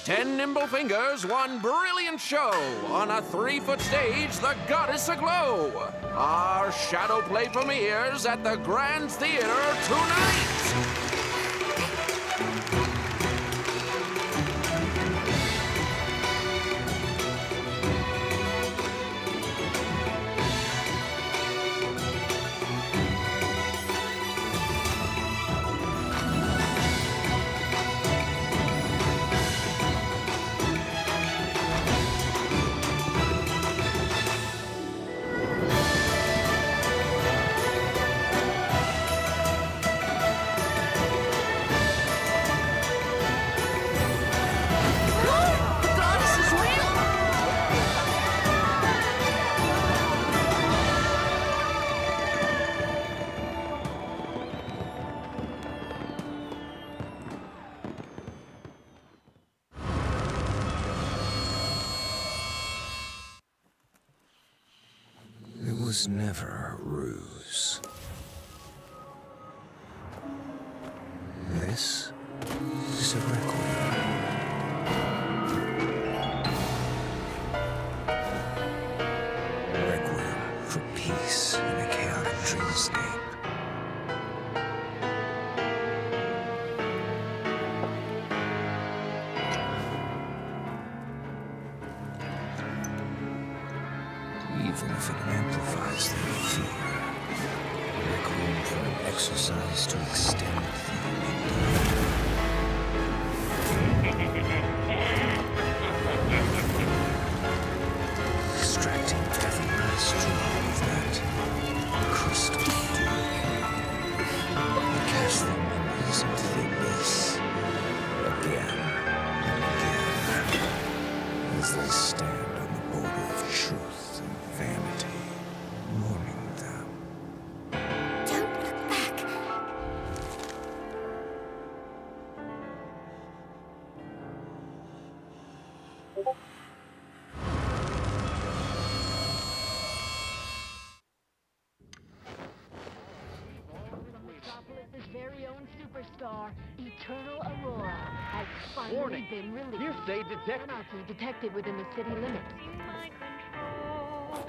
10 nimble fingers, one brilliant show. On a 3-foot stage, the goddess aglow. Our shadow play premieres at the Grand Theater tonight. It was never a ruse. This is a requiem. Requiem for peace in a chaotic dreamscape. Even if it amplifies their fear. Requiem for an exercise to extend the extracting every last drop of that crystal dew. Cast their memories into the abyss again and again as they stand on the border of truth and vanity, warning them. Don't look back. Metropolis' very own superstar, Eternal Aurora, has finally Warning. been released. Hearsay detected. Anarchy detected within the city limits. My control.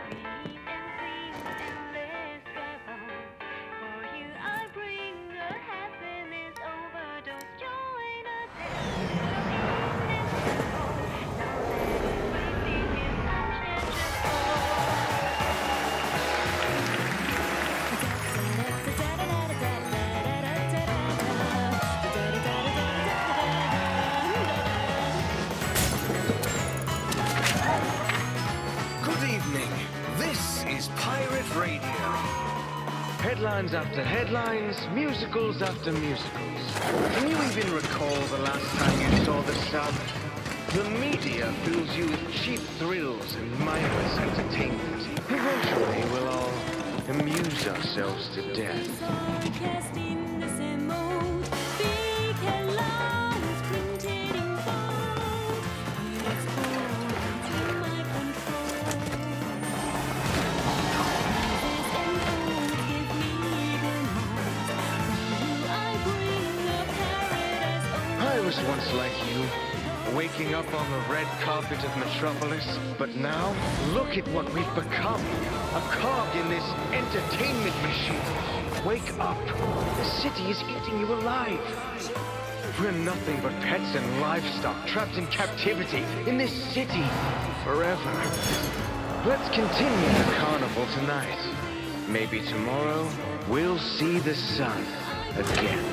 Breathe and sing endless goodbye. For you I bring a happiness overdose. Join us in this control. Now that everything is Good evening. This is Pirate Radio. Headlines after headlines, musicals after musicals. Can you even recall the last time you saw the sun? The media fills you with cheap thrills and mindless entertainment. Eventually, we'll all amuse ourselves to death. I was once like you, waking up on the red carpet of Metropolis. But now, look at what we've become. A cog in this entertainment machine. Wake up. The city is eating you alive. We're nothing but pets and livestock trapped in captivity in this city forever. Let's continue the carnival tonight. Maybe tomorrow, we'll see the sun again.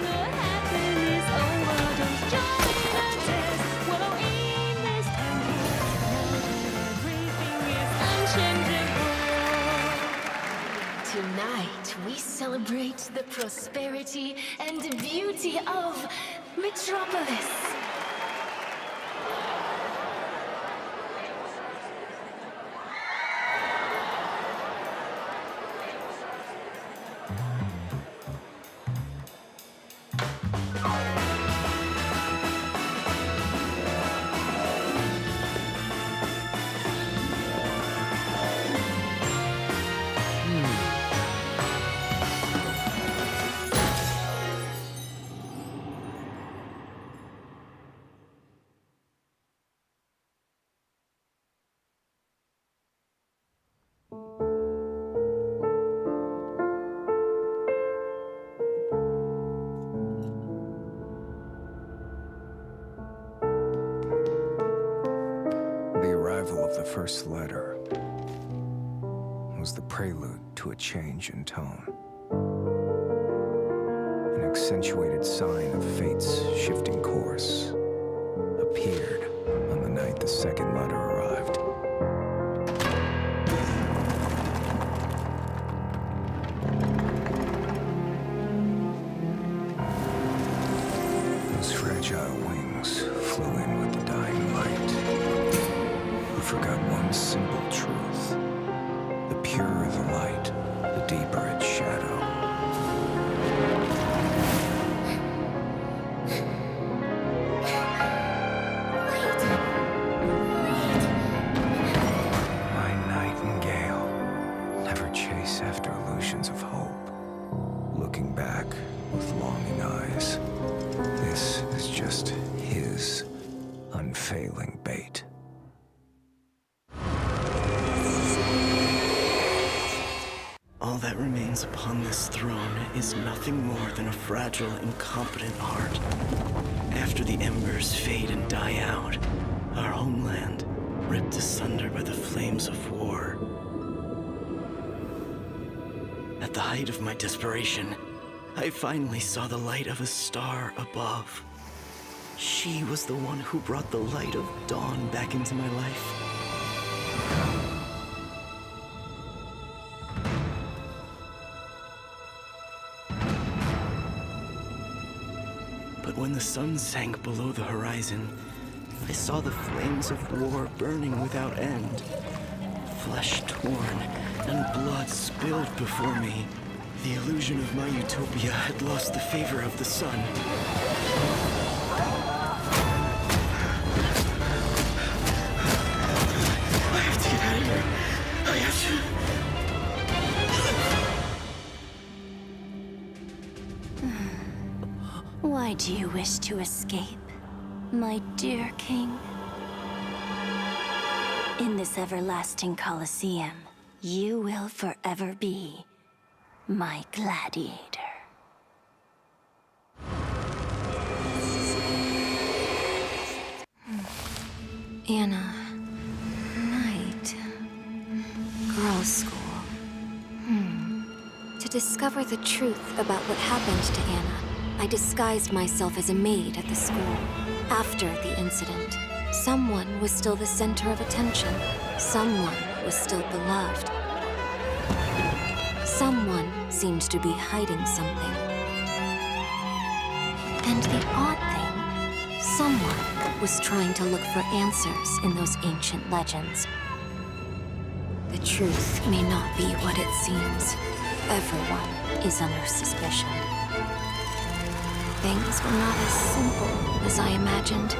Tonight, we celebrate the prosperity and beauty of Metropolis. first letter was the prelude to a change in tone. An accentuated sign of fate's shifting course appeared on the night the second letter arrived. Those fragile wings flew in with the dying light. Who forgot one simple truth. The purer the light, the deeper its shadow. My nightingale, never chase after illusions of hope. Looking back with longing eyes, this is just his unfailing bait. All that remains upon this throne is nothing more than a fragile, incompetent heart. After the embers fade and die out, our homeland, ripped asunder by the flames of war. At the height of my desperation, I finally saw the light of a star above. She was the one who brought the light of dawn back into my life. But when the sun sank below the horizon, I saw the flames of war burning without end. Flesh torn and blood spilled before me. The illusion of my utopia had lost the favor of the sun. I have to get out of here. I have to... Why do you wish to escape, my dear king? In this everlasting Colosseum, you will forever be my gladiator. Anna, night, girls' school. To discover the truth about what happened to Anna, I disguised myself as a maid at the school. After the incident, someone was still the center of attention. Someone was still beloved. Someone seemed to be hiding something. And the odd thing, someone was trying to look for answers in those ancient legends. The truth may not be what it seems. Everyone is under suspicion. Things were not as simple as I imagined.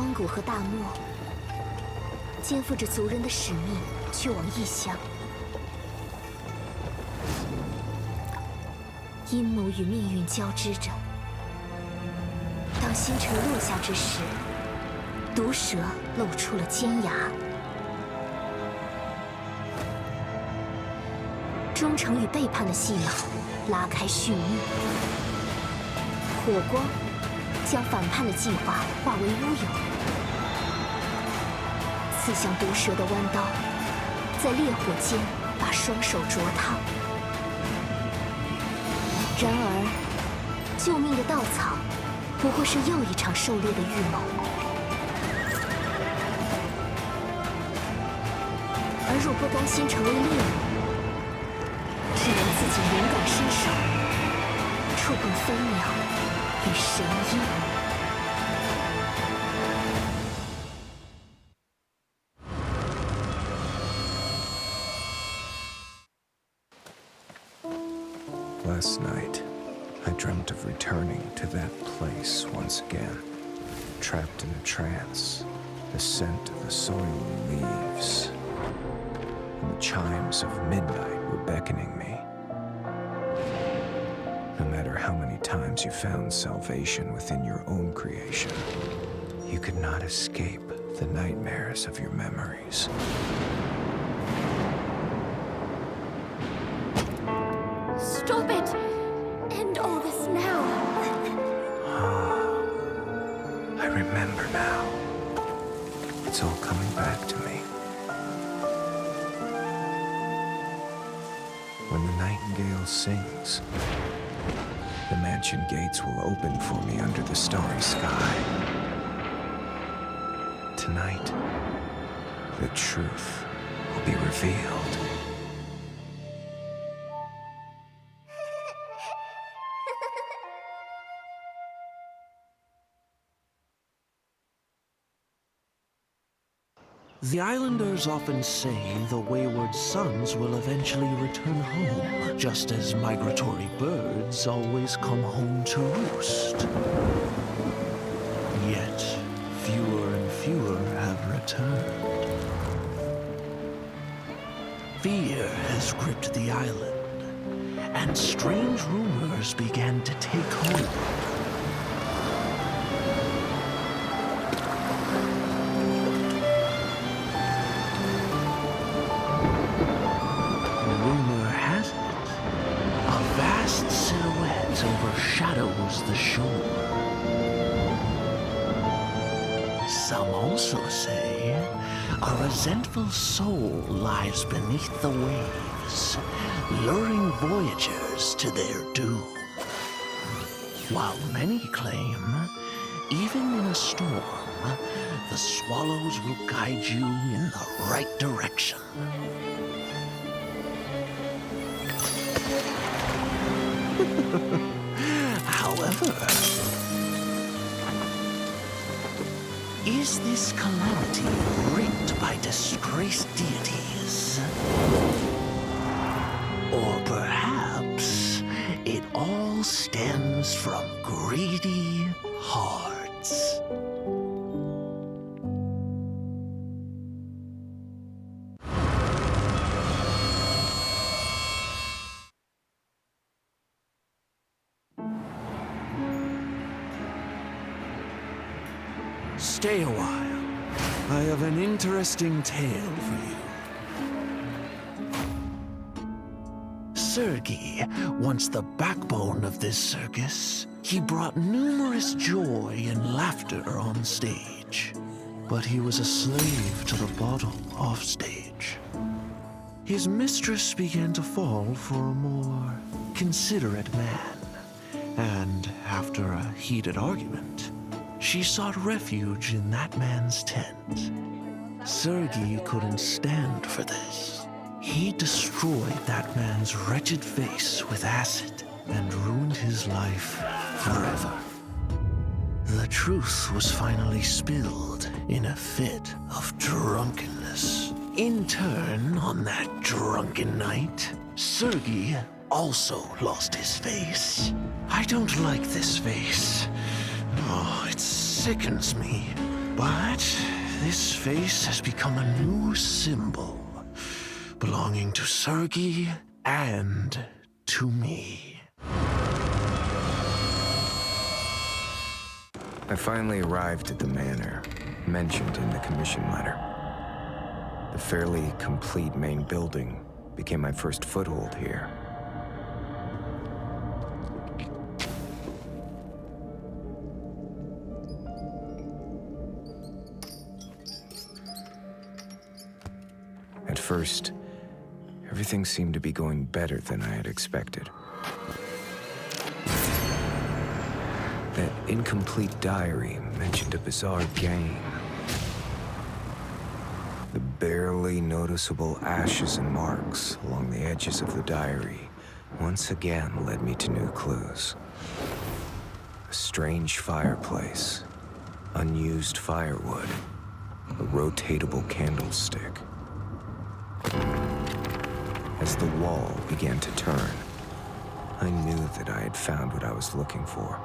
荒谷和大漠，肩负着族人的使命，去往异乡。阴谋与命运交织着。当星辰落下之时，毒蛇露出了尖牙。忠诚与背叛的戏码拉开序幕。火光将反叛的计划化为乌有。刺向毒蛇的弯刀，在烈火间把双手灼烫。然而，救命的稻草不过是又一场狩猎的预谋。而若不甘心成为猎物，只能自己勇敢伸手，触碰飞鸟与神鹰。Last night, I dreamt of returning to that place once again, trapped in a trance, the scent of the soil leaves, and the chimes of midnight were beckoning me. No matter how many times you found salvation within your own creation, you could not escape the nightmares of your memories. Stop it! End all this now! I remember now. It's all coming back to me. When the nightingale sings, the mansion gates will open for me under the starry sky. Tonight, the truth will be revealed. The islanders often say the wayward sons will eventually return home, just as migratory birds always come home to roost. Yet, fewer and fewer have returned. Fear has gripped the island, and strange rumors began to take hold. Overshadows the shore. Some also say a resentful soul lies beneath the waves, luring voyagers to their doom. While many claim, even in a storm, the swallows will guide you in the right direction. However, is this calamity wreaked by disgraced deities? Or perhaps it all stems from greedy hearts? Stay a while. I have an interesting tale for you. Sergei, once the backbone of this circus, he brought numerous joy and laughter on stage. But he was a slave to the bottle off stage. His mistress began to fall for a more considerate man. And after a heated argument, she sought refuge in that man's tent. Sergei couldn't stand for this. He destroyed that man's wretched face with acid and ruined his life forever. The truth was finally spilled in a fit of drunkenness. In turn, on that drunken night, Sergei also lost his face. I don't like this face. Oh, it sickens me. But this face has become a new symbol, belonging to Sergei and to me. I finally arrived at the manor mentioned in the commission letter. The fairly complete main building became my first foothold here. At first, everything seemed to be going better than I had expected. That incomplete diary mentioned a bizarre game. The barely noticeable ashes and marks along the edges of the diary once again led me to new clues. A strange fireplace, unused firewood, a rotatable candlestick. As the wall began to turn, I knew that I had found what I was looking for.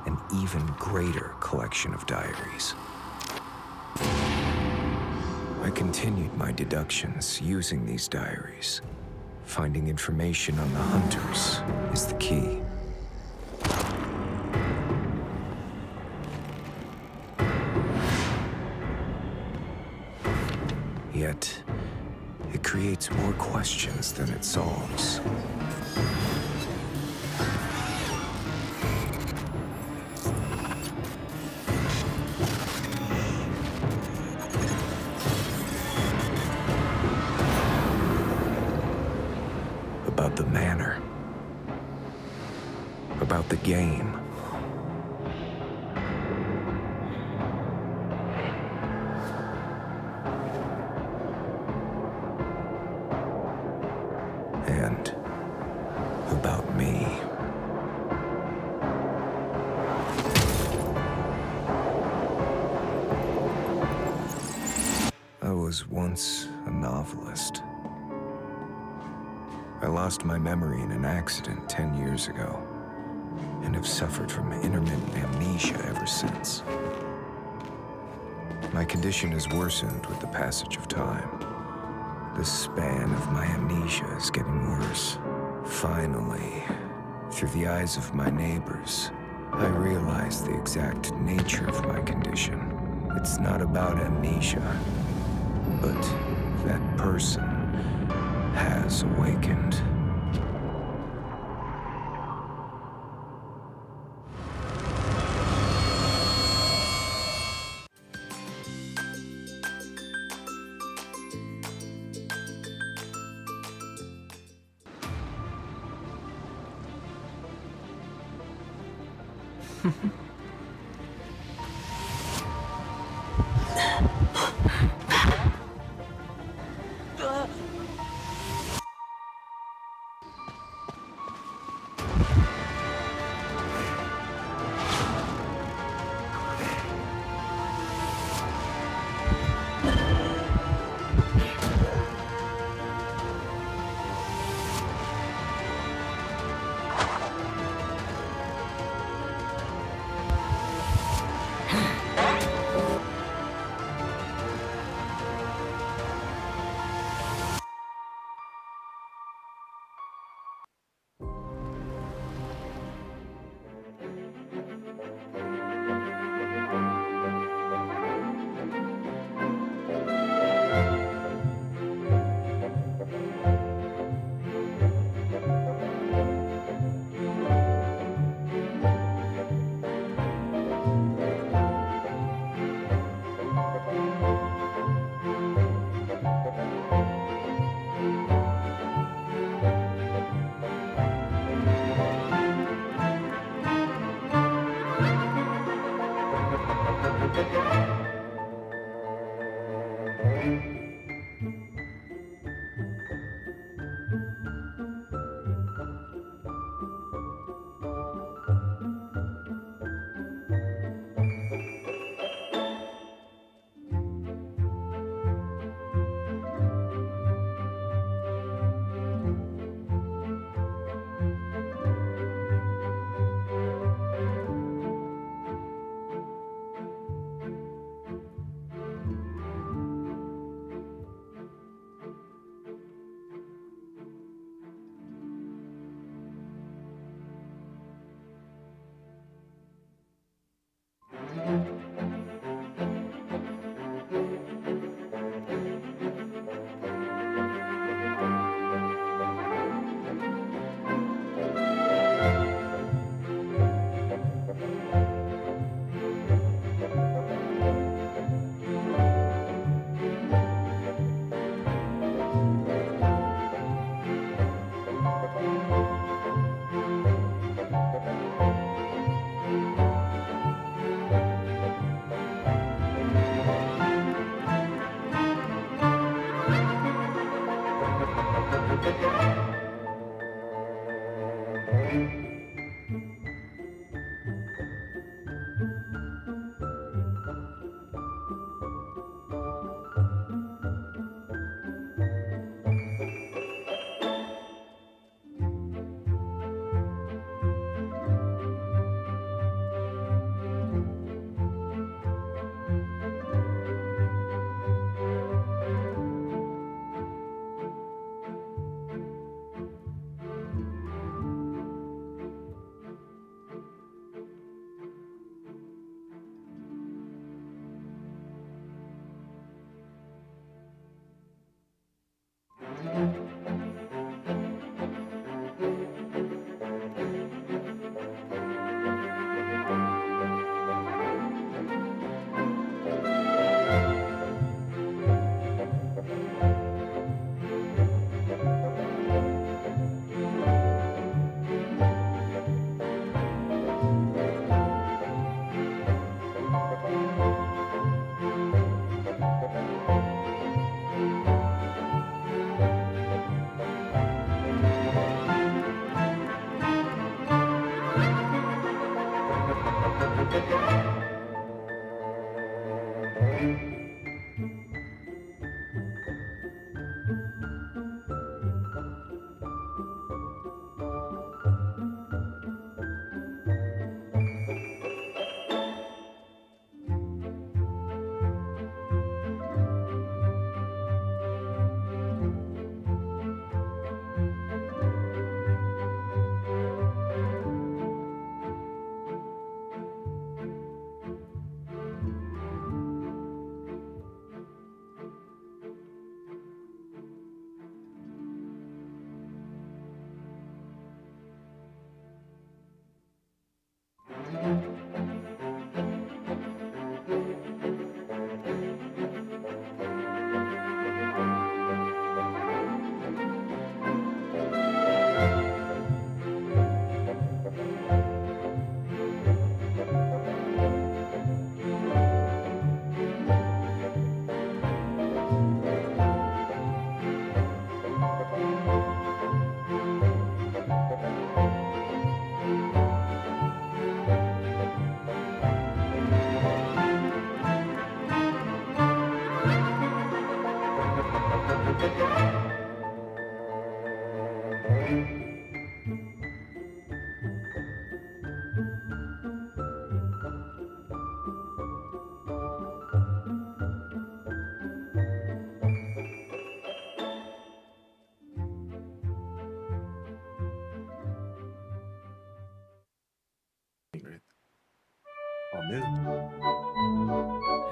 An even greater collection of diaries. I continued my deductions using these diaries. Finding information on the hunters is the key. Yet, it creates more questions than it solves. About the manor. About the game. And about me. I was once a novelist. I lost my memory in an accident 10 years ago, and have suffered from intermittent amnesia ever since. My condition has worsened with the passage of time. The span of my amnesia is getting worse. Finally, through the eyes of my neighbors, I realize the exact nature of my condition. It's not about amnesia, but that person has awakened.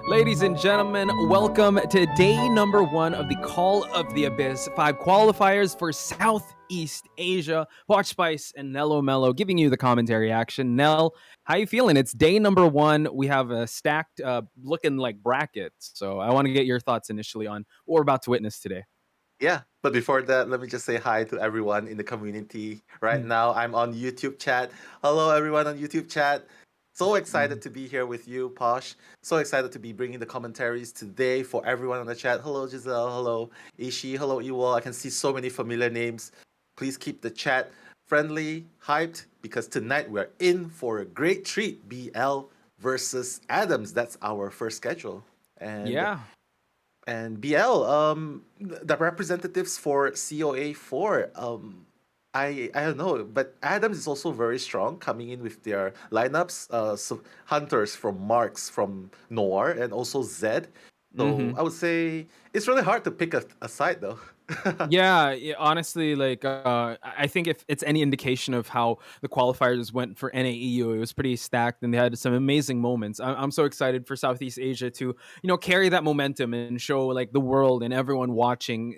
Ladies and gentlemen, welcome to day number 1 of the Call of the Abyss 5 qualifiers for Southeast Asia. Watch Spice and Nello Mello giving you the commentary action. Nell, how you feeling? It's day number 1. We have a stacked looking like bracket. So I want to get your thoughts initially on what we're about to witness today. Yeah, but before that, let me just say hi to everyone in the community. Right now, I'm on YouTube chat. Hello, everyone on YouTube chat. So excited to be here with you, Posh. So excited to be bringing the commentaries today for everyone on the chat. Hello, Giselle. Hello, Ishi. Hello, Ewol. I can see so many familiar names. Please keep the chat friendly, hyped, because tonight we're in for a great treat. BL versus Adams. That's our first schedule. And BL, the representatives for COA 4, I don't know, but Adams is also very strong coming in with their lineups. So Hunters from Marks from Noir and also Zed. So I would say it's really hard to pick a side though. Yeah, honestly, like I think if it's any indication of how the qualifiers went for NAEU, it was pretty stacked, and they had some amazing moments. I'm so excited for Southeast Asia to carry that momentum and show like the world and everyone watching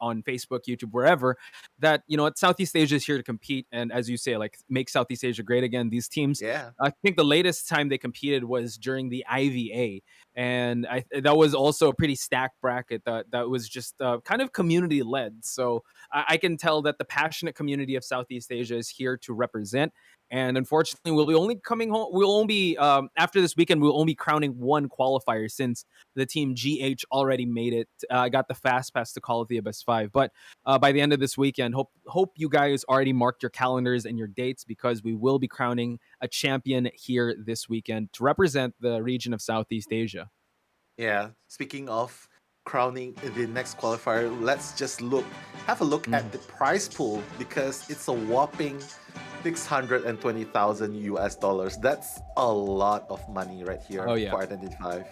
on Facebook, YouTube, wherever that Southeast Asia is here to compete, and as you say, like make Southeast Asia great again. These teams, Yeah. I think the latest time they competed was during the IVA, and that was also a pretty stacked bracket that was just kind of community led. So I can tell that the passionate community of Southeast Asia is here to represent. And unfortunately, we'll be only coming home. We'll only be after this weekend. We'll only be crowning one qualifier since the team GH already made it. Got the fast pass to Call of the Abyss 5. But by the end of this weekend, hope you guys already marked your calendars and your dates, because we will be crowning a champion here this weekend to represent the region of Southeast Asia. Yeah. Speaking of crowning the next qualifier, let's just have a look at the prize pool, because it's a whopping 620,000 US dollars. That's a lot of money right here for Identity 5.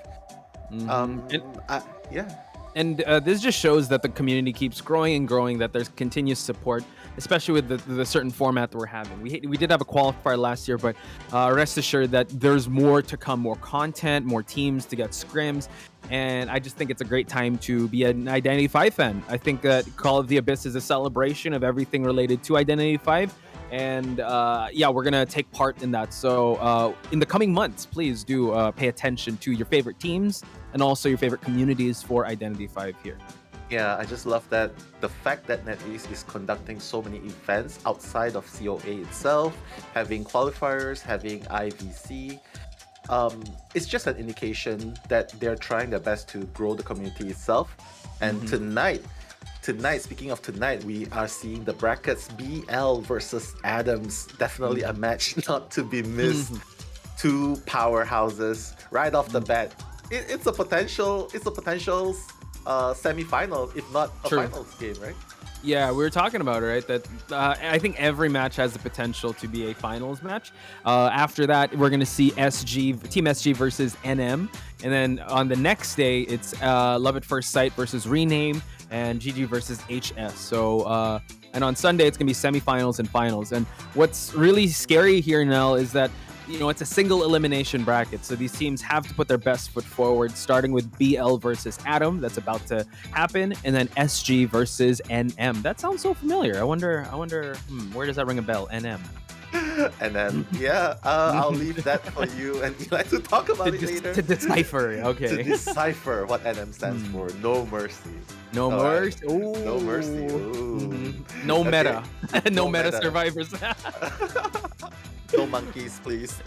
Yeah. And this just shows that the community keeps growing and growing, that there's continuous support, especially with the certain format that we're having. We did have a qualifier last year, but rest assured that there's more to come, more content, more teams to get scrims. And I just think it's a great time to be an Identity 5 fan. I think that Call of the Abyss is a celebration of everything related to Identity 5. And we're going to take part in that. So in the coming months, please do pay attention to your favorite teams and also your favorite communities for Identity 5 here. Yeah, I just love that the fact that NetEase is conducting so many events outside of COA itself, having qualifiers, having IVC. It's just an indication that they're trying their best to grow the community itself. And tonight, speaking of tonight, we are seeing the brackets BL versus Adams. Definitely a match not to be missed. Two powerhouses right off the bat. It's a potential semi-final, if not a finals game, right? Yeah, we were talking about it, right? That I think every match has the potential to be a finals match. After that, we're going to see Team SG versus NM. And then on the next day, it's Love at First Sight versus Rename and GG versus HS. So, and on Sunday, it's going to be semifinals and finals. And what's really scary here, Nell, is that it's a single elimination bracket. So these teams have to put their best foot forward, starting with BL versus Atom. That's about to happen. And then SG versus NM. That sounds so familiar. I wonder, where does that ring a bell? NM. And then, I'll leave that for you and Eli to talk about it later. To decipher, okay. To decipher what NM stands for. No mercy. No mercy. No mercy. Ooh. No meta. No meta survivors. No monkeys, please.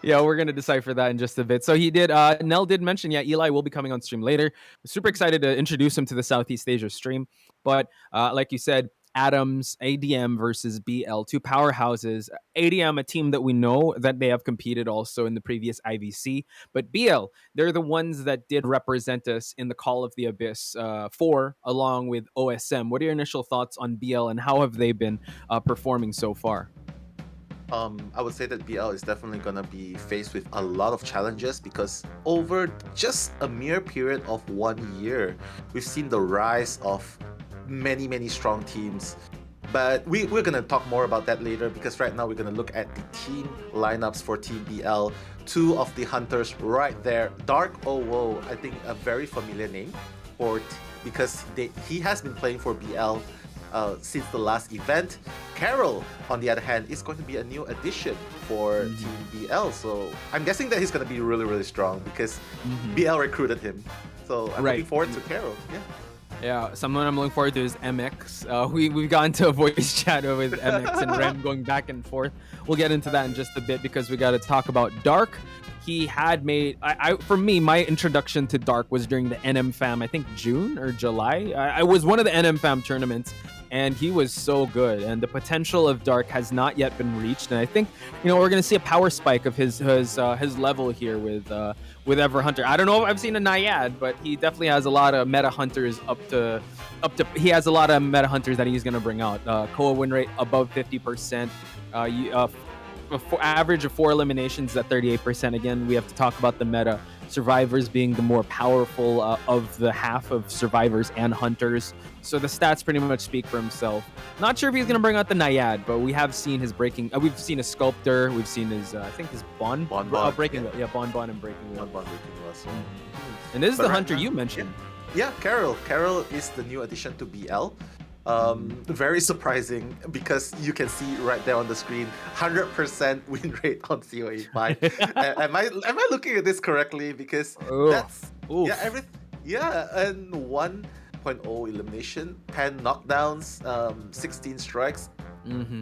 Yeah, we're gonna decipher that in just a bit. So Nell did mention, Eli will be coming on stream later. Super excited to introduce him to the Southeast Asia stream. But like you said, Adams, ADM versus BL, two powerhouses. ADM, a team that we know that they have competed also in the previous IVC. But BL, they're the ones that did represent us in the Call of the Abyss 4, along with OSM. What are your initial thoughts on BL and how have they been performing so far? I would say that BL is definitely going to be faced with a lot of challenges, because over just a mere period of 1 year, we've seen the rise of many strong teams. But we're going to talk more about that later, because right now we're going to look at the team lineups for Team BL. Two of the hunters right there. Dark Oh Whoa, I think a very familiar name because he has been playing for BL since the last event. Carol, on the other hand, is going to be a new addition for Team BL. So I'm guessing that he's going to be really strong, because BL recruited him. So I'm looking forward to Carol. Yeah, someone I'm looking forward to is MX. We've gotten to a voice chat with MX and Rem going back and forth. We'll get into that in just a bit, because we got to talk about Dark. He had made, for me, my introduction to Dark was during the NM Fam, I think June or July. I was one of the NM Fam tournaments, and he was so good. And the potential of Dark has not yet been reached. And I think, we're going to see a power spike of his level here with Ever Hunter. I don't know if I've seen a Naiad, but he definitely has a lot of meta hunters he has a lot of meta hunters that he's going to bring out. COA win rate above 50%. Average of 4 eliminations at 38%. Again, we have to talk about the meta. Survivors being the more powerful of the half of survivors and hunters. So the stats pretty much speak for himself. Not sure if he's going to bring out the Naiad, but we have seen his breaking. We've seen his Sculptor. We've seen his, I think his Bon breaking. Yeah, Bon and breaking. Bon breaking was. And this is the hunter you mentioned. Yeah, Carol. Carol is the new addition to BL. Very surprising, because you can see right there on the screen 100% win rate on COA 5. Am I looking at this correctly? Because that's and 1.0 elimination, 10 knockdowns, 16 strikes.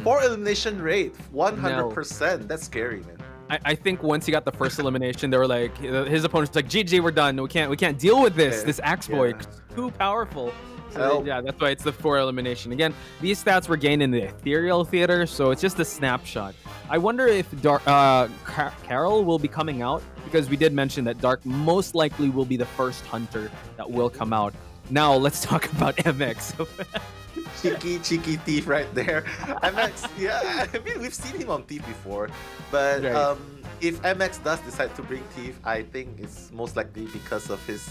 4 elimination rate, 100%. That's scary, man. I think once he got the first elimination, they were like, his opponent's like, GG, we're done. We can't deal with this. Yeah, This Axe Boy, yeah. too powerful. So Help. yeah, that's why it's the 4 elimination. Again, these stats were gained in the Ethereal Theater, so it's just a snapshot. I wonder if Carol will be coming out, because we did mention that Dark most likely will be the first hunter that will come out. Now let's talk about MX. Cheeky thief right there. MX, yeah, I mean, we've seen him on Thief before, but Right. if MX does decide to bring Thief, I think it's most likely because of his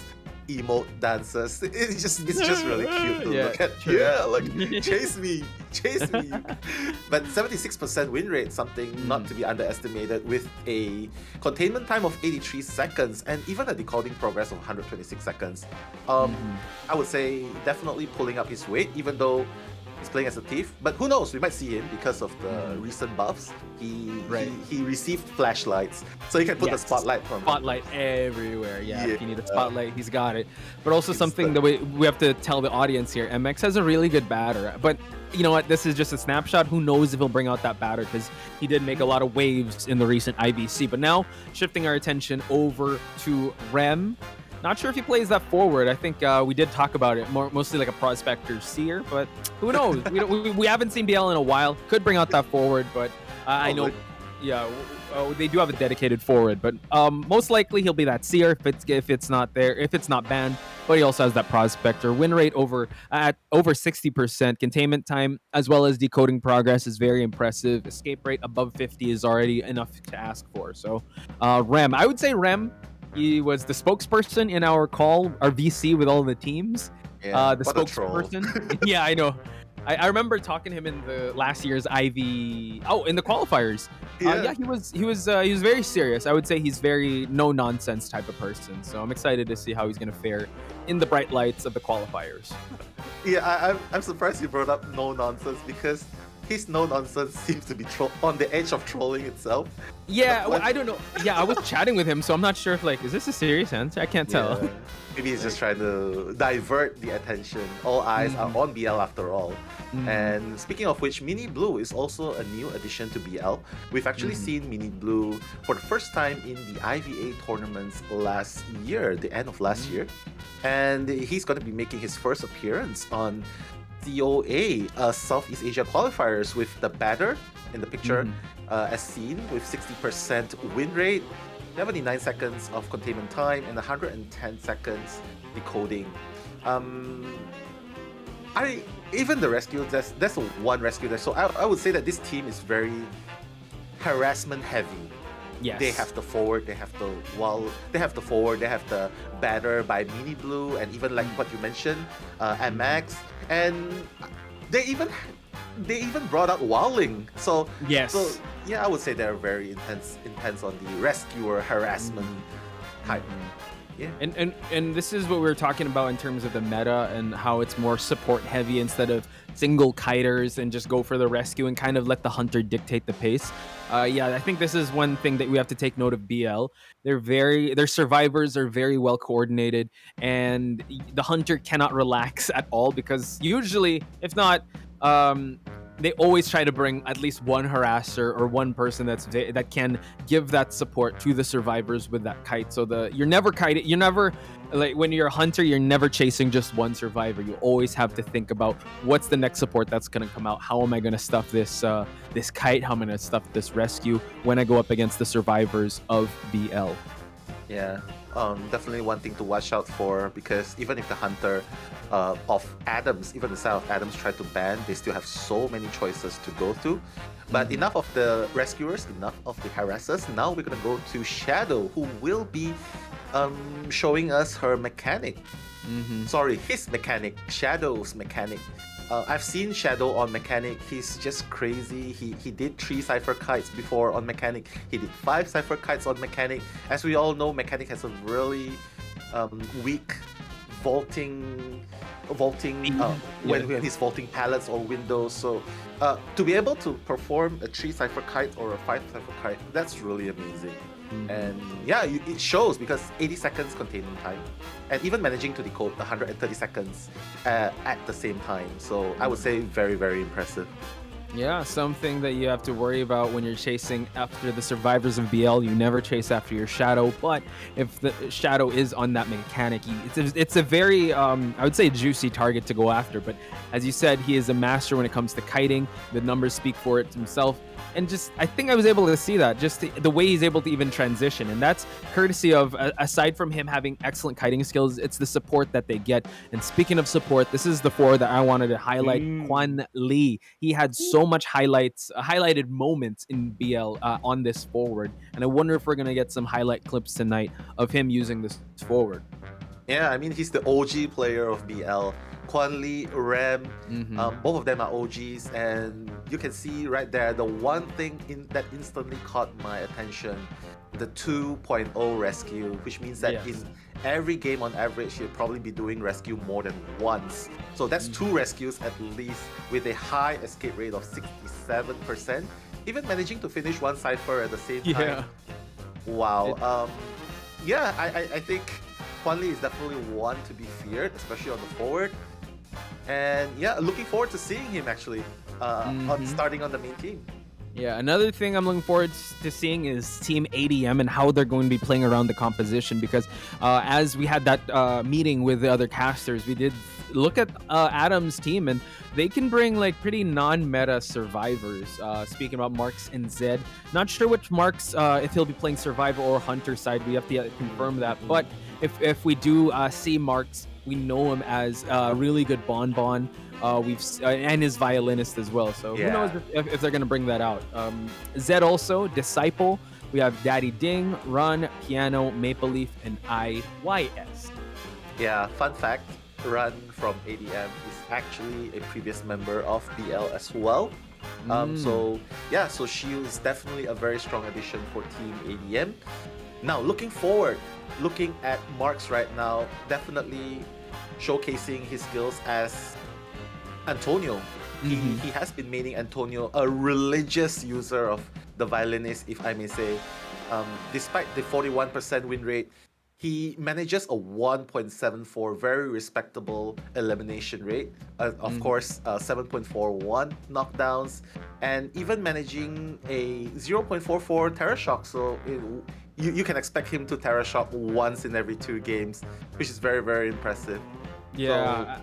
emote dances. It's just really cute to Yeah, look at. true. Yeah, like chase me. But 76% win rate, something not to be underestimated, with a containment time of 83 seconds and even a decoding progress of 126 seconds. I would say definitely pulling up his weight, even though he's playing as a thief. But who knows? We might see him because of the recent buffs. He received flashlights, so he can put the Yes. spotlight from Spotlight everywhere. Yeah, if you need a Yeah. spotlight, he's got it. But also It's something that we have to tell the audience here. MX has a really good batter, but you know what? This is just a snapshot. Who knows if he'll bring out that batter, because he did make a lot of waves in the recent IVC. But now shifting our attention over to Rem. Not sure if he plays that forward. I think we did talk about it mostly like a prospector seer, but who knows? we haven't seen BL in a while. Could bring out that forward, but I know, yeah, they do have a dedicated forward. But most likely he'll be that seer if it's not there, if it's not banned. But he also has that prospector. Win rate over 60%. Containment time as well as decoding progress is very impressive. Escape rate above 50 is already enough to ask for. So Rem, I would say Rem. He was the spokesperson in our call, our VC with all the teams. Yeah, The what a troll. spokesperson. Yeah, I know. I remember talking to him in the last year's IV. Oh, in the qualifiers. Yeah. He was very serious. I would say he's very no nonsense type of person. So I'm excited to see how he's gonna fare in the bright lights of the qualifiers. Yeah, I'm surprised you brought up no nonsense, because his no nonsense seems to be on the edge of trolling itself. Yeah, But well, I don't know. Yeah, I was chatting with him, so I'm not sure if is this a serious answer? I can't tell. Yeah. Maybe he's just trying to divert the attention. All eyes are on BL after all. And speaking of which, Mini Blue is also a new addition to BL. We've actually seen Mini Blue for the first time in the IVA tournaments last year, the end of last year. And he's going to be making his first appearance on COA, Southeast Asia Qualifiers, with the batter in the picture as seen, with 60% win rate, 79 seconds of containment time, and 110 seconds decoding. Even the rescue, that's one rescue there. So I would say that this team is very harassment heavy. Yes. They have the forward, they have the forward, they have the batter by Mini Blue, and even like what you mentioned, MX, and they even brought out Wowling. So Yes. So yeah, I would say they're very intense on the rescuer harassment type. Yeah. And this is what we were talking about in terms of the meta and how it's more support heavy instead of single kiters and just go for the rescue and kind of let the hunter dictate the pace. Yeah, I think this is one thing that we have to take note of BL. Their survivors are very well coordinated, and the hunter cannot relax at all, because usually, if not, they always try to bring at least one harasser or one person that can give that support to the survivors with that kite. So you're never kiting. You're never, like, when you're a hunter, you're never chasing just one survivor. You always have to think about what's the next support that's gonna come out. How am I gonna stuff this kite? How am I gonna stuff this rescue when I go up against the survivors of BL? Yeah, definitely one thing to watch out for, because even if the hunter of Adams, even the side of Adams, try to ban, they still have so many choices to go through. But enough of the rescuers, enough of the harassers. Now we're gonna go to Shadow, who will be showing us her mechanic. Sorry, his mechanic, Shadow's mechanic. I've seen Shadow on mechanic. He's just crazy. He did 3 Cypher Kites before on mechanic. He did 5 Cypher Kites on mechanic. As we all know, mechanic has a really weak vaulting when he's vaulting pallets or windows. So to be able to perform a 3 Cypher Kite or a 5 Cypher Kite, that's really amazing. And yeah, it shows, because 80 seconds containment time, and even managing to decode 130 seconds at the same time. So I would say very, very impressive. Yeah, something that you have to worry about when you're chasing after the survivors of BL. You never chase after your shadow, but if the shadow is on that mechanic, it's a very, I would say, juicy target to go after. But as you said, he is a master when it comes to kiting. The numbers speak for it himself. And just, I think I was able to see that, just the way he's able to even transition. And that's courtesy of, aside from him having excellent kiting skills, it's the support that they get. And speaking of support, this is the four that I wanted to highlight. Kwan Lee. He had so much highlighted moments in BL on this forward. And I wonder if we're going to get some highlight clips tonight of him using this forward. Yeah, I mean, he's the OG player of BL. Kwan Lee, Rem, both of them are OGs, and you can see right there the one thing that instantly caught my attention, the 2.0 rescue, which means that in every game on average, he'll probably be doing rescue more than once. So that's 2 rescues at least, with a high escape rate of 67%, even managing to finish one cipher at the same time. Wow. I think Kwan Lee is definitely one to be feared, especially on the forward. And yeah, looking forward to seeing him actually starting on the main team. Yeah, another thing I'm looking forward to seeing is Team ADM and how they're going to be playing around the composition, because as we had that meeting with the other casters, we did look at Adam's team, and they can bring like pretty non-meta survivors. Speaking about Marks and Zed, not sure which Marks, if he'll be playing survivor or hunter side, we have to confirm that. But if we do see Marks, we know him as really good bonbon. And his violinist as well. So who knows if they're gonna bring that out. Zed also, Disciple. We have Daddy Ding, Run, Piano, Maple Leaf, and IYS. Yeah, fun fact, Run from ADM is actually a previous member of BL as well. So she is definitely a very strong addition for Team ADM. Now, looking forward, looking at Marks right now, definitely showcasing his skills as Antonio. He has been maining Antonio, a religious user of the violinist, if I may say. Despite the 41% win rate, he manages a 1.74, very respectable elimination rate. Of course, 7.41 knockdowns, and even managing a 0.44 Terra Shock. So you can expect him to Terra Shock once in every 2 games, which is very, very impressive. Yeah.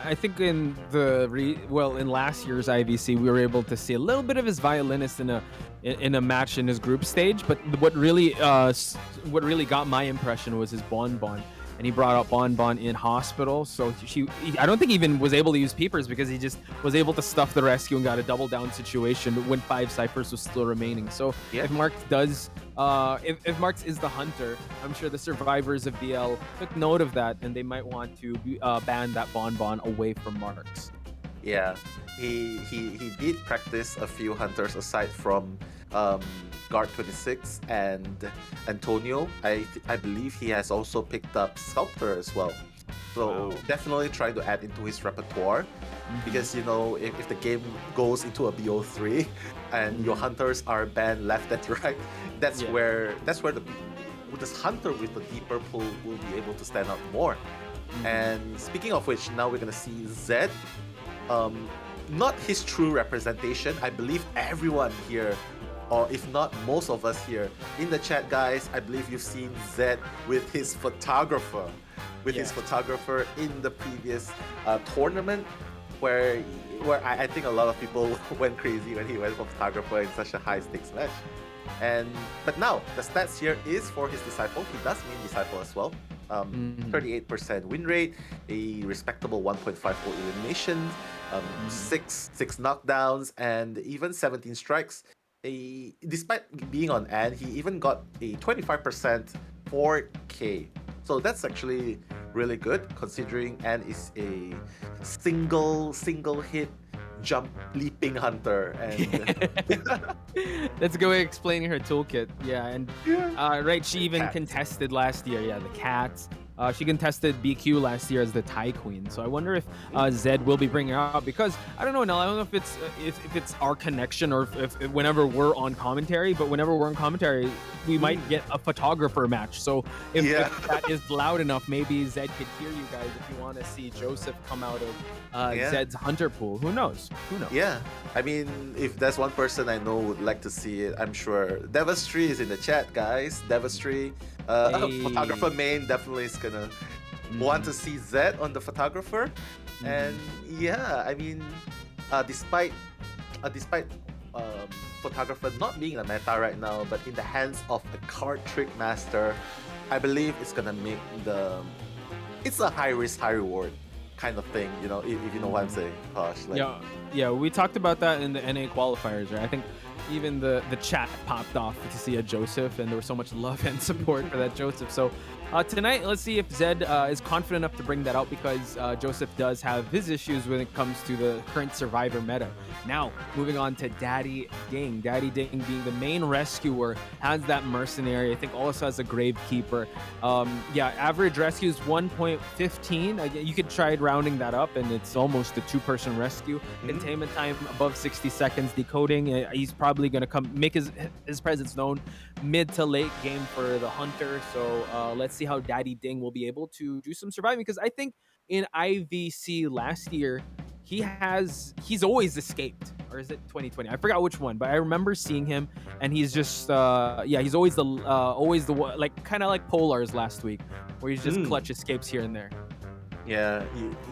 I think in in last year's IVC, we were able to see a little bit of his violinist in a match in his group stage. But what really got my impression was his bonbon, and he brought out bonbon in hospital. So I don't think he even was able to use peepers, because he just was able to stuff the rescue and got a double down situation when 5 ciphers was still remaining. So if Marks does, if Marks is the hunter, I'm sure the survivors of BL took note of that, and they might want to ban that bonbon away from Marks. Yeah, he did practice a few hunters aside from Guard 26 and Antonio. I believe he has also picked up Sculptor as well. So definitely try to add into his repertoire, because if the game goes into a BO3 and your hunters are banned left and right, that's where this hunter with the deeper pull will be able to stand out more. And speaking of which, now we're gonna see Zed. Not his true representation. I believe everyone here, or if not most of us here in the chat, guys, I believe you've seen Zed with his photographer. His photographer in the previous tournament, where I think a lot of people went crazy when he went for photographer in such a high stakes match. But now the stats here is for his Disciple. He does mean Disciple as well. 38% win rate, a respectable 1.54 eliminations, 6 knockdowns, and even 17 strikes. Despite being on An, he even got a 25% 4K. So that's actually really good, considering An is a single hit jump leaping hunter. And that's a good way of explaining her toolkit. Right, she even contested last year. The cats, She contested BQ last year as the Thai Queen. So I wonder if Zed will be bringing her out, because I don't know, Nell. I don't know if it's our connection, or if whenever we're on commentary, but whenever we're on commentary, we might get a photographer match. So if that is loud enough, maybe Zed could hear you guys if you want to see Joseph come out of Zed's hunter pool. Who knows? Yeah, I mean, if there's one person I know would like to see it, I'm sure Devastry is in the chat, guys. Devastry, photographer main definitely is gonna want to see Zed on the photographer. And yeah, I mean, despite photographer not being a meta right now, but in the hands of a card trick master, I believe it's gonna make it's a high risk, high reward kind of thing, you know, if you know what I'm saying, Posh. Like, yeah, we talked about that in the NA qualifiers, right? I think even the chat popped off to see a Joseph, and there was so much love and support for that Joseph. So tonight, let's see if Zed is confident enough to bring that out, because Joseph does have his issues when it comes to the current Survivor meta. Now, moving on to Daddy Ding. Daddy Ding being the main rescuer, has that mercenary. I think also has a gravekeeper. Average rescue is 1.15. You could try rounding that up, and it's almost a two-person rescue. Containment time above 60 seconds. Decoding, he's probably going to make his presence known mid to late game for the hunter. So let's see how Daddy Ding will be able to do some surviving, because I think in IVC last year, he's always escaped. Or is it 2020? I forgot which one, but I remember seeing him, and he's just he's always the one, like kind of like Polar's last week, where he's just clutch escapes here and there. yeah,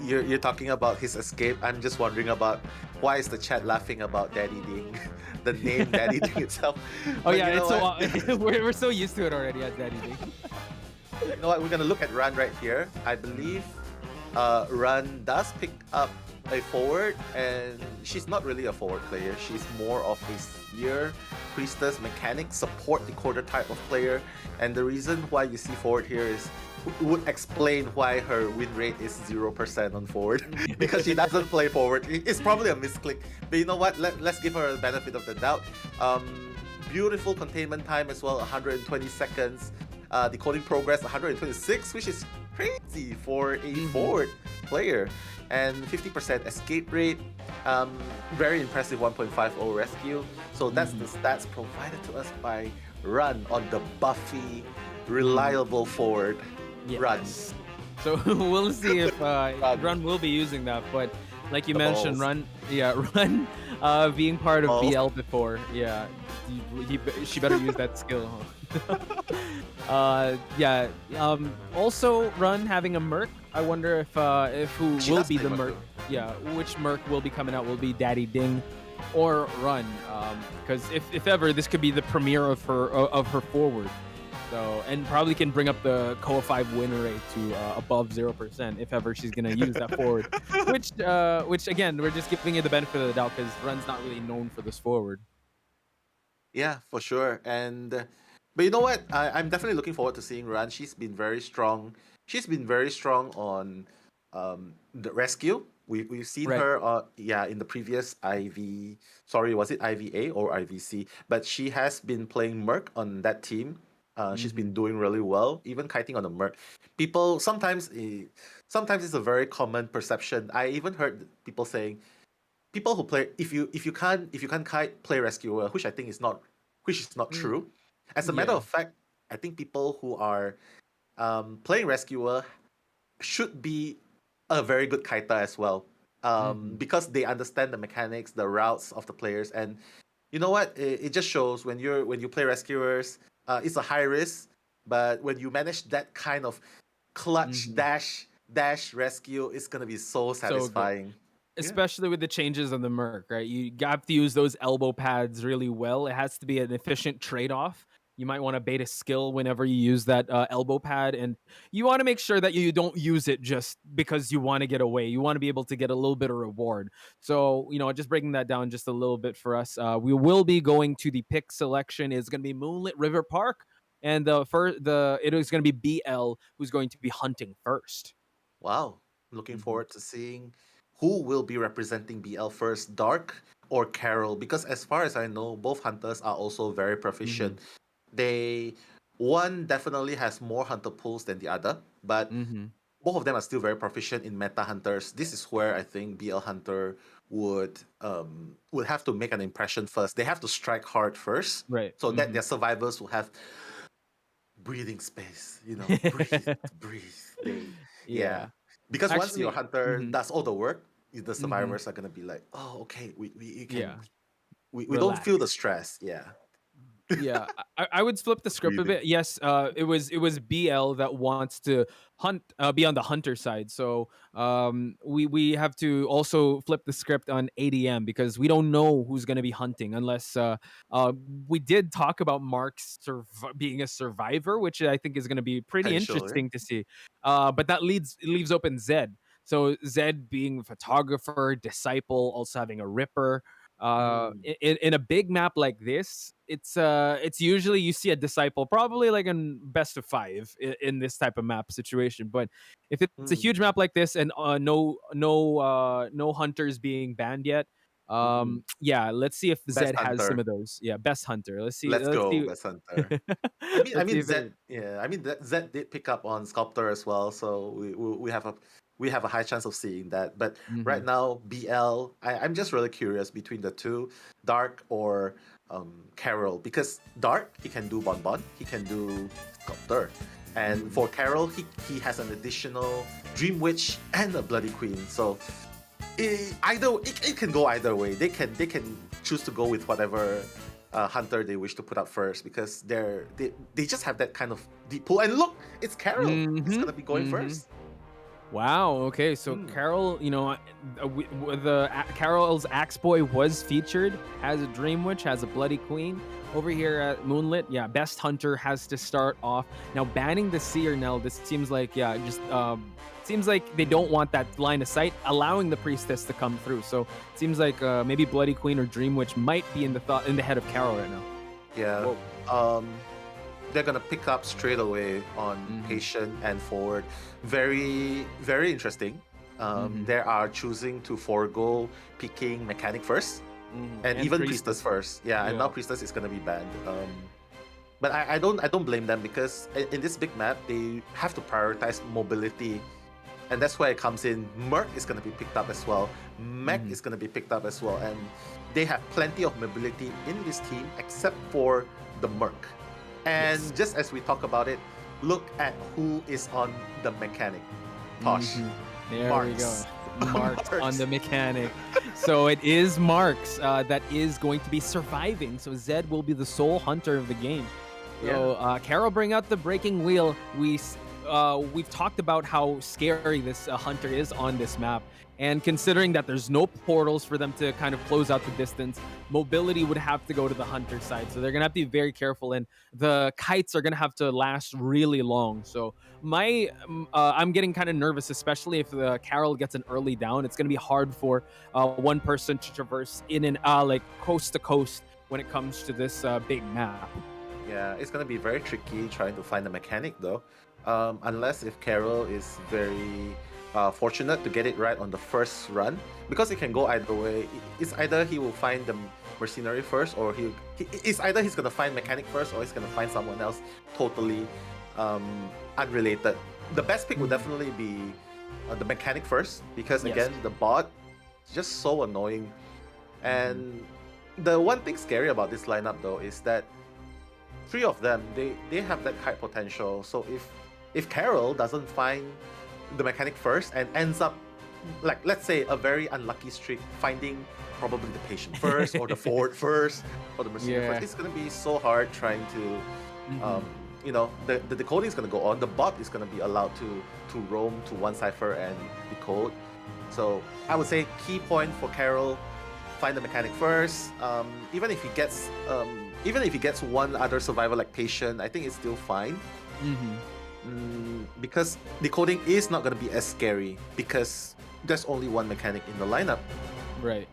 you're talking about his escape. I'm just wondering about why is the chat laughing about Daddy Ding, the name Daddy Ding itself. Oh But yeah, you know it's what? we're so used to it already as Daddy Ding. You know what? We're gonna look at Run right here. I believe Run does pick up a forward, and she's not really a forward player. She's more of a seer, priestess, mechanic, support decoder type of player. And the reason why you see forward here is would explain why her win rate is 0% on forward, because she doesn't play forward. It's probably a misclick, but you know what? Let's give her the benefit of the doubt. Beautiful containment time as well, 120 seconds. Decoding progress 126, which is crazy for a forward player, and 50% escape rate. Very impressive 1.50 rescue. So that's the stats provided to us by Run on the Buffy reliable forward. Run. So we'll see if Run will be using that, but like you mentioned, balls. Run being part of BL before, she better use that skill. Also, Run having a Merc. I wonder if who She will does be play the Merc, Merc. Which Merc will be coming out? Will be Daddy Ding or Run? Because if ever, this could be the premiere of her forward. So, and probably can bring up the COA V win rate to above 0% if ever she's gonna use that forward. Which again, we're just giving you the benefit of the doubt, because Run's not really known for this forward. Yeah, for sure. But you know what? I'm definitely looking forward to seeing Run. She's been very strong. She's been very strong on the rescue. We've seen her in the previous IV. Sorry, was it IVA or IVC? But she has been playing Merc on that team. She's been doing really well, even kiting on the Merc. People sometimes it's a very common perception. I even heard people saying, people who play, if you can't kite, play rescuer, which I think is not true. As a matter of fact, I think people who are playing rescuer should be a very good kiter as well, because they understand the mechanics, the routes of the players, and you know what? It just shows when you play rescuers, it's a high risk, but when you manage that kind of clutch dash rescue, it's gonna be so satisfying. Especially with the changes on the Merc, right? You have to use those elbow pads really well. It has to be an efficient trade-off. You might want to bait a skill whenever you use that elbow pad, and you want to make sure that you don't use it just because you want to get away. You want to be able to get a little bit of reward. So, just breaking that down just a little bit for us, we will be going to the pick selection. It's going to be Moonlit River Park, and it is going to be BL who's going to be hunting first. Wow, looking forward to seeing who will be representing BL first, Dark or Carol, because as far as I know, both hunters are also very proficient. One definitely has more hunter pulls than the other. but Mm-hmm. both of them are still very proficient in meta hunters. This is where I think BL Hunter would have to make an impression first. They have to strike hard first, Right. so that Mm-hmm. their survivors will have breathing space. Breathe, breathe. Yeah, Yeah. because once your Actually. hunter Mm-hmm. does all the work, the Mm-hmm. survivors are gonna be like, oh, okay, we can Yeah. we don't feel the Relax. stress. Yeah, Yeah, I would flip the script a breathing. bit. Yes, it was BL that wants to hunt, be on the hunter side. So we have to also flip the script on ADM because we don't know who's going to be hunting unless uh we did talk about being a survivor, which I think is going to be pretty Potentially. interesting to see. But that leaves open Zed. So Zed being a photographer, disciple, also having a ripper. Mm. In a big map like this, it's usually you see a disciple probably like in best of five in this type of map situation. But if it's a Mm. huge map like this and no hunters being banned yet, Mm-mm. yeah, let's see if Best Zed has some hunter. of those. Yeah, best hunter. Let's see. Let's Let's go, see. best hunter. I Let's see mean, if it. Zed. Yeah, I mean, Zed did pick up on Sculptor as well, so we have a high chance of seeing that. But right Mhm. now, BL, I'm just really curious between the two, Dark or Carol, because Dark he can do Bonbon, he can do Sculptor, and Mhm. for Carol he has an additional Dream Witch and a Bloody Queen. So it can go either way. They can choose to go with whatever hunter they wish to put up first because they just have that kind of deep pool. And look, it's Carol. It's Mhm. gonna be going Mhm. first. Wow. Okay. So Mm. Carol, Carol's Axe Boy was featured, has a Dream Witch, has a Bloody Queen. Over here at Moonlit, yeah, Best Hunter has to start off. Now banning the Seer Nell, this seems like just seems like they don't want that line of sight, allowing the Priestess to come through. So it seems like maybe Bloody Queen or Dream Witch might be in the head of Carol right now. Yeah. Whoa. They're gonna pick up straight away on Mhm. patient and forward. Very, very interesting. Mhm. They are choosing to forego picking mechanic first Mhm. and even priestess first. Yeah, and now Yeah. priestess is gonna be banned. But I don't blame them because in this big map they have to prioritize mobility, and that's where it comes in. Merc is gonna be picked up as well. Mech Mhm. is gonna be picked up as well, and they have plenty of mobility in this team except for the Merc. And Yes. just as we talk about it, look at who is on the mechanic. Posh. Mhm. There Marks. we go. Marks on Marks. the mechanic. So it is Marks that is going to be surviving. So Zed will be the sole hunter of the game. So Carol, bring out the breaking wheel. We've talked about how scary this hunter is on this map. And considering that there's no portals for them to kind of close out the distance, mobility would have to go to the hunter side. So they're going to have to be very careful. And the kites are going to have to last really long. So I'm getting kind of nervous, especially if Carol gets an early down. It's going to be hard for one person to traverse in and like coast to coast when it comes to this big map. Yeah, it's gonna be very tricky trying to find a mechanic though. Unless if Carol is very fortunate to get it right on the first run, because it can go either way. It's either he will find the mercenary first, or it's either he's gonna find mechanic first, or he's gonna find someone else totally unrelated. The best pick would definitely be the mechanic first, because Yes. again the bot is just so annoying. And the one thing scary about this lineup though is that three of them they have that kite potential. So if Carol doesn't find the mechanic first and ends up like, let's say, a very unlucky streak finding probably the patient first or the forward first or the mercenary Yeah. first, it's gonna be so hard trying to Mhm. the decoding is gonna go on. The bot is gonna be allowed to roam to one cipher and decode. So I would say key point for Carol: find the mechanic first. Even if he gets one other survivor like patient, I think it's still fine. Because decoding is not gonna be as scary because there's only one mechanic in the lineup. Right.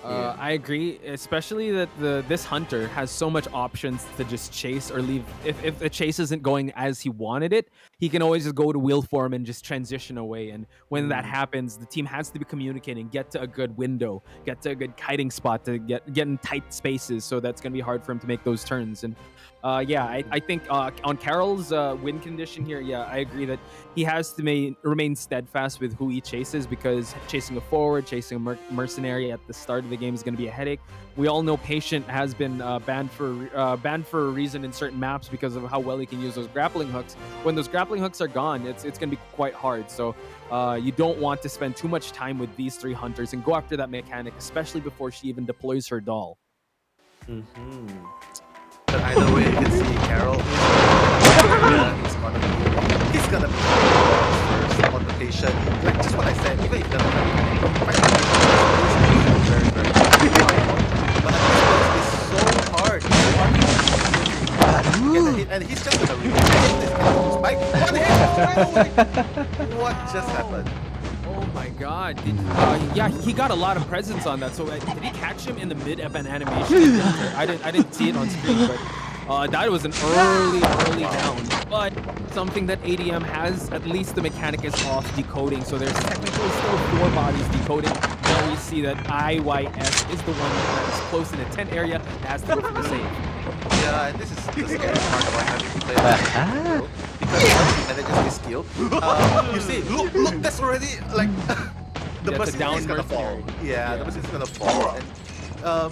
Yeah. I agree, especially that this hunter has so much options to just chase or leave. If the chase isn't going as he wanted it, he can always just go to wheel form and just transition away. And when that happens, the team has to be communicating, get to a good window, get to a good kiting spot to get in tight spaces. So that's gonna be hard for him to make those turns. And Yeah, I think on Carroll's win condition here, yeah, I agree that he has to remain steadfast with who he chases, because chasing a forward, chasing a mercenary at the start of the game is going to be a headache. We all know Patient has been banned for a reason in certain maps because of how well he can use those grappling hooks. When those grappling hooks are gone, it's going to be quite hard. So you don't want to spend too much time with these three hunters and go after that mechanic, especially before she even deploys her doll. Mm-hmm. But either way, you can see Carroll is he's gonna be first on the patient. Like just what I said, even if he doesn't have very, very but this is so hard. And he's just gonna read this spike. What just happened? Oh my god. Yeah, he got a lot of presence on that. So did he catch him in the mid of an animation? I didn't see it on screen, but that was an early down. But something that ADM has, at least the mechanic is off decoding. So there's technically still 4 bodies decoding. Now we see that IYS is the one that is close in the tent area that has to go for the save. Yeah, and this is the scary part about having to play that. Because once he manages this skill, you see, look, that's already like the mercenary is gonna fall. Yeah, the mercenary is gonna fall. And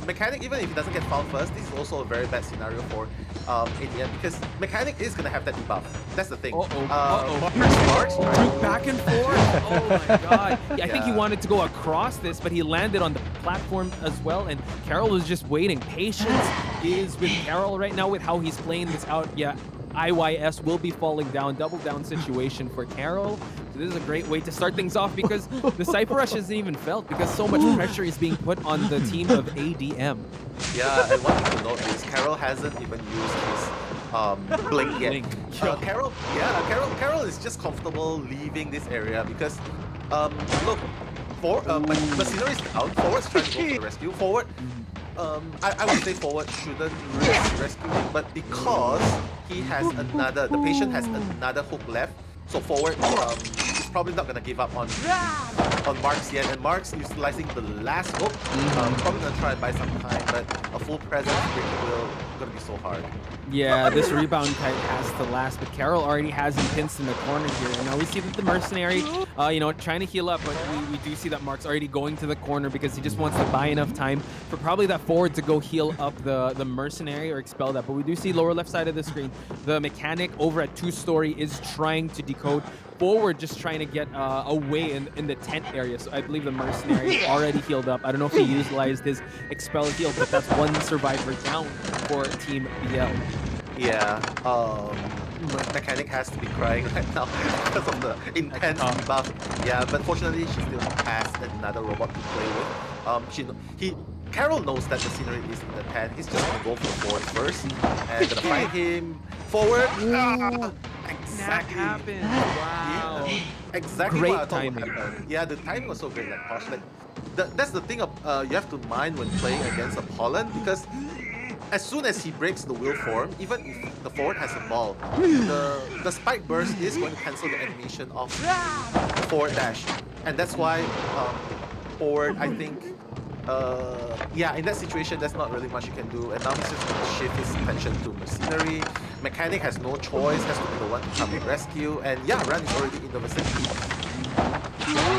mechanic, even if he doesn't get found first, this is also a very bad scenario for ADM, because mechanic is gonna have that debuff. That's the thing. Marks, back and forth. Oh my god. Yeah, I think he wanted to go across this, but he landed on the platform as well, and Carroll was just waiting. Patience is with Carroll right now with how he's playing this out. Yeah, IYS will be falling down. Double down situation for Carroll. So this is a great way to start things off, because the Cypher Rush isn't even felt because so much pressure is being put on the team of ADM. Yeah, and one thing to note is Carroll hasn't even used his blink yet. Carroll is just comfortable leaving this area because look, Machinery is down, forward's trying to go for the rescue. Forward, I would say forward shouldn't risk rescuing, but because he has the patient has another hook left, so forward is probably not gonna give up on Marks yet, and Marks utilizing the last hook, probably gonna try and buy some time, but a full presence will gonna be so hard. Yeah, this rebound kite has to last, but Carroll already has him pinched in the corner here. And now we see that the mercenary, trying to heal up, but we do see that Mark's already going to the corner because he just wants to buy enough time for probably that forward to go heal up the mercenary or expel that. But we do see lower left side of the screen, the mechanic over at 2-story is trying to decode. Forward just trying to get away in the tent area. So I believe the mercenary already healed up. I don't know if he utilized his expel heal, but that's one survivor down for Team BL. Yeah, mechanic has to be crying right now because of the intense debuff. Yeah, but fortunately she still has another robot to play with. Carroll knows that the scenery is in the tent. He's just gonna go for forward first and gonna find him forward. Exactly. That happened. Wow. Yeah, exactly. Great what I thought timing. would happen. Yeah, the timing was so great, like Posh. Like that's the thing of you have to mind when playing against a Pollen, because as soon as he breaks the wheel form, even if the forward has a ball, the spike burst is going to cancel the animation of forward dash, and that's why forward, I think, in that situation, there's not really much you can do, and now he's just going to shift his attention to Machinery. Mechanic has no choice, has to be the one to come and rescue, and yeah, Ran is already in the vicinity.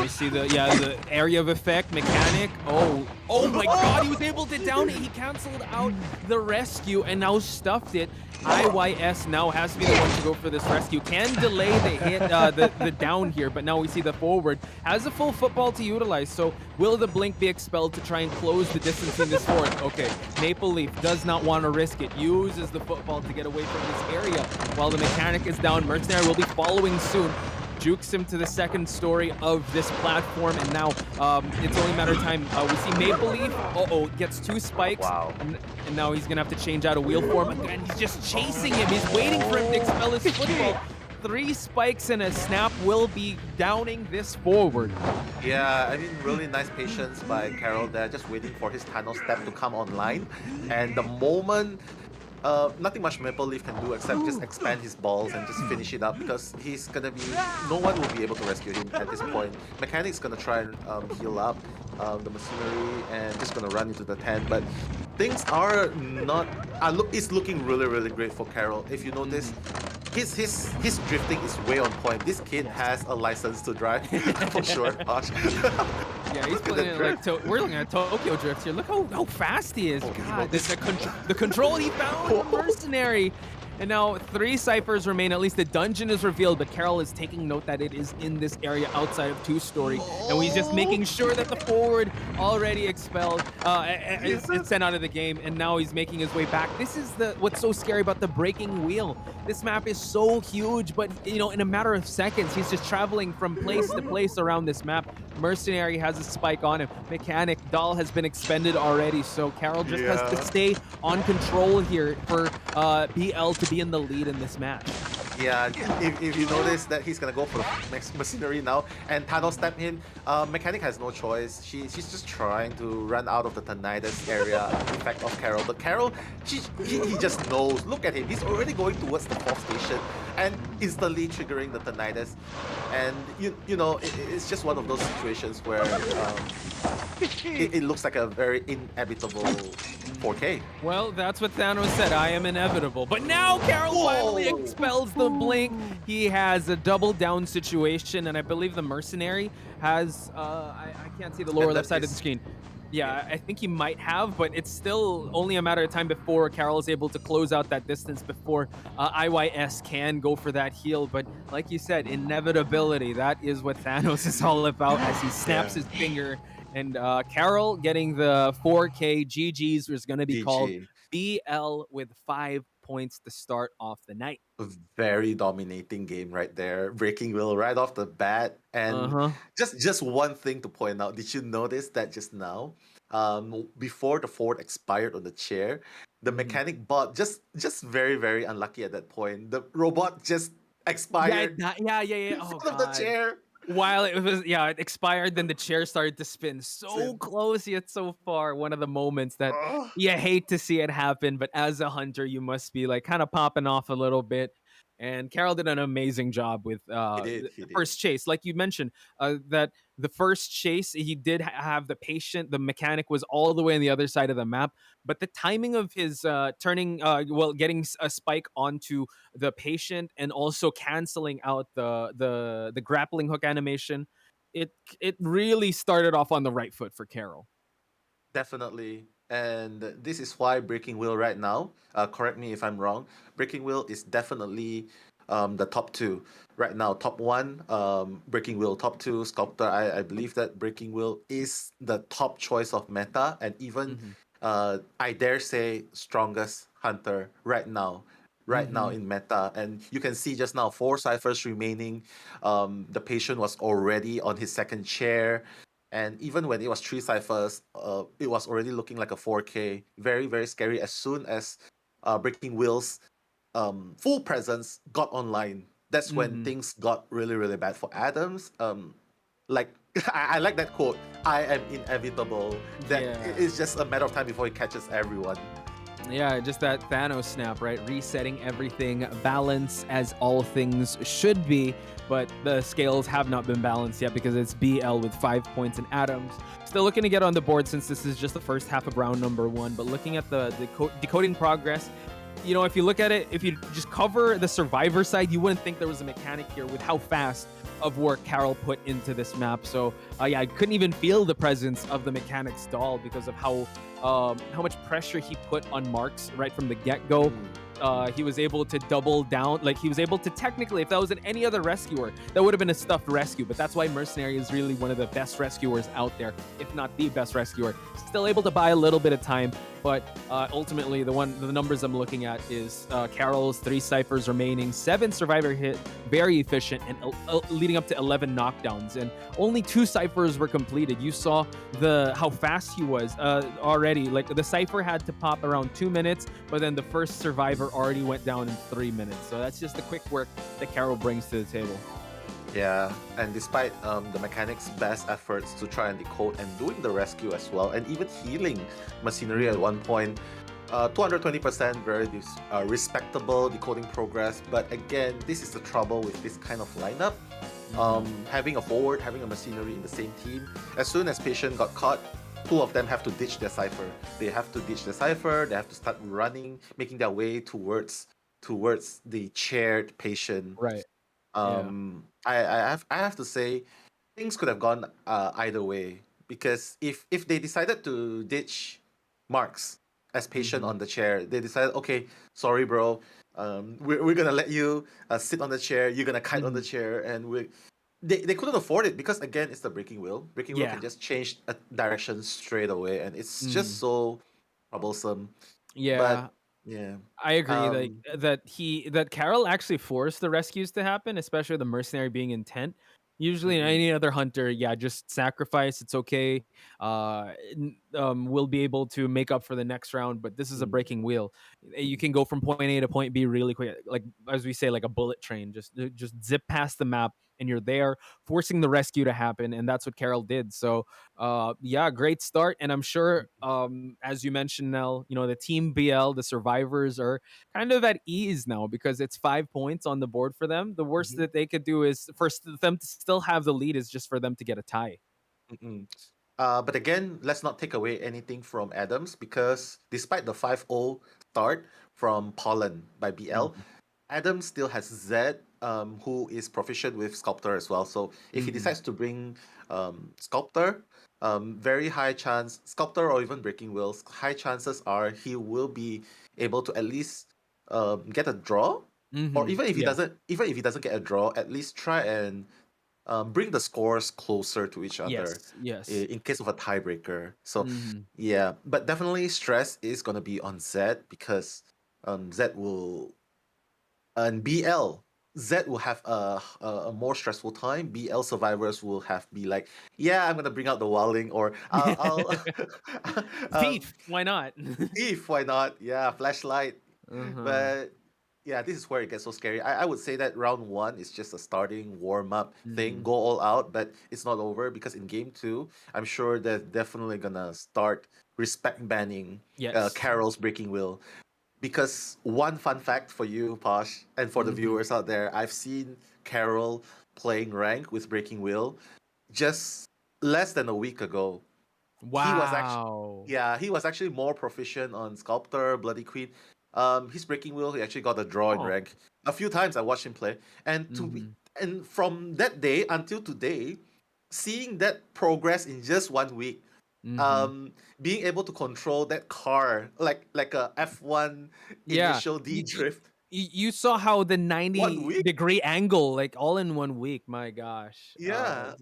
We see the area of effect. Mechanic. Oh my god, he was able to down it. He canceled out the rescue and now stuffed it. IYS now has to be the one to go for this rescue. Can delay the hit, the down here, but now we see the forward has a full football to utilize. So will the blink be expelled to try and close the distance in this forward? Okay, Maple Leaf does not want to risk it. Uses the football to get away from this area. While the mechanic is down, Mercenary will be following soon. Jukes him to the second story of this platform, and now it's only a matter of time. We see Maple Leaf, gets 2 spikes, and now he's gonna have to change out a wheel form. Again, he's just chasing him. He's waiting for him to expel his football. 3 spikes and a snap will be downing this forward. Yeah, I mean, really nice patience by Carroll there, just waiting for his tunnel step to come online, and the moment nothing much Maple Leaf can do except just expand his balls and just finish it up, because he's gonna be, no one will be able to rescue him at this point. Mechanic's gonna try and heal up the Machinery and just gonna run into the tent, but things are not. It's looking really, really great for Carol. If you notice, his drifting is way on point. This kid has a license to drive for sure. Gosh. Yeah, he's Look at playing that it like drift. we're looking at Tokyo Drift here. Look how fast he is. Oh, you know God, this- the control he found, the mercenary. And now 3 ciphers remain. At least the dungeon is revealed, but Carol is taking note that it is in this area outside of 2-story, and he's just making sure that the forward already expelled is sent out of the game, and now he's making his way back. This is what's so scary about the breaking wheel. This map is so huge, but in a matter of seconds, he's just traveling from place to place around this map. Mercenary has a spike on him. Mechanic Doll has been expended already, so Carol just has to stay on control here for BL to be in the lead in this match. Yeah, if you notice that he's gonna go for the next machinery now, and Thanos step in, Mechanic has no choice. She's just trying to run out of the tinnitus area effect of Carol. But Carol, he just knows. Look at him. He's already going towards the 4th station and instantly triggering the tinnitus. And it's just one of those situations where it looks like a very inevitable 4K. Well, that's what Thanos said. I am inevitable. But now Carol finally expels the blink. He has a double down situation, and I believe the mercenary has. I can't see the lower left side of the screen. Yeah, I think he might have, but it's still only a matter of time before Carol is able to close out that distance before IYS can go for that heal. But like you said, inevitability. That is what Thanos is all about as he snaps his finger. And Carol getting the 4K GG's was going to be called BL with 5 points to start off the night. A very dominating game right there. Breaking wheel right off the bat. And just one thing to point out. Did you notice that just now, before the forward expired on the chair, the mechanic bot just very, very unlucky at that point. The robot just expired in front of the chair. While it expired, then the chair started to spin so close yet so far. One of the moments that you hate to see it happen, but as a hunter, you must be like kind of popping off a little bit. And Carol did an amazing job with the first chase. Like you mentioned, that the first chase, he did have the patient. The mechanic was all the way on the other side of the map. But the timing of his getting a spike onto the patient and also canceling out the grappling hook animation, it really started off on the right foot for Carol. Definitely. And this is why Breaking Wheel right now, correct me if I'm wrong, Breaking Wheel is definitely the top 2 right now. Top 1, Breaking Wheel. Top 2, Sculptor. I believe that Breaking Wheel is the top choice of meta, and even I dare say strongest hunter right now. Now in meta. And you can see just now 4 ciphers remaining. The patient was already on his 2nd chair. And even when it was 3 ciphers, it was already looking like a 4K. Very, very scary. As soon as Breaking Wheel's full presence got online, that's when things got really, really bad for Adams. I like that quote, I am inevitable. That it's just a matter of time before he catches everyone. Yeah, just that Thanos snap, right? Resetting everything, balance as all things should be, but the scales have not been balanced yet because it's BL with 5 points and Adams still looking to get on the board since this is just the first half of round number 1. But looking at the decoding progress, if you look at it, if you just cover the survivor side, you wouldn't think there was a mechanic here with how fast of work Carol put into this map. So I couldn't even feel the presence of the mechanic's doll because of how much pressure he put on Marks right from the get-go. He was able to double down. Like, he was able to technically, if that was any other rescuer, that would have been a stuffed rescue. But that's why Mercenary is really one of the best rescuers out there, if not the best rescuer. Still able to buy a little bit of time, but ultimately the numbers I'm looking at is Carol's 3 ciphers remaining, 7 survivor hit, very efficient, and leading up to 11 knockdowns. And only 2 ciphers were completed. You saw how fast he was already. Like, the cipher had to pop around 2 minutes, but then the first survivor already went down in 3 minutes. So that's just the quick work that Carol brings to the table. Yeah, and despite the mechanic's best efforts to try and decode and doing the rescue as well, and even healing machinery at one point, 220%, very respectable decoding progress. But again, this is the trouble with this kind of lineup. Having a forward, having a machinery in the same team. As soon as patient got caught, two of them have to ditch their cipher. They have to ditch the cipher. They have to start running, making their way towards the chaired patient. Right. Yeah. I have to say, things could have gone either way, because if they decided to ditch Marks as patient Mm-hmm. on the chair, they decided, okay, sorry, bro, we're gonna let you sit on the chair. You're gonna kite on the Mm-hmm. chair, and they couldn't afford it, because again, it's the breaking wheel. Breaking wheel can Yeah. just change a direction straight away, and it's just Mm. so troublesome. But Yeah. yeah, I agree, like um, that Carol actually forced the rescues to happen, especially the mercenary being intent. Usually, in mm-mm, any other hunter, yeah, just sacrifice. It's okay. We'll be able to make up for the next round. But this is a mm, breaking wheel. You mm-mm, can go from point A to point B really quick, like as we say, like a bullet train. Just zip past the map, and you're there, forcing the rescue to happen. And that's what Carol did. So, yeah, great start. And I'm sure, as you mentioned, Nell, the team BL, the survivors are kind of at ease now because it's 5 points on the board for them. The worst mhm, that they could do is for them to still have the lead is just for them to get a tie. mm-mm. But again, let's not take away anything from Adams, because despite the 5-0 start from Pollen by BL, Mhm. Adams still has Zed, who is proficient with Sculptor as well. So if he Mhm. decides to bring Sculptor, very high chance, Sculptor or even Breaking Wheels, high chances are he will be able to at least get a draw, or Mhm. even if he Yeah. doesn't, get a draw, at least try and bring the scores closer to each other Yes. Yes. in case of a tiebreaker. So Mhm. yeah, but definitely stress is gonna be on Zed, because Zed will and BL. Zed will have a more stressful time. BL survivors will have be like, yeah, I'm gonna bring out the wilding, or I'll Thief. um, Why not? thief, why not? Yeah, flashlight. Uh-huh. But yeah, this is where it gets so scary. I would say that round one is just a starting warm up thing, Mhm. go all out, but it's not over, because in game two, I'm sure they're definitely gonna start respect banning Yes. Carol's breaking wheel. Because one fun fact for you, Posh, and for the Mhm. viewers out there, I've seen Carol playing rank with breaking wheel just less than a week ago. He was actually, Wow. yeah, he was actually more proficient on Sculptor, Bloody Queen. His breaking wheel, he actually got a draw in Oh. rank. A few times I watched him play, and Mhm. and from that day until today, seeing that progress in just 1 week, Mhm. um, being able to control that car like a F1 Yeah. initial D drift, You saw how the 1 week, 90-degree angle, like all in 1 week. My gosh. yeah,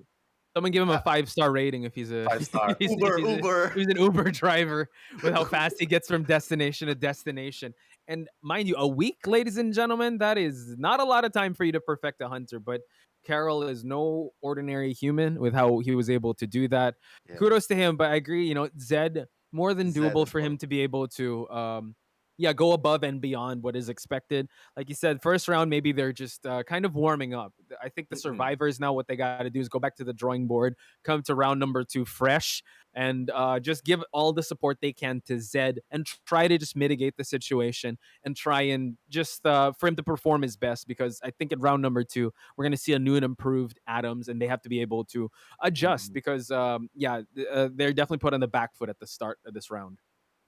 Someone give him a uh, 5-star rating if he's a 5 star, Uber, if Uber. he's an Uber driver with how fast he gets from destination to destination. And mind you, a week, ladies and gentlemen, that is not a lot of time for you to perfect a hunter. But Carroll is no ordinary human with how he was able to do that. Yeah, Kudos to him. But I agree, Zed more than Zed doable as for him well. to be able to yeah, go above and beyond what is expected. Like you said, first round, maybe they're just kind of warming up. I think the Mm-mm, survivors now, what they got to do is go back to the drawing board, come to round number two fresh, and just give all the support they can to Zed and try to just mitigate the situation and try and just for him to perform his best. Because I think in round number two, we're going to see a new and improved Adams, and they have to be able to adjust mm-mm. because, yeah, they're definitely put on the back foot at the start of this round.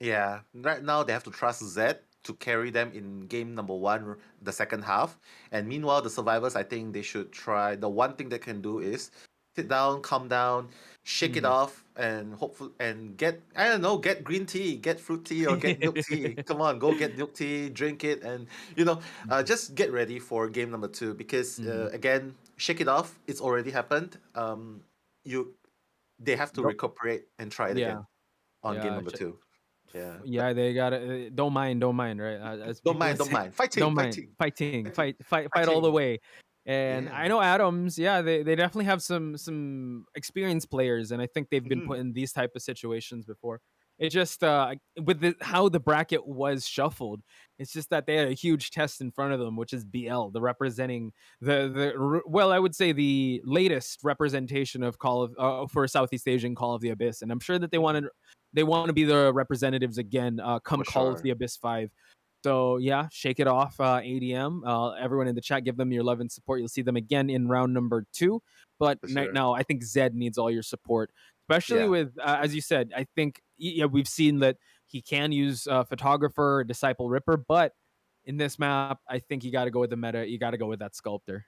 Yeah, right now they have to trust Zed to carry them in game number one, the second half. And meanwhile, the survivors, I think they should try. The one thing they can do is sit down, calm down, shake it Mhm. off, and hopefully and get, I don't know, get green tea, get fruit tea, or get milk tea. Come on, go get milk tea, drink it, and just get ready for game number two, because Mhm. again, shake it off. It's already happened. You They have to Don't- recuperate and try it Yeah, again on game yeah. number two. Yeah, Yeah, they got to don't mind, right? As don't people mind, would don't say, mind. Fighting, don't mind, fighting, fighting, fighting, fight all the fighting. way. And Yeah. I know Adams, yeah, they definitely have some experienced players, and I think they've been Mhm. put in these type of situations before. It just with how the bracket was shuffled, it's just that they had a huge test in front of them, which is BL, the representing well, I would say the latest representation of Call of for Southeast Asian Call of the Abyss, and I'm sure that Mhm. they want to be the representatives again come For Call of sure. the Abyss 5. So yeah, shake it off, ADM. Everyone in the chat, give them your love and support. You'll see them again in round number two. But For right sure. now, I think Zed needs all your support, especially Yeah. with as you said. I think yeah, we've seen that he can use photographer, disciple ripper, but in this map, I think you got to go with the meta. You got to go with that sculptor.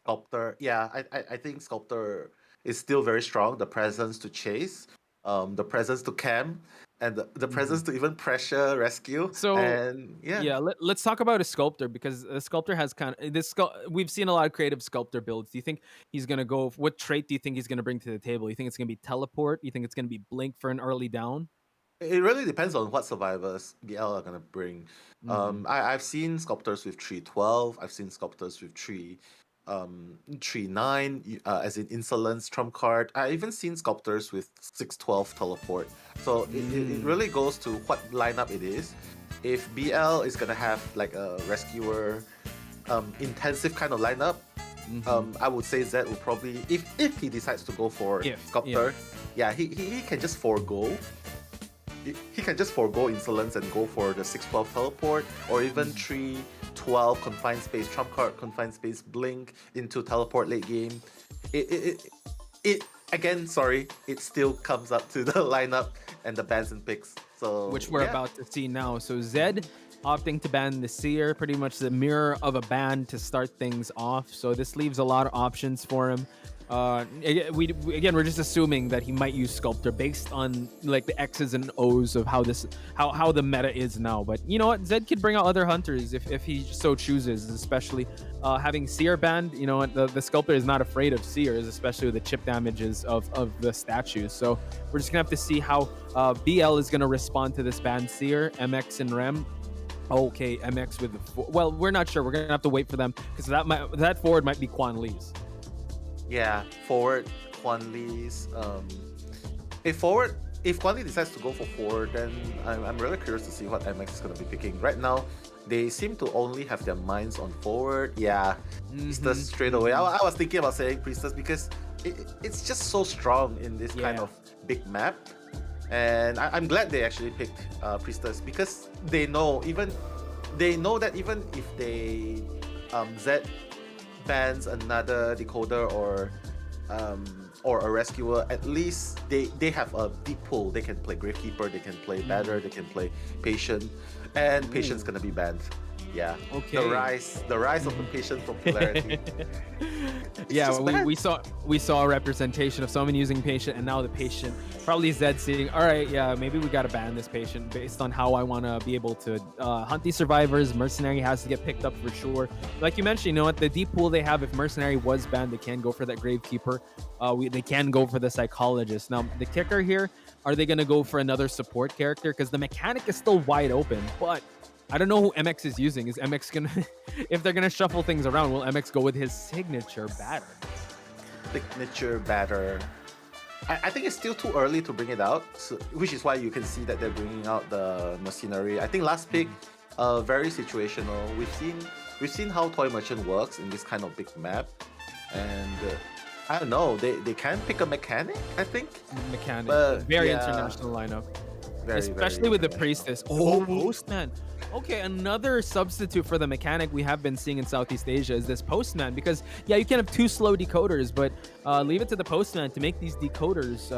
Sculptor, yeah, I think Sculptor is still very strong. The presence to chase, the presence to cam, and the presence to even pressure rescue. So And yeah, yeah, let's talk about a sculptor because the sculptor has kind of we've seen a lot of creative sculptor builds. Do you think he's gonna go? What trait do you think he's gonna bring to the table? You think it's gonna be teleport? You think it's gonna be blink for an early down? it really depends on what survivors BL are gonna bring. Mm-hmm. I've seen sculptors with 312. I've seen sculptors with 39, as in insolence trump card. I even seen sculptors with 612 teleport. So it really goes to what lineup it is. If BL is gonna have like a rescuer intensive kind of lineup, I would say Zed will probably, if he decides to go for sculptor, yeah, he can just forego. He can just forego insolence and go for the 612 teleport, or even 312 confined space trump card, confined space blink into teleport late game. It again, sorry, it still comes up to the lineup and the bans and picks. So Which we're about to see now. So Zed opting to ban the Seer, pretty much the mirror of a ban to start things off. So this leaves a lot of options for him. We're just assuming that he might use Sculptor based on like the X's and O's of how the meta is now. But you know what, Zed could bring out other hunters if he so chooses, especially having Seer banned. You know what, the Sculptor is not afraid of Seers, especially with the chip damages of the statues. So we're just gonna have to see how BL is gonna respond to this banned Seer, MX and Rem. Okay, MX with well, we're not sure. We're gonna have to wait for them because that forward might be Quan Lee's. Yeah, forward Quan Lee's. If Quan Lee decides to go for forward, then I'm really curious to see what MX is gonna be picking. Right now, they seem to only have their minds on forward. Yeah, Priestess straight away. I was thinking about saying Priestess because it's just so strong in this kind of big map. And I'm glad they actually picked Priestess because they know that even if they Zed bans another decoder or a rescuer, at least they have a deep pool. They can play Gravekeeper, they can play Batter, they can play Patient, and Patient's gonna be banned. Yeah. Okay. The rise of the Patient popularity. Yeah, we saw a representation of someone using Patient, and now the Patient probably Zed seeing, all right, yeah, maybe we gotta ban this Patient based on how I want to be able to hunt these survivors. Mercenary has to get picked up for sure. Like you mentioned, you know what, the deep pool they have, if Mercenary was banned, they can go for that Gravekeeper. They can go for the Psychologist. Now the kicker here, are they gonna go for another support character? Because the mechanic is still wide open, but I don't know who MX is using. Is MX gonna, if they're gonna shuffle things around, will MX go with his signature Batter? Signature Batter. I think it's still too early to bring it out, so, which is why you can see that they're bringing out the Mercenary. I think last pick, very situational. We've seen how Toy Merchant works in this kind of big map, and I don't know. They can pick a mechanic. I think Mechanic, but, very yeah, international lineup. very, Especially very with the international. Priestess. Oh, Postman. Okay, another substitute for the mechanic we have been seeing in Southeast Asia is this Postman. Because, yeah, you can have two slow decoders, but leave it to the Postman to make these decoders,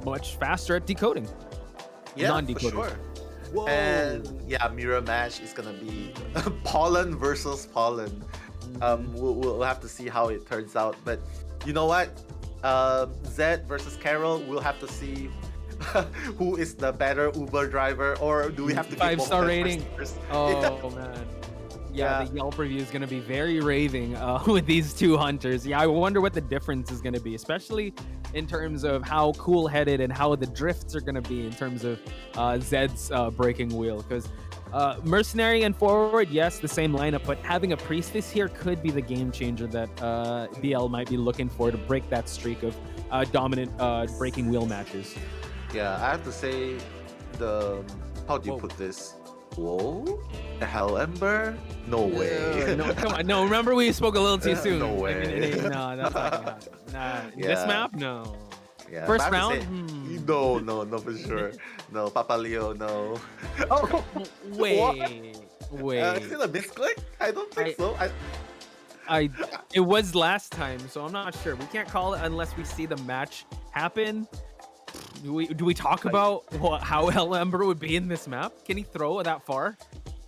much faster at decoding. Yeah, for Non-decoders. sure. Whoa. And yeah, mirror match is gonna be Pollen versus Pollen. We'll have to see how it turns out. But you know what? Zed versus Carol, we'll have to see who is the better Uber driver, or do we have to give 5-star both rating? first? Oh, man. Yeah, the Yelp review is going to be very raving with these two hunters. Yeah, I wonder what the difference is going to be, especially in terms of how cool-headed and how the drifts are going to be in terms of Zed's breaking wheel. Because Mercenary and Forward, yes, the same lineup, but having a Priestess here could be the game changer that BL might be looking for to break that streak of dominant breaking wheel matches. Yeah, I have to say how do you put this? Whoa, a Hell Ember? No way. No, come on. No, remember we spoke a little too soon. No way. No, that's not gonna happen. Nah, this Yeah. map, no. Yeah, First but I have to round? say, no, for sure. No, Papa Leo, no. Wait. Still a misclick? I don't think so. I it was last time, so I'm not sure. We can't call it unless we see the match happen. Do we talk about how Hell Ember would be in this map? Can he throw that far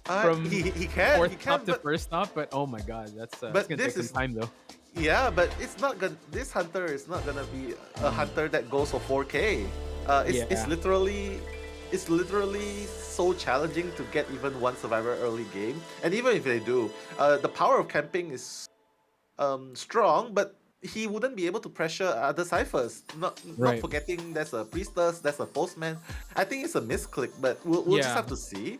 from he can, fourth he top can, to but first top? But oh my god, that's but gonna this take is some time though. yeah, but it's not gonna. This hunter is not gonna be a hunter that goes for 4K. It's Yeah. literally so challenging to get even one survivor early game, and even if they do, the power of camping is strong, but he wouldn't be able to pressure other ciphers. Not Right. forgetting there's a priestess, there's a postman. I think it's a misclick, but we'll just Yeah. have to see.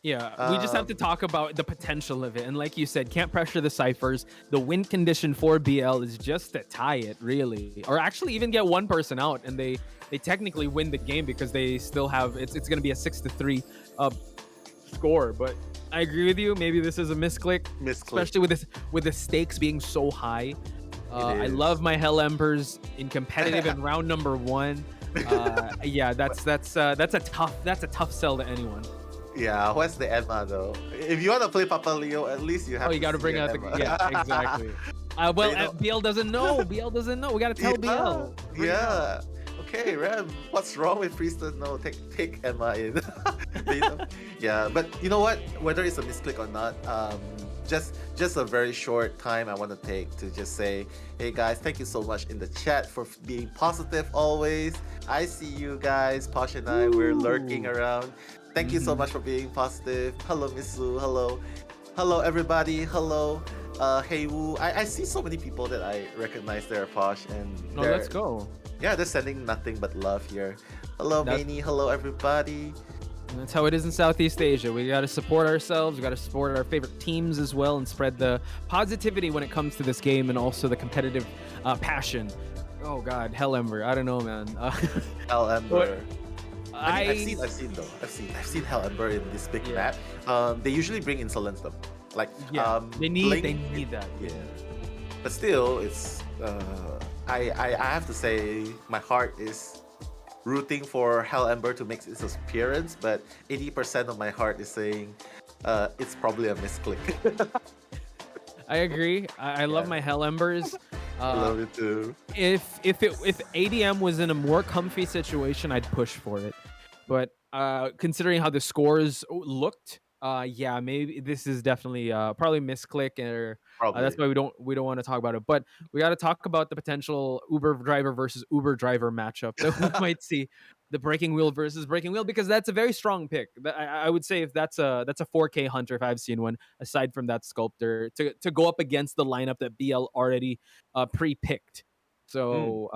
Yeah, we just have to Um, talk about the potential of it. And like you said, can't pressure the ciphers. The win condition for BL is just to tie it, really. Or actually even get one person out and they technically win the game because they still have it's gonna be a 6-3 score. But I agree with you. Maybe this is a misclick. Misclick. Especially with the stakes being so high. I is. love my Hell Embers in competitive in round number 1. Yeah, that's a tough sell to anyone. Yeah, where's the Emma though? If you want to play Papa Leo, at least you have. Oh, you got to see bring an out the Emma. yeah, exactly. Well, You know- BL doesn't know. BL doesn't know. We got to tell BL. Bring it out. Yeah. Okay, Rem. What's wrong with Priestess? No, take Emma in. You know? Yeah, but you know what? Whether it's a misclick or not, just a very short time I want to take to just say, hey guys, thank you so much in the chat for being positive always. I see you guys, Posh and I, we're lurking Ooh. around. Thank you so much for being positive. Hello, Miss Lu. Hello, everybody. Hello, Hey Woo. I see so many people that I recognize there, Posh, and No, they're- let's go. yeah, they're sending nothing but love here. Hello, That- Manny. Hello, everybody. And that's how it is in Southeast Asia. We got to support ourselves. We got to support our favorite teams as well, and spread the positivity when it comes to this game, and also the competitive passion. Oh God, Hell Ember. I don't know, man. Hell Ember. I I've seen Hell Ember in this big map. They usually bring insolence though. Like they need Blink- that. Yeah. But still, it's I have to say my heart is rooting for Hell Ember to make its appearance, but 80% of my heart is saying it's probably a misclick. I agree. I love Yeah. my Hell Embers. I love it too. If ADM was in a more comfy situation, I'd push for it. But considering how the scores looked, yeah, maybe this is definitely probably misclick, or Probably. that's why we don't want to talk about it. But we got to talk about the potential Uber driver versus Uber driver matchup that we might see, the breaking wheel versus breaking wheel, because that's a very strong pick. I would say if that's a 4K hunter if I've seen one, aside from that sculptor, to go up against the lineup that BL already pre-picked. So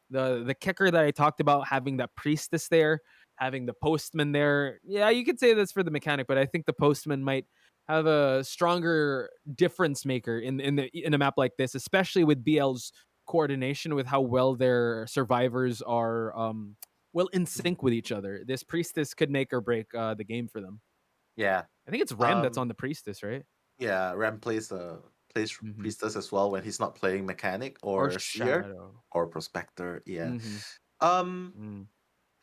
the kicker that I talked about, having that priestess there, having the postman there, yeah, you could say that's for the mechanic, but I think the postman might have a stronger difference maker in a map like this, especially with BL's coordination with how well their survivors are well in sync with each other. This priestess could make or break the game for them. Yeah. I think it's Rem that's Um, on the priestess, right? Yeah, Ram plays Mhm. priestess as well when he's not playing mechanic or seer Shadow. or prospector. Yeah. Mhm. Um, Mm.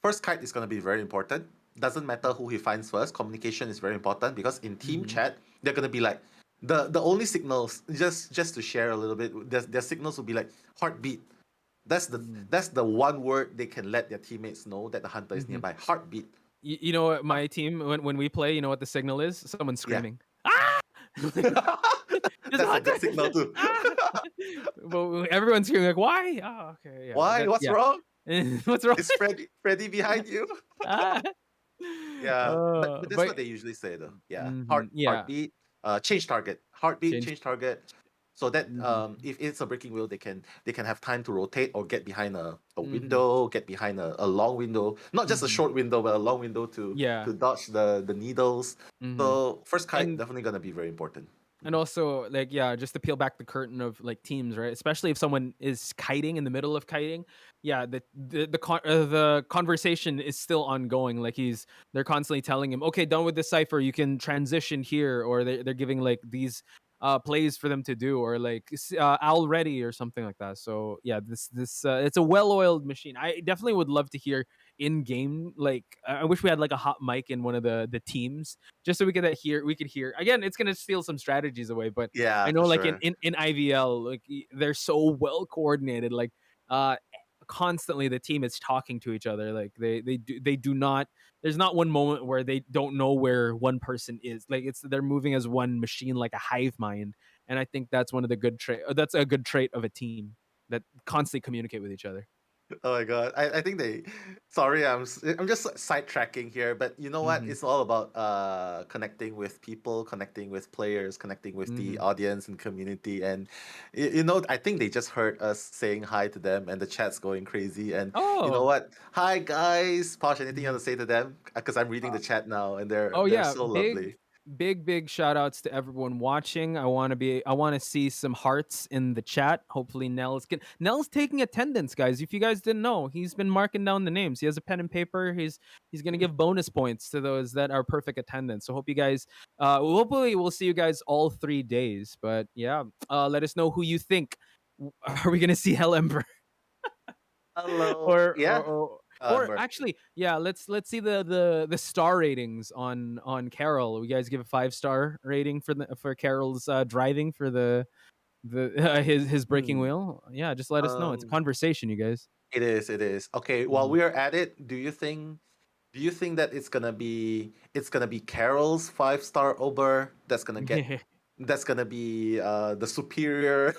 first kite is gonna be very important. Doesn't matter who he finds first. Communication is very important because in team Mhm. chat they're gonna be like the only signals, just to share a little bit. Their signals will be like heartbeat. That's the one word they can let their teammates know that the hunter is Mhm. nearby. Heartbeat. You know what my team when we play, you know what the signal is? Someone Yeah. screaming. Ah! That's a good signal too. But everyone's screaming like, "Why?" Oh, okay. Yeah. Why? What's wrong? What's wrong? Is Freddy behind you? Ah. Yeah, but that's but what they usually say though. Yeah, yeah. heartbeat, change target, heartbeat, Change- change target. So that Mhm. if it's a breaking wheel, they can have time to rotate or get behind a Mhm. window, get behind a long window, not just a Mhm. short window, but a long window to Yeah. dodge the needles. Mhm. So first kite And- definitely gonna be very important. And also, like, yeah, just to peel back the curtain of like teams, right? Especially if someone is kiting in the middle of kiting, yeah, the conversation is still ongoing. Like they're constantly telling him, okay, done with this cipher, you can transition here, or they're giving like these plays for them to do, or like Owl Ready or something like that. So yeah, this it's a well-oiled machine. I definitely would love to hear in game. Like I wish we had like a hot mic in one of the teams, just so we could hear. Again, it's gonna steal some strategies away, but I Yeah, know for like sure. in IVL, like they're so well coordinated. Like uh constantly the team is talking to each other. Like they do not, there's not one moment where they don't know where one person is. Like it's they're moving as one machine, like a hive mind. And I think that's one of the good trait. That's a good trait of a team that constantly communicate with each other. Oh my god, I think they. Sorry, I'm just sidetracking here, but you know what? Mm-hmm. It's all about connecting with people, connecting with players, connecting with the Mm-hmm. audience and community, and you know, I think they just heard us saying hi to them, and the chat's going crazy. And you know Oh. what? Hi guys, Posh. Anything you Mhm. want to say to them? Because I'm reading the chat now, and they're Oh they're yeah, so lovely. big shout outs to everyone watching. I want to see some hearts in the chat. Hopefully Nell's taking attendance, guys. If you guys didn't know, he's been marking down the names. He has a pen and paper. He's going to give bonus points to those that are perfect attendance. So hope you guys hopefully we'll see you guys all 3 days. But yeah, let us know who you think. Are we going to see Hell Ember? Hello. or, or Yeah. or or Mer- actually, yeah, let's see the star ratings on Carol. You guys give a 5-star rating for Carol's driving for the his breaking hmm. wheel. Yeah, just let us know. It's a Um, conversation, you guys. it is. It is. Okay. While Mhm. we are at it, do you think that it's gonna be Carol's 5-star Uber that's gonna be the superior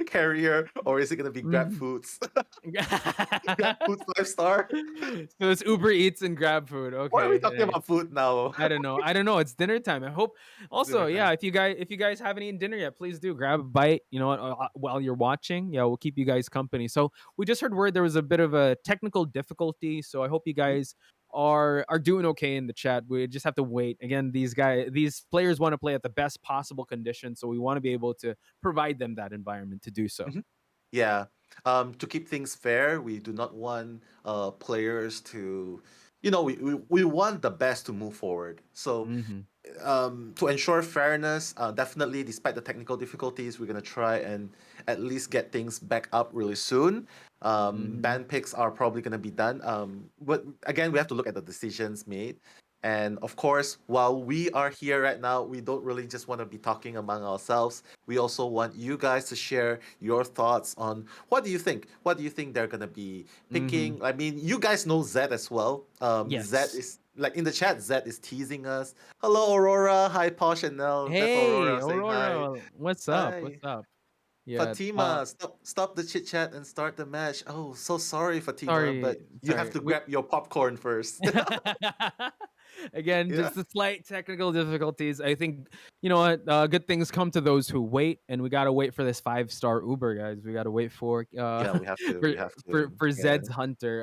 carrier, or is it gonna be Grab Mhm. Foods? Grab Foods 5-star? So it's Uber Eats and Grab Food. Why are we Okay. talking Hey. about food now? I don't know. I don't know. It's dinner time. I hope. Also, Dinner yeah, time. if you guys haven't eaten dinner yet, please do grab a bite. You know what? While you're watching, yeah, we'll keep you guys company. So we just heard word there was a bit of a technical difficulty. So I hope you Mhm. guys are doing okay in the chat. We just have to wait. Again, these players want to play at the best possible conditions, so we want to be able to provide them that environment to do so. Mhm. Yeah. To keep things fair, we do not want players to, we want the best to move forward. So Mm-hmm. to ensure fairness, definitely, despite the technical difficulties, we're gonna try and at least get things back up really soon. Mm-hmm. Band picks are probably gonna be done. But again, we have to look at the decisions made. And of course, while we are here right now, we don't really just want to be talking among ourselves. We also want you guys to share your thoughts on what do you think? What do you think they're gonna be Mm-hmm. picking? I mean, you guys know Zed as well. Zed Yes. is like in the chat. Zed is teasing us. Hello, Aurora. Hi, Posh and Nell. That's Hey, Aurora saying hi. Aurora. What's up? What's Hi. up? Yeah. Fatima, stop the chit chat and start the match. Oh, so sorry, Fatima, but you have Sorry. to We grab your popcorn first. again, Yeah. just the slight technical difficulties. I think you know what. Good things come to those who wait, and we gotta wait for this 5-star Uber, guys. We gotta wait for Yeah, we have to. for We have to. for Yeah. Zed's Hunter.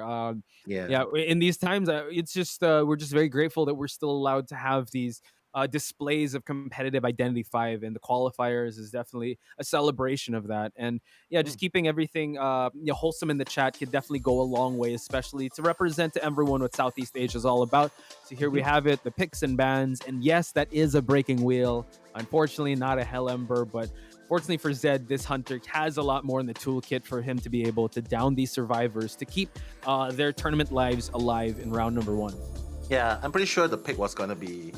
Yeah. Yeah. In these times, it's just we're just very grateful that we're still allowed to have these displays of competitive identity 5, and the qualifiers is definitely a celebration of that. And yeah, just Mm. keeping everything wholesome in the chat could definitely go a long way, especially to represent to everyone what Southeast Asia is all about. So here we Mhm. have it, the picks and bans. And yes, that is a breaking wheel. Unfortunately, not a Hell Ember, but fortunately for Zed, this Hunter has a lot more in the toolkit for him to be able to down these survivors to keep their tournament lives alive in round number 1. Yeah, I'm pretty sure the pick was gonna be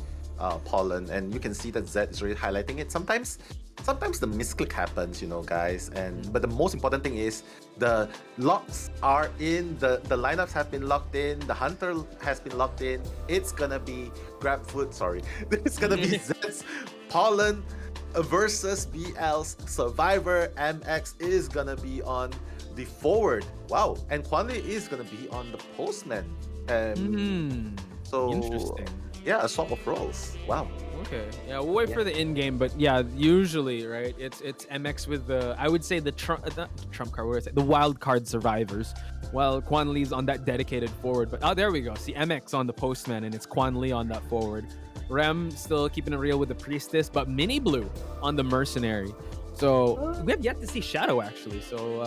pollen, and you can see that Zed is really highlighting it. Sometimes the misclick happens, guys. But the most important thing is the locks are in. The lineups have been locked in. The hunter has been locked in. It's gonna be grab food. Sorry, it's gonna be Zed's pollen versus BL's survivor. MX is gonna be on the forward. Wow, and Kwanli is gonna be on the postman. So Interesting. yeah, a swap of roles. Wow. Okay. Yeah, we'll wait Yeah. for the in game, but yeah, usually, right? It's MX with the, I would say the trump card. What would I say? The wild card survivors, while Quan Lee's on that dedicated forward. But there we go. See MX on the postman, and it's Quan Lee on that forward. Rem still keeping it real with the priestess, but Mini Blue on the mercenary. So we have yet to see Shadow actually. So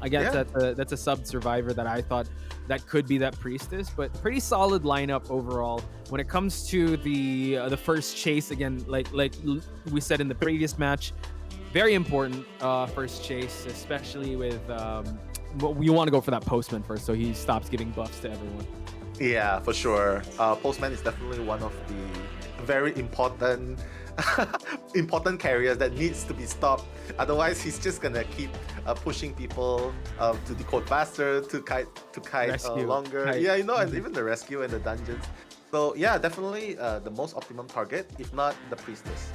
I guess that's a sub survivor that I thought that could be that priestess, but pretty solid lineup overall. When it comes to the first chase, again, like we said in the previous match, very important first chase, especially with you want to go for that postman first, so he stops giving buffs to everyone. Yeah, for sure. Postman is definitely one of the very important carriers that needs to be stopped. Otherwise, he's just gonna keep pushing people to decode faster, to kite longer. Kite. Yeah, and even the rescue and the dungeons. So yeah, definitely the most optimum target, if not the priestess.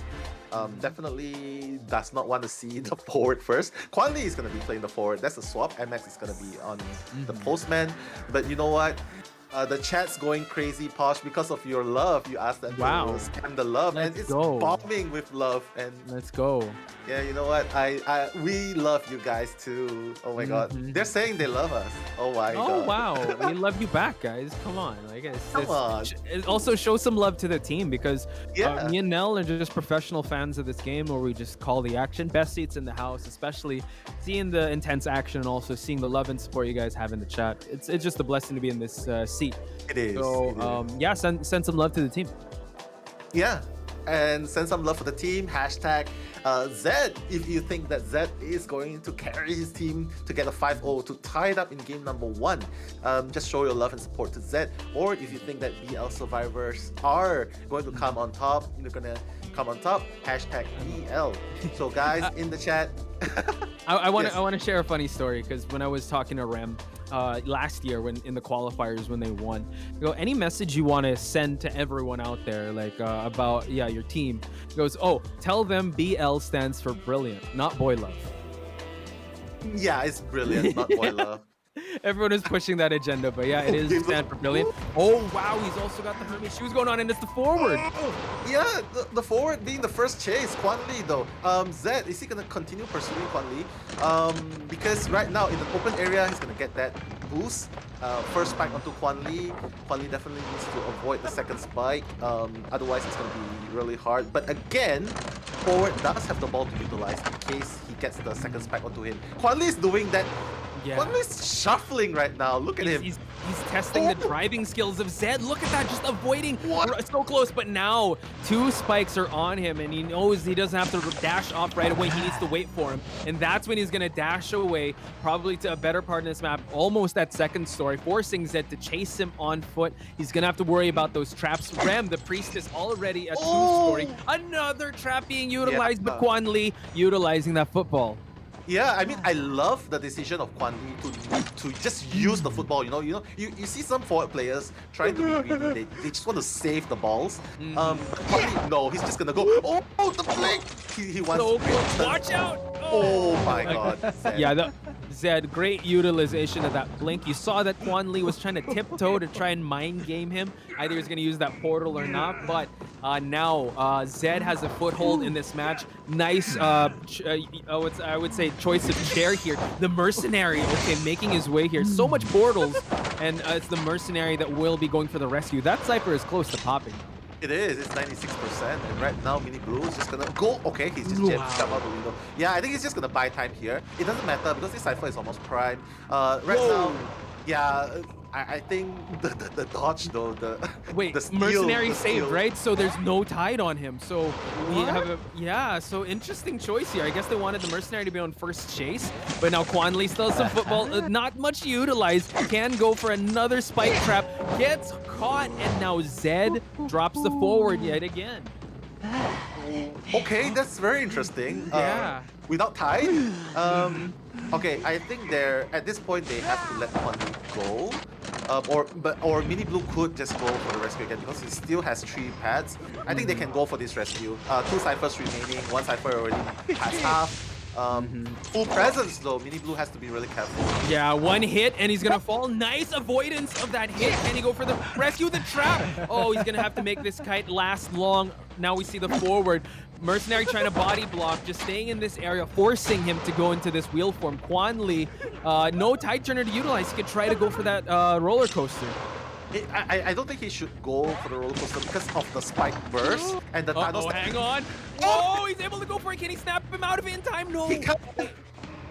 Definitely does not want to see the forward first. Quan Li is going to be playing the forward. That's a swap. MX is going to be on the postman. But you know what? The chat's going crazy, Posh, because of your love. You asked them to spam the love, and it's bombing with love. And let's go. Yeah, you know what? We love you guys too. Oh my god, they're saying they love us. Oh my god. Oh wow, we love you back, guys. Come on, come on. It also show some love to the team because me and Nell are just professional fans of this game, where we just call the action. Best seats in the house, especially seeing the intense action and also seeing the love and support you guys have in the chat. It's just a blessing to be in this seat. It is. So yeah, send some love to the team. Yeah, and send some love for the team. Hashtag Zed, if you think that Zed is going to carry his team to get a 5-0 to tie it up in game number 1. Just show your love and support to Zed. Or if you think that BL survivors are going to come on top, hashtag BL. So guys, in the chat. I want to share a funny story, because when I was talking to Rem last year when in the qualifiers when they won, any message you want to send to everyone out there, like about your team, he goes, tell them BL stands for brilliant, not boy love. Yeah, it's brilliant, not boy love. Everyone is pushing that agenda, but yeah, it is stand for brilliant. Oh wow, he's also got the Hermes shoes going on, and it's the forward. Yeah, the forward being the first chase. Quan Li though, Zed, is he gonna continue pursuing Quan Li? Because right now in the open area, he's gonna get that boost. First spike onto Quan Li. Quan Li definitely needs to avoid the second spike. Otherwise, it's gonna be really hard. But again, forward does have the ball to utilize in case he gets the second spike onto him. Quan Li is doing that. Yeah. Quan Li's shuffling right now. Look at him. He's testing the driving skills of Zed. Look at that, just avoiding. So close, but now 2 spikes are on him, and he knows he doesn't have to dash off right away. He needs to wait for him, and that's when he's gonna dash away, probably to a better part in this map, almost at second story, forcing Zed to chase him on foot. He's gonna have to worry about those traps. Rem, the priestess, already at 2-story. Another trap being utilized, but Quan Li utilizing that football. Yeah, I mean, I love the decision of Quan Li to just use the football. You see some forward players trying to be greedy. They just want to save the balls. Quan Li, no, he's just gonna go. Oh, the blink! He wants. So watch out! Oh my god. Zed. Yeah, Zed, great utilization of that blink. You saw that Quan Li was trying to tiptoe to try and mind game him. Either he's going to use that portal or not, but now Zed has a foothold in this match. Nice, I would say, choice of chair here. The mercenary, okay, making his way here. So much portals, and it's the mercenary that will be going for the rescue. That Cypher is close to popping. It is. It's 96%, and right now Mini Blue is just gonna go. Okay, he's just jump out the window. Yeah, I think he's just gonna buy time here. It doesn't matter because this Cypher is almost prime. Right now, yeah. I think the dodge though, the steal, mercenary the saved, steal. right? So there's no tide on him. So we have so interesting choice here. I guess they wanted the mercenary to be on first chase, but now Quan Li still has some football, not much utilized. Can go for another spike trap, gets caught, and now Zed drops the forward yet again. Okay, that's very interesting. Yeah. Without tide, okay, I think at this point they have to let Quan Li go. Or Mini Blue could just go for the rescue again because he still has 3 pads. I think they can go for this rescue. 2 Cyphers remaining, 1 Cypher already has half. Full presence though, Mini Blue has to be really careful. Yeah, 1 hit and he's gonna fall. Nice avoidance of that hit. Can he go for the rescue, the trap? Oh, he's gonna have to make this kite last long. Now we see the forward. Mercenary trying to body block, just staying in this area, forcing him to go into this wheel form. Quan Li, no tide turner to utilize. He could try to go for that roller coaster. I don't think he should go for the roller coaster because of the spike burst and the Thanos. Hang on. Oh, he's able to go for it. Can he snap him out of it in time? No. He can't.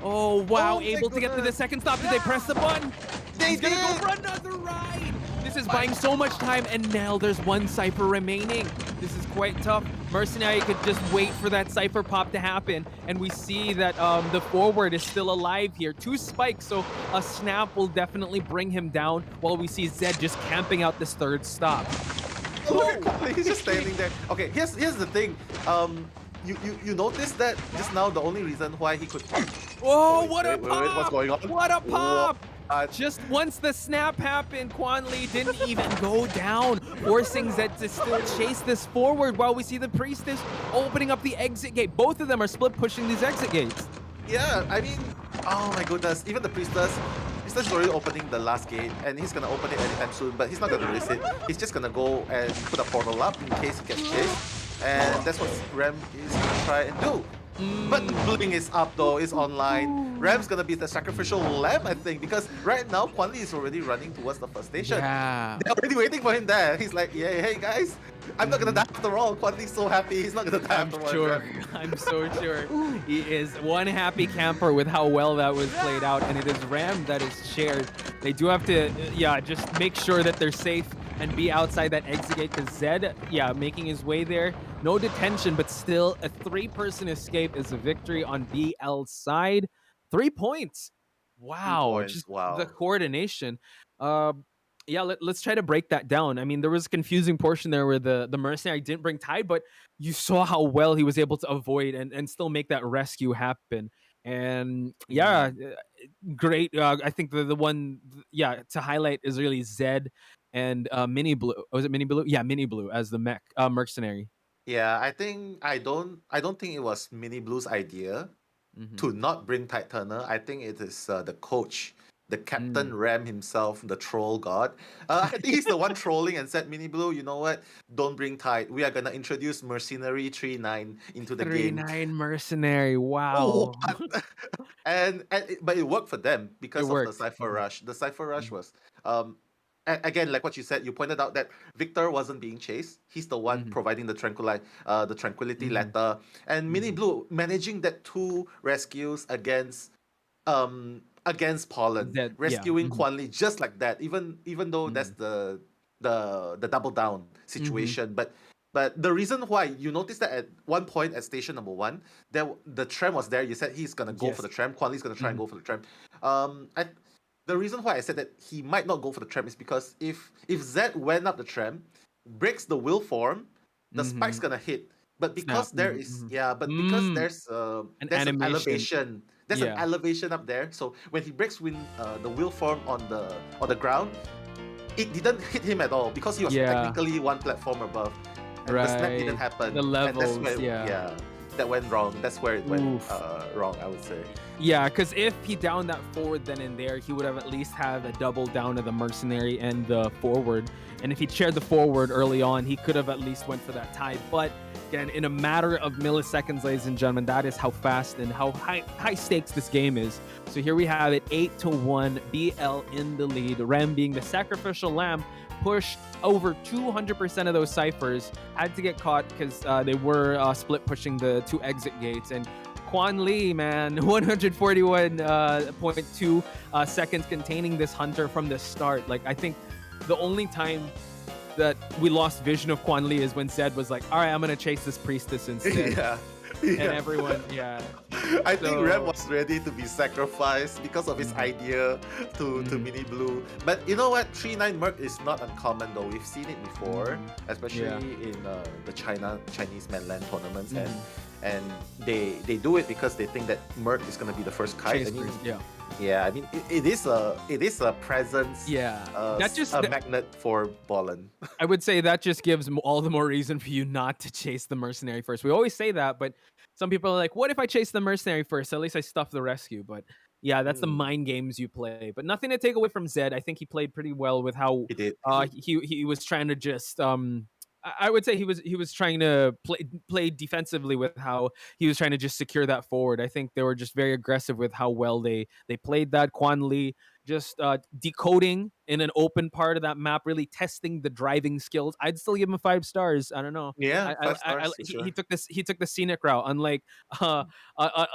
Oh, wow. Oh my Able to get to the goodness. second stop. Did they press the button? They He's gonna go did. for another ride. This is buying so much time, and now there's one Cypher remaining. This is quite tough. Mercenary could just wait for that Cypher pop to happen, and we see that the forward is still alive here. 2 spikes, so a snap will definitely bring him down, while we see Zed just camping out this 3rd stop. Look at Conley, he's just standing there. Okay, here's the thing. You noticed that just now the only reason why he could. Oh, Wait, what a wait, pop! what's going on? What a pop! What? Just once the snap happened, Quan Lee didn't even go down, forcing Zed to still chase this forward while we see the Priestess opening up the exit gate. Both of them are split pushing these exit gates. Yeah, I mean, oh my goodness, even the Priestess is already opening the last gate, and he's gonna open it anytime soon, but he's not gonna risk it. He's just gonna go and put a portal up in case he gets chased, and that's what Rem is gonna try and do. But Bling is up though, is online. Ram's gonna be the sacrificial lamb, I think, because right now Quan Lee is already running towards the first station. Yeah. They're already waiting for him there. He's like, yeah, hey guys, I'm not gonna die after all. Quan Lee's so happy, he's not gonna die I'm after all. sure. I'm so sure. He is one happy camper with how well that was played out, and it is Ram that is shared. They do have to, just make sure that they're safe and be outside that exit gate, because Zed, making his way there. No detention, but still a 3-person escape is a victory on BL's side. 3 points. Wow. 3 points, Just wow. the coordination. Let's try to break that down. I mean, there was a confusing portion there where the mercenary didn't bring Tide, but you saw how well he was able to avoid and still make that rescue happen. And great. I think the one to highlight is really Zed and Mini Blue. Was it Mini Blue? Yeah, Mini Blue as the mercenary. Yeah, I don't think it was Mini Blue's idea to not bring Tide Turner. I think it is the coach, the Captain Ram himself, the troll god. I think he's the one trolling and said, Mini Blue, you know what? Don't bring Tide. We are gonna introduce Mercenary 3-9 into the game. 3-9 mercenary. Wow. But it worked for them because It of worked. the Cypher Rush. The Cypher Rush was again, like what you said, you pointed out that Victor wasn't being chased. He's the one providing the tranquility letter, and Mini Blue managing that 2 rescues against Pollen, rescuing Quan Lee just like that. Even though that's the double down situation, but the reason why you noticed that at one point at station number 1, the tram was there. You said he's gonna go for the tram. Quan Lee's gonna try and go for the tram. The reason why I said that he might not go for the tram is because if Zed went up the tram, breaks the will form, the spike's gonna hit. But because because there's an animation. elevation. There's an elevation up there. So when he breaks the will form on the ground, it didn't hit him at all because he was technically 1 platform above. And the snap didn't happen. The levels, and that's where, that went wrong. That's where it went wrong, I would say. Yeah, because if he downed that forward then and there, he would have at least had a double down of the mercenary and the forward. And if he shared the forward early on, he could have at least went for that tie. But again, in a matter of milliseconds, ladies and gentlemen, that is how fast and how high stakes this game is. So here we have it, 8-1, BL in the lead. Rem being the sacrificial lamb, pushed over 200% of those ciphers, had to get caught because they were split pushing the 2 exit gates. And Quan Lee, man, 141.2 seconds containing this hunter from the start. Like, I think the only time that we lost vision of Quan Lee is when Zed was like, all right, I'm going to chase this priestess instead. And everyone, I think Rem was ready to be sacrificed because of his idea to Mini Blue. But you know what? 3-9 Merc is not uncommon though. We've seen it before, especially in the Chinese mainland tournaments, and they do it because they think that Merc is gonna be the first kite. I mean, it is a presence. That's just a magnet for Bolin. I would say that just gives all the more reason for you not to chase the mercenary first. We always say that, but some people are like, what if I chase the mercenary first? At least I stuff the rescue. But that's the mind games you play. But nothing to take away from Zed. I think he played pretty well with how he did. He was trying to just I would say he was trying to play defensively with how he was trying to just secure that forward. I think they were just very aggressive with how well they played that. Quan Lee just decoding in an open part of that map, really testing the driving skills. I'd still give him 5 stars. I don't know. Yeah, 5 stars for He sure. took this, he took the scenic route, uh,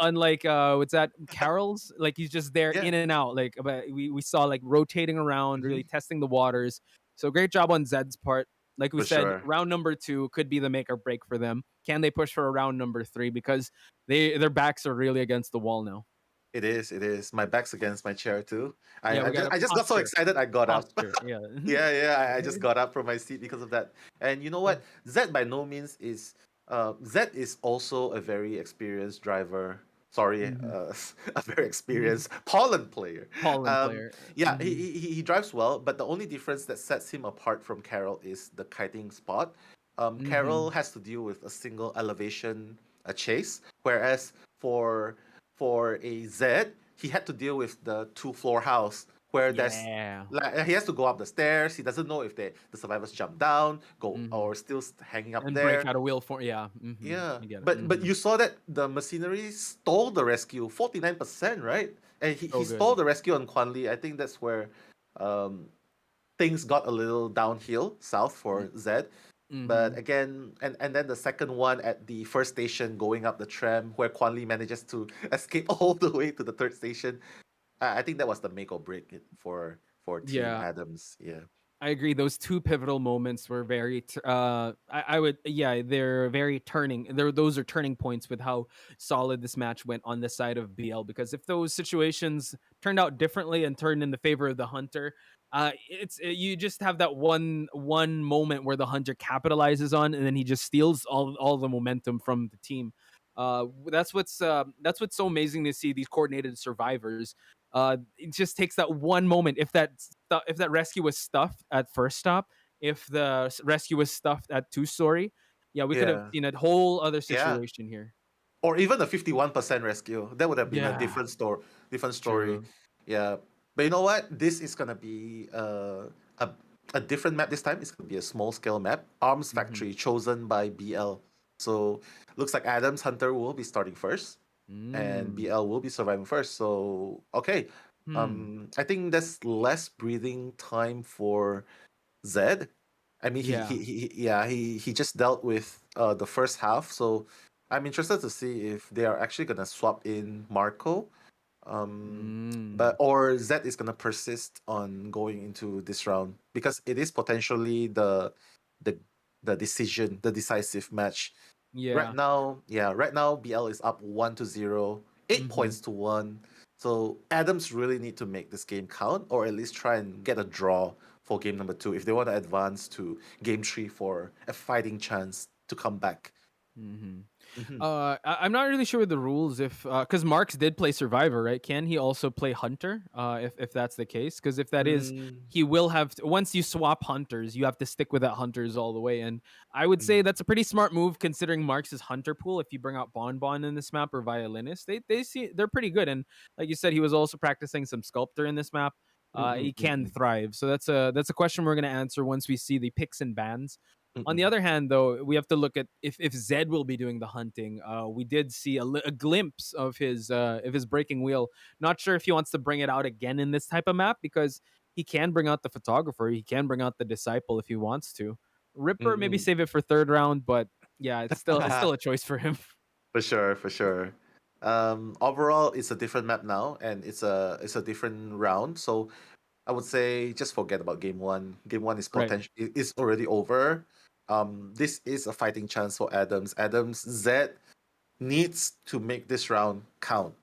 unlike what's that, Carol's, like he's just there Yeah. in and out, like, but we saw like rotating around, really testing the waters. So great job on Zed's part. Like we For said, sure. round number 2 could be the make or break for them. Can they push for a round number 3, because their backs are really against the wall now. It is. It is. My back's against my chair too. Yeah, we got a I just got so posture. excited I got up. Posture, yeah. Yeah, I just got up from my seat because of that. And you know what? Zed by no means is Zed is also a very experienced driver. Sorry, a very experienced pollen player. Pollen Um, player. yeah, he drives well, but the only difference that sets him apart from Carol is the kiting spot. Carol has to deal with a single elevation chase, whereas for a Z, he had to deal with the 2-floor house where there's Yeah. like he has to go up the stairs. He doesn't know if the survivors jump down, go or still hanging up And there. break out a wheel for, yeah. Yeah, I get it. but you saw that the mercenary stole the rescue, 49%, right? And he So stole good. the rescue on Quan Lee. I think that's where um, things got a little downhill south for Zed. But again, and then the second one at the first station going up the tram where Quan Lee manages to escape all the way to the third station. I think that was the make or break for Team Yeah. Adams. Yeah. I agree. Those 2 pivotal moments were very. I would. Yeah, they're very turning. Those are turning points with how solid this match went on the side of BL. Because if those situations turned out differently and turned in the favor of the hunter, you just have that one moment where the hunter capitalizes on, and then he just steals all the momentum from the team. That's what's so amazing to see these coordinated survivors. It just takes that one moment. If that rescue was stuffed at first stop, if the rescue was stuffed at 2-story, yeah, we could have Yeah. seen a whole other Yeah. situation here. Or even a 51% rescue. That would have been a Yeah, different story. true. Yeah. But you know what? This is gonna be a different map this time. It's gonna be a small scale map. Arms Factory chosen by BL. So looks like Adams Hunter will be starting first and Mm. BL will be surviving first. So okay. I think that's less breathing time for Zed. I mean, Yeah. he just dealt with the first half, so I'm interested to see if they are actually gonna swap in Marco, but or Zed is gonna persist on going into this round because it is potentially the the decisive match. Yeah. Right now BL is up 1-0, 8 points to 1. So Adams really need to make this game count, or at least try and get a draw for game number 2 if they want to advance to game 3 for a fighting chance to come back. I'm not really sure with the rules if because Marks did play Survivor, right? Can he also play Hunter? If that's the case, because if that is, Mm, he will have to, once you swap hunters, you have to stick with that hunters all the way. And I would say that's a pretty smart move considering Marks' hunter pool. If you bring out Bon in this map or Violinist, they're pretty good. And like you said, he was also practicing some Sculptor in this map. He can thrive. So that's a question we're gonna answer once we see the picks and bans. On the other hand, though, we have to look at if Zed will be doing the hunting. We did see a glimpse of his breaking wheel. Not sure if he wants to bring it out again in this type of map because he can bring out the photographer. He can bring out the disciple if he wants to. Ripper, maybe mm. save it for third round, but yeah, it's still a choice for him. For sure, for sure. Overall, it's a different map now, and it's a different round. So I would say just forget about game 1. Game 1 is Right. is already over. This is a fighting chance for Adams. Adams Z needs to make this round count.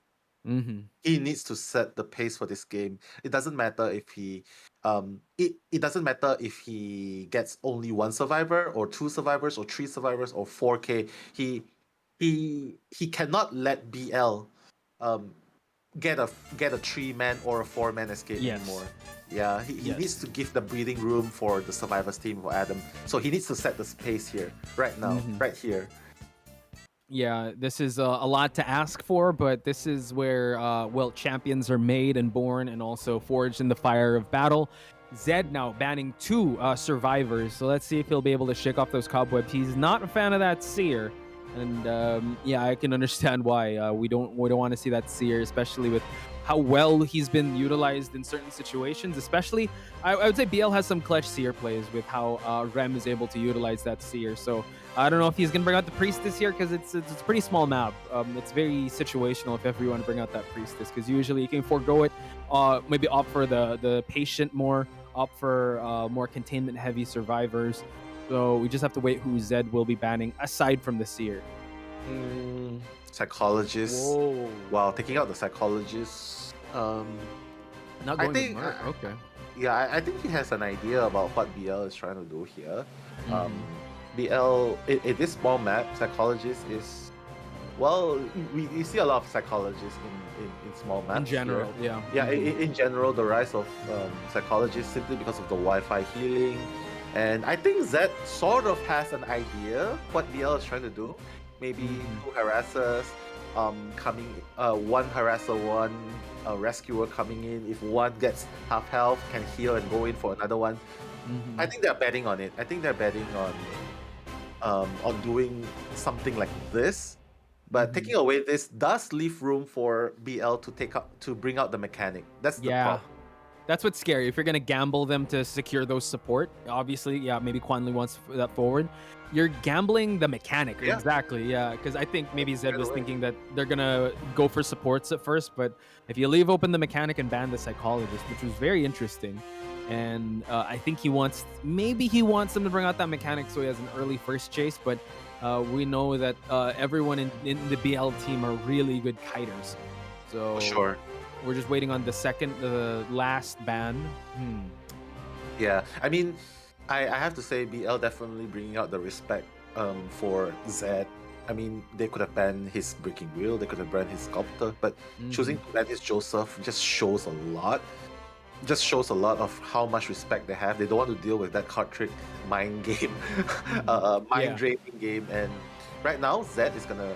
He needs to set the pace for this game. It doesn't matter if it doesn't matter if he gets only 1 survivor or 2 survivors or 3 survivors or 4K. He cannot let BL get a 3-man or a 4-man escape Yes. anymore. Yeah, he Yes. needs to give the breathing room for the survivors team for Adam. So he needs to set the pace here, right now, right here. Yeah, this is a lot to ask for, but this is where champions are made and born and also forged in the fire of battle. Zed now banning 2 survivors. So let's see if he'll be able to shake off those cobwebs. He's not a fan of that seer. And yeah, I can understand why we don't want to see that seer, especially with how well he's been utilized in certain situations. Especially, I would say BL has some clutch seer plays with how Rem is able to utilize that seer. So I don't know if he's gonna bring out the priestess here because it's a pretty small map. It's very situational if ever you want to bring out that priestess, because usually you can forego it. Maybe opt for the patient more, opt for more containment heavy survivors. So we just have to wait who Zed will be banning aside from the seer. Psychologist. Whoa. Wow, taking out the psychologist. Not I going think- with Merc. Okay. Yeah, I think he has an idea about what BL is trying to do here. Mm. BL, in this small map, psychologist is, well, we see a lot of psychologists in small maps. In general, here. yeah. Yeah, in general, the rise of psychologists simply because of the Wi-Fi healing. And I think Zed sort of has an idea what BL is trying to do. Maybe 2 harassers coming, 1 harasser, 1 rescuer coming in. If one gets half health, can heal and go in for another one. Mhm. I think they're betting on it. I think they're betting on doing something like this. But taking away this does leave room for BL to bring out the mechanic. That's the Yeah. problem. That's what's scary. If you're gonna gamble them to secure those support, obviously, yeah, maybe Quanley wants that forward. You're gambling the mechanic, Yeah. exactly, yeah. Because I think maybe Zed Right was away. thinking that they're gonna go for supports at first, but if you leave open the mechanic and ban the psychologist, which was very interesting, and I think he wants them to bring out that mechanic so he has an early first chase. But we know that everyone in the BL team are really good kiters, so For sure. we're just waiting on the last ban. Yeah. I mean, I have to say BL definitely bringing out the respect for Zed. I mean, they could have banned his breaking wheel, they could have banned his sculptor, but choosing to ban his Joseph just shows a lot. Just shows a lot of how much respect they have. They don't want to deal with that card trick mind game, mind Yeah. draining game. And right now, Zed is gonna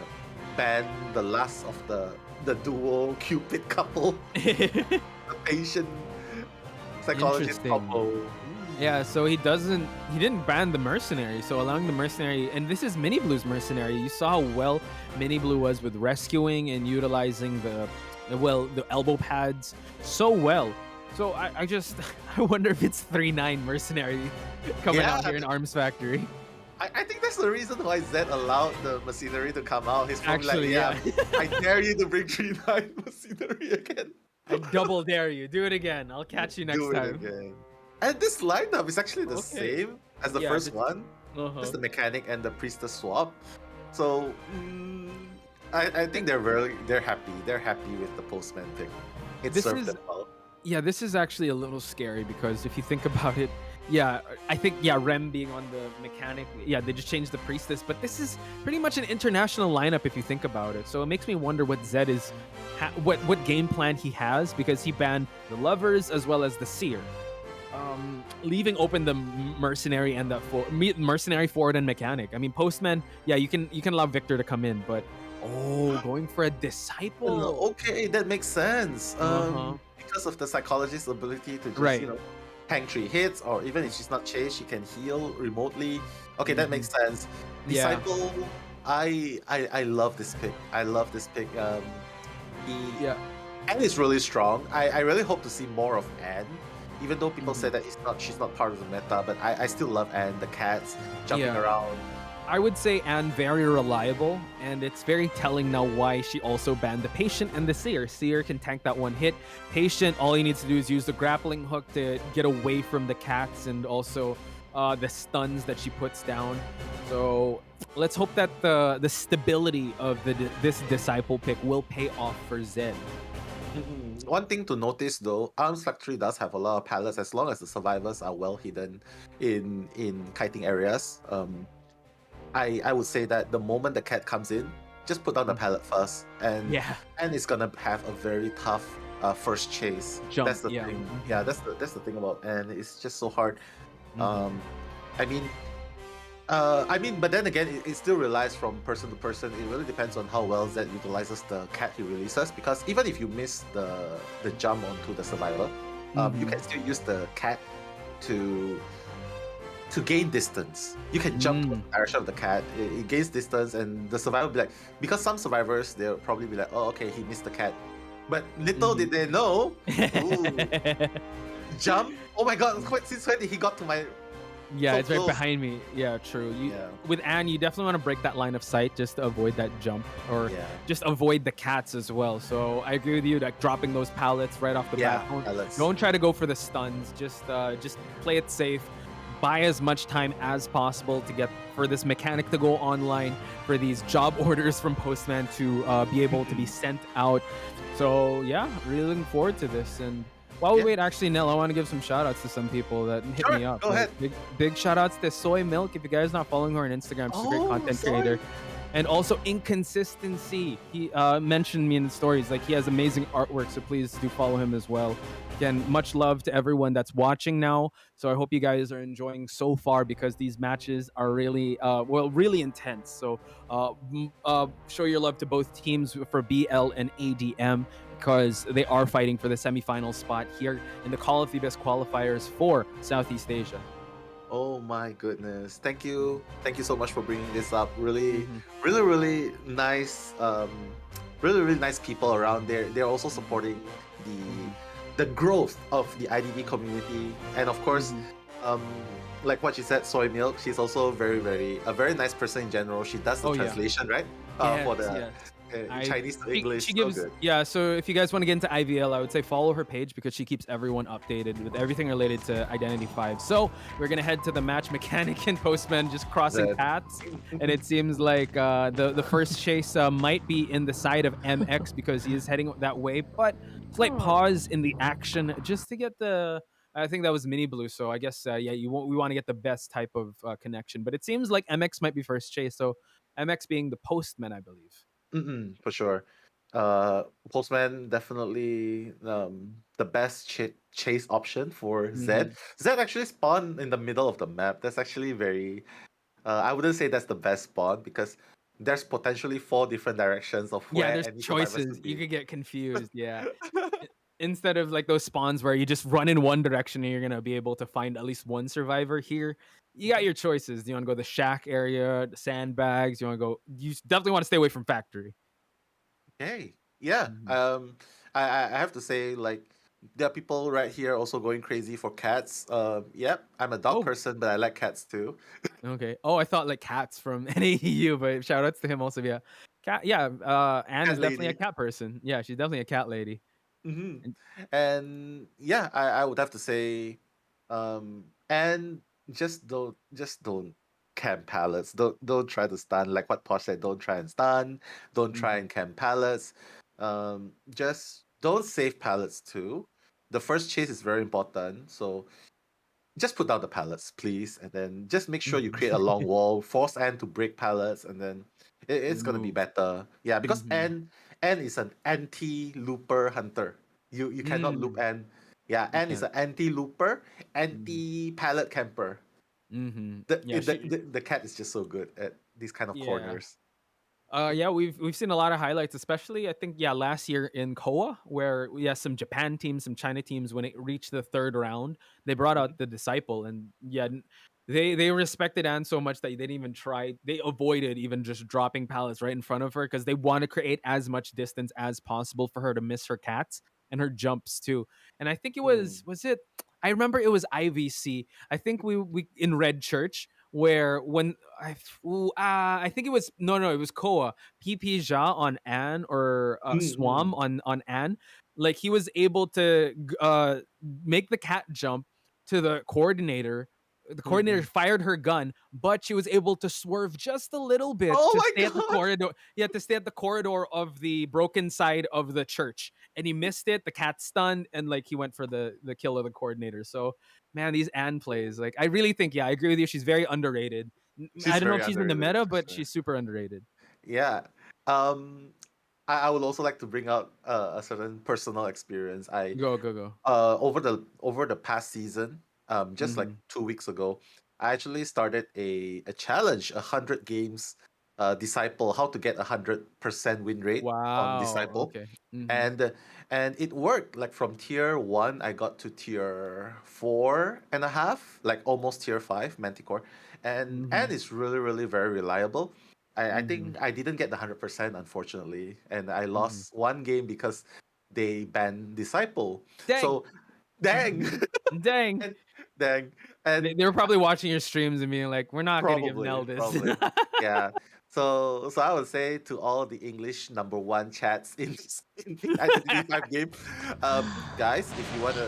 ban the last of the duo Cupid couple, the patient psychologist Interesting. couple. Yeah, so he didn't ban the mercenary, so allowing the mercenary, and this is Mini Blue's mercenary. You saw how well Mini Blue was with rescuing and utilizing the elbow pads so well. So I just I wonder if it's 3-9 mercenary coming out Yeah. here in Arms Factory. I think that's the reason why Zed allowed the machinery to come out. He's probably Actually, like, yeah, I dare you to bring 3-9 machinery again. I double dare you. Do it again. I'll catch you next Do it time. again. And this lineup is actually the Okay. same as the Yeah, first just- one. Uh-huh. Just the mechanic and the priestess swap. So I think they're happy. They're happy with the postman pick. It This served is- them well. Yeah, this is actually a little scary because if you think about it, yeah, I think Rem being on the mechanic, yeah, they just changed the priestess, but this is pretty much an international lineup if you think about it. So it makes me wonder what Zed is, what game plan he has, because he banned the lovers as well as the seer, leaving open the mercenary and the mercenary forward and mechanic. I mean, postman, yeah, you can allow Victor to come in, but going for a disciple. Okay, that makes sense. Uh-huh. Because of the psychologist's ability to just, Right. tank 3 hits, or even if she's not chased, she can heal remotely. Okay, that makes sense. Yeah. Disciple, I love this pick. I love this pick. Yeah. Anne is really strong. I really hope to see more of Anne. Even though people say that she's not part of the meta, but I still love Anne, the cats jumping Yeah. around. I would say Anne very reliable, and it's very telling now why she also banned the Patient and the Seer. Seer can tank that one hit. Patient, all he needs to do is use the grappling hook to get away from the cats and also the stuns that she puts down. So let's hope that the stability of this Disciple pick will pay off for Zed. One thing to notice though, Arms Factory does have a lot of pallets as long as the survivors are well hidden in kiting areas. I would say that the moment the cat comes in, just put down the pallet first, and it's gonna have a very tough first chase. Jump, That's the yeah. thing. Yeah, that's the thing about, and it's just so hard. I mean, but then again, it still relies from person to person. It really depends on how well Zed utilizes the cat he releases. Because even if you miss the jump onto the survivor, you can still use the cat to gain distance. You can jump to the direction of the cat. It gains distance, and the survivor will be like, because some survivors they'll probably be like, oh, okay, he missed the cat. But little did they know, ooh, jump. Oh my god, since when did he got to my? Yeah, So it's right close. behind me. Yeah, true. Yeah. With Anne, you definitely want to break that line of sight just to avoid that jump, or Yeah. just avoid the cats as well. So I agree with you, like dropping those pallets right off the Yeah, bat. pallets. Don't try to go for the stuns. Just play it safe. Buy as much time as possible to get for this mechanic to go online, for these job orders from Postman to be able to be sent out. So yeah, really looking forward to this. And while we Yeah. wait, actually, Nell, I want to give some shout outs to some people that hit Sure, me up. go Like, ahead. big shout outs to Soy Milk. If you guys not following her on Instagram, she's a great Oh, content Soy. creator. And also Inconsistency. He mentioned me in the stories. Like, he has amazing artwork, so please do follow him as well. Again, much love to everyone that's watching now. So I hope you guys are enjoying so far, because these matches are really really intense. So show your love to both teams for BL and ADM, because they are fighting for the semifinal spot here in the Call of the Best qualifiers for Southeast Asia. Oh my goodness. Thank you so much for bringing this up. Really Mhm. really nice, really nice people around there. They're also supporting the growth of the IDB community, and of course, um like what she said, Soy Milk, she's also a very nice person in general. She does the Oh, yeah. translation, right? For the Chinese to English. She So gives, good. yeah. So if you guys want to get into IVL, I would say follow her page, because she keeps everyone updated with everything related to Identity 5. So we're gonna head to the match mechanic and Postman just crossing Then- paths, and it seems like the first chase might be in the side of MX, because he is heading that way. But slight pause in the action just to get the. I think that was Mini Blue, so I guess we want to get the best type of connection. But it seems like MX might be first chase, so MX being the Postman, I believe. For sure. Postman definitely the best chase option for Zed. Zed actually spawned in the middle of the map. That's actually very. I wouldn't say that's the best spawn, because there's potentially 4 different directions of Yeah, where there's any survivors choices. could You be. could get confused. Yeah. Instead of like those spawns where you just run in one direction and you're gonna be able to find at least one survivor, here you got your choices. Do you want to go the shack area, the sandbags? You want to go? You definitely want to stay away from factory. Okay. Yeah. I have to say, like, there are people right here also going crazy for cats. Yep. I'm a dog Oh. person, but I like cats too. Okay. Oh, I thought like cats from NAEU, but shout outs to him also. Yeah. Cat. Yeah. Anne Cat is definitely a lady. cat person. Yeah, she's definitely a cat lady. hmm And And yeah, I would have to say, and just don't camp pallets. Don't try to stun, like what Posh said. Don't try and stun. Don't try and camp pallets. Just don't save pallets too. The first chase is very important, so just put down the pallets, please, and then just make sure you create a long wall. Force N to break pallets, and then it's gonna be Move. better. Yeah, because N is an anti-looper hunter. You cannot loop N. Yeah, You N is an can't. anti-looper, anti-pallet camper. The, Yeah. the cat is just so good at these kind of Yeah. corners. Yeah, we've seen a lot of highlights, especially I think last year in COA, where we had some Japan teams, some China teams. When it reached the third round, they brought out the Disciple, and they respected Anne so much that they didn't even try. They avoided even just dropping pallets right in front of her, because they want to create as much distance as possible for her to miss her cats and her jumps too. And I think it was it. I remember it was IVC. I think we in Red Church, where when I think it was no, it was Koa PP Ja on Anne, or Swam on Anne. Like, he was able to make the cat jump to the coordinator. The coordinator fired her gun, but she was able to swerve just a little bit Oh to my stay at the God! corridor. Yeah, to stay at the corridor of the broken side of the church, and he missed it. The cat stunned, and like he went for the kill of the coordinator. So, man, these Anne plays, like, I really think, I agree with you. She's very underrated. She's I don't know very if she's in the underrated meta, for but sure. she's super underrated. Yeah. Um, I would also like to bring out a certain personal experience. Go. Over the past season, just like 2 weeks ago, I actually started a challenge, 100 games Disciple, how to get 100% win rate on Wow. Disciple, Okay. Mm-hmm. and it worked. Like from tier 1, I got to tier 4.5, like almost tier 5 Manticore, and it's really really very reliable. I think I didn't get the 100% unfortunately, and I lost one game because they banned Disciple. Dang. So dang. Dang. and, dang. They, And they were probably watching your streams and being like, "We're not gonna give Nell this." probably. Yeah. So I would say to all the English number one chats in, in the Identity 5 game, guys, if you want to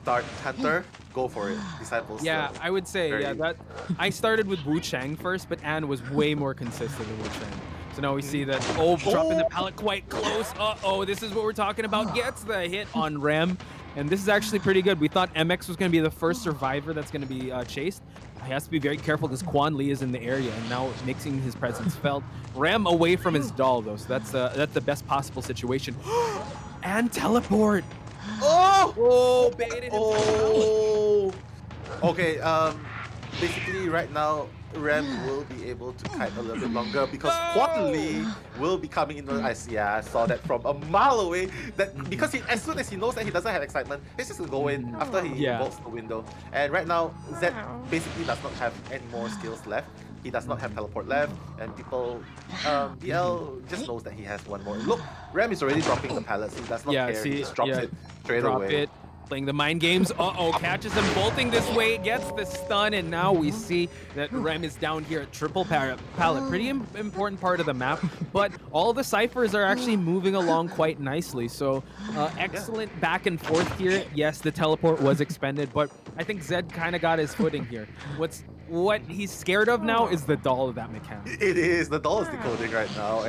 start Hunter, go for it. Disciples. Yeah, I would say very- that I started with Wu Chang first, but Anne was way more consistent than Wu Chang. So now we see that dropping the pallet quite close. This is what we're talking about. Gets the hit on Rem, and this is actually pretty good. We thought MX was going to be the first survivor that's going to be chased. He has to be very careful because Quan Li is in the area and now making his presence felt. Rem away from his doll though, so that's the best possible situation. And teleport. Oh! Baited him. Oh! Okay, basically right now, Rem will be able to kite a little bit longer because Quan Li will be coming in. I saw that from a mile away. That because as soon as he knows that he doesn't have excitement, he's just gonna go in after he bolts the window. And right now, Zed basically does not have any more skills left. He does not have teleport left, and people, DL just knows that he has one more. Look, Rem is already dropping the pallets. He does not care. He just drops it straight away. Playing the mind games. Catches him bolting this way, gets the stun, and now we see that Rem is down here at triple pallet. Pretty important part of the map, but all the ciphers are actually moving along quite nicely. So excellent back and forth here. Yes, the teleport was expended, but I think Zed kind of got his footing here. What he's scared of now is the doll of that mechanic. It is. The doll is decoding right now,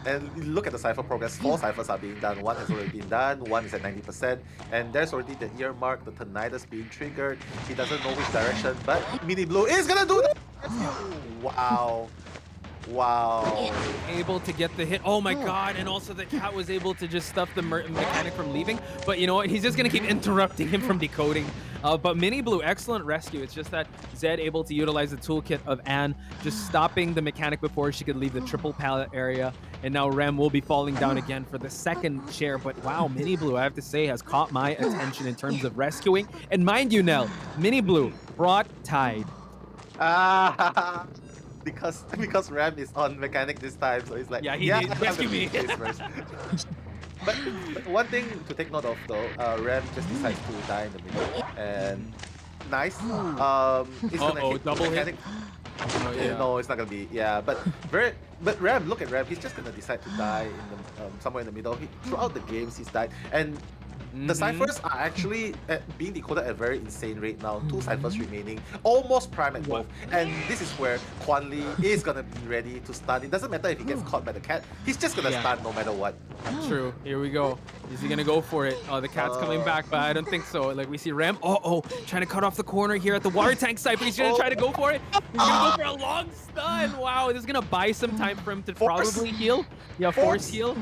and look at the cipher progress. 4 ciphers are being done. 1 has already been done. 1 is at 90%, and there's already the earmark, the tinnitus being triggered. He doesn't know which direction, but Mini Blue is gonna do that. Wow. Able to get the hit. Oh my god, and also the cat was able to just stop the mechanic from leaving. But you know what? He's just gonna keep interrupting him from decoding. But Mini Blue, excellent rescue. It's just that Zed able to utilize the toolkit of Anne, just stopping the mechanic before she could leave the triple pallet area. And now Rem will be falling down again for the second share. But wow, Mini Blue, I have to say, has caught my attention in terms of rescuing. And mind you, Nell, Mini Blue brought Tide. Because Rem is on mechanic this time, so he's like, rescue me. But one thing to take note of though, Rem just decides to die in the middle, and nice. It's gonna hit double the mechanic. hit. No, it's not gonna be. Yeah, but Rem, look at Rem. He's just gonna decide to die in the somewhere in the middle. Throughout the games, he's died, and the ciphers are actually being decoded at a very insane rate now. 2 ciphers remaining, almost prime at both. And this is where Quan Li is gonna be ready to stun. It doesn't matter if he gets caught by the cat. He's just gonna stun no matter what. True. Here we go. Is he gonna go for it? The cat's coming back, but I don't think so. Like we see Rem. Trying to cut off the corner here at the water tank site, but he's gonna try to go for it. He's gonna go for a long stun. Wow, this is gonna buy some time for him to probably heal. Yeah, force heal.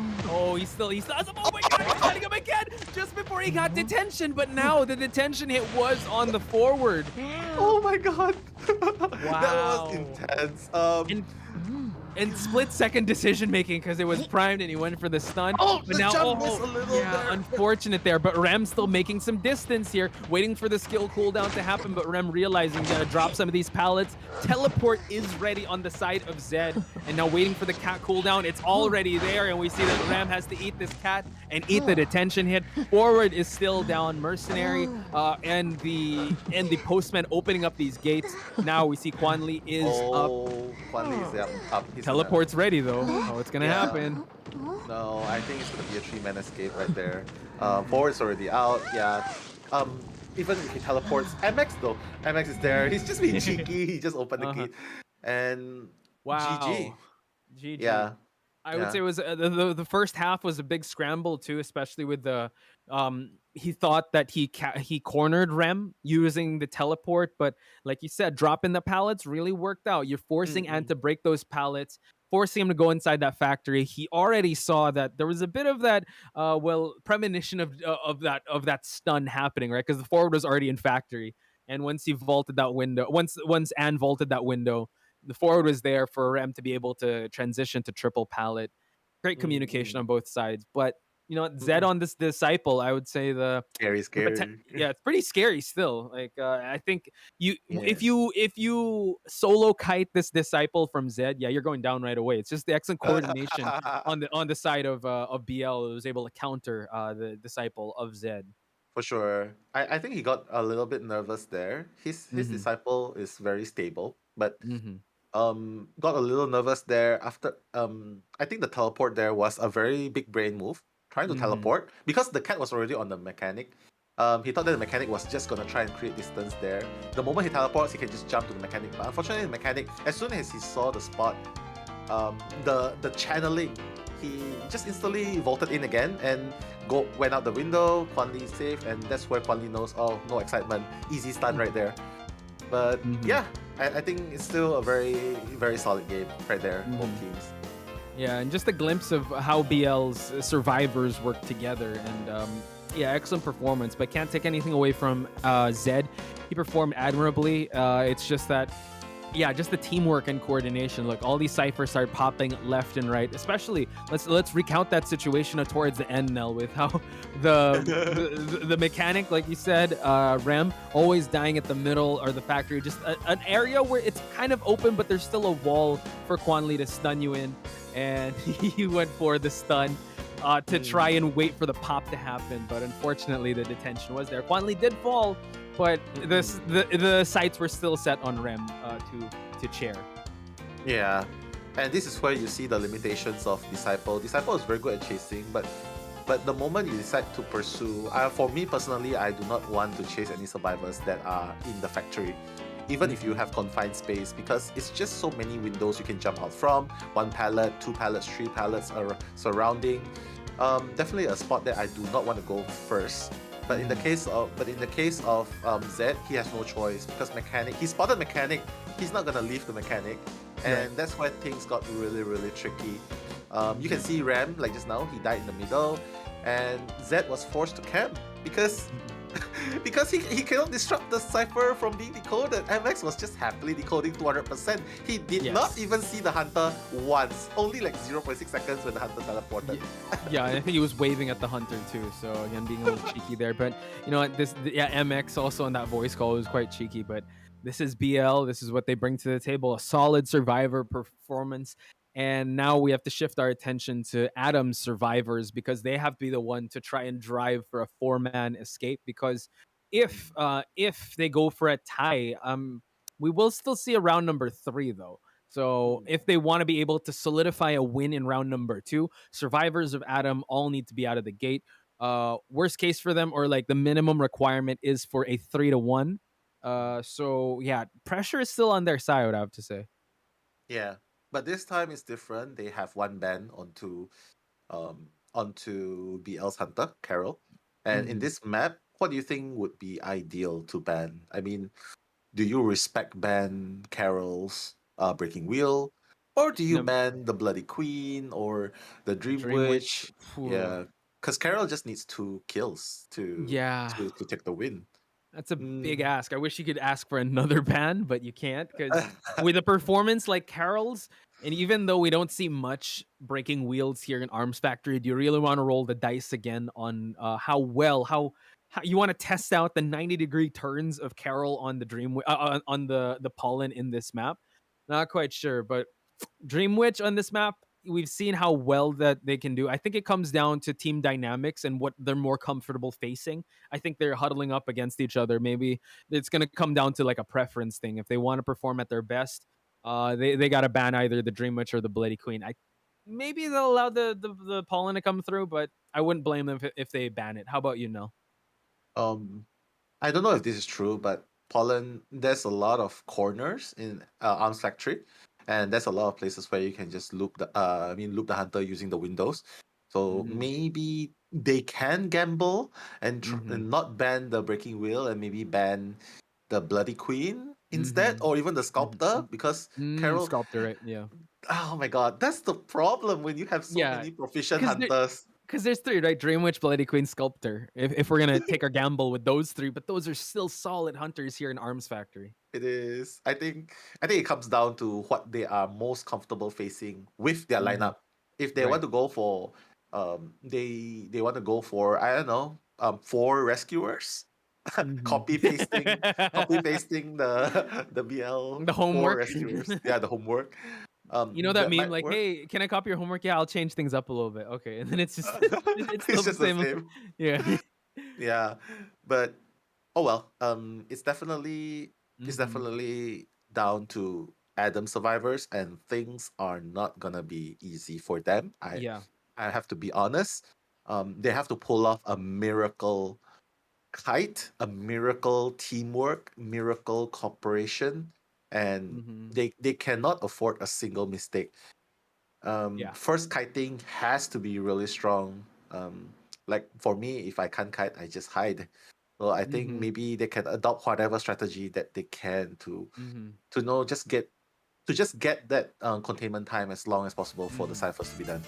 He still has him. Oh my god, he's fighting him again just before he got detention, but now the detention hit was on the forward. Oh my god. Wow. That was intense. And split-second decision-making because it was primed and he went for the stun. But now, jump missed a little there. Unfortunate there, but Rem still making some distance here, waiting for the skill cooldown to happen, but Rem realizing to drop some of these pallets. Teleport is ready on the side of Zed, and now waiting for the cat cooldown. It's already there, and we see that Rem has to eat this cat and eat the detention hit. Forward is still down. Mercenary and the postman opening up these gates. Now we see Quan Li is up. Quan Li is up. He's Teleport's ready though. It's gonna happen. No, I think it's gonna be a 3-man escape right there. Forward's already out. Yeah. Even if he teleports, MX though. MX is there. He's just being cheeky. He just opened the gate. And GG. Yeah. I would say it was the first half was a big scramble too, especially with the he thought that he cornered Rem using the teleport, but like you said, dropping the pallets really worked out. You're forcing Ant to break those pallets, forcing him to go inside that factory. He already saw that there was a bit of that premonition of that stun happening, right? Because the forward was already in factory, and once he vaulted that window, once Anne vaulted that window, the forward was there for Rem to be able to transition to triple pallet. Great communication Mm-mm. on both sides. But you know what, Zed Mm-mm. on this disciple, I would say Scary, scary. yeah, it's pretty scary still. Like I think you Yeah. if you solo kite this disciple from Zed, yeah, you're going down right away. It's just the excellent coordination on the side of BL who was able to counter the disciple of Zed. For sure. I think he got a little bit nervous there. His Mm-hmm. disciple is very stable, but Mm-hmm. got a little nervous there after I think the teleport there was a very big brain move, trying to Mm-hmm. teleport because the cat was already on the mechanic. He thought that the mechanic was just gonna try and create distance there. The moment he teleports, he can just jump to the mechanic. But unfortunately, the mechanic, as soon as he saw the spot, the channeling, he just instantly vaulted in again and went out the window. Quan Li saved, and that's where Quan Li knows, oh, no excitement, easy stun right there. But Mm-hmm. yeah, I think it's still a very very solid game right there, both Mhm. teams. Yeah, and just a glimpse of how BL's survivors work together, and yeah, excellent performance. But can't take anything away from Zed. He performed admirably. It's just that, yeah, just the teamwork and coordination. Look, all these ciphers start popping left and right. Especially, let's recount that situation towards the end, Nell, with how the mechanic, like you said, Rem, always dying at the middle or the factory. Just an area where it's kind of open, but there's still a wall for Quan Li to stun you in, and he went for the stun. To try and wait for the pop to happen, but unfortunately the detention was there. Quan Li did fall, but the sights were still set on Rem to chair. Yeah, and this is where you see the limitations of Disciple. Disciple is very good at chasing, but the moment you decide to pursue, for me personally, I do not want to chase any survivors that are in the factory, even if you have confined space, because it's just so many windows you can jump out from. One pallet, two pallets, three pallets are surrounding. Definitely a spot that I do not want to go first. But in the case of Zed, he has no choice because he spotted mechanic. He's not gonna leave the mechanic, and that's where things got really really tricky. You can see Ram, like just now, he died in the middle, and Zed was forced to camp because because he cannot disrupt the cipher from being decoded. MX was just happily decoding 200%. He did not even see the hunter once, only like 0.6 seconds when the hunter teleported. Yeah, I think he was waving at the hunter too. So again, being a little cheeky there. But you know what? MX also on that voice call was quite cheeky. But this is BL. This is what they bring to the table: a solid survivor performance. And now we have to shift our attention to Adam's survivors because they have to be the one to try and drive for a 4-man escape. Because if they go for a tie, we will still see a round number 3 though. So if they want to be able to solidify a win in round number 2, survivors of Adam all need to be out of the gate. Worst case for them, or like the minimum requirement, is for a 3-1. So yeah, pressure is still on their side, I would have to say. Yeah, but this time it's different. They have one ban onto BL's hunter, Carol. And in Mhm. this map, what do you think would be ideal to ban? I mean, do you respect ban Carol's breaking wheel? Or do you Num- ban the Bloody Queen or the Dream Dream Witch. Witch? Yeah. Because Carol just needs 2 kills Yeah, to take the win. that's a big Mm. ask. I wish you could ask for another ban, but you can't because with a performance like Carol's, and even though we don't see much breaking wheels here in Arms Factory, do you really want to roll the dice again on how you want to test out the 90-degree turns of Carol on the on the pollen in this map? Not quite sure, but Dream Witch on this map, we've seen how well that they can do. I think it comes down to team dynamics and what they're more comfortable facing. I think they're huddling up against each other. Maybe it's going to come down to like a preference thing. If they want to perform at their best, they got to ban either the Dream Witch or the Bloody Queen. Maybe they'll allow the pollen to come through, but I wouldn't blame them if they ban it. How about you, Nell? Um, I don't know if this is true, but Poland, there's a lot of corners in Arms Factory, and there's a lot of places where you can just loop the hunter using the windows. So Mm-hmm. maybe they can gamble Mm-hmm. and not ban the breaking wheel and maybe ban the Bloody Queen instead, Mm-hmm. or even the sculptor, because Mm, Carol. sculptor, right? Yeah. Oh my god, that's the problem when you have so Yeah, many proficient because hunters. Because there's three, right? Dream Witch, Bloody Queen, Sculptor. If we're gonna take our gamble with those three, but those are still solid hunters here in Arms Factory. It is. I think it comes down to what they are most comfortable facing with their lineup. If they want Right. to go for they want to go for, I don't know, four rescuers. Copy pasting the BL The four homework. rescuers. Yeah, the homework. You know that That meme, might like, work. hey, can I copy your homework? Yeah, I'll change things up a little bit. Okay, and then it's just it's still It's the just the same. same. Yeah. Yeah, but oh well. It's Mhm. definitely down to Adam survivors, and things are not gonna be easy for them. Yeah. I have to be honest. They have to pull off a miracle kite, a miracle teamwork, miracle cooperation, and Hmm. they cannot afford a single mistake. Yeah. First kiting has to be really strong. Like for me, if I can't kite, I just hide. So I think Hmm. maybe they can adopt whatever strategy that they can Hmm. to know just get that containment time as long as possible for the ciphers to be done.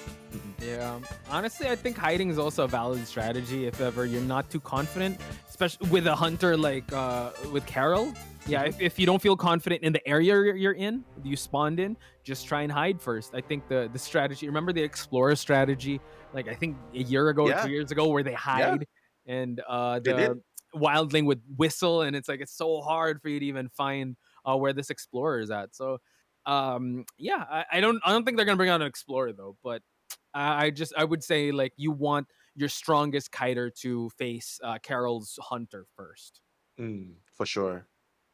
Yeah. Honestly, I think hiding is also a valid strategy if ever you're not too confident, especially with a hunter like with Carol. Yeah, if you don't feel confident in the area you're in, you spawned in, just try and hide first. I think the strategy, remember the explorer strategy, like I think a year ago or Yeah, 2 years ago, where they yeah, hide and they did. the wildling would whistle, and it's like it's so hard for you to even find where this explorer is at. So yeah, I don't think they're gonna bring out an explorer though, but I would say like you want your strongest kiter to face Carol's hunter first. For sure.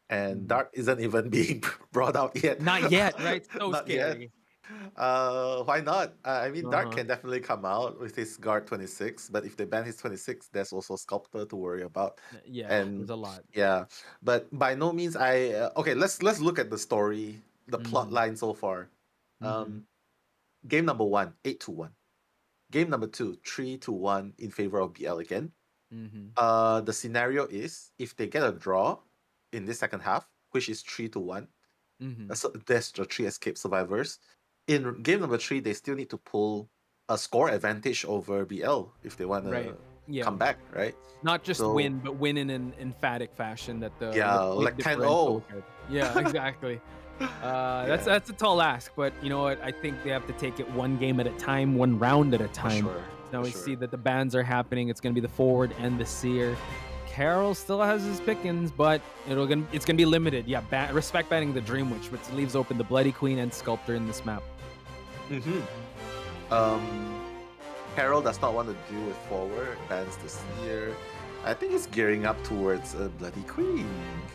And Mhm. Dark isn't even being brought out yet. Not yet, right? So Not yet. scary. Why not? I mean, Dark Uh-huh. can definitely come out with his guard 26, but if they ban his 26, there's also Sculptor to worry about. Yeah, there's And a lot. yeah, but by no means okay, let's look at the story, the plot Mhm. line so far. Mhm. Um, game number 1, 8-1. Game number 2, 3-1 in favor of BL again. Mhm. The scenario is if they get a draw in this second half, which is 3-1. Mhm. So there's the 3 escape survivors. In game number 3, they still need to pull a score advantage over BL if they want Right. to Yeah. come back, right? Not just So win, but win in an emphatic fashion that yeah, the point like differential 10-0. could. Yeah, exactly. That's Yeah, a tall ask, but you know what? I think they have to take it one game at a time, one round at a for time. sure. Now For we sure. see that the bans are happening. It's gonna be the forward and the seer. Carol still has his pickings, but it's gonna be limited. Yeah, respect banning the Dream Witch, which leaves open the Bloody Queen and Sculptor in this map. Mm-hmm. Carol does not want to deal with forward, bans the seer. I think he's gearing up towards a Bloody Queen.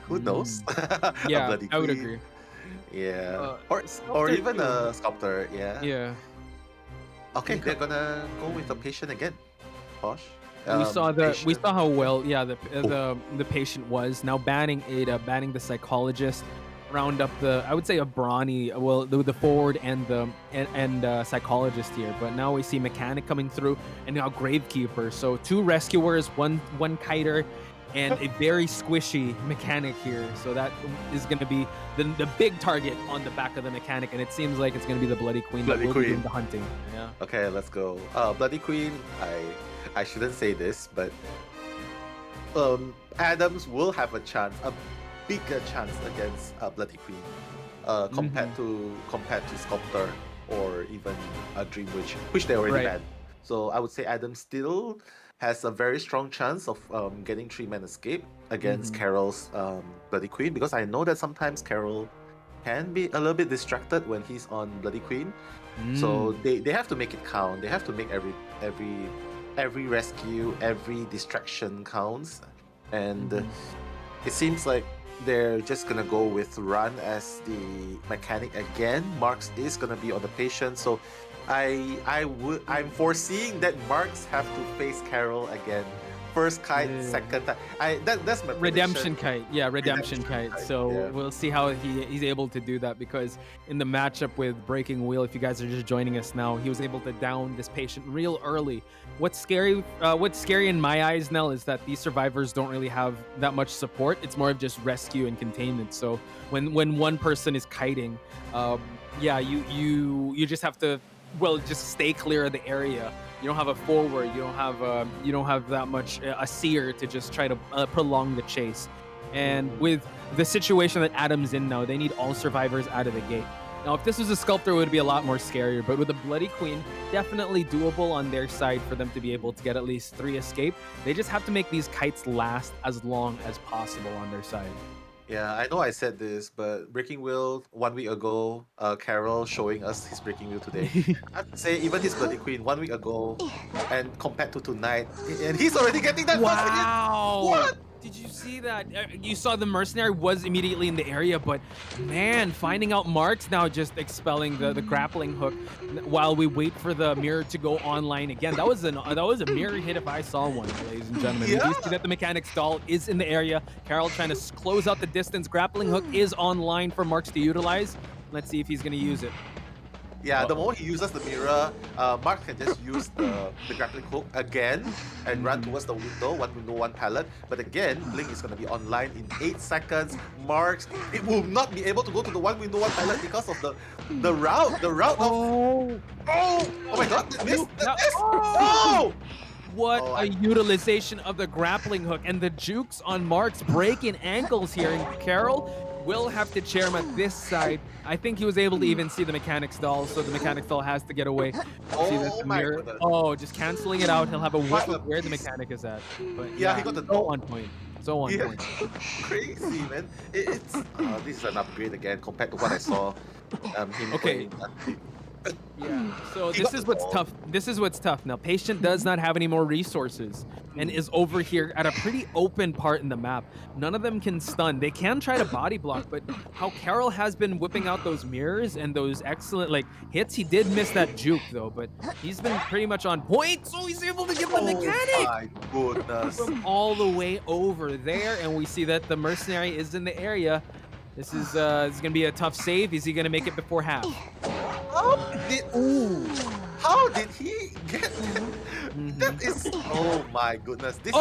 Who knows? A Yeah, Bloody I would Queen. agree. Yeah. Or Sculptor even too. a Sculptor, yeah. Yeah. Okay, they're gonna go with a patient again. Posh. We saw Patient. how well Oh. the patient was. Now banning Ada, banning the psychologist, round up I would say a brawny, well, the forward and the psychologist here. But now we see mechanic coming through and now gravekeeper. So 2 rescuers, one kiter, and a very squishy mechanic here. So that is going to be the big target on the back of the mechanic, and it seems like it's going to be the Bloody Queen Bloody that will be doing Queen. the hunting. Yeah. Okay, let's go. Bloody Queen, I shouldn't say this, but Adams will have a chance, a bigger chance against Bloody Queen, compared to Sculptor or even a Dream Witch, which they already Right. banned. So I would say Adams still has a very strong chance of getting 3-man escape against Mhm. Carol's Bloody Queen, because I know that sometimes Carol can be a little bit distracted when he's on Bloody Queen. So they have to make it count. They have to make every rescue, every distraction counts. And it seems like they're just gonna go with Run as the mechanic again. Marks is gonna be on the patient. So I'm foreseeing that Marks have to face Carol again. First kite, second time. That's my Redemption prediction. kite, yeah, redemption kite. So Yeah. we'll see how he's able to do that, because in the matchup with Breaking Wheel, if you guys are just joining us now, he was able to down this patient real early. What's scary in my eyes, Nell, is that these survivors don't really have that much support. It's more of just rescue and containment. So when one person is kiting, yeah, you just have to well, just stay clear of the area. You don't have a forward. You don't have that much a seer to just try to prolong the chase. And with the situation that Adam's in now, they need all survivors out of the gate. Now, if this was a sculptor, it would be a lot more scarier. But with the Bloody Queen, definitely doable on their side for them to be able to get at least 3 escape. They just have to make these kites last as long as possible on their side. Yeah, I know I said this, but Breaking Wheel 1 week ago, Carol showing us his Breaking Wheel today. I have to say, even his Bloody Queen 1 week ago, and compared to tonight, and he's already getting that first hit. Wow! What? Did you see that? You saw the mercenary was immediately in the area, but man, finding out Mark's now just expelling the grappling hook while we wait for the mirror to go online again. That was a mirror hit if I saw one, ladies and gentlemen. Yeah. We do see that the mechanic's doll is in the area. Carol trying to close out the distance. Grappling hook is online for Marks to utilize. Let's see if he's gonna use it. Yeah, the moment he uses the mirror, Mark can just use the grappling hook again and run towards the window, one window, one pallet. But again, Blink is going to be online in 8 seconds. Mark, it will not be able to go to the one window, one pallet because of the route. The route of... Oh my god, that missed! That missed! Oh! What a utilization of the grappling hook and the jukes on Mark's breaking ankles here. And Carol will have to chair him at this side. I think he was able to even see the mechanic's doll, so the mechanic's doll has to get away. See that the mirror. Goodness. Oh, just canceling it out. He'll have a whiff of where the mechanic is at. But Yeah, he got the so doll. on point. So on Yeah. point. Crazy, man. It's this is an upgrade again compared to what I saw him Okay. playing. Yeah. So He this got is the what's ball. tough. This is what's tough. Now, Patient does not have any more resources and is over here at a pretty open part in the map. None of them can stun. They can try to body block, but how Carol has been whipping out those mirrors and those excellent hits. He did miss that juke though, but he's been pretty much on point. So he's able to get the mechanic My goodness. from all the way over there, and we see that the mercenary is in the area. This is gonna be a tough save. Is he gonna make it before half? How did he get that? That is... Oh my goodness. This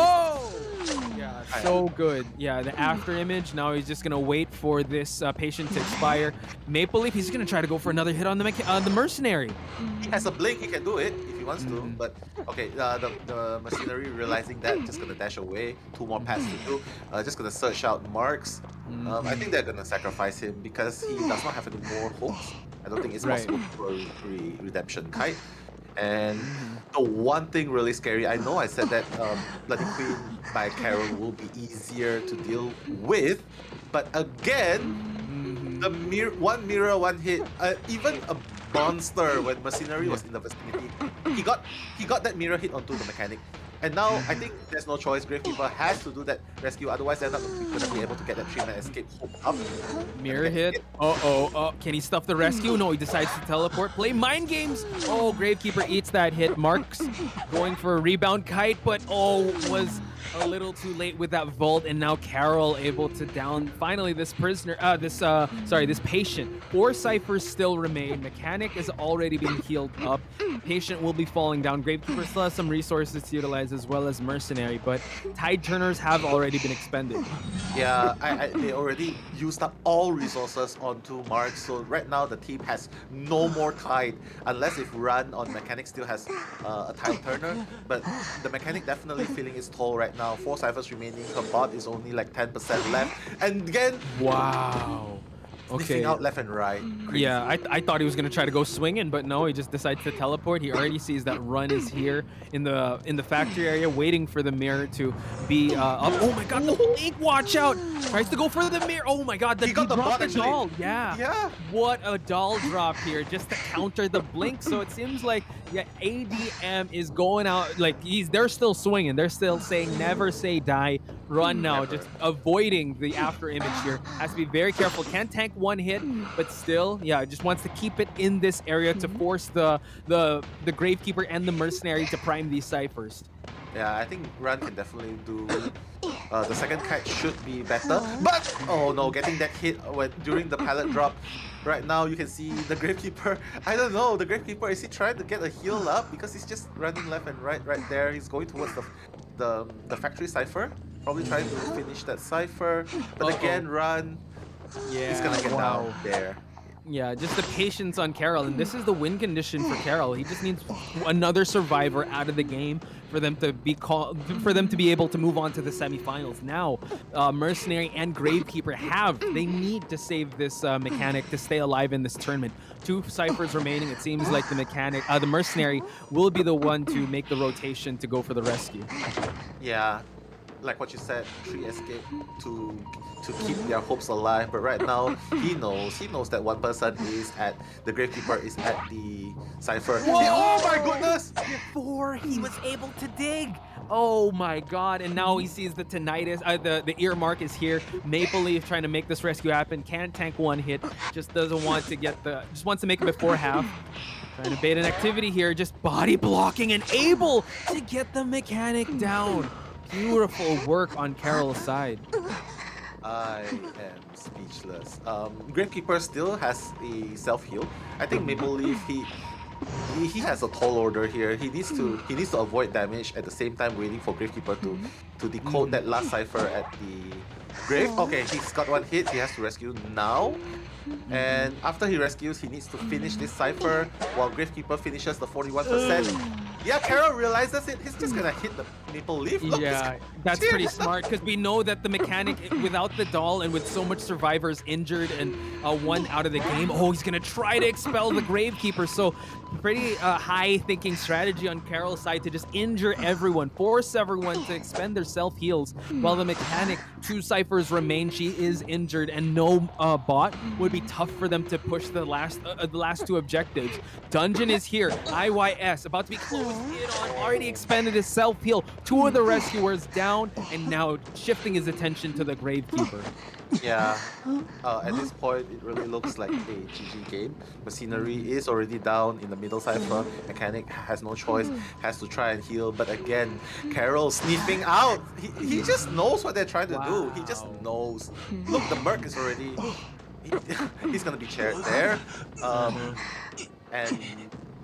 Yeah, so good. Yeah, the after image. Now he's just gonna wait for this patient to expire. Maple Leaf, he's gonna try to go for another hit on the mercenary. He has a blink, he can do it if he wants to. But okay, the machinery realizing that, just gonna dash away. 2 more pads to do. Just gonna search out Marks. I think they're gonna sacrifice him because he does not have any more hopes. I don't think it's possible for a redemption kite. And the one thing really scary, I know I said that Bloody Queen by Carol will be easier to deal with, but again, the one mirror, one hit, even a monster when Machinery was in the vicinity, he got that mirror hit onto the mechanic. And now I think there's no choice. Gravekeeper has to do that rescue, otherwise they're not going to be able to get that 3-man escape hook up. Mirror hit. Can he stuff the rescue? No, he decides to teleport. Play mind games. Oh, Gravekeeper eats that hit. Marks going for a rebound kite, but was a little too late with that vault, and now Carol able to down finally this prisoner. This patient. 4 ciphers still remain. Mechanic is already being healed up. Patient will be falling down. Gravekeeper still has some resources to utilize as well as mercenary, but tide turners have already been expended. Yeah, they already used up all resources onto Mark, so right now the team has no more tide, unless if Run on Mechanic still has a tide turner, but the Mechanic definitely feeling its toll right now. 4 ciphers remaining, her bot is only like 10% left, and again, Wow. sniffing out left and right. Crazy. Yeah, I thought he was gonna try to go swinging, but no, he just decides to teleport. He already sees that Run is here in the factory area, waiting for the mirror to be up. Oh my God, the blink! Watch out! Tries to go for the mirror. Oh my God, He got the dropped bot, the actually. doll. Yeah. Yeah. What a doll drop here, just to counter the blink. So it seems like ADM is going out. They're still swinging. They're still saying never say die. Run now, Never. just avoiding the after image here. Has to be very careful. Can't tank 1 hit, but still, just wants to keep it in this area to force the Gravekeeper and the Mercenary to prime these ciphers. Yeah, I think Run can definitely do. The second kite should be better, but oh no, getting that hit during the pallet drop. Right now, you can see the Gravekeeper. I don't know, the Gravekeeper, is he trying to get a heal up because he's just running left and right there. He's going towards the factory cipher, probably trying to finish that cipher. But again, Run. He's gonna get down there. Yeah, just the patience on Carol, and this is the win condition for Carol. He just needs another survivor out of the game for them to be for them to be able to move on to the semifinals. Now, Mercenary and Gravekeeper they need to save this mechanic to stay alive in this tournament. Two ciphers remaining. It seems like the Mercenary will be the one to make the rotation to go for the rescue. Yeah, like what you said, 3 escape to keep their hopes alive. But right now, he knows that one person is at the Gravekeeper is at the cipher. Oh my goodness! Before he was able to dig. Oh my god, and now he sees the tinnitus, the ear mark is here. Maple Leaf trying to make this rescue happen, can't tank one hit, just doesn't want to just wants to make it before half. Trying to bait an activity here, just body blocking and able to get the mechanic down. Beautiful work on Carol's side. I am speechless. Gravekeeper still has a self-heal. I think Maple Leaf he has a tall order here. He needs to avoid damage at the same time waiting for Gravekeeper to decode that last cipher at the grave. Okay, he's got one hit. He has to rescue now. And after he rescues, he needs to finish this cipher while Gravekeeper finishes the 41%. Yeah, Carol realizes it. He's just gonna hit the Maple Leaf. Look, Yeah, that's pretty smart because we know that the mechanic, without the doll and with so much survivors injured and one out of the game, he's gonna try to expel the Gravekeeper. So pretty high thinking strategy on Carol's side to just injure everyone, force everyone to expend their self heals while the mechanic, 2 ciphers remain. She is injured and no bot would be tough for them to push the last 2 objectives. Dungeon is here. IYS about to be closed in on, already expended his self heal. 2 of the rescuers down and now shifting his attention to the Gravekeeper. Yeah, at this point, it really looks like a GG game. Machinery is already down in the middle cipher. Mechanic has no choice, has to try and heal. But again, Carol sniffing out. He just knows what they're trying to do. He just knows. Look, the Merc is already... he's gonna be chaired there. And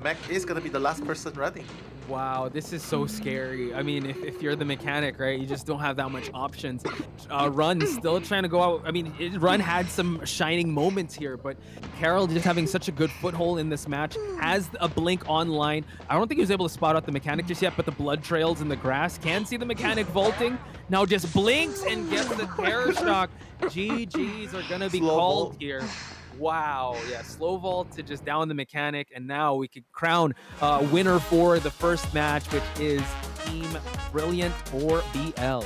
Mech is gonna be the last person running. Wow, this is so scary. I mean, if you're the mechanic, right, you just don't have that much options. Run still trying to go out. I mean, Run had some shining moments here, but Carol just having such a good foothold in this match, has a blink online. I don't think he was able to spot out the mechanic just yet, but the blood trails in the grass. Can see the mechanic vaulting. Now just blinks and gets the terror shock. GGs are gonna be called here. Wow, yeah, slow vault to just down the mechanic, and now we could crown winner for the first match, which is Team Brilliant or BL.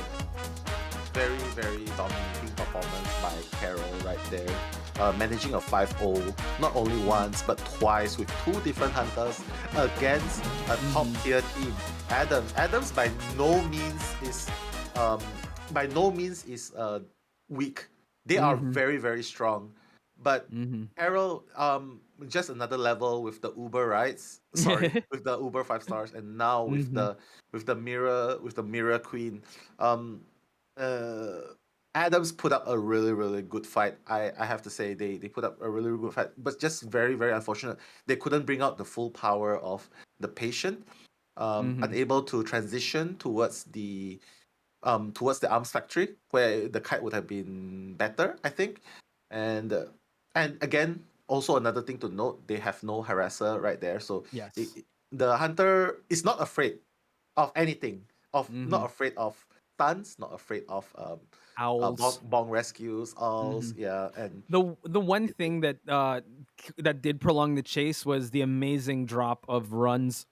Very, very dominating performance by Carol right there. Managing a 5-0 not only once but twice with 2 different hunters against a top tier team. Adams by no means is weak. They are very, very strong. But Carol, just another level with the Uber rides. Sorry, with the Uber 5 stars, and now with the mirror queen. Adams put up a really, really good fight. I have to say they put up a really, really good fight, but just very, very unfortunate. They couldn't bring out the full power of the patient. Unable to transition towards the arms factory where the kite would have been better, I think. And again, also another thing to note, they have no harasser right there. So Yes. The hunter is not afraid of anything. Not afraid of stuns, not afraid of Owls. bong rescues, owls, yeah, and The one thing that that did prolong the chase was the amazing drop of Run's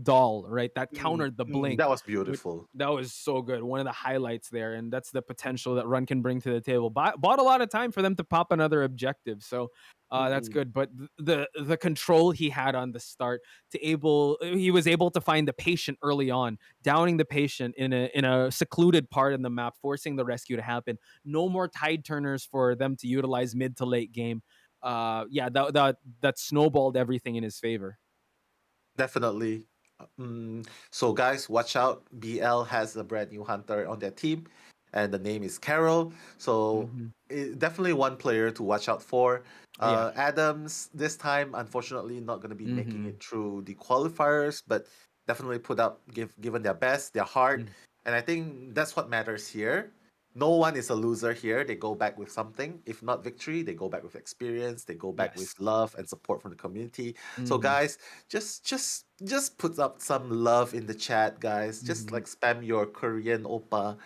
doll, right? That countered the blink. that was beautiful. That was so good. One of the highlights there, and that's the potential that Run can bring to the table. Bought a lot of time for them to pop another objective, so that's good. But the control he had on the start he was able to find the patient early on, downing the patient in a secluded part in the map, forcing the rescue to happen. No more tide turners for them to utilize mid to late game. That snowballed everything in his favor. Definitely. So guys, watch out. BL has a brand new hunter on their team, and the name is Carol. So definitely one player to watch out for. Adams this time, unfortunately, not going to be making it through the qualifiers, but definitely given their best, their heart, and I think that's what matters here. no one is a loser here. They go back with something. If not victory, they go back with experience. They go back with Yes. love and support from the community. So Mhm. guys, just put up some love in the chat, guys. Just Mhm. like spam your Korean oppa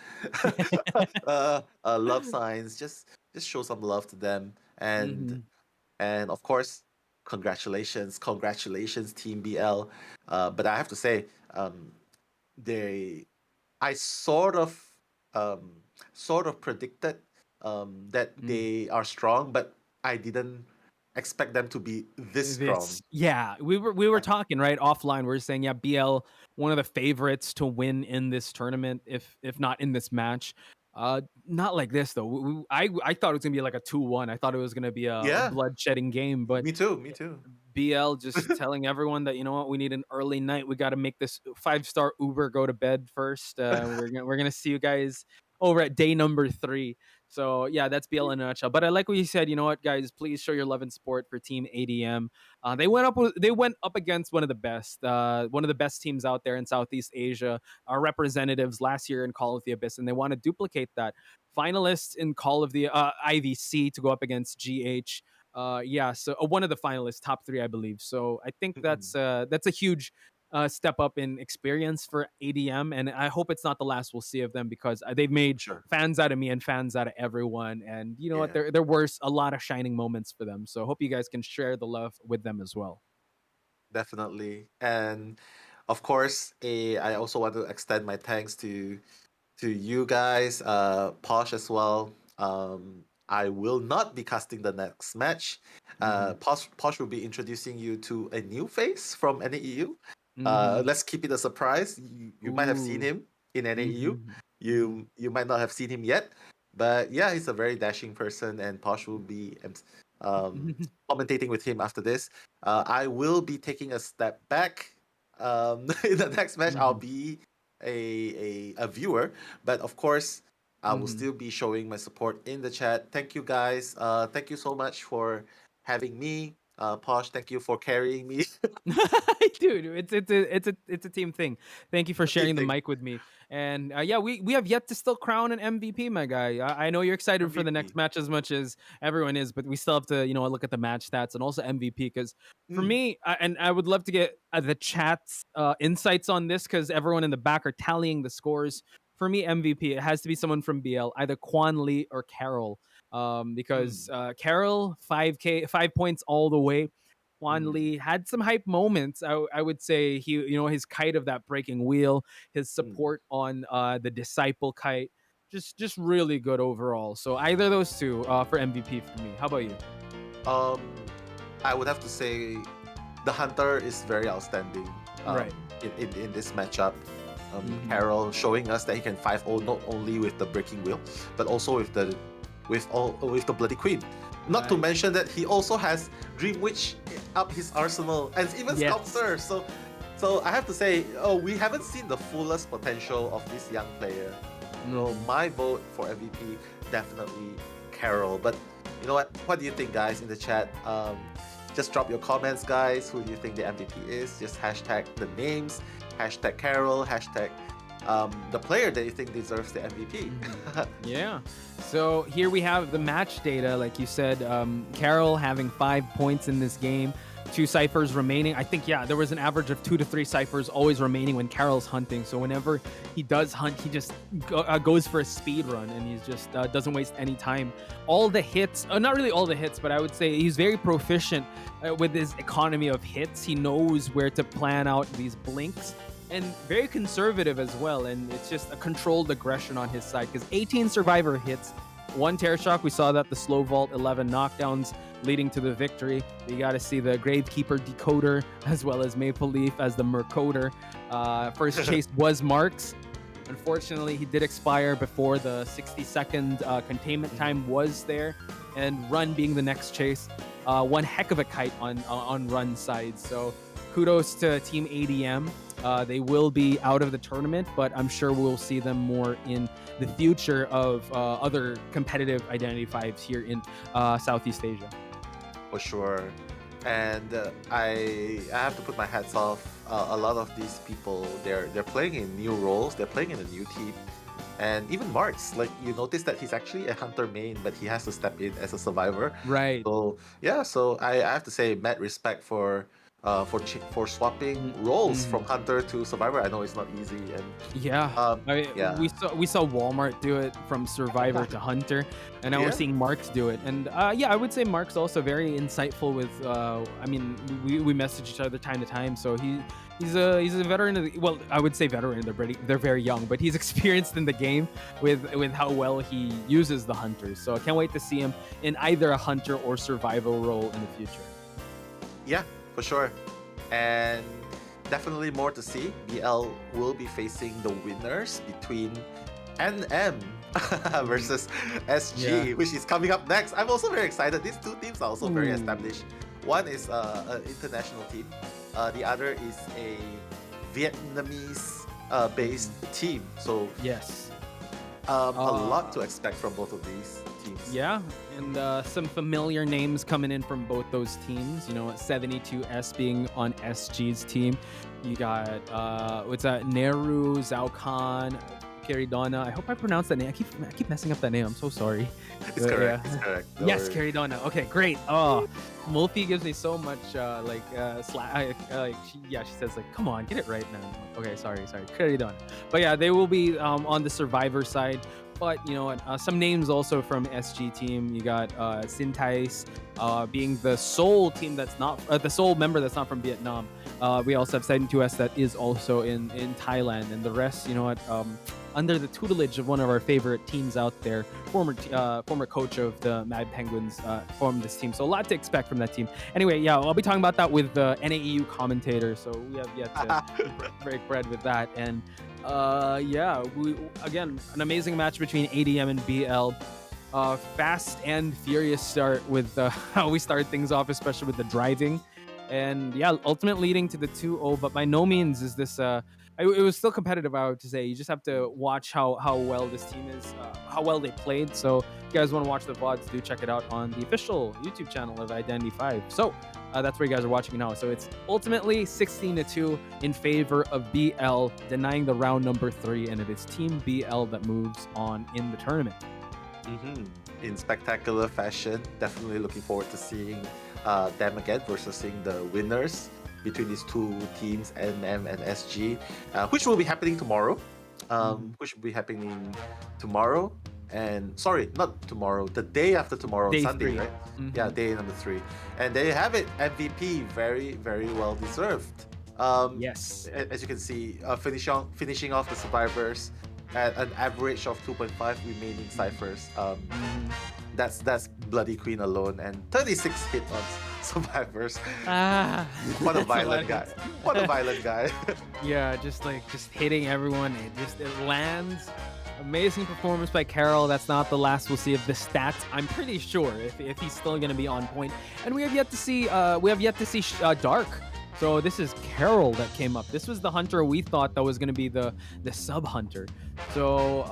love signs. Just show some love to them. Mhm. And of course, congratulations, Team BL. But I have to say, they I um, sort of predicted that Mm. they are strong, but I didn't expect them to be this strong. This yeah, we were Uh, talking right offline. We are saying yeah, BL one of the favorites to win in this tournament, if not in this match. Not like this though. I thought it was gonna be like a 2-1. I thought it was gonna be a yeah, blood-shedding game, but me too, me too. BL just telling everyone that you know what, we need an early night. We got to make this 5-star Uber go to bed first. We're gonna see you guys over at day number 3. So yeah, that's BL in a nutshell. But I like what you said. You know what, guys? Please show your love and support for Team ADM. They went up against one of the best teams out there in Southeast Asia. Our representatives last year in Call of the Abyss, and they want to duplicate that. Finalists in Call of the IVC to go up against GH. Yeah, so one of the finalists, top 3, I believe. So I think Mm-mm, that's a huge step up in experience for ADM, and I hope it's not the last we'll see of them because they've for made sure. fans out of me and fans out of everyone. And you know what? Yeah, There were a lot of shining moments for them. So I hope you guys can share the love with them as well. definitely. And of course, I also want to extend my thanks to you guys, Posh as well. I will not be casting the next match. Hmm. Posh will be introducing you to a new face from NAEU. Hmm. Let's keep it a surprise. You might have seen Ooh. him in NAEU. Hmm. Hmm. You might not have seen him yet, but yeah, he's a very dashing person, and Posh will be commentating with him after this. I will be taking a step back. In the next match, I'll Hmm. be a viewer, but of course, I will Hmm. still be showing my support in the chat. Thank you guys. Thank you so much for having me. Posh, thank you for carrying me. Dude, it's a team thing. Thank you for Team sharing the thing. mic with me. And yeah, we have yet to still crown an MVP, my guy. I know you're excited for the next MVP. match as much as everyone is, but we still have to look at the match stats and also MVP because for Mm, me, and I would love to get the chat's insights on this because everyone in the back are tallying the scores. For me, MVP it has to be someone from BL, either Quan Lee or Carol. Because mm, Carol 5 points all the way. Juan mm, Lee had some hype moments. I would say his kite of that breaking wheel, his mm. support on the disciple kite, just really good overall. So either of those two for MVP for me. How about you? Um, I would have to say the hunter is very outstanding. Right. In this matchup. Mhm. Carol showing us that he can 5-0 not only with the breaking wheel, but also with the bloody queen. Not to Right. mention that he also has Dream Witch up his arsenal and even Yes. Sculptor. So I have to say, we haven't seen the fullest potential of this young player. So Mhm. my vote for MVP definitely Carol. But you know what? What do you think, guys, in the chat? Just drop your comments, guys. Who do you think the MVP is? Just hashtag the names, hashtag Carol, hashtag the player that you think deserves the MVP. Yeah. So here we have the match data. Like you said, Carol having 5 points in this game, 2 ciphers remaining. I think, yeah, there was an average of 2 to 3 ciphers always remaining when Carol's hunting. So whenever he does hunt, he just goes for a speed run and he just doesn't waste any time. All the hits, not really all the hits, but I would say he's very proficient with his economy of hits. He knows where to plan out these blinks and very conservative as well. And it's just a controlled aggression on his side because 18 survivor hits, 1 tear shock. We saw that the slow vault, 11 knockdowns leading to the victory. You got to see the Gravekeeper decoder as well as Maple Leaf as the Mercoder. First chase was Marks. Unfortunately, he did expire before the 60-second containment time was there, and Run being the next chase. One heck of a kite on Run's side. So kudos to Team ADM. They will be out of the tournament, but I'm sure we'll see them more in the future of other competitive Identity 5s here in Southeast Asia. For sure. And I have to put my hats off. A lot of these people, they're playing in new roles. They're playing in a new team. And even Marks, like you notice that he's actually a hunter main, but he has to step in as a survivor. Right. So yeah, so I have to say, mad respect for swapping roles from Mhm. hunter to survivor. I know it's not easy, and Yeah. yeah, We saw Walmart do it from Survivor to Hunter, and now we're yeah, seeing Marks do it. And yeah, I would say Mark's also very insightful with. I mean, we message each other time to time, so he's a veteran of the, well, I would say veteran. They're very young, but he's experienced in the game with how well he uses the hunters. So I can't wait to see him in either a hunter or survival role in the future. yeah, for sure. And definitely more to see. BL will be facing the winners between NM versus SG, Yeah. which is coming up next. I'm also very excited. These two teams are also very Ooh. established. One is an international team. The other is a Vietnamese based team. So Yes. a lot Uh, to expect from both of these teams. Yeah, and some familiar names coming in from both those teams. 72S being on SG's team. You got what's that? Neru, Zhao Khan, Caridonna. I hope I pronounced that name. I keep messing up that name. I'm so sorry. It's But, correct. yeah. It's correct. Don't Yes, worry. Caridonna. Okay, great. Oh, Mulfi gives me so much she says like, come on, get it right, man. Okay, sorry, Caridonna. But yeah, they will be on the survivor side. But you know what? Some names also from SG team. You got Sintais being the sole team that's not the sole member that's not from Vietnam. We also have 72S that is also in Thailand, and the rest, you know what? Under the tutelage of one of our favorite teams out there, former coach of the Mad Penguins, formed this team. So a lot to expect from that team. Anyway, yeah, I'll be talking about that with the NAEU commentator. So we have yet to break bread with that. And yeah, again, an amazing match between ADM and BL. Fast and furious start with how we started things off, especially with the driving. And yeah, ultimate leading to the 2-0, but by no means is this it was still competitive, I would say. You just have to watch how well this team is, how well they played. So if you guys want to watch the VODs, do check it out on the official YouTube channel of Identity 5. So that's where you guys are watching now. So it's ultimately 16-2 in favor of BL, denying the round number 3, and it is Team BL that moves on in the tournament. In spectacular fashion. Definitely looking forward to seeing them again versus seeing the winners between these two teams, NM and SG, which will be happening tomorrow. Which will be happening tomorrow. And sorry, not tomorrow, the day after tomorrow, Day Sunday, 3. right? Mhm. Yeah, day number 3. And there you have it. MVP, very, very well deserved. Yes. As you can see, finishing off the survivors at an average of 2.5 remaining ciphers. That's Bloody Queen alone, and 36 hit on survivors. Ah, What a that's a lot violent of guy! hits. What a violent guy! Yeah, just hitting everyone. It lands. Amazing performance by Carol. That's not the last we'll see of the stats. I'm pretty sure if he's still going to be on point. And we have yet to see Dark. So this is Carol that came up. This was the hunter we thought that was going to be the sub hunter. So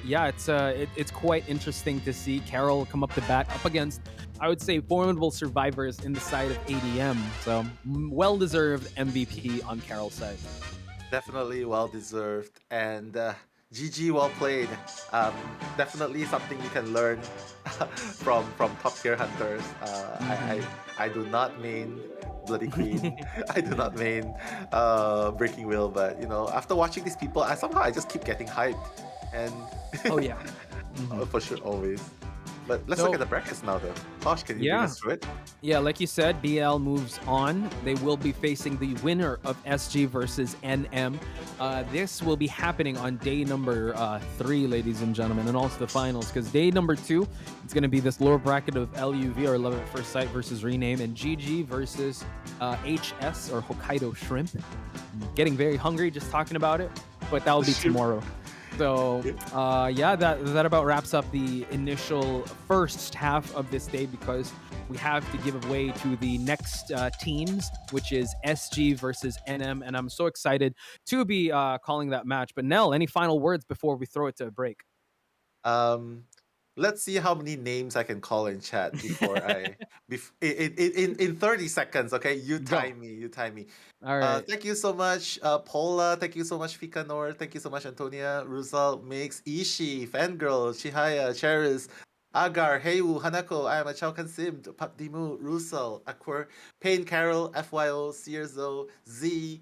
yeah, it's quite interesting to see Carol come up to bat up against, I would say, formidable survivors in the side of ADM. So well deserved MVP on Carol's side. Definitely well deserved, and GG, well played. Definitely something you can learn from top tier hunters. I do not mean Bloody Queen. I do not mean Breaking Wheel, but after watching these people, I just keep getting hyped, and Oh yeah. for sure always. But let's So- look at the brackets now, though. Posh, can you bring Yeah. us through it? Yeah, like you said, BL moves on. They will be facing the winner of SG versus NM. This will be happening on day number 3, ladies and gentlemen, and also the finals. Because day number 2, it's going to be this lower bracket of LUV, or Love at First Sight versus Rename, and GG versus HS, or Hokkaido Shrimp. Getting very hungry just talking about it, but that will be Shrimp. tomorrow. So yeah, that about wraps up the initial first half of this day, because we have to give away to the next teams, which is SG versus NM, and I'm so excited to be calling that match. But Nell, any final words before we throw it to a break? Um, let's see how many names I can call in chat before in 30 seconds. Okay, you Go. time me. You time me. All right. Thank you so much, Paula. Thank you so much, Fikanor. Thank you so much, Antonia, Ruzal, Mix, Ishi, Fangirl, Chihaya, Cheris, Agar, Heiwu, Hanako, I am a Chaukan Sim, Pap Dimu, Rusal, Aquer, Pain Carol, FYO, Searzo, Z,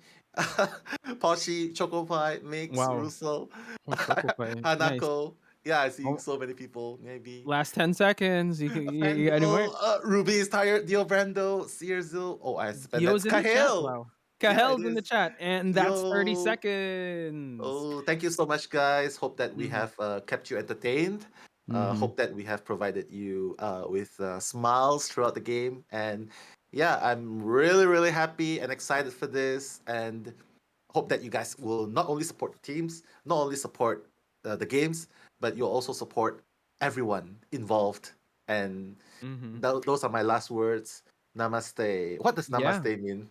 Poshi, Chocopie, Mix, Wow. Rusal, Oh, Choco Pie. Nice. Hanako. Yeah, I see Oh, so many people. Maybe. last 10 seconds. You got any more? Fangirl, Ruby is tired, Dio Brando, Searzo. Oh, I spent that's Dio's in the chat. Kahel. Wow. Yeah, it Kahel's in the is. chat. And that's 30 Yo. seconds. Oh, thank you so much, guys. Hope that we Mm-hmm. have kept you entertained. Mm-hmm. Hope that we have provided you with smiles throughout the game. And yeah, I'm really, really happy and excited for this. And hope that you guys will not only support the teams, not only support the games, but you'll also support everyone involved. And Mm-hmm. those are my last words. Namaste. What does Yeah. namaste mean?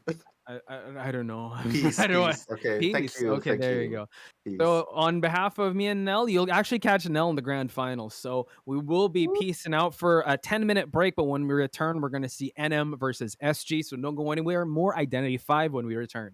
I don't know. Peace, I don't know. peace. Okay, thank Peace. you, Okay, thank there you you. go. Peace. So on behalf of me and Nell, you'll actually catch Nell in the grand finals. So we will be peacing out for a 10-minute break, but when we return, we're going to see NM versus SG. So don't go anywhere. More Identity 5 when we return.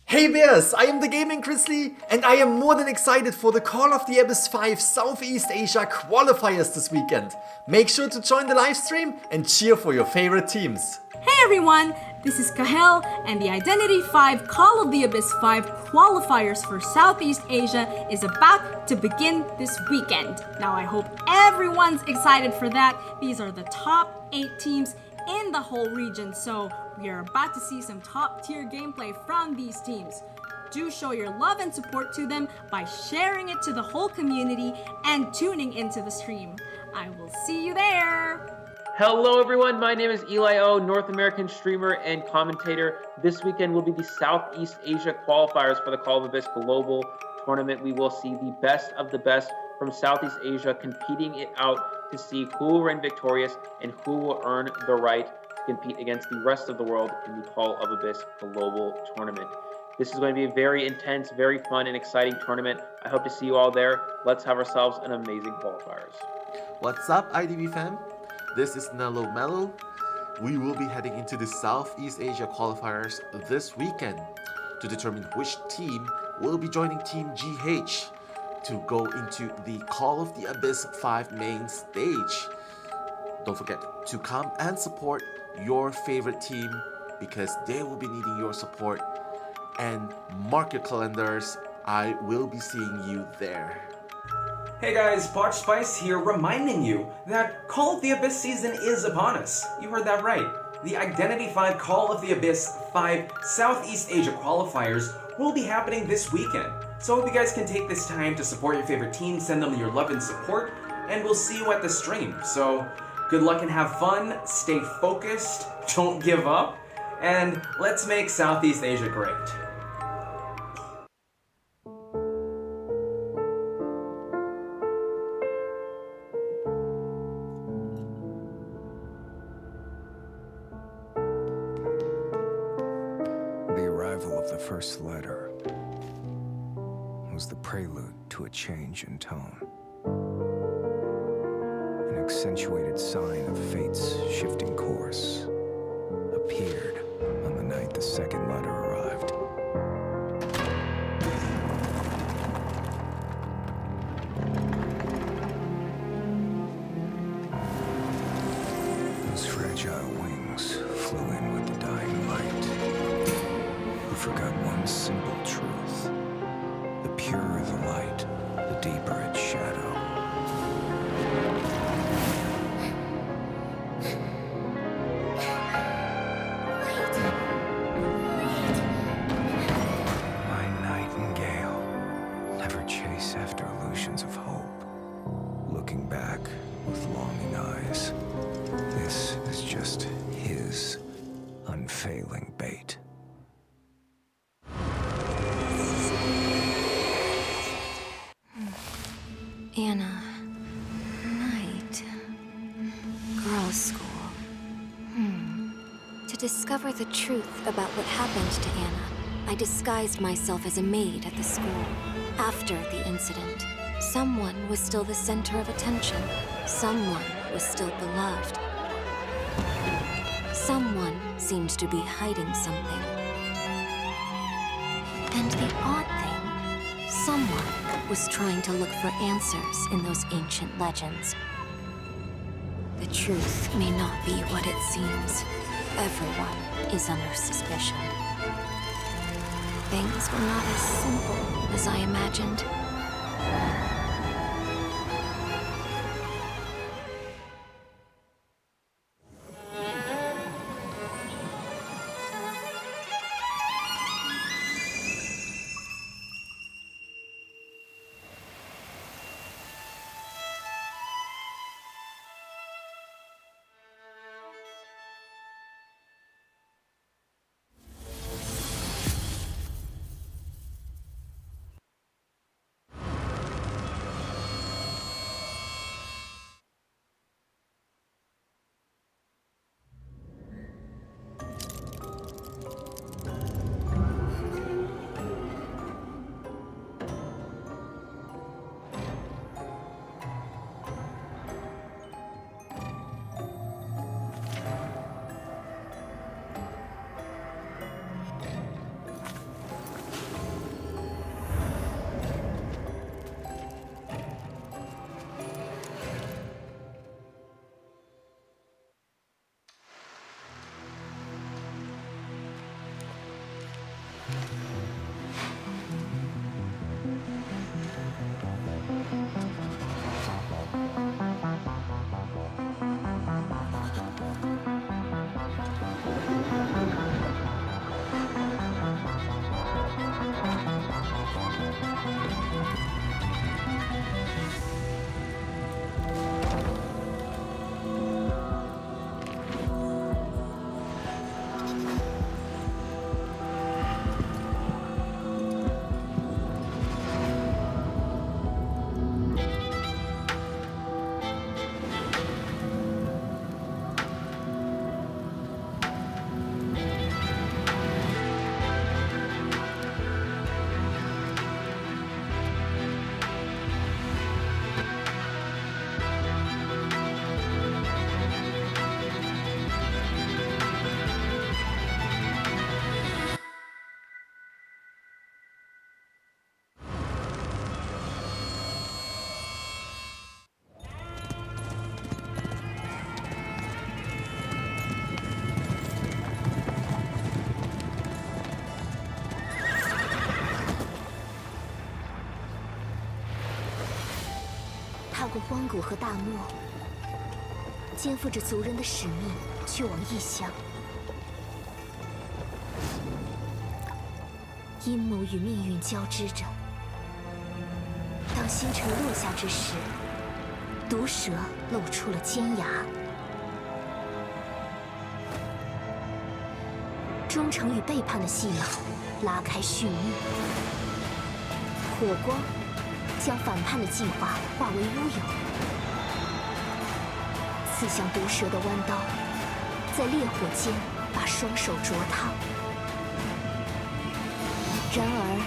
Hey bears, I am the Gaming Grizzly and I am more than excited for the Call of the Abyss 5 Southeast Asia Qualifiers this weekend. Make sure to join the live stream and cheer for your favorite teams. Hey everyone, this is Kahel and the Identity 5 Call of the Abyss 5 Qualifiers for Southeast Asia is about to begin this weekend. Now I hope everyone's excited for that. These are the top 8 teams in the whole region, so we are about to see some top tier gameplay from these teams. Do show your love and support to them by sharing it to the whole community and tuning into the stream. I will see you there! Hello everyone, my name is Eli O, North American streamer and commentator. This weekend will be the Southeast Asia qualifiers for the Call of Abyss Global Tournament. We will see the best of the best from Southeast Asia competing it out to see who will reign victorious and who will earn the right to compete against the rest of the world in the Call of Abyss Global Tournament. This is going to be a very intense, very fun, and exciting tournament. I hope to see you all there. Let's have ourselves an amazing qualifiers. What's up, IDB fam? This is Nello Mello. We will be heading into the Southeast Asia qualifiers this weekend to determine which team will be joining Team GH to go into the Call of the Abyss 5 main stage. Don't forget to come and support your favorite team because they will be needing your support. And mark your calendars, I will be seeing you there. Hey guys, Botch Spice here reminding you that Call of the Abyss season is upon us. You heard that right. The Identity 5 Call of the Abyss 5 Southeast Asia qualifiers will be happening this weekend. So I hope you guys can take this time to support your favorite team, send them your love and support, and we'll see you at the stream. So good luck and have fun, stay focused, don't give up, and let's make Southeast Asia great. The arrival of the first letter. was the prelude to a change in tone. An accentuated sign of fate's shifting course appeared on the night the second letter arrived. Those fragile wings flew in with the dying light. Who forgot one simple truth? The purer the light, the deeper its shadow. My nightingale, never chase after illusions of hope. Looking back with longing eyes, this is just his unfailing bait. Anna. Night. Girls' school. To discover the truth about what happened to Anna, I disguised myself as a maid at the school. After the incident, someone was still the center of attention. Someone was still beloved. Someone seemed to be hiding something. And the odd thing, someone was trying to look for answers in those ancient legends. The truth may not be what it seems. Everyone is under suspicion. Things were not as simple as I imagined.踏过荒谷和大漠，肩负着族人的使命，去往异乡。阴谋与命运交织着。当星辰落下之时，毒蛇露出了尖牙。忠诚与背叛的戏码拉开序幕。火光将反叛的计划化为乌有，刺向毒蛇的弯刀，在烈火间把双手灼烫。然而，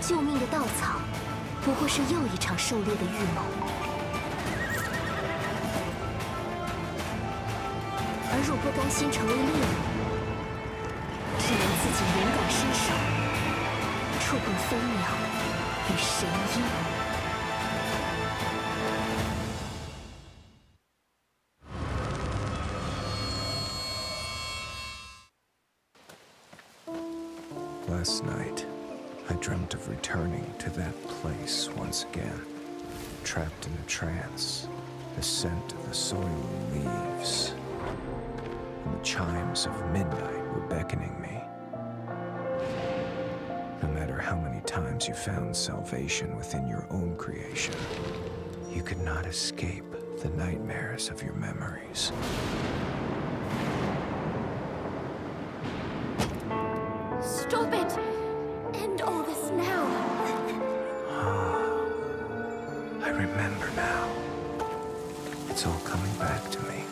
就救命的稻草，不过是又一场狩猎的预谋。而若不甘心成为猎物，只能自己勇敢伸手，触碰飞鸟与神鹰。Last night, I dreamt of returning to that place once again, trapped in a trance, the scent of the soil and leaves, and the chimes of midnight were beckoning me. No matter how many times you found salvation within your own creation, you could not escape the nightmares of your memories. Stop it! End all this now. I remember now. It's all coming back to me.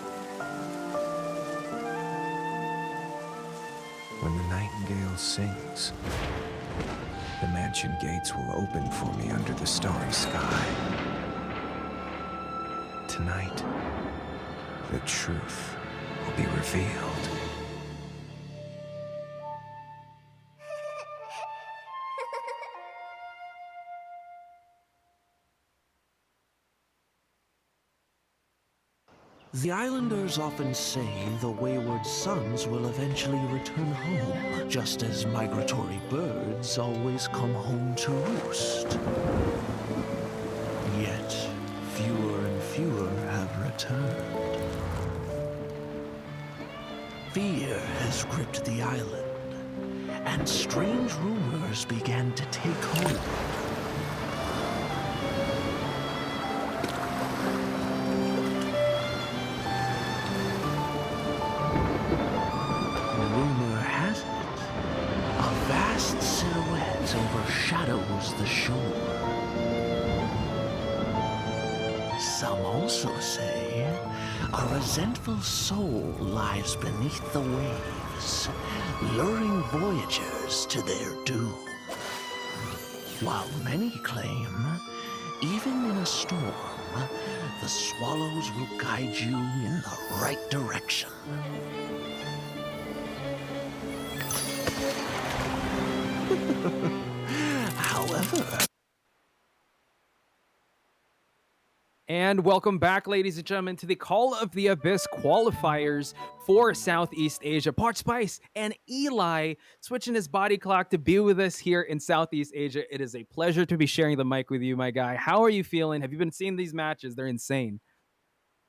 When the nightingale sings, the mansion gates will open for me under the starry sky. Tonight, the truth will be revealed. The islanders often say the wayward sons will eventually return home, just as migratory birds always come home to roost. Yet, fewer and fewer have returned. Fear has gripped the island, and strange rumors began to take hold. Overshadows the shore. Some also say a resentful soul lies beneath the waves, luring voyagers to their doom. While many claim, even in a storm, the swallows will guide you in the right direction. However... And welcome back, ladies and gentlemen, to the Call of the Abyss qualifiers for Southeast Asia. Parch Spice and Eli switching his body clock to be with us here in Southeast Asia. It is a pleasure to be sharing the mic with you, my guy. How are you feeling? Have you been seeing these matches? They're insane.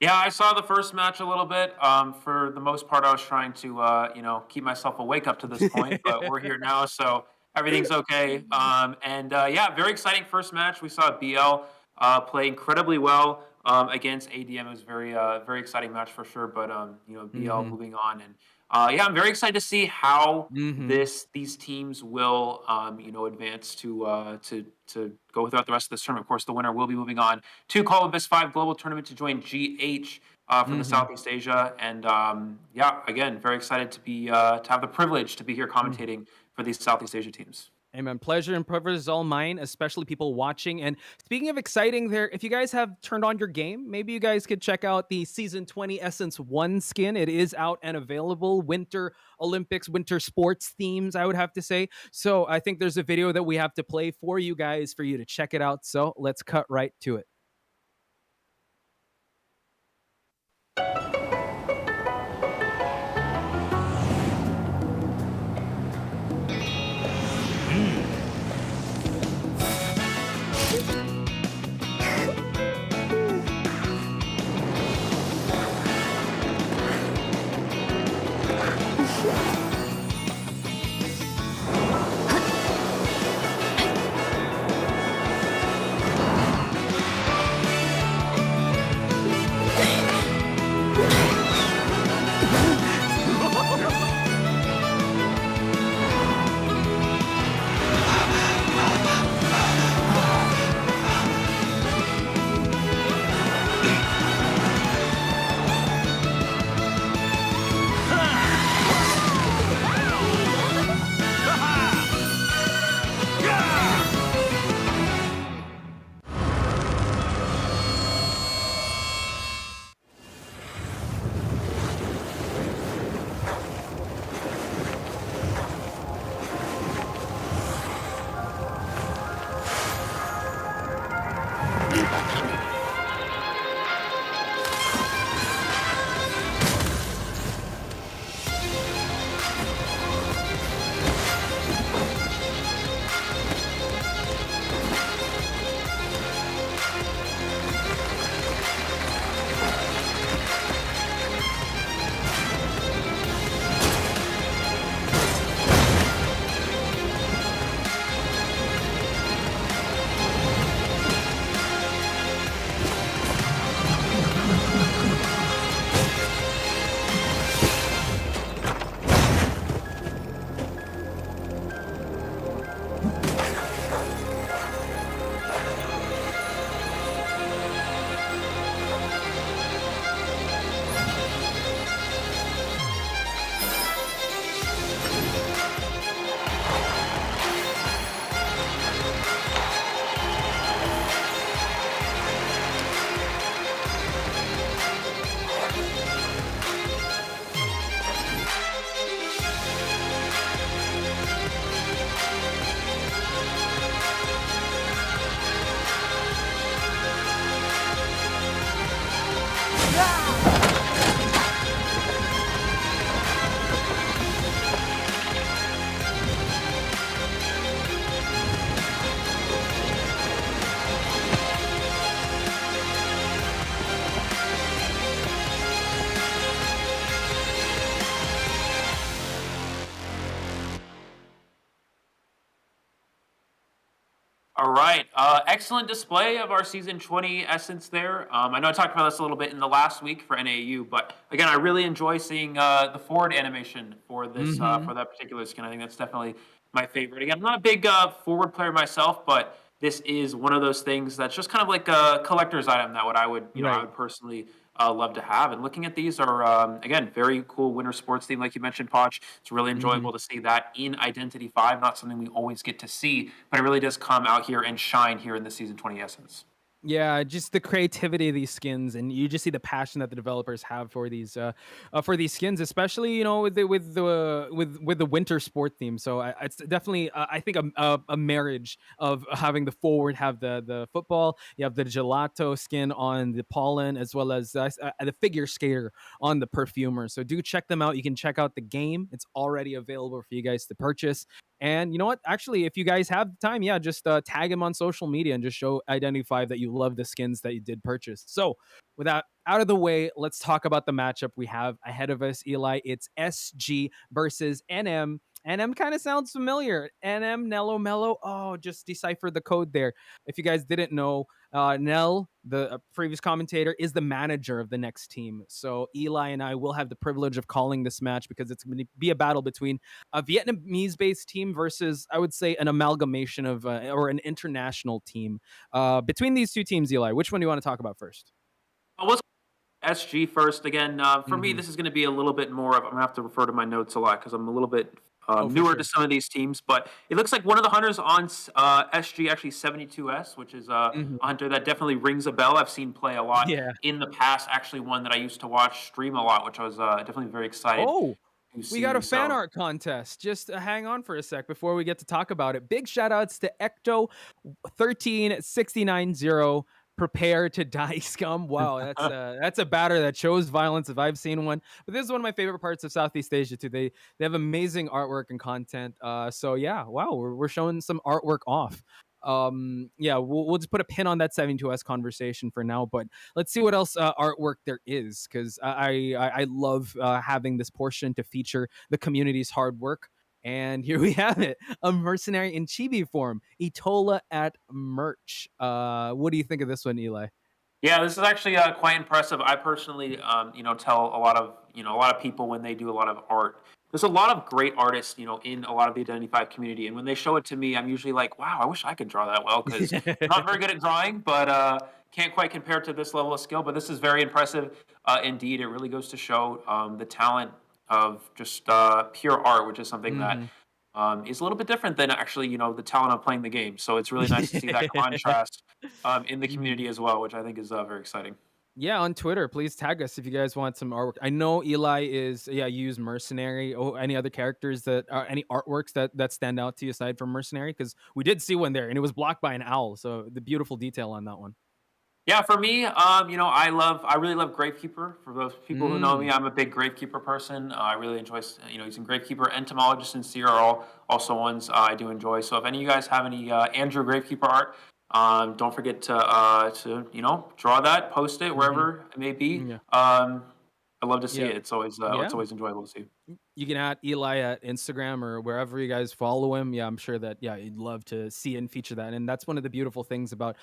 Yeah, I saw the first match a little bit. For the most part, I was trying to, keep myself awake up to this point, but we're here now, so everything's okay. Yeah, very exciting first match. We saw BL play incredibly well against ADM. It was very exciting match for sure. But BL moving on, and yeah, I'm very excited to see how these teams will advance to go throughout the rest of this tournament. Of course, the winner will be moving on to COA V SEA 5 Global Tournament to join GH from the Southeast Asia. And yeah, again, very excited to be to have the privilege to be here commentating for these Southeast Asia teams. Amen. Pleasure and privilege is all mine, especially people watching. And speaking of exciting there, if you guys have turned on your game, maybe you guys could check out the Season 20 Essence 1 skin. It is out and available. Winter Olympics, winter sports themes, I would have to say. So I think there's a video that we have to play for you guys for you to check it out. So let's cut right to it. All right. Excellent display of our season 20 essence there. I know I talked about this a little bit in the last week for NAU, but again, I really enjoy seeing the forward animation for this for that particular skin. I think that's definitely my favorite. Again, I'm not a big forward player myself, but this is one of those things that's just kind of like a collector's item that I would I Right. would personally love to have. And looking at these are again very cool winter sports theme, like you mentioned, Poch. It's really enjoyable to see that in Identity 5. Not something we always get to see, but it really does come out here and shine here in the season 20 essence. Yeah, just the creativity of these skins, and you just see the passion that the developers have for these skins, especially with the winter sport theme. So it's definitely I think a marriage of having the forward have the football, you have the gelato skin on the pollen, as well as the figure skater on the perfumer. So do check them out. You can check out the game; it's already available for you guys to purchase. And you know what? Actually, if you guys have time, yeah, just tag him on social media and just show Identify that you love the skins that you did purchase. So, with that out of the way, let's talk about the matchup we have ahead of us, Eli. It's SG versus NM. NM kind of sounds familiar. NM, Nello Mello. Oh, just decipher the code there. If you guys didn't know, Nell, the previous commentator, is the manager of the next team. So Eli and I will have the privilege of calling this match because it's going to be a battle between a Vietnamese based team versus, I would say, an amalgamation of or an international team. Between these two teams, Eli, which one do you want to talk about first? Let's SG first again. For me, Mm-hmm. this is going to be a little bit more of. I'm gonna have to refer to my notes a lot because I'm a little bit Oh, for newer to sure. some of these teams. But it looks like one of the hunters on SG actually 72S, which is a Hmm. hunter that definitely rings a bell. I've seen play a lot Yeah. in the past. Actually, one that I used to watch stream a lot, which I was definitely very excited Oh, to we got see. a fan So art contest. Just hang on for a sec before we get to talk about it. Big shout outs to Ecto 13690. Prepare to die, scum. Wow, that's a batter that shows violence if I've seen one. But this is one of my favorite parts of Southeast Asia too. They have amazing artwork and content. So yeah, wow, we're showing some artwork off. Yeah, we'll just put a pin on that 72S conversation for now, but let's see what else artwork there is, because I love having this portion to feature the community's hard work. And here we have it, a mercenary in chibi form, Itola at merch. What do you think of this one, Eli? yeah, this is actually quite impressive. I personally, tell a lot of people when they do a lot of art. There's a lot of great artists, in a lot of the Identity 5 community, and when they show it to me, I'm usually like, "Wow, I wish I could draw that well." Because not very good at drawing, but can't quite compare to this level of skill. But this is very impressive, indeed. It really goes to show the talent of just pure art, which is something that Hmm. is a little bit different than actually, the talent of playing the game. So it's really nice to see that contrast in the Mhm. community as well, which I think is very exciting. Yeah, on Twitter, please tag us if you guys want some artwork. I know Eli is, yeah, you use Mercenary. Oh, any other characters that are any artworks that stand out to you aside from Mercenary? Because we did see one there, and it was blocked by an owl. So the beautiful detail on that one. Yeah, for me, I really love Gravekeeper. For those people who know me, Mm. I'm a big Gravekeeper person. I really enjoy, using Gravekeeper. Entomologist and Seer are all also ones I do enjoy. So if any of you guys have any Andrew Gravekeeper art, don't forget to draw that, post it Hmm. wherever it may be. Yeah. I love to see Yeah. it. It's Yeah. always enjoyable to see. You can add Eli at Instagram or wherever you guys follow him. Yeah, I'm sure that, yeah, you'd love to see and feature that. And that's one of the beautiful things about,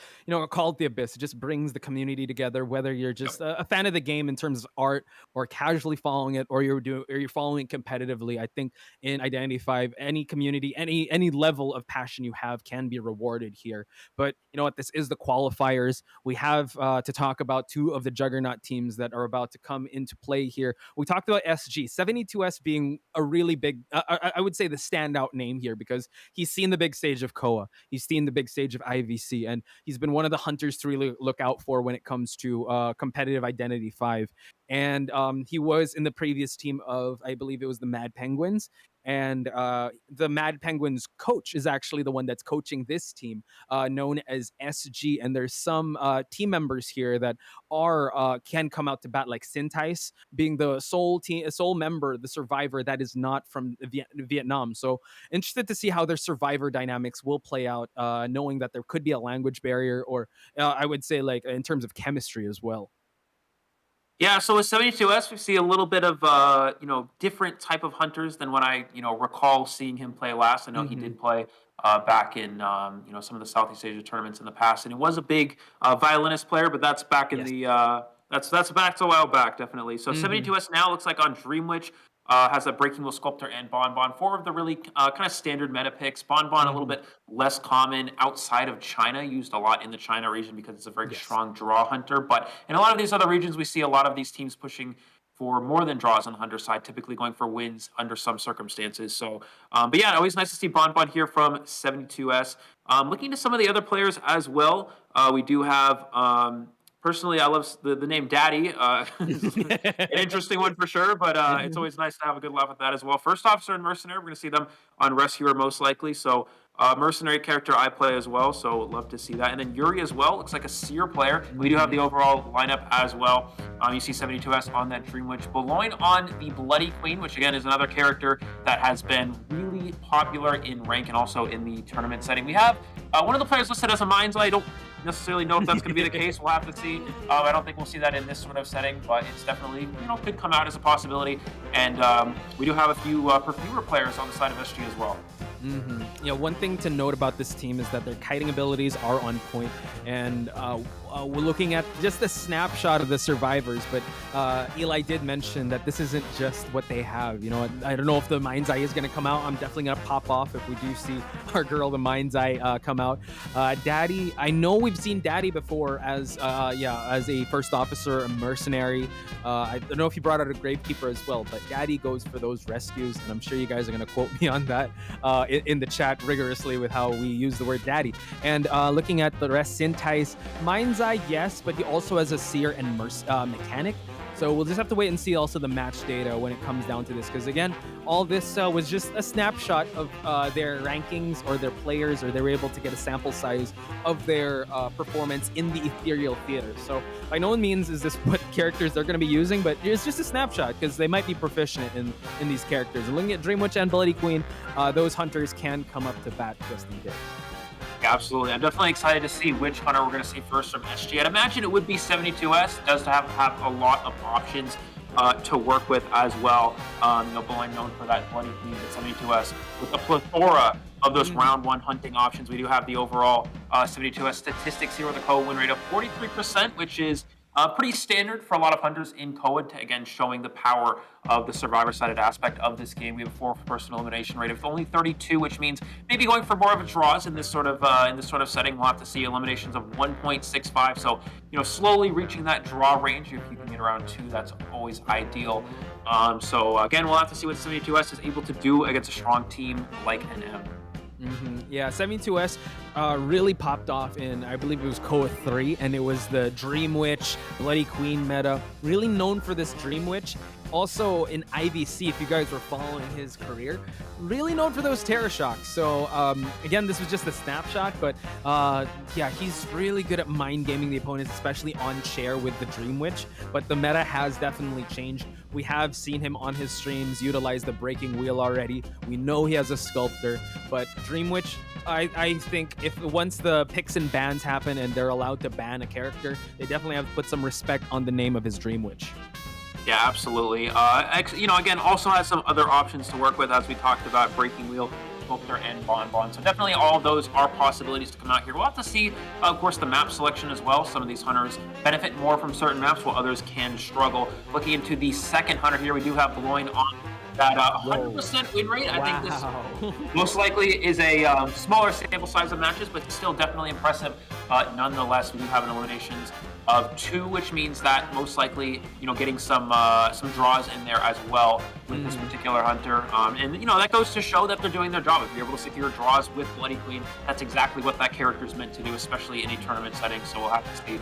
Call of the Abyss. It just brings the community together, whether you're just a fan of the game in terms of art or casually following it, or you're following it competitively. I think in Identity 5, any community, any level of passion you have can be rewarded here. But you know what? This is the qualifiers. We have to talk about two of the juggernaut teams that are about to come into play here. We talked about SG, 72S being a really big, I would say, the standout name here because he's seen the big stage of COA, he's seen the big stage of IVC, and he's been one of the hunters to really look out for when it comes to competitive Identity 5. And he was in the previous team of, I believe it was the Mad Penguins. and the Mad Penguins coach is actually the one that's coaching this team, known as SG. And there's some team members here that are can come out to bat, like Sintais being the sole member, the survivor that is not from Vietnam. So interested to see how their survivor dynamics will play out, knowing that there could be a language barrier, or I would say like in terms of chemistry as well. Yeah, so with 72S, we see a little bit of different type of hunters than when I recall seeing him play last. I know he did play back in some of the Southeast Asia tournaments in the past, and he was a big violinist player. But that's back in the that's back to a while back, definitely. So 72S now looks like on Dreamwitch. Has a Breaking Wheel Sculptor and Bonbon. Four of the really kind of standard meta picks. Bonbon a little bit less common outside of China, used a lot in the China region because it's a very strong draw hunter. But in a lot of these other regions, we see a lot of these teams pushing for more than draws on the hunter side, typically going for wins under some circumstances. So, but yeah, always nice to see Bonbon here from 72S. Looking to some of the other players as well, we do have... Personally, I love the name Daddy. It's an interesting one for sure, but it's always nice to have a good laugh at that as well. First Officer and Mercenary, we're going to see them on Rescuer most likely. So Mercenary character I play as well, so love to see that. And then Yuri as well, looks like a Seer player. We do have the overall lineup as well. You see 72S on that Dreamwitch. Boulogne on the Bloody Queen, which again is another character that has been really popular in rank and also in the tournament setting. We have one of the players listed as a Mind's Eye. I don't necessarily know if that's going to be the case. We'll have to see. I don't think we'll see that in this sort of setting, but it's definitely, could come out as a possibility. And we do have a few Perfumer players on the side of SG as well. One thing to note about this team is that their kiting abilities are on point, and we're looking at just a snapshot of the survivors, but Eli did mention that this isn't just what they have. I don't know if the Mind's Eye is going to come out. I'm definitely going to pop off if we do see our girl, the Mind's Eye, come out. Daddy, I know we've seen Daddy before as a first officer, a mercenary. I don't know if he brought out a Gravekeeper as well, but Daddy goes for those rescues, and I'm sure you guys are going to quote me on that in the chat rigorously with how we use the word Daddy. And looking at the rest, Sintais, Mind's Eye, yes, but he also has a Seer and Mechanic. So we'll just have to wait and see also the match data when it comes down to this, because again, all this was just a snapshot of their rankings or their players, or they were able to get a sample size of their performance in the Ethereal Theater. So by no means is this what characters they're going to be using, but it's just a snapshot because they might be proficient in these characters. And looking at Dreamwitch and Bloody Queen, those hunters can come up to bat just in case. Yeah, absolutely. I'm definitely excited to see which hunter we're going to see first from SG. I'd imagine it would be 72S. It does have a lot of options to work with as well. Boulogne known for that Bloody Queen, but 72S with a plethora of those round one hunting options. We do have the overall 72S statistics here with a COA win rate of 43%, which is pretty standard for a lot of hunters in COA, again, showing the power of the survivor-sided aspect of this game. We have a 4-person elimination rate of only 32, which means maybe going for more of a draws in this sort of setting. We'll have to see eliminations of 1.65. So, slowly reaching that draw range. If you can get around 2, that's always ideal. So again, we'll have to see what 72S is able to do against a strong team like NM. Yeah, 72S really popped off in, I believe it was COA 3, and it was the Dreamwitch, Bloody Queen meta. Really known for this Dreamwitch. Also in IVC, if you guys were following his career, really known for those Terror Shocks. So again, this was just a snapshot, but he's really good at mind gaming the opponents, especially on chair with the Dreamwitch. But the meta has definitely changed. We have seen him on his streams utilize the Breaking Wheel already. We know he has a Sculptor, but Dreamwitch, I think if once the picks and bans happen and they're allowed to ban a character, they definitely have to put some respect on the name of his Dreamwitch. Yeah, absolutely. Again, also has some other options to work with, as we talked about, Breaking Wheel, Sculptor, and Bonbon. So definitely all of those are possibilities to come out here. We'll have to see, of course, the map selection as well. Some of these hunters benefit more from certain maps, while others can struggle. Looking into the second hunter here, we do have Boulogne on that 100% win rate. I think this most likely is a smaller sample size of matches, but still definitely impressive. Nonetheless, we do have an eliminations of 2, which means that most likely, getting some draws in there as well with this particular hunter. That goes to show that they're doing their job. If you're able to secure draws with Bloody Queen, that's exactly what that character is meant to do, especially in a tournament setting. So we'll have to see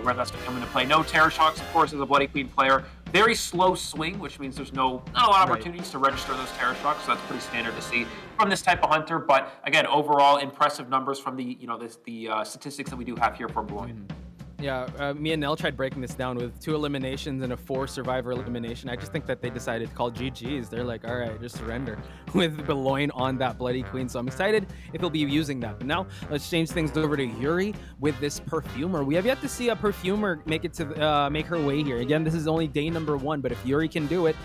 where that's going to come into play. No Terror Shocks, of course, as a Bloody Queen player very slow swing, which means there's not a lot of opportunities to register those terror shocks. So that's pretty standard to see from this type of hunter. But again, overall impressive numbers from the statistics that we do have here for Boulogne. Yeah, me and Nell tried breaking this down with 2 eliminations and a 4 survivor elimination. I just think that they decided to call GGs. They're like, all right, just surrender with Boulogne on that Bloody Queen. So I'm excited if he'll be using that. But now let's change things over to Yuri with this perfumer. We have yet to see a perfumer make her way here. Again, this is only day number 1, but if Yuri can do it,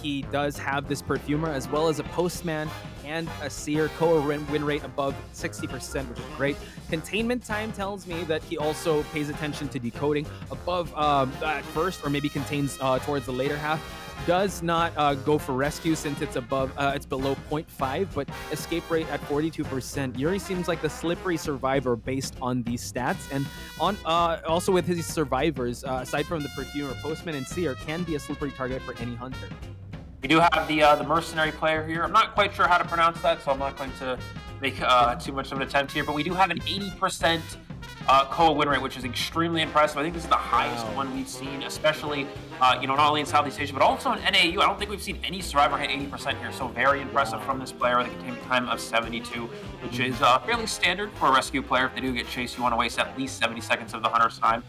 he does have this perfumer as well as a postman and a seer. COA win rate above 60%, which is great. Containment time tells me that he also pays attention to decoding above at first, or maybe contains towards the later half. Does not go for rescue since it's below 0.5, but escape rate at 42%. Yuri seems like the slippery survivor based on these stats, and on also with his survivors, aside from the perfumer, postman, and seer can be a slippery target for any hunter. We do have the mercenary player here. I'm not quite sure how to pronounce that, so I'm not going to make too much of an attempt here. But we do have an 80% COA win rate, which is extremely impressive. I think this is the highest one we've seen, especially not only in Southeast Asia, but also in NAU. I don't think we've seen any survivor hit 80% here, so very impressive from this player with a containment time of 72, which is fairly standard for a rescue player. If they do get chased, you want to waste at least 70 seconds of the hunter's time,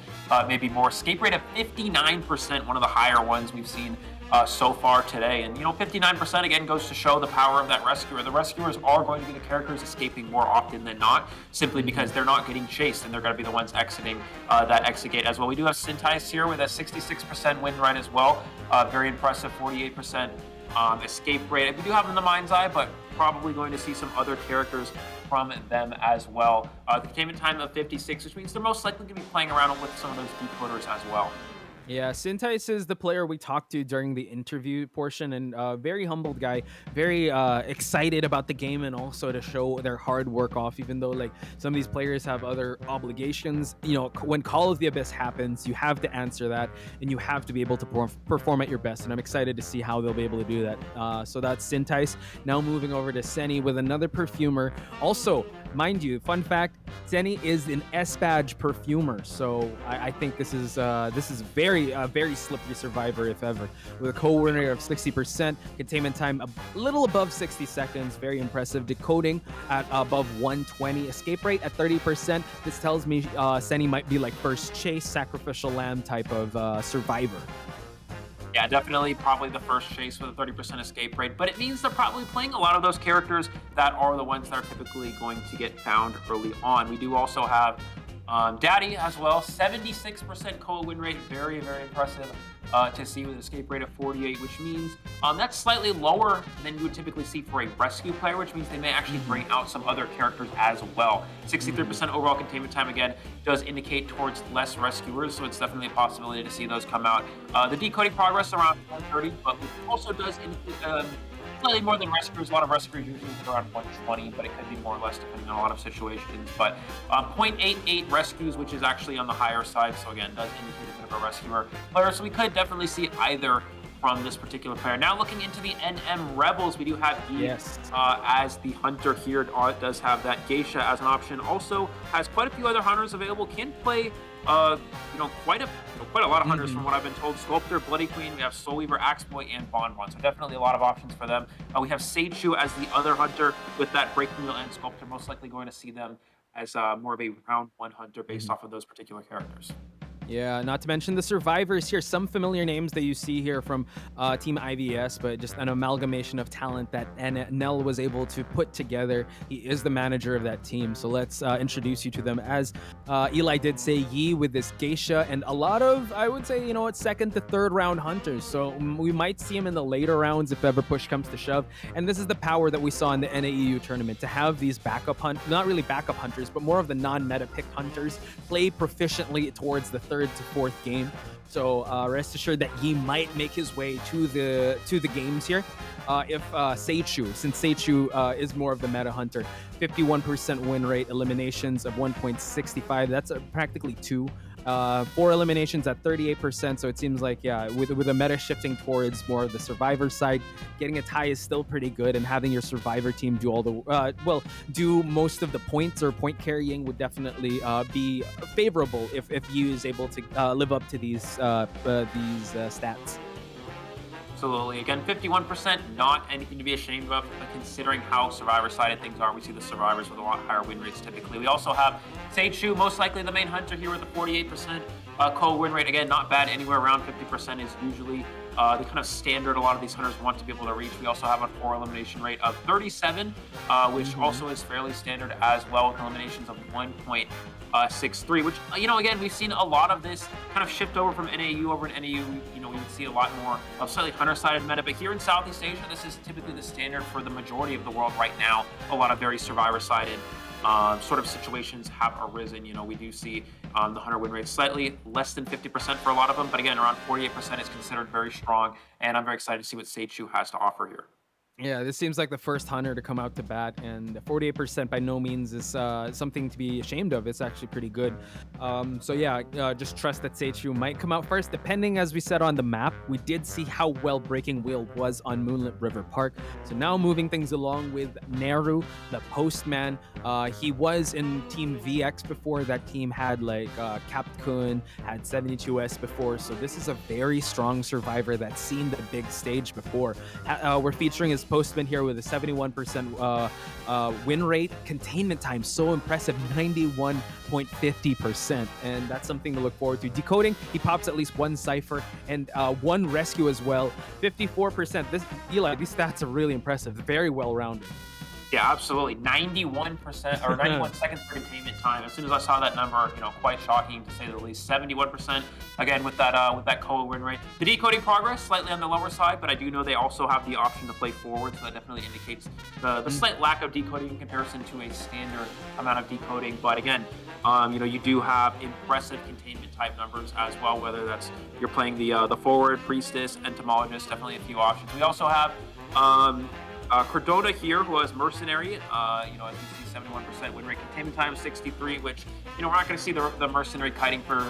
maybe more. Escape rate of 59%, one of the higher ones we've seen so far today. And 59% again goes to show the power of that rescuer. The rescuers are going to be the characters escaping more often than not, simply because they're not getting chased, and they're going to be the ones exiting that exit gate as well. We do have Sintais here with a 66% win rate as well. Very impressive, 48% escape rate. We do have in the mind's eye, but probably going to see some other characters from them as well. The containment time of 56, which means they're most likely going to be playing around with some of those decoders as well. Yeah, Sintais is the player we talked to during the interview portion, and very humbled guy, very excited about the game, and also to show their hard work off, even though like some of these players have other obligations. When Call of the Abyss happens, you have to answer that, and you have to be able to perform at your best, and I'm excited to see how they'll be able to do that. So that's Sintais. Now moving over to Seni with another perfumer. Also, mind you, fun fact, Seni is an S-Badge perfumer, so I think this is very slippery survivor if ever. With a COA win rate of 60%, containment time a little above 60 seconds, very impressive. Decoding at above 120, escape rate at 30%. This tells me Seni might be like first chase, sacrificial lamb type of survivor. Yeah, definitely probably the first chase with a 30% escape rate, but it means they're probably playing a lot of those characters that are the ones that are typically going to get found early on. We do also have Daddy as well, 76% COA win rate, very, very impressive to see with an escape rate of 48, which means that's slightly lower than you would typically see for a rescue player, which means they may actually bring out some other characters as well. 63% overall containment time, again, does indicate towards less rescuers, so it's definitely a possibility to see those come out. The decoding progress around 130, but it also does indicate slightly more than rescuers. A lot of rescuers usually hit around 120, but it could be more or less depending on a lot of situations. But 0.88 rescues, which is actually on the higher side, so again, does indicate a bit of a rescuer player. So we could definitely see either from this particular player. Now looking into the NM Rebels, we do have Yi as the hunter here. It does have that Geisha as an option. Also has quite a few other hunters available. Can play quite a lot of hunters from what I've been told. Sculptor, Bloody Queen, we have Soul Weaver, Axe Boy, and Bonbon. So definitely a lot of options for them. We have Seichu as the other hunter with that Breaking Wheel and Sculptor. Most likely going to see them as more of a round one hunter based off of those particular characters. Yeah, not to mention the survivors here. Some familiar names that you see here from Team IVS, but just an amalgamation of talent that Nell was able to put together. He is the manager of that team. So let's introduce you to them. As Eli did say, Yi with this Geisha and a lot of, I would say, second to third round hunters. So we might see him in the later rounds if ever push comes to shove. And this is the power that we saw in the NAEU tournament, to have these not really backup hunters, but more of the non-meta pick hunters play proficiently towards the third to fourth game. So rest assured that Yi might make his way to the games here. If Seichu, since Seichu is more of the meta hunter, 51% win rate, eliminations of 1.65. That's practically 2. 4 eliminations at 38%. So it seems like, with a meta shifting towards more of the survivor side, getting a tie is still pretty good, and having your survivor team do all the do most of the points or point carrying would definitely be favorable if Yi is able to live up to these stats. Absolutely. Again, 51%, not anything to be ashamed of, considering how survivor-sided things are. We see the survivors with a lot higher win rates typically. We also have Sage Shu, most likely the main hunter here with a 48% COA win rate. Again, not bad. Anywhere around 50% is usually the kind of standard a lot of these hunters want to be able to reach. We also have a 4 elimination rate of 37, which also is fairly standard as well, with eliminations of 1.63, which, again, we've seen a lot of this kind of shift over from NAU. Over in NAU, we would see a lot more of slightly hunter-sided meta, but here in Southeast Asia, this is typically the standard for the majority of the world right now. A lot of very survivor-sided sort of situations have arisen. We do see the hunter win rate slightly less than 50% for a lot of them, but again, around 48% is considered very strong, and I'm very excited to see what Sage Shu has to offer here. Yeah, this seems like the first hunter to come out to bat, and 48% by no means is something to be ashamed of. It's actually pretty good. So yeah, just trust that Sage Shu might come out first, depending, as we said on the map. We did see how well Breaking Wheel was on Moonlit River Park. So now moving things along with Neru, the Postman. He was in Team VX before. That team had like Capt Kun, had 72S before. So this is a very strong survivor that's seen the big stage before. We're featuring his Postman here with a 71% win rate. Containment time, so impressive, 91.50%, and that's something to look forward to. Decoding, he pops at least one cipher and one rescue as well. 54%. Eli, these stats are really impressive. Very well rounded. Yeah, absolutely. 91% or 91 seconds for containment time. As soon as I saw that number, quite shocking to say the least. 71%, again, with that COA win rate. The decoding progress, slightly on the lower side, but I do know they also have the option to play forward, so that definitely indicates the slight lack of decoding in comparison to a standard amount of decoding. But again, you do have impressive containment type numbers as well, whether that's you're playing the forward, priestess, entomologist, definitely a few options. We also have Cordona here, who has Mercenary, as you see, 71% win rate, containment time 63, which, we're not going to see the Mercenary kiting for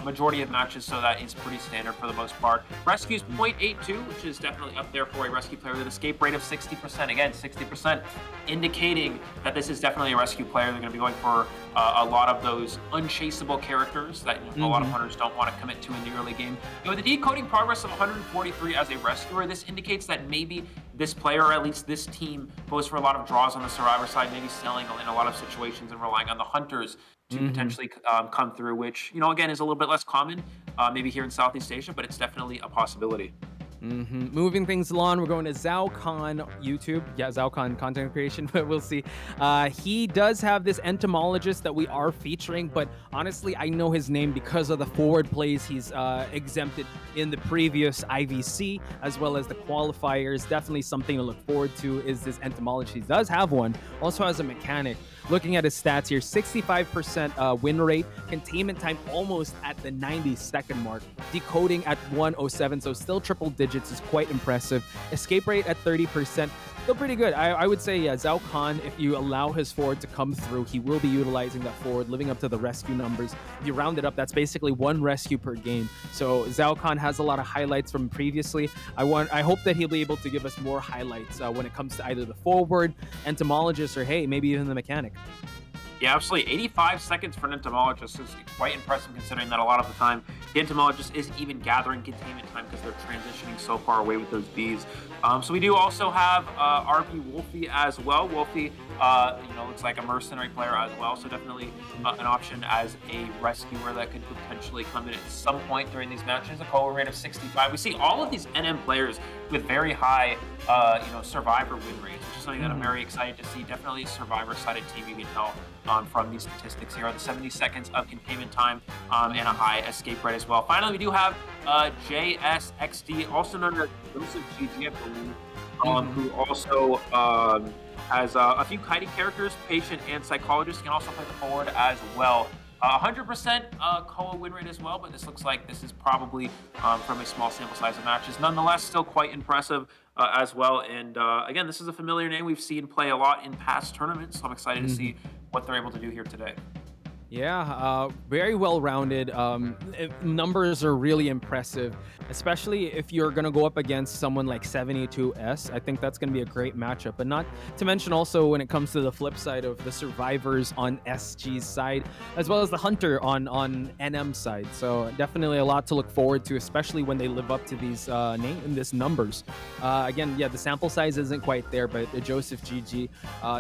majority of matches, so that is pretty standard for the most part. Rescues 0.82, which is definitely up there for a rescue player with an escape rate of 60%. Again, 60%, indicating that this is definitely a rescue player. They're going to be going for a lot of those unchaseable characters that a lot of hunters don't want to commit to in the early game. With the decoding progress of 143 as a rescuer, this indicates that maybe this player, or at least this team, goes for a lot of draws on the survivor side, maybe selling in a lot of situations and relying on the hunters to potentially come through, which, again, is a little bit less common maybe here in Southeast Asia, but it's definitely a possibility. Moving things along, we're going to Zhao Khan YouTube. Yeah, Zhao Khan content creation, but we'll see. He does have this entomologist that we are featuring, but honestly, I know his name because of the forward plays he's exempted in the previous IVC, as well as the qualifiers. Definitely something to look forward to is this entomologist. He does have one, also has a mechanic. Looking at his stats here, 65% win rate, containment time almost at the 90-second mark, decoding at 107, so still triple digits is quite impressive. Escape rate at 30%, still pretty good. I would say, yeah, Zhao Khan, if you allow his forward to come through, he will be utilizing that forward, living up to the rescue numbers. If you round it up, that's basically one rescue per game. So Zhao Khan has a lot of highlights from previously. I hope that he'll be able to give us more highlights when it comes to either the forward, entomologist, or hey, maybe even the mechanic. Yeah, absolutely. 85 seconds for an entomologist is quite impressive, considering that a lot of the time the entomologist isn't even gathering containment time because they're transitioning so far away with those bees. So we do also have RP Wolfie as well. Wolfie, looks like a mercenary player as well, so definitely an option as a rescuer that could potentially come in at some point during these matches. A COA rate of 65. We see all of these NM players with very high, survivor win rates, which is something that I'm very excited to see. Definitely a survivor-sided team, you can tell from these statistics here. The 70 seconds of containment time and a high escape rate as well. Finally, we do have JSXD, also known as Joseph GG, I believe, who also has a few kiting characters, patient and psychologist, can also play the forward as well. 100% COA win rate as well, but this looks like this is probably from a small sample size of matches. Nonetheless, still quite impressive as well. And again, this is a familiar name we've seen play a lot in past tournaments, so I'm excited to see what they're able to do here today. Yeah, very well rounded. Numbers are really impressive, especially if you're going to go up against someone like 72S. I think that's going to be a great matchup. But not to mention also when it comes to the flip side of the survivors on SG's side, as well as the hunter on NM side. So definitely a lot to look forward to, especially when they live up to these numbers. Again, yeah, the sample size isn't quite there, but Joseph GG,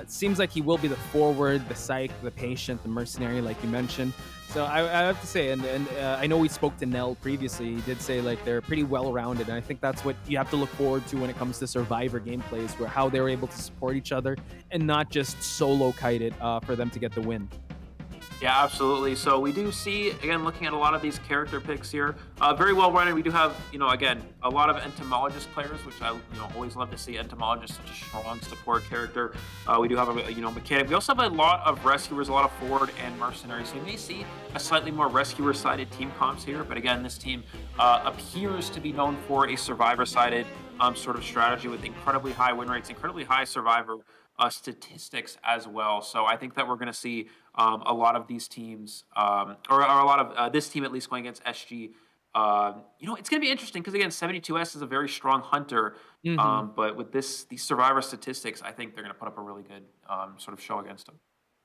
it seems like he will be the forward, the psych, the patient, the mercenary, like you mentioned. So I have to say, and I know we spoke to Nell previously. He did say like they're pretty well rounded, and I think that's what you have to look forward to when it comes to Survivor gameplays, where how they're able to support each other and not just solo kite it for them to get the win. Yeah, absolutely. So we do see, again, looking at a lot of these character picks here, very well rounded. We do have, again, a lot of entomologist players, which I, always love to see. Entomologist, such a strong support character. We do have a, mechanic. We also have a lot of rescuers, a lot of forward and mercenaries. So you may see a slightly more rescuer-sided team comps here. But again, this team appears to be known for a survivor-sided sort of strategy with incredibly high win rates, incredibly high survivor statistics as well. So I think that we're going to see a lot of these teams, or a lot of this team at least going against SG. It's going to be interesting because again, 72S is a very strong hunter, but with these survivor statistics, I think they're going to put up a really good sort of show against them.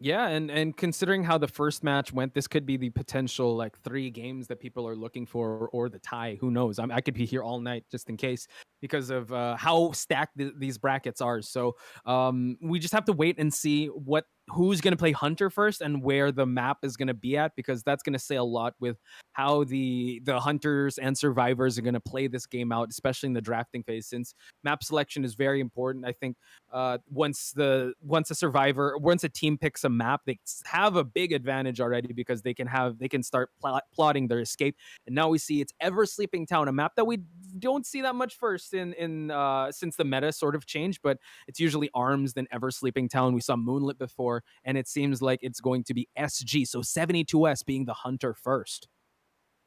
Yeah, and considering how the first match went, this could be the potential like 3 games that people are looking for, or the tie. Who knows? I could be here all night just in case, because of how stacked these brackets are. So we just have to wait and see who's going to play Hunter first and where the map is going to be at, because that's going to say a lot with how the Hunters and Survivors are going to play this game out, especially in the drafting phase, since map selection is very important. I think once a team picks a map, they have a big advantage already, because they can start plotting their escape. And now we see it's Ever Sleeping Town, a map that we don't see that much first in since the meta sort of changed, but it's usually Arms then Ever Sleeping Town. We saw Moonlit before, and it seems like it's going to be SG, so 72S being the hunter first.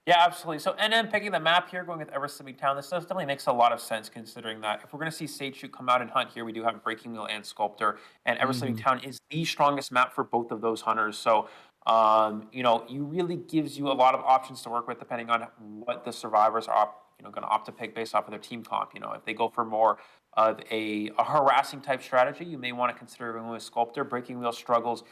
Yeah, absolutely. So NM picking the map here, going with Ever Sleeping Town, this definitely makes a lot of sense, considering that if we're going to see Sage Shoot come out and hunt here, we do have Breaking Wheel and Sculptor, and Ever Sleeping Town is the strongest map for both of those hunters. So you really gives you a lot of options to work with depending on what the survivors are going to opt to pick based off of their team comp. If they go for more of a harassing type strategy, you may want to consider going with Sculptor. Breaking Wheel struggles,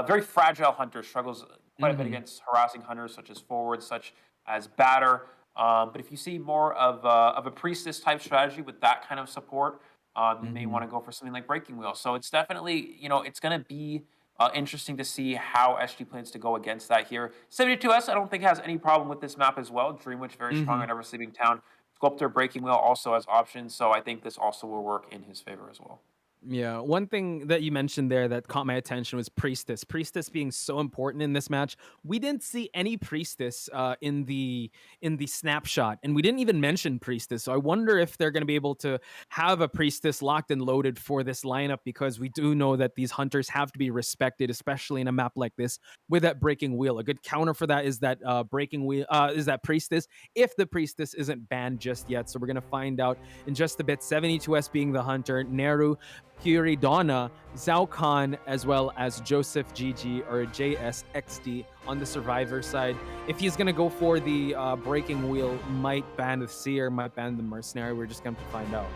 very fragile hunter, struggles quite a bit against harassing hunters such as Forwards, such as Batter. But if you see more of a Priestess type strategy with that kind of support, you may want to go for something like Breaking Wheel. So it's definitely, it's going to be interesting to see how SG plans to go against that here. 72S, I don't think has any problem with this map as well. Dreamwitch, very strong on Ever Sleeping Town. Sculptor, Breaking Wheel also has options, so I think this also will work in his favor as well. Yeah, one thing that you mentioned there that caught my attention was Priestess. Priestess being so important in this match. We didn't see any Priestess in the snapshot, and we didn't even mention Priestess. So I wonder if they're going to be able to have a Priestess locked and loaded for this lineup, because we do know that these hunters have to be respected, especially in a map like this with that Breaking Wheel. A good counter for that is that Breaking Wheel is that Priestess, if the Priestess isn't banned just yet. So we're going to find out in just a bit. 72S being the hunter, Neru, Fury Donna, Zhao Khan, as well as Joseph GG or JSXD on the Survivor side. If he's going to go for the Breaking Wheel, might ban the Seer, might ban the Mercenary. We're just going to find out.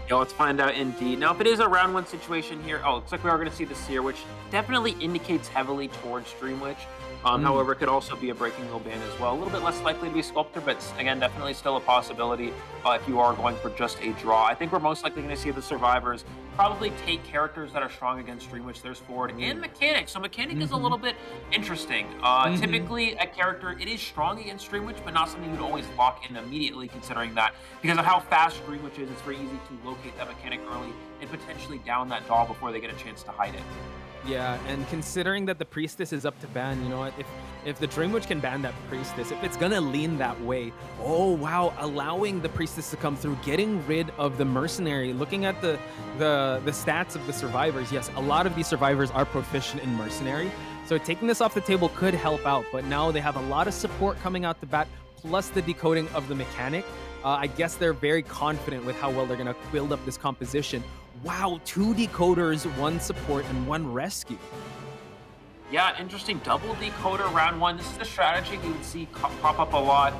Yeah, let's find out indeed. Now, if it is a round 1 situation here, looks like we are going to see the Seer, which definitely indicates heavily towards Dreamwitch. However, it could also be a Breaking Wheel ban as well. A little bit less likely to be Sculptor, but again, definitely still a possibility if you are going for just a draw. I think we're most likely going to see the Survivors probably take characters that are strong against Dreamwitch. There's Forward and Mechanic. So Mechanic is a little bit interesting. Typically, a character, it is strong against Dreamwitch, but not something you'd always lock in immediately, considering that because of how fast Dreamwitch is, it's very easy to locate that Mechanic early and potentially down that doll before they get a chance to hide it. Yeah, and considering that the Priestess is up to ban, you know what? If the Dreamwitch can ban that Priestess, if it's gonna lean that way, oh wow, allowing the Priestess to come through, getting rid of the Mercenary. Looking at the stats of the Survivors, yes, a lot of these Survivors are proficient in Mercenary, so taking this off the table could help out. But now they have a lot of support coming out the bat, plus the decoding of the Mechanic. I guess they're very confident with how well they're gonna build up this composition. Wow, 2 decoders, 1 support, and 1 rescue. Yeah, interesting double decoder round one. This is the strategy we would see pop up a lot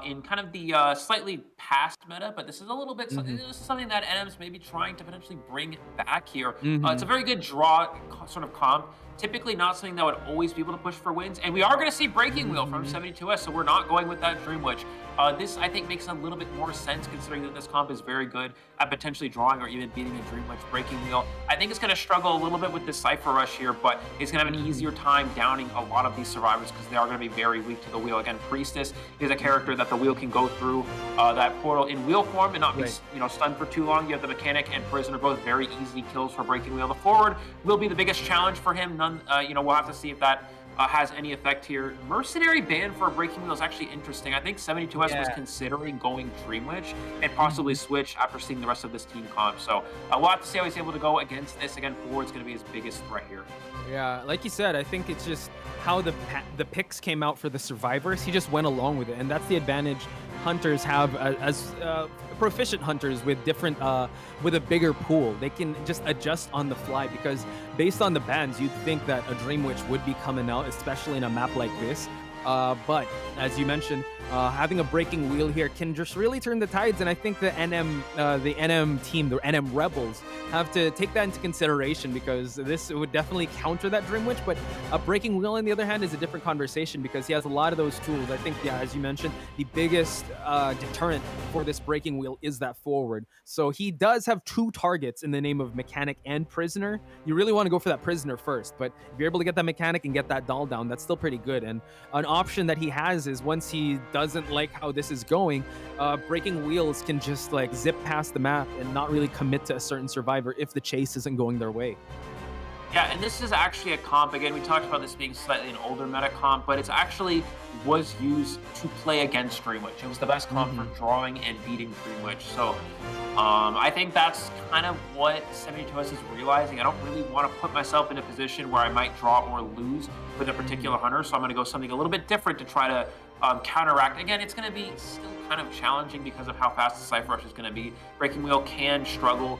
in kind of the slightly past meta, but this is a little bit, this is something that NM's maybe trying to potentially bring back here. It's a very good draw sort of comp. Typically not something that would always be able to push for wins. And we are going to see Breaking Wheel from 72S, so we're not going with that Dream Witch. This, I think, makes a little bit more sense considering that this comp is very good at potentially drawing or even beating a Dream Witch Breaking Wheel. I think it's going to struggle a little bit with this Cypher Rush here, but it's going to have an easier time downing a lot of these survivors because they are going to be very weak to the wheel. Again, Priestess is a character that the wheel can go through that portal in wheel form and not be stunned for too long. You have the Mechanic and Prisoner, both very easy kills for Breaking Wheel. The forward will be the biggest challenge for him. We'll have to see if that has any effect here. Mercenary ban for Breaking Wheel is actually interesting. I think 72S was considering going Dream Witch and possibly switch after seeing the rest of this team comp. So we'll have to see how he's able to go against this. Again, forward's going to be his biggest threat here. Yeah, like you said, I think it's just how the picks came out for the survivors. He just went along with it, and that's the advantage hunters have as proficient hunters with different with a bigger pool. They can just adjust on the fly because based on the bans, you'd think that a Dream Witch would be coming out, especially in a map like this. But as you mentioned, having a Breaking Wheel here can just really turn the tides, and I think the NM team, the NM Rebels, have to take that into consideration because this would definitely counter that Dream Witch. But a Breaking Wheel, on the other hand, is a different conversation because he has a lot of those tools. I think, as you mentioned, the biggest deterrent for this Breaking Wheel is that forward. So he does have two targets in the name of Mechanic and Prisoner. You really want to go for that Prisoner first, but if you're able to get that Mechanic and get that doll down, that's still pretty good. And an option that he has is once he doesn't like how this is going, Breaking Wheels can just like zip past the map and not really commit to a certain survivor if the chase isn't going their way. Yeah, and this is actually a comp. Again, we talked about this being slightly an older meta comp, but it's actually was used to play against Dream Witch. It was the best comp for drawing and beating Dream Witch. So I think that's kind of what 72S is realizing. I don't really want to put myself in a position where I might draw or lose with a particular hunter, so I'm going to go something a little bit different to try to counteract. Again, it's going to be still kind of challenging because of how fast the Cypher Rush is going to be. Breaking Wheel can struggle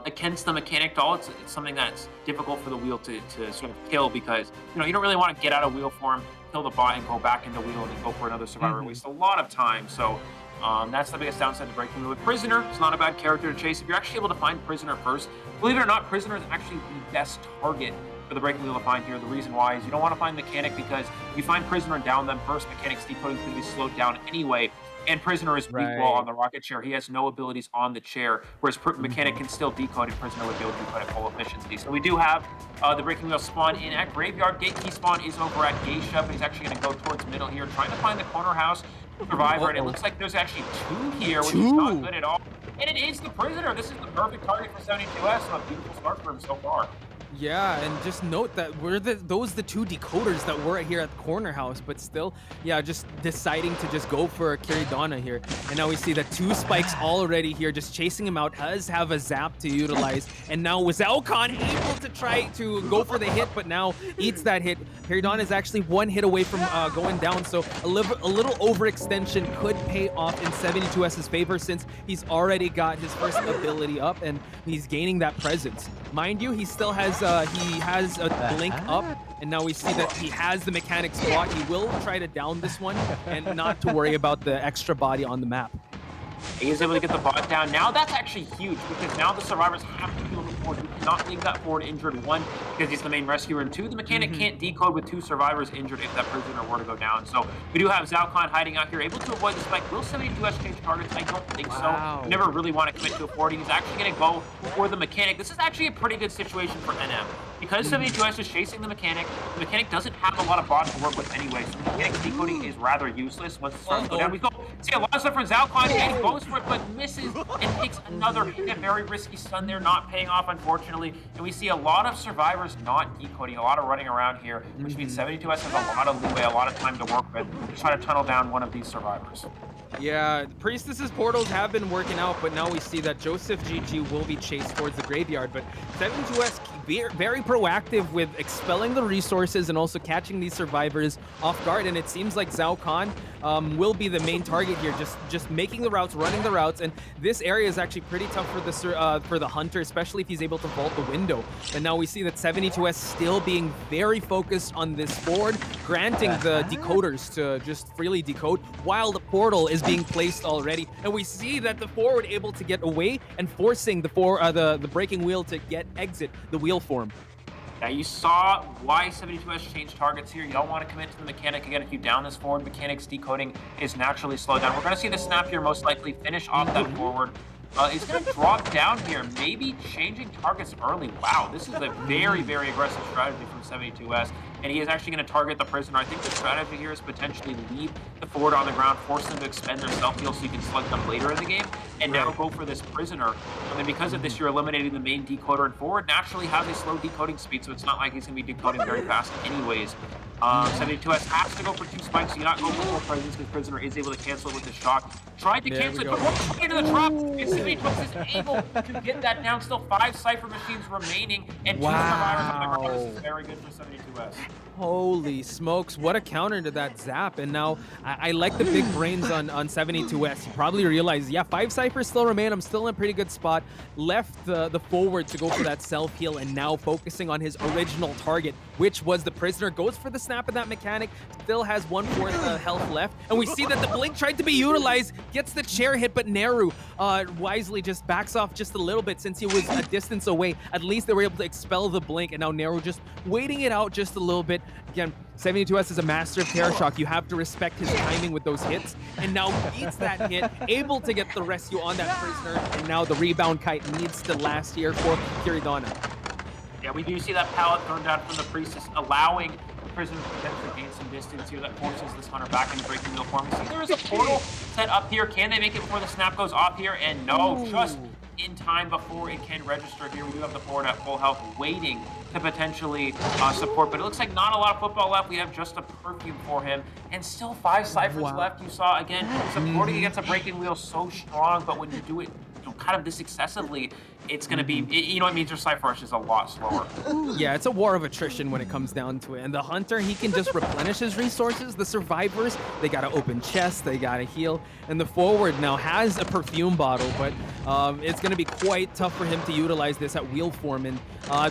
against the Mechanic doll. It's something that's difficult for the wheel to sort of kill because you don't really want to get out of wheel form, kill the bot, and go back into wheel and then go for another survivor. Waste a lot of time. So that's the biggest downside to Breaking Wheel. With Prisoner, it's not a bad character to chase. If you're actually able to find Prisoner first, believe it or not, Prisoner is actually the best target for the Breaking Wheel to find here. The reason why is you don't want to find Mechanic because if you find Prisoner and down them first, Mechanic's decoding is going to be slowed down anyway. And Prisoner is weak wall on the rocket chair. He has no abilities on the chair, whereas Mechanic can still decode and Prisoner would be able to decode at full efficiency. So we do have the Breaking Wheel spawn in at Graveyard. Gate key spawn is over at Geisha, but he's actually going to go towards middle here, trying to find the corner house survivor. And it looks like there's actually two here, which is not good at all. And it is the Prisoner. This is the perfect target for 72S. So a beautiful start for him so far. Yeah, and just note that those the two decoders that were here at the corner house, but still, yeah, just deciding to just go for Kiridana here. And now we see that two spikes already here, just chasing him out, does have a zap to utilize. And now Zalcon able to try to go for the hit, but now eats that hit. Kiridana is actually one hit away from going down, so a little overextension could pay off in 72S's favor since he's already got his first ability up and he's gaining that presence. Mind you, he still has a blink up, and now we see that he has the Mechanic spot. He will try to down this one and not to worry about the extra body on the map. He is able to get the bot down. Now that's actually huge because now the survivors have to heal the forward. You cannot leave that forward injured, one, because he's the main rescuer, and two, the Mechanic can't decode with two survivors injured if that Prisoner were to go down. So we do have Zalcon hiding out here, able to avoid the spike. Will 72S change targets? I don't think so. You never really want to commit to a forward. He's actually going to go for the Mechanic. This is actually a pretty good situation for NM. Because 72S is chasing the Mechanic doesn't have a lot of bots to work with anyway, so the Mechanic decoding is rather useless once it starts to go down. We see a lot of stuff from Zalcon, and he goes for it, but misses and takes another hit. A very risky stun there, not paying off, unfortunately. And we see a lot of survivors not decoding, a lot of running around here, which means 72S has a lot of leeway, a lot of time to work with to try to tunnel down one of these survivors. Yeah, Priestess's portals have been working out, but now we see that Joseph GG will be chased towards the graveyard, but 72S very proactive with expelling the resources and also catching these survivors off guard. And it seems like Zhao Khan will be the main target here, just making the routes, running the routes. And this area is actually pretty tough for the hunter, especially if he's able to vault the window. And now we see that 72S still being very focused on this board, granting the decoders to just freely decode while the portal is being placed already. And we see that the forward able to get away and forcing the breaking wheel to exit the wheel form. Yeah, you saw why 72S changed targets here. You don't want to commit to the mechanic. Again, if you down this forward, mechanics decoding is naturally slowed down. We're going to see the snap here most likely finish off that forward. He's going to drop down here, maybe changing targets early. Wow, this is a very, very aggressive strategy from 72S. And he is actually going to target the prisoner. I think the strategy here is potentially leave the forward on the ground, force them to expend their self-heal so you can select them later in the game, and now go for this prisoner. And then because of this, you're eliminating the main decoder, and forward naturally has a slow decoding speed, so it's not like he's going to be decoding very fast anyways. 72S has to go for 2 spikes, so you're not going for 4 presence because prisoner is able to cancel it with the shock. Tried to cancel it, but what's into the drop? And 72S is able to get that down. Still 5 Cypher machines remaining, and 2 survivors on the ground. This is very good for 72S. Holy smokes, what a counter to that zap. And now I like the big brains on 72S. You probably realize, yeah, 5 Cyphers still remain. I'm still in a pretty good spot. Left the forward to go for that self-heal, and now focusing on his original target, which was the prisoner. Goes for the snap of that mechanic, still has 1/4 health left. And we see that the blink tried to be utilized, gets the chair hit, but Neru wisely just backs off just a little bit since he was a distance away. At least they were able to expel the blink, and now Neru just waiting it out just a little bit. Again, 72S is a master of terror shock. You have to respect his timing with those hits, and now beats that hit, able to get the rescue on that prisoner, and now the rebound kite needs to last here for Kiridana. Yeah, we do see that pallet thrown down from the priestess, allowing the prisoner to potentially gain some distance here that forces this hunter back into breaking wheel form. See, there is a portal set up here. Can they make it before the snap goes off here? And no, just in time before it can register here. We do have the forward at full health waiting to potentially support, but it looks like not a lot of football left. We have just a perfume for him, and still 5 Cyphers left. You saw, again, supporting against a breaking wheel so strong, but when you do it kind of this excessively, it's going to be, you know, it means your Cypher Rush is a lot slower. Yeah, it's a war of attrition when it comes down to it. And the hunter, he can just replenish his resources. The survivors, they got to open chests, they got to heal. And the forward now has a perfume bottle, but it's going to be quite tough for him to utilize this at wheel form. And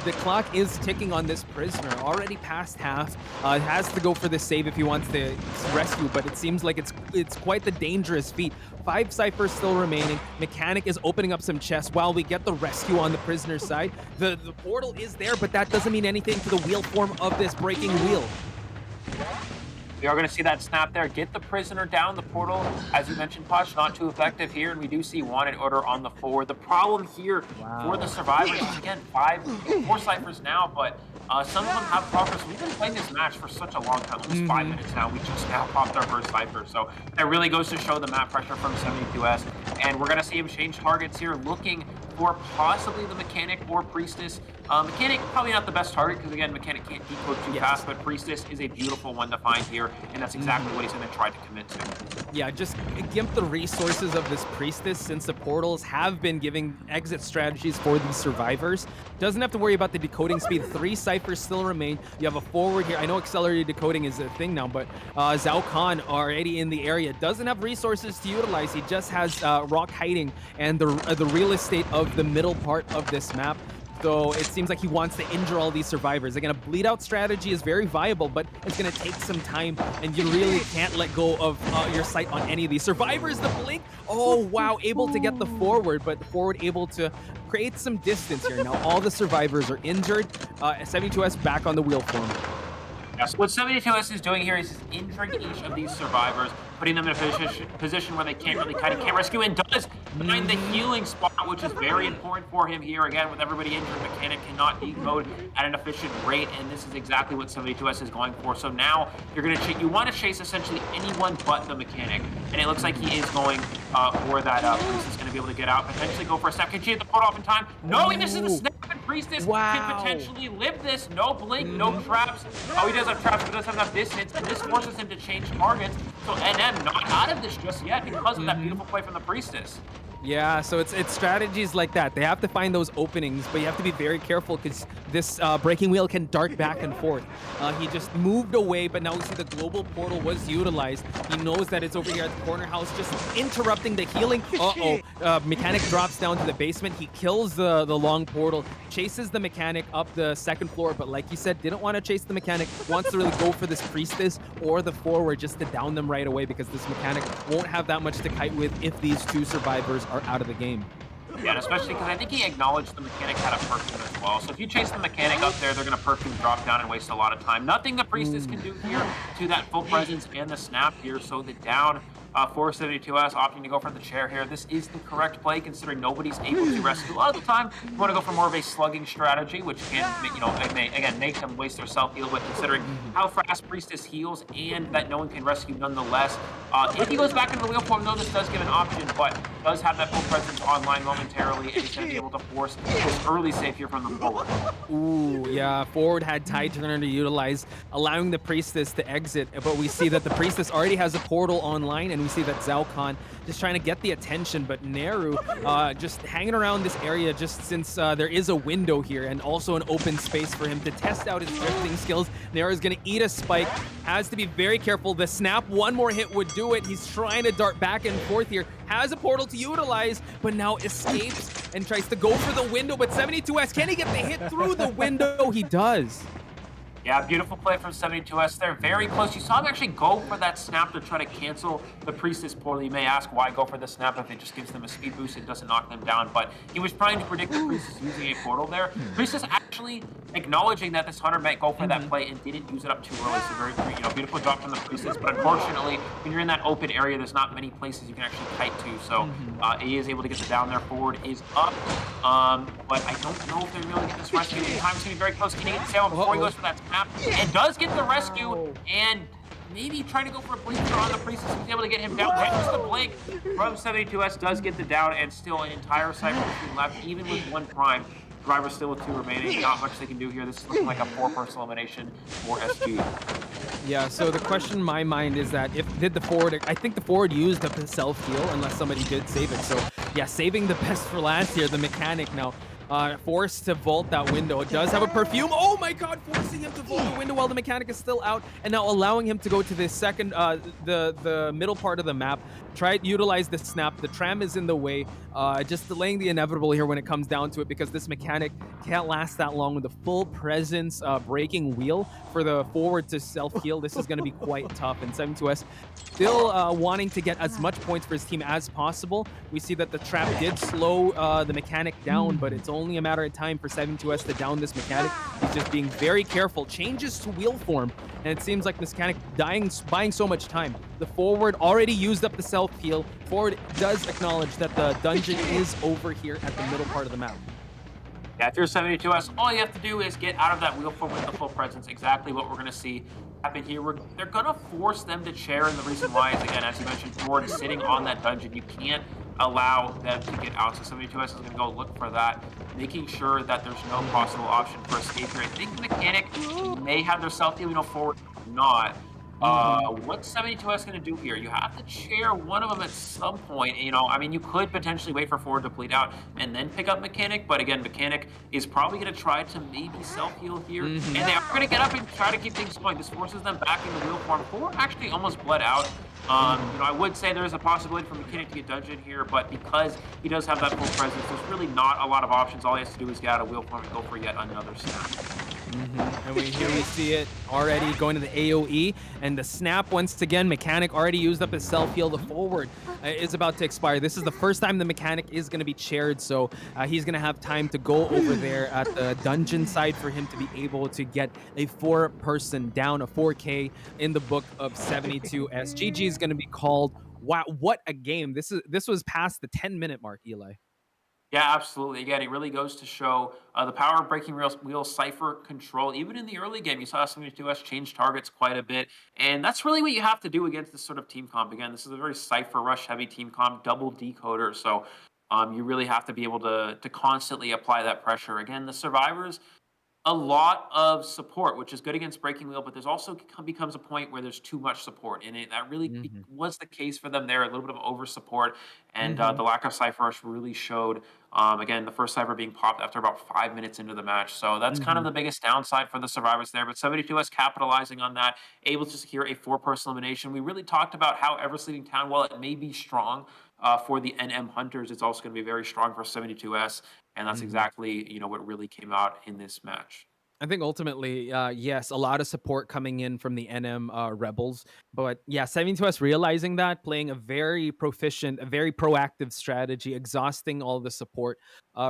the clock is ticking on this prisoner, already past half. Has to go for the save if he wants to rescue, but it seems like it's quite the dangerous feat. 5 Cyphers still remaining. Mechanic is opening up some chests while we get the rescue on the prisoner's side. The portal is there, but that doesn't mean anything to the wheel form of this breaking wheel. We are going to see that snap there. Get the prisoner down. The portal, as you mentioned, Posh, not too effective here, and we do see wanted order on the forward. The problem here for the survivors is, again, 4 Cyphers now, but some of them have progress. We've been playing this match for such a long time, almost 5 minutes now. We just now popped our first Cypher, so that really goes to show the map pressure from 72S. And we're going to see him change targets here, looking for possibly the Mechanic or Priestess. Mechanic, probably not the best target, because again, Mechanic can't decode too fast, but Priestess is a beautiful one to find here, and that's exactly what he's going to try to commit to. Yeah, just gimp the resources of this Priestess, since the portals have been giving exit strategies for these survivors. Doesn't have to worry about the decoding speed. 3 Cyphers still remain. You have a forward here. I know accelerated decoding is a thing now, but Zhao Khan already in the area. Doesn't have resources to utilize. He just has rock hiding and the real estate of the middle part of this map. So it seems like he wants to injure all these survivors. Again, a bleed out strategy is very viable, but it's going to take some time, and you really can't let go of your sight on any of these survivors. The blink, oh wow, able to get the forward, but the forward able to create some distance here. Now all the survivors are injured. 72S back on the wheel form. Yeah, so what 72S is doing here is injuring each of these survivors, putting them in a position where they can't rescue, and does find the healing spot, which is very important for him here. Again, with everybody injured, Mechanic cannot decode at an efficient rate, and this is exactly what 72S is going for. So now you're going to you want to chase essentially anyone but the Mechanic, and it looks like he is going for that. Priestess is going to be able to get out, potentially go for a snap. Can she hit the portal off in time? No, he misses the snap, and Priestess can potentially live this. No blink, no traps. Oh, he does have traps, but doesn't have enough distance, and this forces him to change targets. So NM not out of this just yet because of that beautiful play from the Priestess. Yeah, so it's strategies like that. They have to find those openings, but you have to be very careful because this breaking wheel can dart back and forth. He just moved away, but now we see the global portal was utilized. He knows that it's over here at the corner house, just interrupting the healing. Mechanic drops down to the basement. He kills the long portal, chases the mechanic up the second floor, but like you said, didn't want to chase the mechanic. Wants to really go for this priestess or the forward just to down them right away because this mechanic won't have that much to kite with if these two survivors are out of the game. Yeah, and especially because I think he acknowledged the mechanic had a perfume as well. So if you chase the mechanic up there, they're going to perfume drop down and waste a lot of time. Nothing the priestess can do here to that full presence and the snap here. So the down 472S opting to go for the chair here. This is the correct play considering nobody's able to rescue. A lot of the time, you want to go for more of a slugging strategy, which can, again, make them waste their self-heal. But considering how fast Priestess heals and that no one can rescue nonetheless, if he goes back into the wheel form, though, this does give an option, but does have that full presence online momentarily, and he's going to be able to force this early save here from the forward. Ooh, yeah, forward had Tide Turner to utilize, allowing the Priestess to exit, but we see that the Priestess already has a portal online, and we see that Zhao Khan just trying to get the attention, but Neru just hanging around this area just since there is a window here and also an open space for him to test out his drifting skills. Neru is going to eat a spike, has to be very careful. The snap, one more hit would do it. He's trying to dart back and forth here, has a portal to utilize, but now escapes and tries to go for the window, but 72S, can he get the hit through the window? He does. Yeah, beautiful play from 72S there. Very close. You saw him actually go for that snap to try to cancel the Priestess portal. You may ask why go for the snap if it just gives them a speed boost and doesn't knock them down, but he was trying to predict the Priestess using a portal there. Priestess actually acknowledging that this Hunter might go for that play and didn't use it up too early. So very, beautiful drop from the Priestess, but unfortunately, when you're in that open area, there's not many places you can actually kite to. So he is able to get the down there. Forward is up, but I don't know if they really get this rescue. The time's going to be very close. Can he get the sail before he goes for that snap? And does get the rescue, and maybe trying to go for a blinker on the Priestess. He's able to get him down. Just the blink from 72S does get the down, and still an entire cycle left, even with one prime. Driver still with two remaining. Not much they can do here. This is looking like a 4-person elimination for SG. Yeah, so the question in my mind is that did the forward, I think the forward used up his self-heal unless somebody did save it. So yeah, saving the best for last here, the mechanic now. Forced to vault that window. It does have a perfume. Oh my god, forcing him to vault the window while the mechanic is still out, and now allowing him to go to the second, the middle part of the map. Try to utilize the snap. The tram is in the way, just delaying the inevitable here when it comes down to it, because this mechanic can't last that long with the full presence breaking wheel for the forward to self-heal. This is going to be quite tough, and 72S still wanting to get as much points for his team as possible. We see that the trap did slow the mechanic down, but it's only a matter of time for 72S to down this mechanic. He's just being very careful. Changes to wheel form, and it seems like this mechanic buying so much time. The forward already used up the self-heal. Forward does acknowledge that the dungeon is over here at the middle part of the map. Yeah, if you're 72S, all you have to do is get out of that wheel form with the full presence. Exactly what we're going to see happen here. They're going to force them to chair, and the reason why is, again, as you mentioned, forward is sitting on that dungeon. You can't allow them to get out. So 72S is going to go look for that, making sure that there's no possible option for escape here. I think the mechanic may have their self-heal, forward or not. What's 72S going to do here? You have to chair one of them at some point. You could potentially wait for forward to bleed out and then pick up mechanic, but again, mechanic is probably going to try to maybe self-heal here, and they are going to get up and try to keep things going. This forces them back into wheel form. Forward actually almost bled out. I would say there is a possibility for mechanic to get dungeon here, but because he does have that full presence, there's really not a lot of options. All he has to do is get out of wheel form and go for yet another snap. And here we see it already going to the AoE, and the snap once again. Mechanic already used up his self-heal. The forward is about to expire. This is the first time the mechanic is going to be chaired, so he's going to have time to go over there at the dungeon side for him to be able to get a 4-person down, a 4K in the book of 72S. GG is going to be called. Wow, what a game. This was past the 10-minute mark, Eli. Yeah, absolutely. Again, it really goes to show the power of breaking wheel cipher control. Even in the early game, you saw 72S change targets quite a bit, and that's really what you have to do against this sort of team comp. Again, this is a very cipher rush heavy team comp, double decoder, so you really have to be able to constantly apply that pressure. Again, the survivors, a lot of support, which is good against Breaking Wheel, but there's also becomes a point where there's too much support, and that really Mhm. was the case for them there. A little bit of over support, and Mhm. the lack of Cypher Rush really showed. Again, the first Cypher being popped after about 5 minutes into the match, so that's kind of Mhm. the biggest downside for the survivors there. But 72S capitalizing on that, able to secure a four-person elimination. We really talked about how Ever-Sleeping Town, while it may be strong for the NM Hunters, it's also going to be very strong for 72S. And that's Mhm. exactly, what really came out in this match. I think ultimately, yes, a lot of support coming in from the NM rebels, but yeah, 72S realizing that, playing a very proficient, a very proactive strategy, exhausting all the support,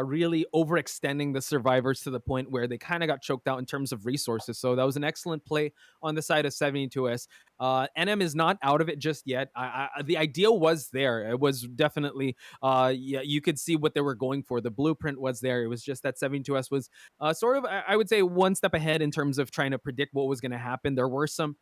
really overextending the survivors to the point where they kind of got choked out in terms of resources. So that was an excellent play on the side of 72S. NM is not out of it just yet. The idea was there. It was definitely, yeah, you could see what they were going for. The blueprint was there. It was just that 72S was sort of, I would say, one step ahead in terms of trying to predict what was going to happen. There were some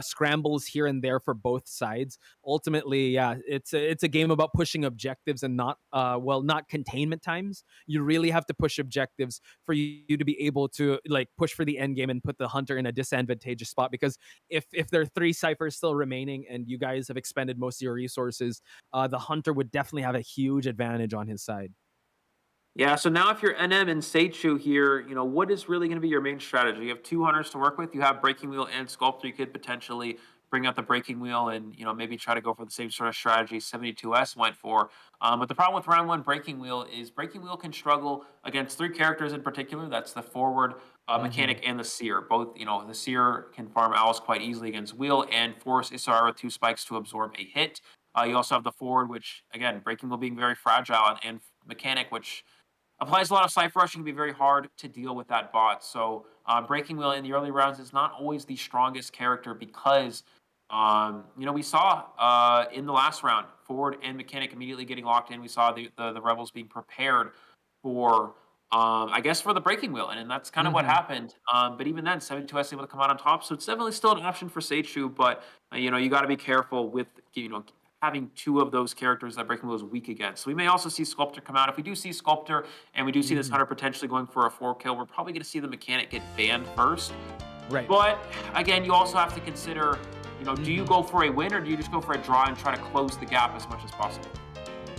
scrambles here and there for both sides. Ultimately, yeah, it's a game about pushing objectives and not not containment times. You really have to push objectives for you to be able to like push for the end game and put the hunter in a disadvantageous spot, because if there are three ciphers still remaining and you guys have expended most of your resources, the hunter would definitely have a huge advantage on his side. Yeah, so now if you're NM and Seichu here, what is really going to be your main strategy? You have two hunters to work with. You have Breaking Wheel and Sculptor. You could potentially bring out the Breaking Wheel and, maybe try to go for the same sort of strategy 72S went for. But the problem with round one Breaking Wheel is Breaking Wheel can struggle against three characters in particular. That's the forward, Mhm. mechanic, and the seer. Both, the seer can farm owls quite easily against Wheel and force Isara with two spikes to absorb a hit. You also have the forward, which, again, Breaking Wheel being very fragile, and mechanic, which applies a lot of Cypher Rush, and can be very hard to deal with that bot. So Breaking Wheel in the early rounds is not always the strongest character because, we saw in the last round, Forward and Mechanic immediately getting locked in. We saw the Rebels being prepared for, I guess, for the Breaking Wheel, and that's kind of what Mhm. happened. But even then, 72S able to come out on top. So it's definitely still an option for Seichu, but, you got to be careful with, having two of those characters that Breaking Wheel is weak against. So we may also see Sculptor come out. If we do see Sculptor and we do see this Mhm. hunter potentially going for a 4 kill, we're probably going to see the mechanic get banned first. Right. But again, you also have to consider, do you Mhm. go for a win or do you just go for a draw and try to close the gap as much as possible?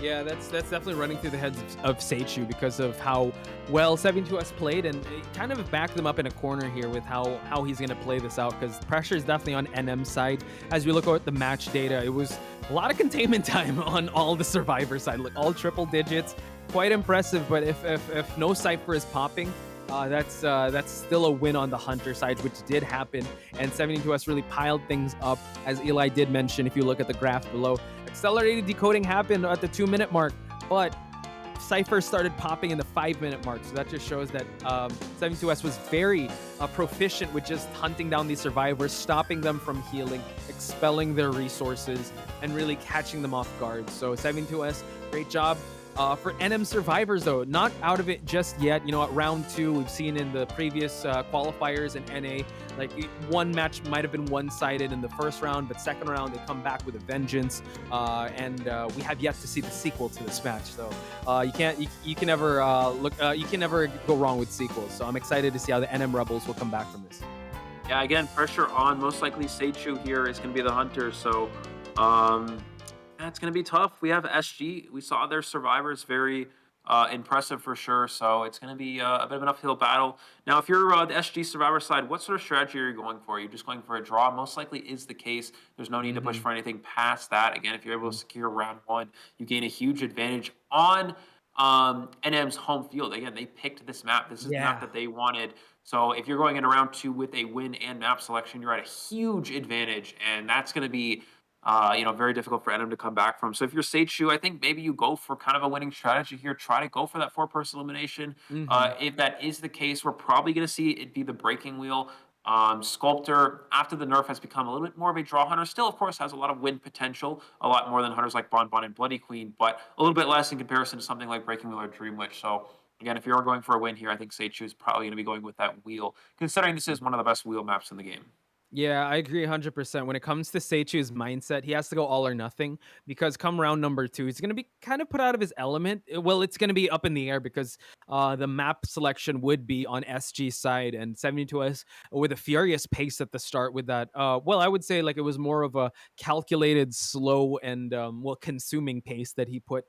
Yeah, that's definitely running through the heads of Seichu because of how well 72S played, and it kind of backed them up in a corner here with how he's going to play this out, because pressure is definitely on NM's side. As we look at the match data, it was a lot of containment time on all the survivor side, like all triple digits, quite impressive. But if no cipher is popping, that's still a win on the hunter side, which did happen. And 72S really piled things up, as Eli did mention. If you look at the graph below, accelerated decoding happened at the 2-minute mark, but Cypher started popping in the 5-minute mark. So that just shows that 72S was very proficient with just hunting down these survivors, stopping them from healing, expelling their resources, and really catching them off guard. So 72S, great job. For NM survivors, though, not out of it just yet. At round two, we've seen in the previous qualifiers in NA, like one match might have been one-sided in the first round, but second round they come back with a vengeance, and we have yet to see the sequel to this match. So you can never you can never go wrong with sequels. So I'm excited to see how the NM Rebels will come back from this. Yeah, again, pressure on most likely Seichu here is going to be the hunter. So, it's going to be tough. We have SG. We saw their survivors very impressive for sure. So it's going to be a bit of an uphill battle. Now, if you're the SG survivor side, what sort of strategy are you going for? Are you just going for a draw? Most likely is the case. There's no need to push Mhm. for anything past that. Again, if you're able to secure round one, you gain a huge advantage on NM's home field. Again, they picked this map. This is the map Yeah. that they wanted. So if you're going into round two with a win and map selection, you're at a huge advantage, and that's going to be very difficult for NM to come back from. So if you're Seichu, I think maybe you go for kind of a winning strategy here. Try to go for that four-person elimination. Mhm. If that is the case, we're probably going to see it be the Breaking Wheel. Sculptor, after the nerf, has become a little bit more of a draw hunter. Still, of course, has a lot of win potential, a lot more than hunters like Bon and Bloody Queen, but a little bit less in comparison to something like Breaking Wheel or Dream Witch. So again, if you're going for a win here, I think Seichu is probably going to be going with that wheel, considering this is one of the best wheel maps in the game. Yeah, I agree 100%. When it comes to Seichu's mindset, he has to go all or nothing because come round number 2, he's going to be kind of put out of his element. Well, it's going to be up in the air because the map selection would be on SG side and 72S with a furious pace at the start with that. Well, I would say like it was more of a calculated, slow, and well, consuming pace that he put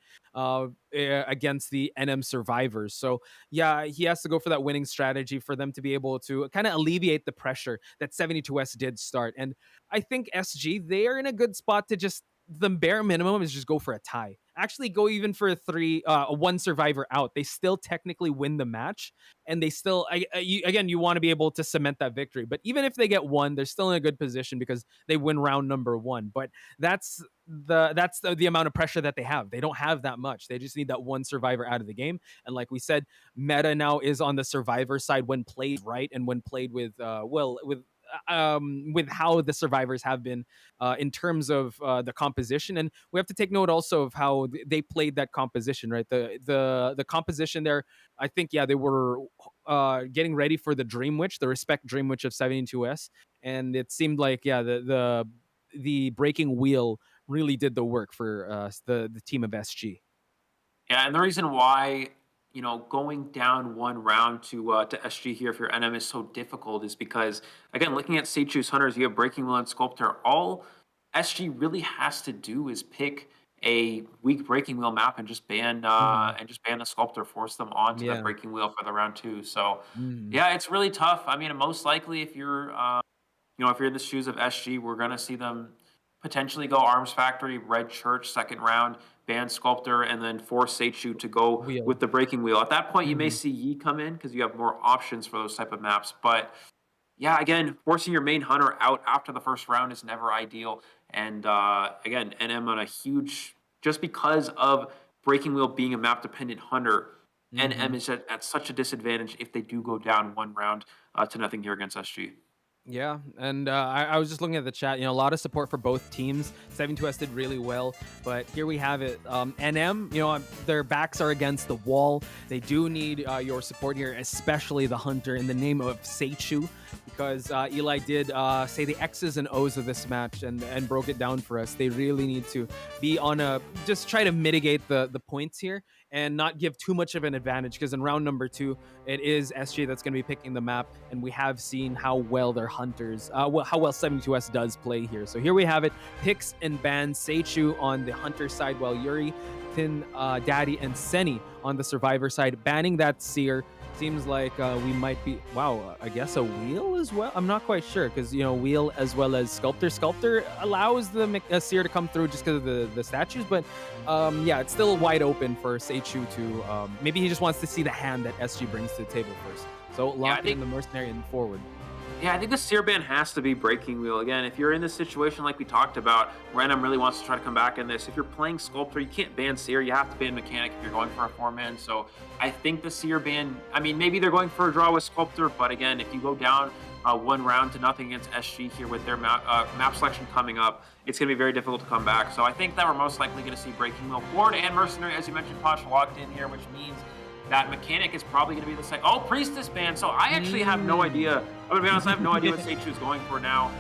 against the NM survivors. So yeah, he has to go for that winning strategy for them to be able to kind of alleviate the pressure that 72S did start. And I think SG, they are in a good spot to just the bare minimum is just go for a tie. Actually, go even for a one survivor out. They still technically win the match, and they still again you want to be able to cement that victory. But even if they get one, they're still in a good position because they win round number 1. But that's the amount of pressure that they have. They don't have that much. They just need that one survivor out of the game. And like we said, meta now is on the survivor side when played right and when played with with how the survivors have been in terms of the composition. And we have to take note also of how they played that composition, right? The composition there, I think, yeah, they were getting ready for the Dream Witch, the Respect Dream Witch of 72S. And it seemed like, yeah, the breaking wheel really did the work for the team of SG. Yeah, and the reason why going down one round to SG here if your NM is so difficult is because again, looking at Seichu's Hunters, you have Breaking Wheel and Sculptor. All SG really has to do is pick a weak Breaking Wheel map and just ban the Sculptor, force them onto the Breaking Wheel for the round 2. So yeah, it's really tough. I mean, most likely if you're if you're in the shoes of SG, we're gonna see them potentially go Arms Factory, Red Church, second round, ban Sculptor, and then force Seichu to go with the Breaking Wheel. At that point, you may see Yi come in because you have more options for those type of maps. But yeah, again, forcing your main hunter out after the first round is never ideal. And again, NM on a huge, just because of Breaking Wheel being a map-dependent hunter, NM is at such a disadvantage if they do go down one round to nothing here against SG. Yeah, and I was just looking at the chat. A lot of support for both teams. 72S did really well, but here we have it. NM, their backs are against the wall. They do need your support here, especially the hunter in the name of Seichu, because Eli did say the X's and O's of this match and broke it down for us. They really need to be on just try to mitigate the points here and not give too much of an advantage, because in round number 2, it is SG that's going to be picking the map, and we have seen how well their hunters, how well 72S does play here. So here we have it, picks and bans Seichu on the hunter side, while Yuri, Thin, Daddy, and Seni on the survivor side, banning that Seer. Seems like we might be, I guess a wheel as well. I'm not quite sure because, wheel as well as Sculptor. Sculptor allows the Seer to come through just because of the statues, but yeah, it's still wide open for Seichu to, maybe he just wants to see the hand that SG brings to the table first. So lock in the Mercenary and forward. Yeah, I think the Seer ban has to be Breaking Wheel. Again, if you're in this situation like we talked about, Random really wants to try to come back in this. If you're playing Sculptor, you can't ban Seer. You have to ban Mechanic if you're going for a 4-man. So I think the Seer ban, I mean, maybe they're going for a draw with Sculptor, but again, if you go down one round to nothing against SG here with their map selection coming up, it's going to be very difficult to come back. So I think that we're most likely going to see Breaking Wheel, Ward, and Mercenary, as you mentioned, Posh, locked in here, which means that Mechanic is probably going to be the second. Oh, Priestess ban. So I actually have no idea. I'm going to be honest, I have no idea what Seichu is going for now.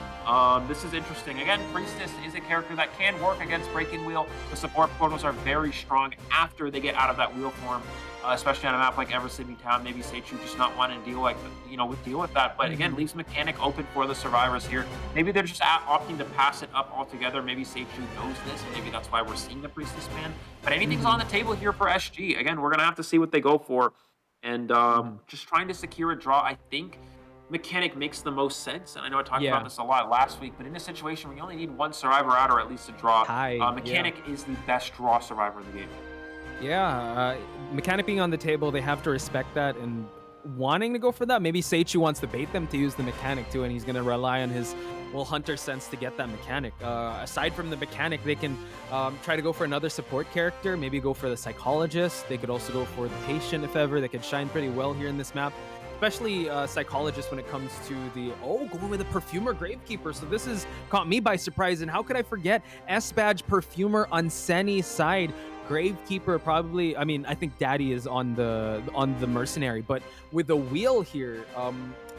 This is interesting. Again, Priestess is a character that can work against Breaking Wheel. The support portals are very strong after they get out of that wheel form, especially on a map like Ever Sleeping Town. Maybe Seichu just not wanting to deal with that. But again, leaves Mechanic open for the survivors here. Maybe they're just opting to pass it up altogether. Maybe Seichu knows this, and maybe that's why we're seeing the Priestess ban. But anything's on the table here for SG. Again, we're going to have to see what they go for. And just trying to secure a draw, I think Mechanic makes the most sense. And I know I talked about this a lot last week, but in this situation, we only need one survivor out or at least a draw. Mechanic is the best draw survivor in the game. Yeah, Mechanic being on the table, they have to respect that and wanting to go for that. Maybe Seichu wants to bait them to use the Mechanic too, and he's going to rely on his hunter sense to get that Mechanic. Aside from the Mechanic, they can try to go for another support character, maybe go for the Psychologist. They could also go for the Patient if ever. They could shine pretty well here in this map. Especially Psychologist when it comes to going with the Perfumer Gravekeeper. So this has caught me by surprise, and how could I forget S-Badge Perfumer on Seni's side? Gravekeeper I think Daddy is on the Mercenary, but with the wheel here,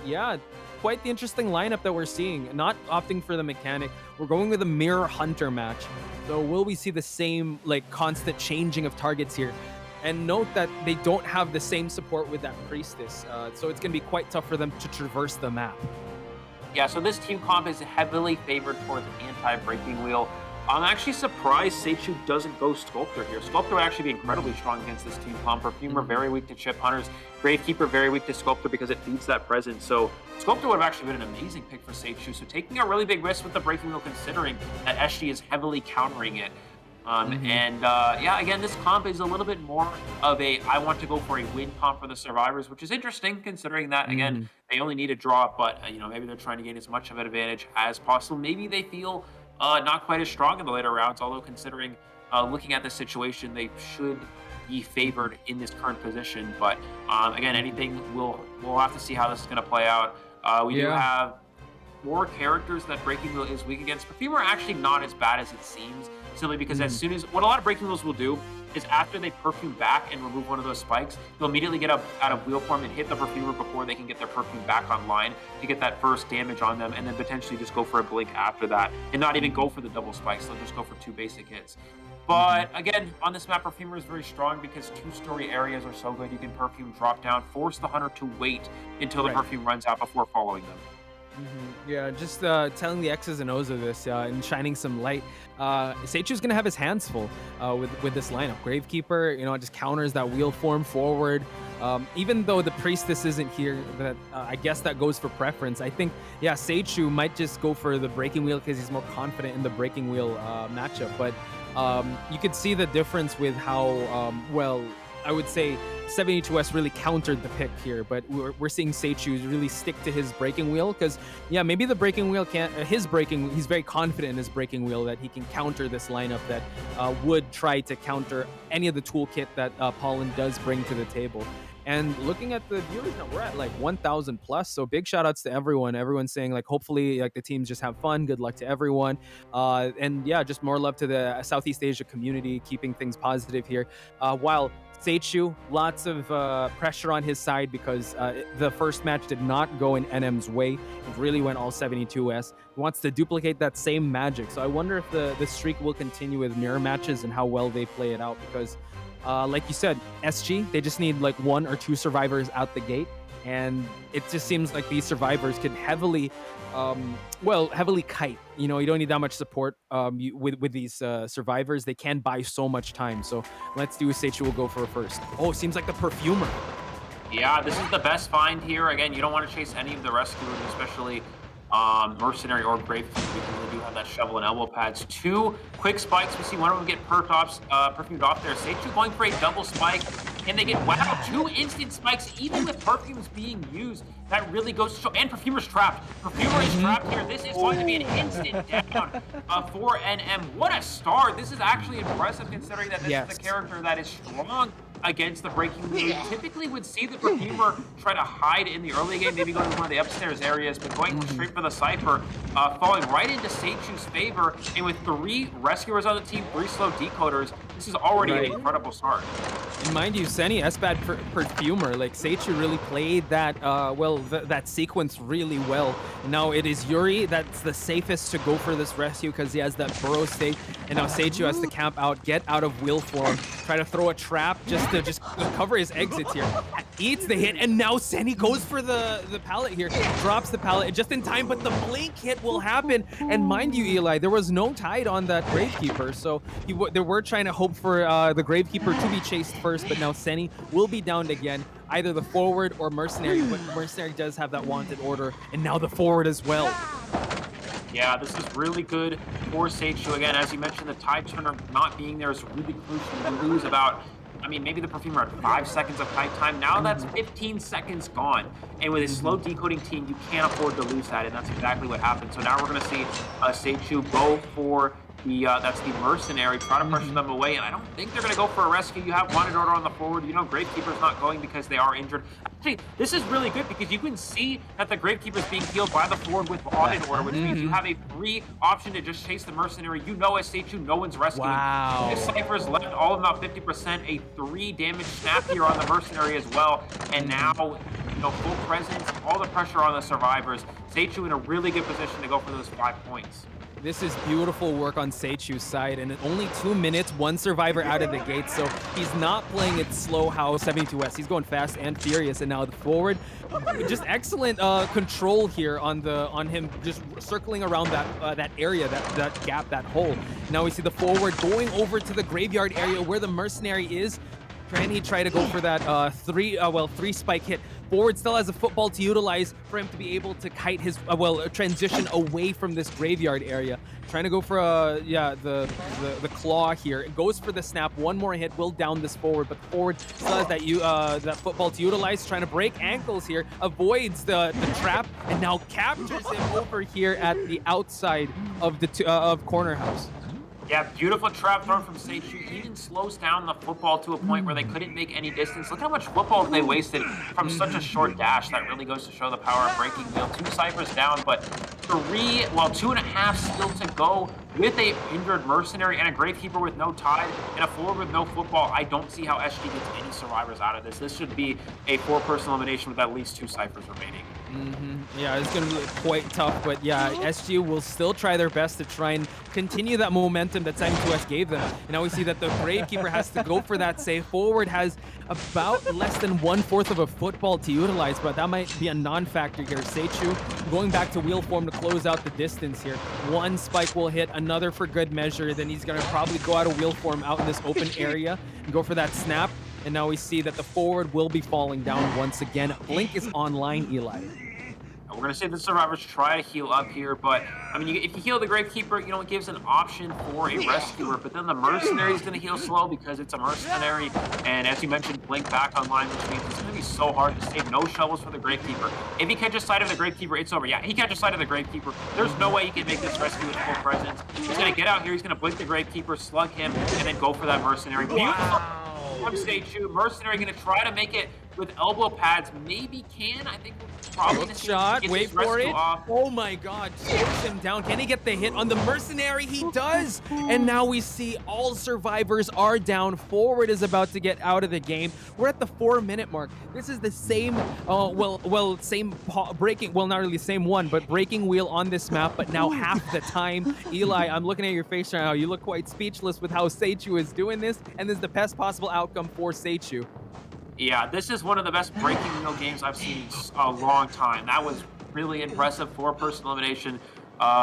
Yeah, quite the interesting lineup that we're seeing. Not opting for the mechanic. We're going with a mirror hunter match. So will we see the same like constant changing of targets here? And note that they don't have the same support with that priestess. So it's going to be quite tough for them to traverse the map. Yeah, so this team comp is heavily favored towards anti-breaking wheel. I'm actually surprised Seichu doesn't go Sculptor here. Sculptor would actually be incredibly strong against this team comp. Perfumer very weak to Chip Hunters. Gravekeeper very weak to Sculptor because it feeds that presence. So Sculptor would have actually been an amazing pick for Seichu. So taking a really big risk with the breaking wheel considering that SG is heavily countering it. Yeah, again, this comp is a little bit more of a I want to go for a win comp for the survivors, which is interesting considering that, again, they only need a draw, but, maybe they're trying to gain as much of an advantage as possible. Maybe they feel not quite as strong in the later rounds, although considering looking at the situation, they should be favored in this current position. But again, anything we'll have to see how this is going to play out. We do have more characters that Breaking Wheel is weak against. Perfumer are actually not as bad as it seems, simply because as soon as what a lot of Breaking Wheels will do is after they perfume back and remove one of those spikes, they'll immediately get up out of wheel form and hit the Perfumer before they can get their perfume back online to get that first damage on them, and then potentially just go for a blink after that and not even go for the double spikes. They'll just go for 2 basic hits. But again, on this map, Perfumer is very strong because 2-story areas are so good. You can perfume drop down, force the hunter to wait until the perfume runs out before following them. Yeah, just telling the X's and O's of this and shining some light. Seichu's gonna have his hands full with this lineup. Gravekeeper, just counters that wheel form forward. Even though the priestess isn't here, that I guess that goes for preference. I think, Seichu might just go for the breaking wheel because he's more confident in the breaking wheel matchup. But you could see the difference with how I would say 72S really countered the pick here, but we're seeing Seichu really stick to his breaking wheel because, maybe the breaking wheel he's very confident in his breaking wheel that he can counter this lineup that would try to counter any of the toolkit that Pollen does bring to the table. And looking at the viewers now, we're at like 1,000 plus. So big shout outs to everyone. Everyone's saying like, hopefully the teams just have fun. Good luck to everyone. Just more love to the Southeast Asia community, keeping things positive here. While Seichu, lots of pressure on his side because the first match did not go in NM's way. It really went all 72S. He wants to duplicate that same magic. So I wonder if the streak will continue with mirror matches and how well they play it out because like you said, SG, they just need like 1 or 2 survivors out the gate. And it just seems like these survivors could heavily kite. You don't need that much support with these survivors. They can buy so much time. So let's do Seichu will go for first. Oh, seems like the Perfumer. Yeah, this is the best find here. Again, you don't want to chase any of the rescuers, especially Mercenary or Gravekeeper, because they do have that shovel and elbow pads. 2 quick spikes. We see one of them get perfumed off there. Seichu going for a double spike, and they get 2 instant spikes, even with perfumes being used. That really goes to show. And Perfumer's trapped. Perfumer is trapped here. This is going to be an instant down for NM. What a start. This is actually impressive considering that this is a character that is strong against the breaking wheel. You typically would see the Perfumer try to hide in the early game, maybe going to one of the upstairs areas, but going straight for the Cypher, falling right into Seichu's favor. And with 3 rescuers on the team, 3 slow decoders, this is already an incredible start. And mind you, Senny S-Bad Perfumer, like Seichu really played that, that sequence really well. And now it is Yuri that's the safest to go for this rescue because he has that burrow stake. And now Seichu has to camp out, get out of wheel form, try to throw a trap just to cover his exits here. Eats the hit, and now Senny goes for the pallet here. Drops the pallet just in time, but the blink hit will happen. And mind you, Eli, there was no tide on that Gravekeeper, so they were trying to hope for the Gravekeeper to be chased first, but now Senny will be downed again, either the forward or Mercenary, but Mercenary does have that wanted order, and now the forward as well. Yeah, this is really good for Seichu. Again, as you mentioned, the tide turner not being there is really crucial. You lose about, maybe the Perfumer had 5 seconds of tide time. Now that's 15 seconds gone. And with a slow decoding team, you can't afford to lose that, and that's exactly what happened. So now we're going to see Seichu go for that's the Mercenary, try to pressure them away, and I don't think they're going to go for a rescue. You have wanted order on the forward. Gravekeeper's not going because they are injured. Actually, this is really good because you can see that the Gravekeeper is being healed by the forward with wanted order, which means you have a free option to just chase the Mercenary. As Seichu, no one's rescuing. Wow. If Cypher's left all of them about 50%, a 3 damage snap here on the Mercenary as well, and now full presence, all the pressure on the survivors. Seichu in a really good position to go for those 5 points. This is beautiful work on Seichu's side, and in only 2 minutes, 1 survivor out of the gate, so he's not playing it slow how 72S. He's going fast and furious, and now the forward, just excellent control here on him, just circling around that area, that gap, that hole. Now we see the forward going over to the graveyard area where the mercenary is. Can he try to go for that 3 spike hit? Forward still has a football to utilize for him to be able to kite his, transition away from this graveyard area. Trying to go for the claw here. It goes for the snap. 1 more hit will down this forward, but the forward still has that football to utilize. Trying to break ankles here. Avoids the trap and now captures him over here at the outside of the corner house. Yeah, beautiful trap thrown from Seichu. Even slows down the football to a point where they couldn't make any distance. Look how much football they wasted from such a short dash. That really goes to show the power of Breaking Wheel. 2 ciphers down, but 2.5 still to go with a injured mercenary and a gravekeeper with no tide and a forward with no football. I don't see how SG gets any survivors out of this. This should be a 4-person elimination with at least 2 ciphers remaining. Yeah, it's going to be quite tough, but yeah, SG will still try their best to try and continue that momentum that 72S gave them. And now we see that the Gravekeeper has to go for that save. Forward has about less than 1/4 of a football to utilize, but that might be a non-factor here. Seichu going back to wheel form to close out the distance here. 1 spike will hit, another for good measure, then he's going to probably go out of wheel form out in this open area and go for that snap. And now we see that the forward will be falling down once again. Blink is online, Eli. We're going to see the survivors try to heal up here, but I mean, if you heal the Gravekeeper, it gives an option for a rescuer, but then the mercenary is going to heal slow because it's a mercenary, and as you mentioned, Blink back online, which means it's going to be so hard to save. No shovels for the Gravekeeper. If he catches sight of the Gravekeeper, it's over. Yeah, he catches sight of the Gravekeeper. There's no way he can make this rescue with full presence. He's going to get out here, he's going to blink the Gravekeeper, slug him, and then go for that mercenary. Beautiful from Seichu. Mercenary going to try to make it with elbow pads. Maybe can. I think we'll probably shot. Wait for it. Oh my god. Chokes him down. Can he get the hit on the mercenary? He does. And now we see all survivors are down. Forward is about to get out of the game. We're at the 4-minute mark. This is the same, same breaking, well, not really the same one, but breaking wheel on this map, but now half the time. Eli, I'm looking at your face right now. You look quite speechless with how Seichu is doing this, and this is the best possible outcome for Seichu. Yeah, this is one of the best breaking wheel games I've seen in a long time. That was really impressive 4-person elimination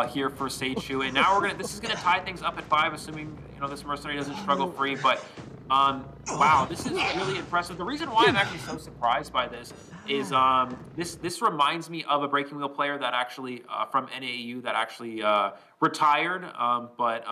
here for Seichu. And now this is gonna tie things up at 5, assuming this mercenary doesn't struggle free. But wow, this is really impressive. The reason why I'm actually so surprised by this is this reminds me of a breaking wheel player that actually from NAU that actually retired, but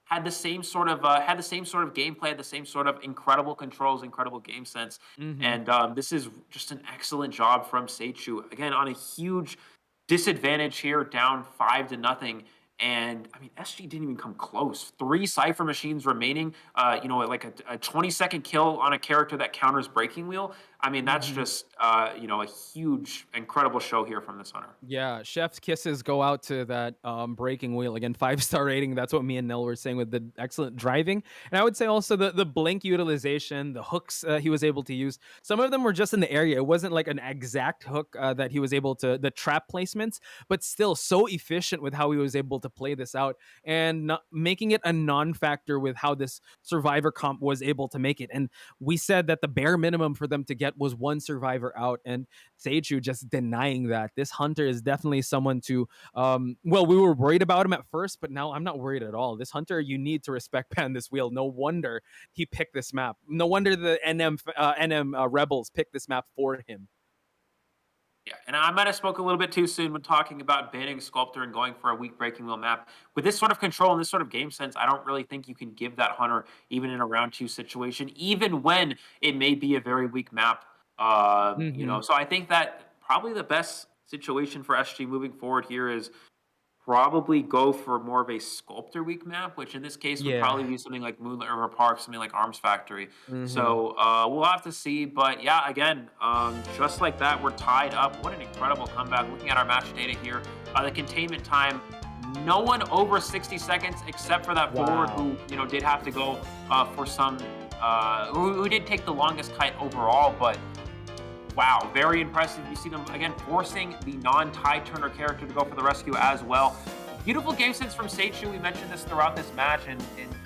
had the same sort of gameplay, the same sort of incredible controls, incredible game sense, and this is just an excellent job from Seichu. Again, on a huge disadvantage here, down 5-0, and I mean SG didn't even come close. 3 cipher machines remaining. Like a 20-second kill on a character that counters breaking wheel. I mean, that's just a huge, incredible show here from this hunter. Yeah, chef's kisses go out to that breaking wheel. Again, 5-star rating. That's what me and Nell were saying with the excellent driving. And I would say also the blink utilization, the hooks he was able to use. Some of them were just in the area. It wasn't like an exact hook that he was able to, the trap placements, but still so efficient with how he was able to play this out and making it a non-factor with how this survivor comp was able to make it. And we said that the bare minimum for them to get was 1 survivor out, and Seichu just denying that. This hunter is definitely someone to we were worried about him at first, but now I'm not worried at all. This hunter, you need to respect pan this wheel. No wonder he picked this map. No wonder the NM rebels picked this map for him. Yeah, and I might have spoke a little bit too soon when talking about banning Sculptor and going for a weak breaking wheel map. With this sort of control and this sort of game sense, I don't really think you can give that hunter even in a round 2 situation, even when it may be a very weak map. So I think that probably the best situation for SG moving forward here is probably go for more of a Sculptor weak map, which in this case would probably be something like Moonlit River Park, something like Arms Factory. So we'll have to see. But yeah, again, just like that, we're tied up. What an incredible comeback. Looking at our match data here, the containment time, no one over 60 seconds except for that forward who did have to go for some, who did take the longest kite overall. But wow, very impressive. You see them, again, forcing the non-Tide Turner character to go for the rescue as well. Beautiful game sense from Seichu. We mentioned this throughout this match, and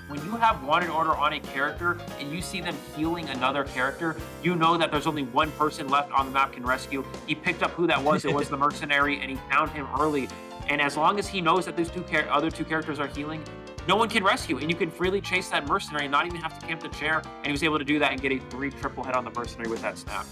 when you have wanted order on a character and you see them healing another character, you know that there's only one person left on the map can rescue. He picked up who that was. It was the mercenary, and he found him early. And as long as he knows that these other two characters are healing, no one can rescue, and you can freely chase that mercenary and not even have to camp the chair. And he was able to do that and get a 3 triple hit on the mercenary with that snap.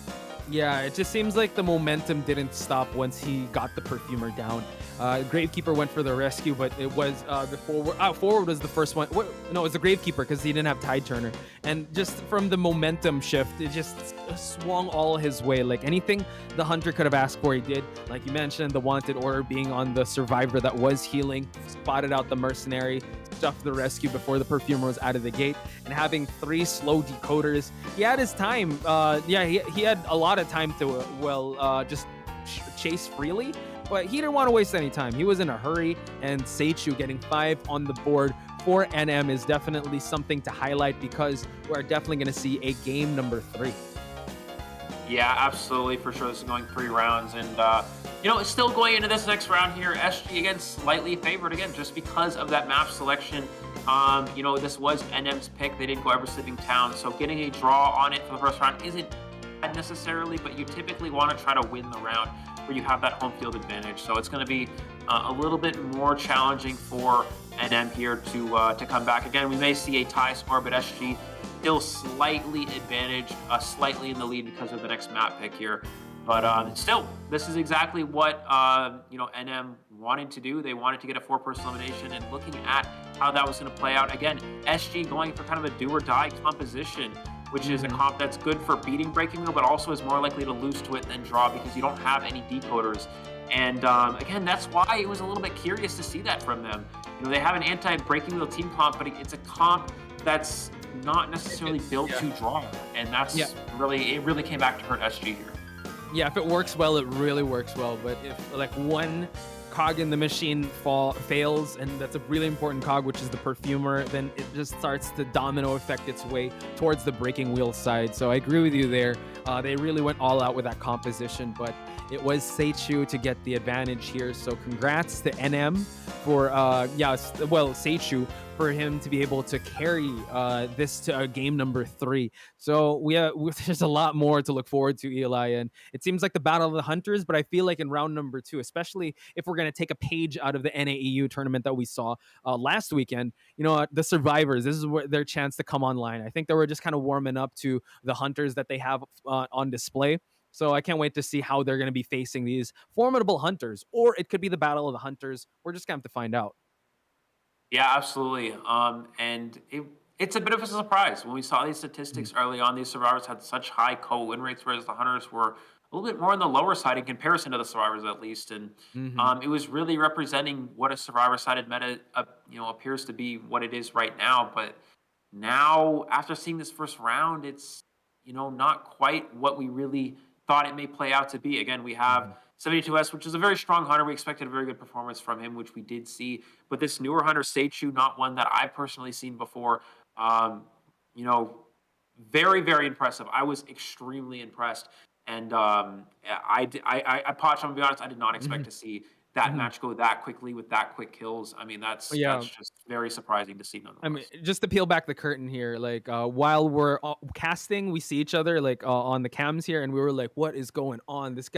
Yeah, it just seems like the momentum didn't stop once he got the perfumer down. Gravekeeper went for the rescue, but it was the forward. Forward was the first one. No, it was the Gravekeeper because he didn't have Tide Turner. And just from the momentum shift, it just swung all his way. Like anything the Hunter could have asked for, he did. Like you mentioned, the wanted order being on the survivor that was healing, spotted out the mercenary, stuffed the rescue before the perfumer was out of the gate, and having 3 slow decoders. He had his time. He had a lot of time to just chase freely, but he didn't want to waste any time. He was in a hurry, and Seichu getting 5 on the board for NM is definitely something to highlight because we're definitely going to see a game number 3. Yeah, absolutely, for sure. This is going 3 rounds, and it's still going into this next round here. SG again slightly favored again just because of that map selection. This was NM's pick. They didn't go Ever Sleeping Town, so getting a draw on it for the first round isn't bad necessarily, but you typically want to try to win the round where you have that home field advantage. So it's going to be a little bit more challenging for NM here to come back. Again, we may see a tie score, but SG still slightly advantaged, slightly in the lead because of the next map pick here. But still, this is exactly what NM wanted to do. They wanted to get a 4-person elimination, and looking at how that was going to play out. Again, SG going for kind of a do or die composition, which is a comp that's good for beating Breaking Wheel, but also is more likely to lose to it than draw because you don't have any decoders. And again, that's why it was a little bit curious to see that from them. They have an anti-Breaking Wheel team comp, but it's a comp that's not necessarily built to draw, and that's really came back to hurt SG here. Yeah, if it works well, it really works well. But if like one cog in the machine fails, and that's a really important cog, which is the perfumer, then it just starts to domino effect its way towards the Breaking Wheel side. So I agree with you there. They really went all out with that composition, but it was Seichu to get the advantage here. So congrats to NM for Seichu for him to be able to carry this to game number 3. So there's a lot more to look forward to, Eli, and it seems like the Battle of the Hunters, but I feel like in round number 2, especially if we're going to take a page out of the NAEU tournament that we saw last weekend, the survivors, this is their chance to come online. I think they were just kind of warming up to the Hunters that they have on display. So I can't wait to see how they're going to be facing these formidable Hunters, or it could be the Battle of the Hunters. We're just going to have to find out. Yeah, absolutely. And it's a bit of a surprise when we saw these statistics early on. These survivors had such high COA win rates, whereas the Hunters were a little bit more on the lower side in comparison to the survivors, at least. And it was really representing what a survivor-sided meta, appears to be what it is right now. But now, after seeing this first round, it's not quite what we really thought it may play out to be. Again, we have 72S, which is a very strong Hunter. We expected a very good performance from him, which we did see. But this newer Hunter, Seichu, not one that I've personally seen before. Very, very impressive. I was extremely impressed. And Poch, I'm going to be honest, I did not expect to see that match go that quickly with that quick kills. I mean, that's just very surprising to see nonetheless. I mean, just to peel back the curtain here, like while we're casting, we see each other like on the cams here, and we were like, what is going on? This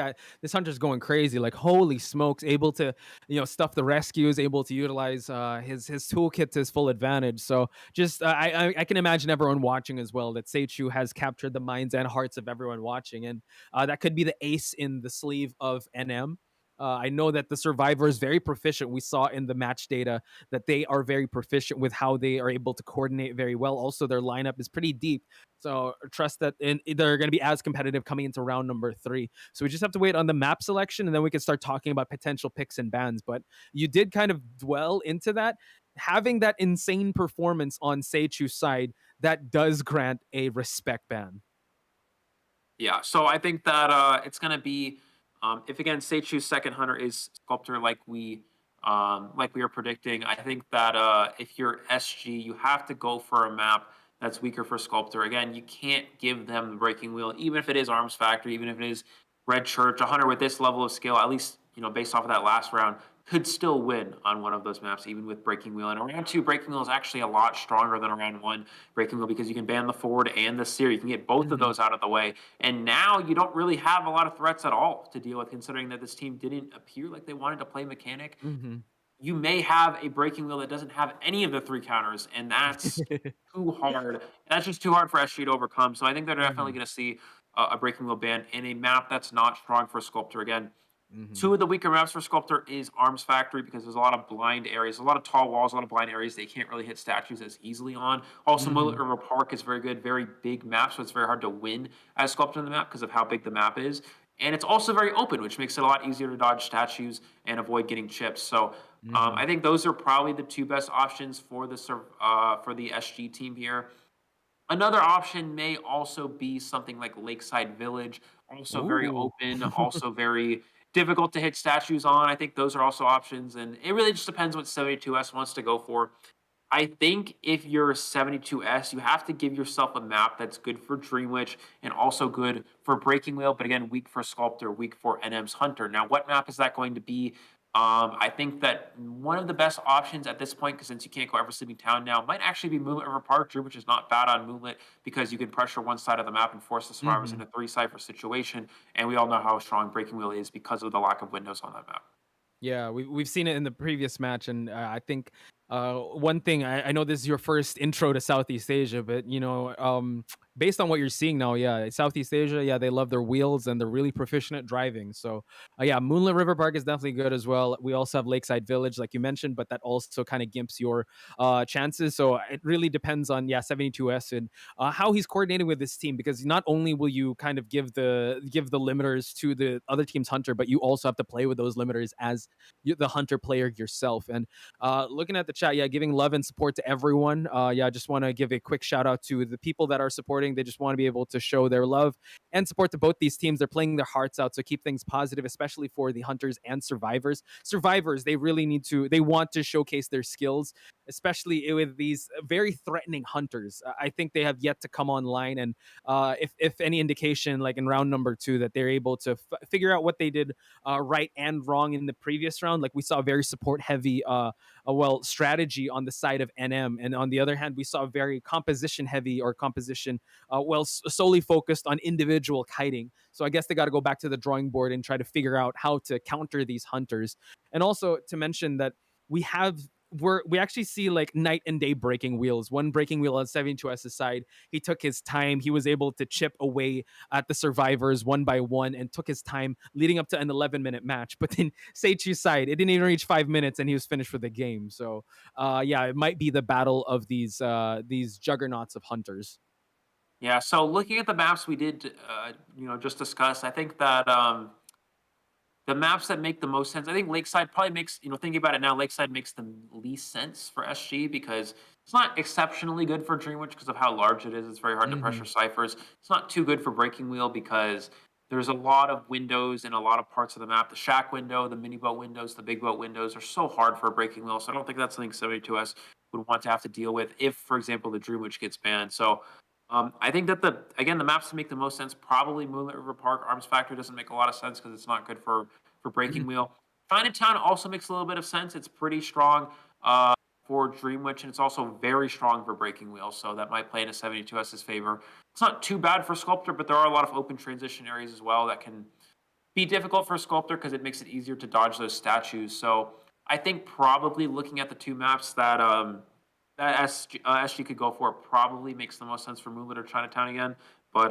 Hunter's going crazy. Like, holy smokes, able to, stuff the rescues, able to utilize his toolkit to his full advantage. So just, I can imagine everyone watching as well that Seichu has captured the minds and hearts of everyone watching. And that could be the ace in the sleeve of NM. I know that the survivor is very proficient. We saw in the match data that they are very proficient with how they are able to coordinate very well. Also, their lineup is pretty deep. So trust that they're going to be as competitive coming into round number 3. So we just have to wait on the map selection, and then we can start talking about potential picks and bans. But you did kind of dwell into that. Having that insane performance on Seichu's side, that does grant a respect ban. Yeah, so I think that it's going to be... if again Seichu's second Hunter is Sculptor, like we are predicting, I think that if you're SG, you have to go for a map that's weaker for Sculptor. Again, you can't give them the breaking wheel, even if it is Arms Factory, even if it is Red Church. A hunter with this level of skill, at least based off of that last round, could still win on one of those maps, even with breaking wheel. And a round 2 breaking wheel is actually a lot stronger than a round 1 breaking wheel because you can ban the forward and the sear. You can get both of those out of the way, and now you don't really have a lot of threats at all to deal with, considering that this team didn't appear like they wanted to play mechanic. You may have a breaking wheel that doesn't have any of the 3 counters, and that's too hard. That's just too hard for SG to overcome. So I think they're definitely going to see a breaking wheel ban in a map that's not strong for Sculptor. Again, 2 of the weaker maps for Sculptor is Arms Factory because there's a lot of blind areas, a lot of tall walls, a lot of blind areas they can't really hit statues as easily on. Also, Mullet River Park is very good, very big map, so it's very hard to win as Sculptor in the map because of how big the map is. And it's also very open, which makes it a lot easier to dodge statues and avoid getting chips. So I think those are probably the 2 best options for the SG team here. Another option may also be something like Lakeside Village, also very open, also very difficult to hit statues on. I think those are also options, and it really just depends what 72S wants to go for. I think if you're 72S, you have to give yourself a map that's good for Dream Witch and also good for Breaking Wheel, but again, weak for Sculptor, weak for NM's Hunter. Now, what map is that going to be? I think that one of the best options at this point, because since you can't go Ever Sleeping Town now, might actually be Moonlit River Park, Dream Witch is not bad on Moonlit because you can pressure one side of the map and force the survivors in a 3-cipher situation, and we all know how strong Breaking Wheel is because of the lack of windows on that map. Yeah, we've seen it in the previous match, and I think one thing I know this is your first intro to Southeast Asia, but based on what you're seeing now, yeah, Southeast Asia, yeah, they love their wheels and they're really proficient at driving. So yeah, Moonlit River Park is definitely good as well. We also have Lakeside Village, like you mentioned, but that also kind of gimps your chances. So it really depends on 72S and how he's coordinating with this team, because not only will you kind of give the limiters to the other team's hunter, but you also have to play with those limiters as the hunter player yourself. And looking at the chat, yeah, giving love and support to everyone. I just want to give a quick shout out to the people that are supporting. They just want to be able to show their love and support to both these teams. They're playing their hearts out, so keep things positive, especially for the hunters and survivors. Survivors, they really they want to showcase their skills, especially with these very threatening hunters. I think they have yet to come online, and if any indication, like in round number 2, that they're able to figure out what they did right and wrong in the previous round. Like we saw very support heavy strategy on the side of NM, and on the other hand we saw very composition heavy or composition solely focused on individual kiting. So I guess they got to go back to the drawing board and try to figure out how to counter these hunters. And also to mention that we actually see like night and day breaking wheels. One breaking wheel on 72S's side, he took his time. He was able to chip away at the survivors one by one and took his time leading up to an 11-minute match. But then Seichu's side, it didn't even reach 5 minutes and he was finished for the game. So it might be the battle of these juggernauts of hunters. Yeah, so looking at the maps we did, just discuss, I think that the maps that make the most sense, I think Lakeside probably makes, thinking about it now, Lakeside makes the least sense for SG because it's not exceptionally good for Dream Witch because of how large it is. It's very hard to pressure ciphers. It's not too good for Breaking Wheel because there's a lot of windows in a lot of parts of the map. The shack window, the mini boat windows, the big boat windows are so hard for a Breaking Wheel. So I don't think that's something 72S would want to have to deal with if, for example, the Dream Witch gets banned. So I think that the maps that make the most sense, probably Moonlit River Park. Arms Factory doesn't make a lot of sense because it's not good for Breaking Wheel. Chinatown also makes a little bit of sense. It's pretty strong for Dream Witch, and it's also very strong for Breaking Wheel, so that might play into 72S's favor. It's not too bad for Sculptor, but there are a lot of open transition areas as well that can be difficult for Sculptor because it makes it easier to dodge those statues. So I think probably looking at the 2 maps that SG could go for, probably makes the most sense for Moonlit or Chinatown again. But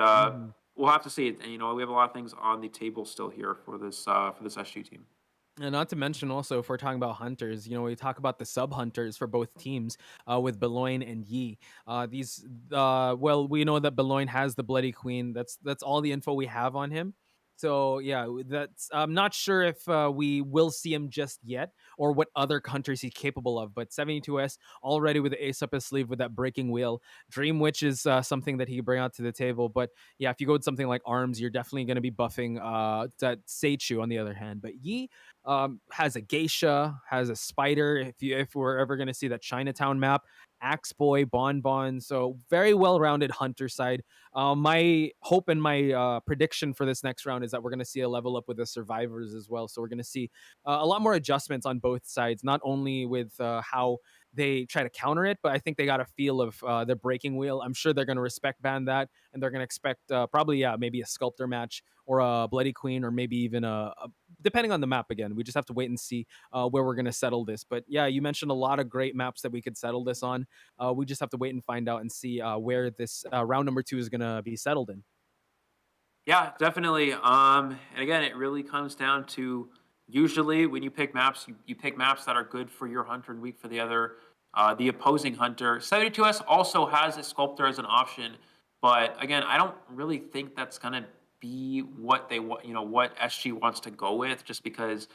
we'll have to see it. And, we have a lot of things on the table still here for this SG team. And not to mention also, if we're talking about hunters, we talk about the sub hunters for both teams with Beloin and Yi. We know that Beloin has the Bloody Queen. That's all the info we have on him. So yeah, I'm not sure if we will see him just yet or what other hunters he's capable of. But 72S already with the ace up his sleeve with that breaking wheel. Dream Witch is something that he can bring out to the table. But yeah, if you go with something like Arms, you're definitely going to be buffing that Seichu on the other hand. But Yi has a geisha, has a spider. If we're ever going to see that Chinatown map, Axe Boy, Bonbon. So very well-rounded hunter side. My hope and my prediction for this next round is that we're going to see a level up with the survivors as well. So we're going to see a lot more adjustments on both sides, not only with how they try to counter it, but I think they got a feel of their breaking wheel. I'm sure they're going to respect ban that, and they're going to expect probably, yeah, maybe a sculptor match or a Bloody Queen, or maybe even depending on the map again. We just have to wait and see where we're going to settle this. But yeah, you mentioned a lot of great maps that we could settle this on. We just have to wait and find out and see where this round number 2 is going to be settled in. Yeah, definitely. And again, it really comes down to usually when you pick maps, you pick maps that are good for your hunter and weak for the opposing hunter. 72S also has a sculptor as an option, but again, I don't really think that's gonna be what they want. What SG wants to go with, just because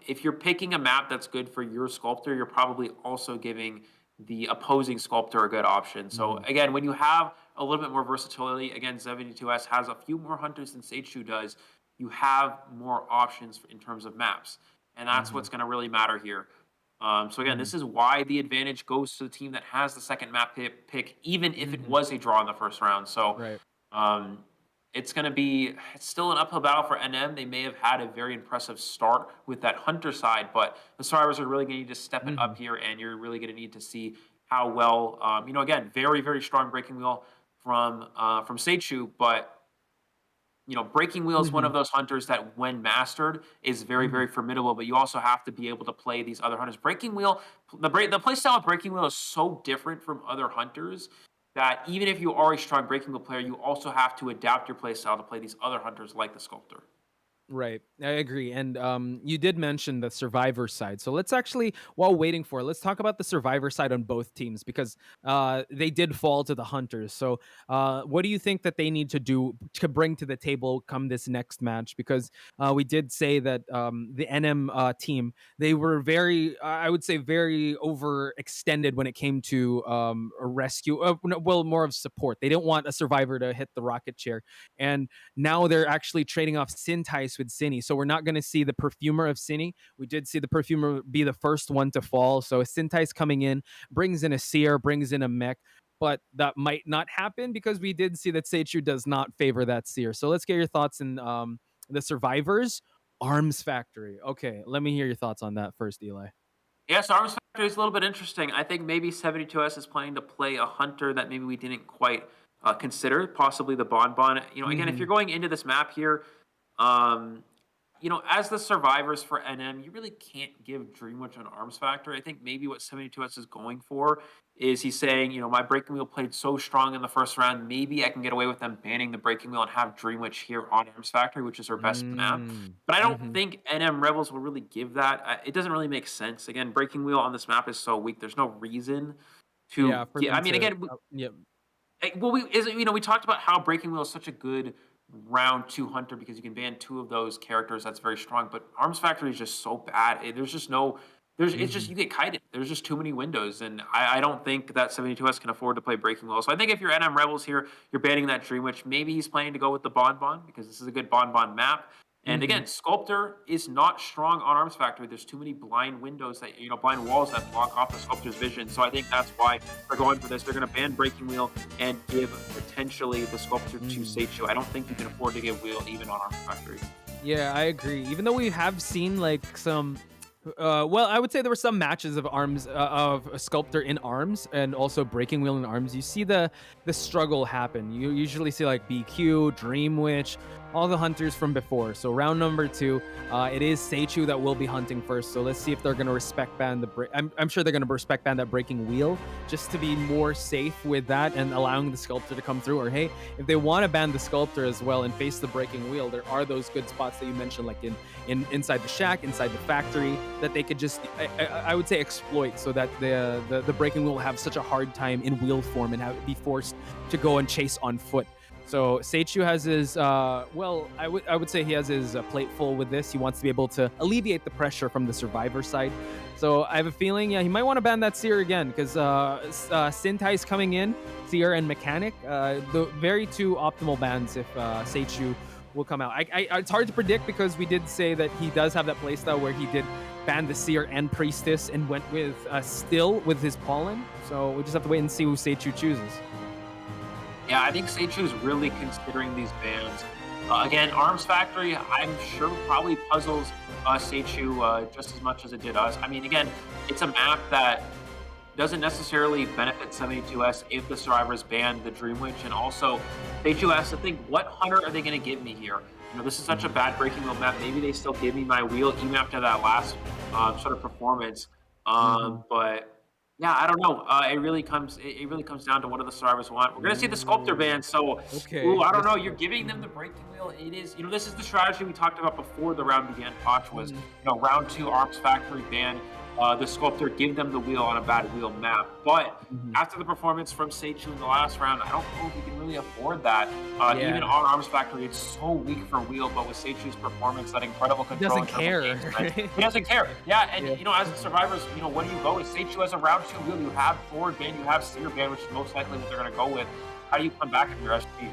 if you're picking a map that's good for your sculptor, you're probably also giving the opposing sculptor a good option. So again, when you have a little bit more versatility, again, 72S has a few more hunters than Seichu does. You have more options in terms of maps, and that's what's going to really matter here. So again, this is why the advantage goes to the team that has the second map pick, even if it was a draw in the first round. So it's still an uphill battle for NM. They may have had a very impressive start with that hunter side, but the survivors are really going to need to step it up here, and you're really going to need to see how well, again, very, very strong breaking wheel from Seichu, but breaking wheel is one of those hunters that, when mastered, is very, very formidable. But you also have to be able to play these other hunters. Breaking wheel, the play style of breaking wheel is so different from other hunters that even if you are a strong breaking wheel player, you also have to adapt your play style to play these other hunters like the sculptor. Right. I agree. And you did mention the survivor side. So let's actually, while waiting for it, let's talk about the survivor side on both teams, because they did fall to the hunters. So what do you think that they need to do to bring to the table come this next match? Because we did say that the NM team, they were very, I would say, very overextended when it came to a rescue. Well, more of support. They didn't want a survivor to hit the rocket chair. And now they're actually trading off Sintice with Cine. So we're not going to see the Perfumer of Cine. We did see the Perfumer be the first one to fall. So Sintice coming in, brings in a Seer, brings in a mech. But that might not happen because we did see that Seichu does not favor that Seer. So let's get your thoughts in the survivors. Arms Factory. Okay, let me hear your thoughts on that first, Eli. Yes, Arms Factory is a little bit interesting. I think maybe 72S is planning to play a hunter that maybe we didn't quite consider, possibly the Bonbon. Again, if you're going into this map here, as the survivors for NM, you really can't give Dreamwitch an Arms Factor. I think maybe what 72S is going for is he's saying, my breaking wheel played so strong in the first round, maybe I can get away with them banning the breaking wheel and have Dreamwitch here on Arms Factory, which is her best map. But I don't think NM Rebels will really give that. It doesn't really make sense. Again, breaking wheel on this map is so weak. There's no reason to. We talked about how breaking wheel is such a good round 2 hunter because you can ban 2 of those characters. That's very strong. But Arms Factory is just so bad. There's just no. It's just you get kited. There's just too many windows, and I don't think that 72S can afford to play breaking wheel. So I think if you're NM Rebels here, you're banning that Dreamwitch. Maybe he's planning to go with the Bonbon because this is a good Bonbon map. And again, Sculptor is not strong on Arms Factory. There's too many blind windows that, blind walls that block off the Sculptor's vision. So I think that's why they're going for this. They're going to ban Breaking Wheel and give potentially the Sculptor to Seichu. I don't think you can afford to give Wheel even on Arms Factory. Yeah, I agree. Even though we have seen some I would say there were some matches of arms of a sculptor in arms and also breaking wheel in arms. You see the struggle happen. You usually see like BQ, Dreamwitch, all the hunters from before. So round number 2, it is Seichu that will be hunting first. So let's see if they're going to respect ban I'm sure they're going to respect ban that breaking wheel just to be more safe with that and allowing the sculptor to come through. Or hey, if they want to ban the sculptor as well and face the breaking wheel, there are those good spots that you mentioned, like inside the shack, inside the factory, that they could just I would say exploit, so that the breaking wheel will have such a hard time in wheel form and be forced to go and chase on foot. So Seichu has his, I would say he has his plate full with this. He wants to be able to alleviate the pressure from the survivor side. So I have a feeling, he might want to ban that Seer again, because Sintice coming in, Seer and Mechanic, the very 2 optimal bans if Seichu will come out. It's hard to predict because we did say that he does have that playstyle where he did ban the Seer and Priestess and went with Still with his Pollen. So we just have to wait and see who Seichu chooses. Yeah, I think Seichu is really considering these bans. Again, Arms Factory, I'm sure probably puzzles Seichu just as much as it did us. I mean, again, it's a map that doesn't necessarily benefit 72S if the survivors ban the Dream Witch, and also Seichu has to think, what hunter are they going to give me here? You know, this is such a bad breaking wheel map. Maybe they still give me my wheel even after that last sort of performance. But yeah, I don't know. It really comes down to what do the survivors want. We're gonna see the sculptor ban, so I don't know. You're giving them the breaking wheel. It is, this is the strategy we talked about before the round began. Poch was, round 2 Arms Factory ban. The sculptor give them the wheel on a bad wheel map. But after the performance from Seichu in the last round, I don't know if we can really afford that. Even on Arms Factory, it's so weak for wheel, but with Seichu's performance, that incredible control. He doesn't care. He doesn't care. Yeah, and as the survivors, what do you go with? Seichu has a round 2 wheel. You have forward ban, you have Seer ban, which is most likely what they're going to go with. How do you come back if you're SG?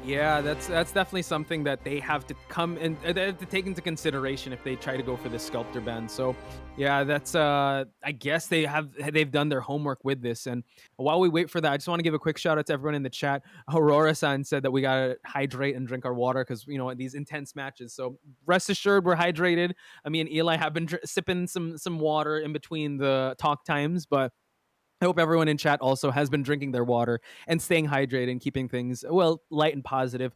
Yeah, that's definitely something that they have to come and they have to take into consideration if they try to go for the sculptor ban. So, yeah, that's I guess they've done their homework with this. And while we wait for that, I just want to give a quick shout out to everyone in the chat. Aurora-san said that we gotta hydrate and drink our water because these intense matches. So rest assured, we're hydrated. Me and Eli have been sipping some water in between the talk times, but I hope everyone in chat also has been drinking their water and staying hydrated and keeping things, light and positive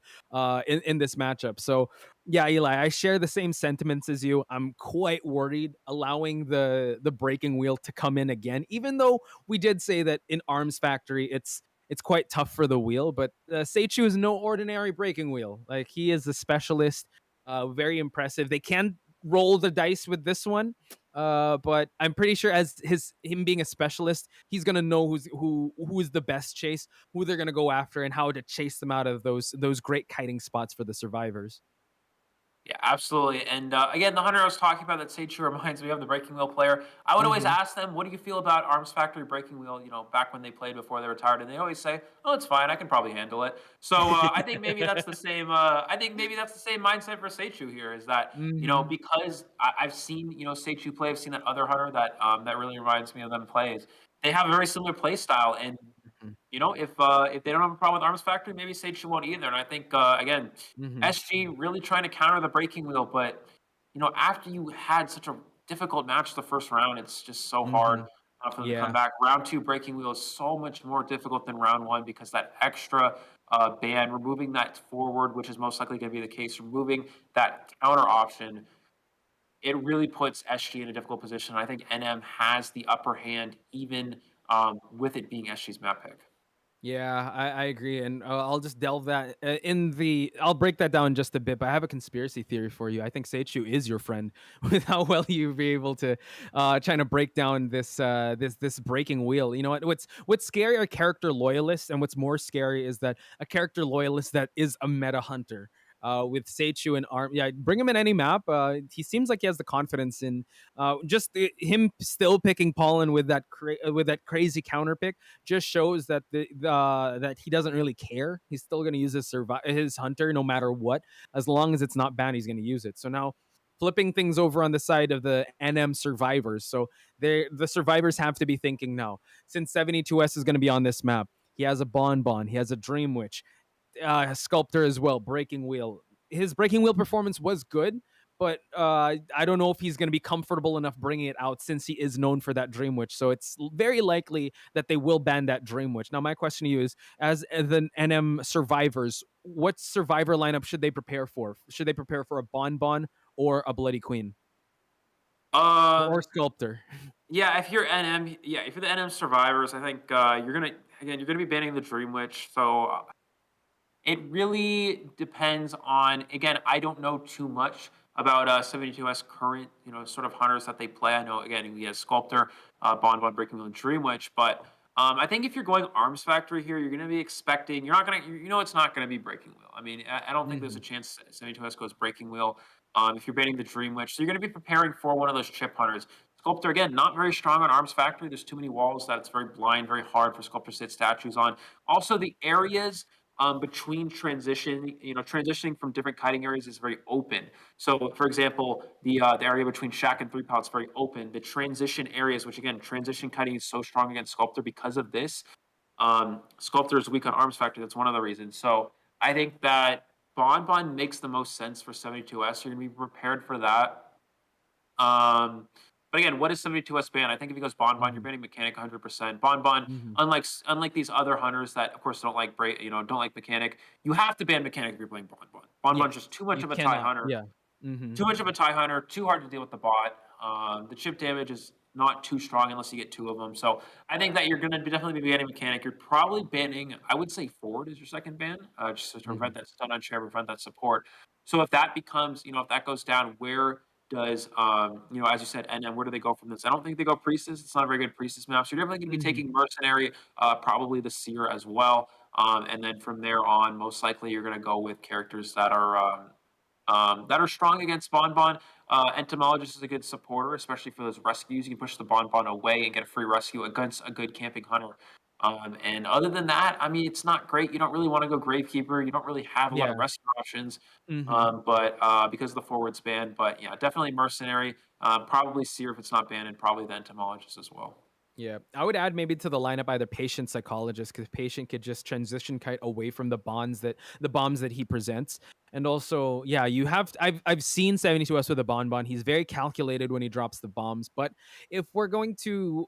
in this matchup. So, yeah, Eli, I share the same sentiments as you. I'm quite worried allowing the breaking wheel to come in again, even though we did say that in Arms Factory, it's quite tough for the wheel, but Seichu is no ordinary breaking wheel. Like, he is a specialist, very impressive. They can roll the dice with this one. But I'm pretty sure as him being a specialist, he's gonna know who's the best chase, who they're gonna go after, and how to chase them out of those great kiting spots for the survivors. Yeah, absolutely. And again, the hunter I was talking about that Seichu reminds me of the breaking wheel player. I would always ask them, what do you feel about Arms Factory breaking wheel, back when they played before they retired? And they always say, oh, it's fine. I can probably handle it. So I think maybe that's the same. I think maybe that's the same mindset for Seichu here is that, because I've seen, Seichu play, I've seen that other hunter that that really reminds me of them plays. They have a very similar play style. And if they don't have a problem with Arms Factory, maybe Seichu won't either. And I think again, SG really trying to counter the breaking wheel, but after you had such a difficult match the first round, it's just so hard for them to come back. Round 2 breaking wheel is so much more difficult than round 1 because that extra ban, removing that forward, which is most likely going to be the case, removing that counter option. It really puts SG in a difficult position. I think NM has the upper hand, even with it being SG's map pick. Yeah, I agree, and I'll just delve that I'll break that down just a bit. But I have a conspiracy theory for you. I think Seichu is your friend with how well you'll be able to trying to break down this breaking wheel. You know what's scary are character loyalists, and what's more scary is that a character loyalist that is a meta hunter. With Seichu and Arm, bring him in any map. He seems like he has the confidence in him still picking Pollen with that crazy counter pick. Just shows that that he doesn't really care. He's still going to use his hunter no matter what, as long as it's not banned. He's going to use it. So now, flipping things over on the side of the NM survivors. So the survivors have to be thinking now, since 72S is going to be on this map. He has a Bonbon. He has a Dream Witch. Sculptor as well, breaking wheel. His breaking wheel performance was good, but I don't know if he's going to be comfortable enough bringing it out since he is known for that Dream Witch. So it's very likely that they will ban that Dream Witch. Now, my question to you is, as the NM survivors, what survivor lineup should they prepare for? Should they prepare for a Bonbon or a Bloody Queen? Or Sculptor? Yeah, if you're NM, if you're the NM survivors, I think you're gonna be banning the Dream Witch. So it really depends on, again, I don't know too much about 72S current, sort of hunters that they play. I know, again, he has Sculptor, Bonbon, Breaking Wheel, and Dream Witch, but I think if you're going Arms Factory here, you're going to be expecting, it's not going to be Breaking Wheel. I mean, I don't think there's a chance 72S goes Breaking Wheel if you're banning the Dream Witch. So you're going to be preparing for one of those chip hunters. Sculptor, again, not very strong on Arms Factory. There's too many walls that it's very blind, very hard for Sculptor to sit statues on. Also, the areas between transitioning from different kiting areas is very open. So, for example, the area between Shack and 3 POW is very open. The transition areas, which again, transition kiting is so strong against Sculptor because of this. Sculptor is weak on arms factor. That's one of the reasons. So I think that Bon makes the most sense for 72S. You're going to be prepared for that. But again, what is 72S ban? I think if he goes Bon, you're banning Mechanic 100%. Bon, unlike these other hunters that, of course, don't like Mechanic, you have to ban Mechanic if you're playing Bon. Bon's just too much of a tie hunter. Yeah. Too much of a tie hunter, too hard to deal with the bot. The chip damage is not too strong unless you get 2 of them. So I think that you're going to definitely be banning Mechanic. You're probably banning, I would say Forward is your second ban, just to prevent that stun on share, prevent that support. So if that becomes, if that goes down, where does, as you said, NM, where do they go from this? I don't think they go Priestess. It's not a very good Priestess map. So you're definitely going to be taking Mercenary, probably the Seer as well. And then from there on, most likely you're going to go with characters that are strong against Bon. Entomologist is a good supporter, especially for those rescues. You can push the Bon away and get a free rescue against a good camping hunter. And other than that, I mean, it's not great. You don't really want to go Gravekeeper. You don't really have a lot of rescue options, but because of the Forwards ban. But yeah, definitely Mercenary. Probably Seer if it's not banned, and probably the Entomologist as well. Yeah, I would add maybe to the lineup either Patient Psychologist, because Patient could just transition kite away from the bombs that he presents. And also, yeah, I've seen 72S with a Bon. He's very calculated when he drops the bombs. But if we're going to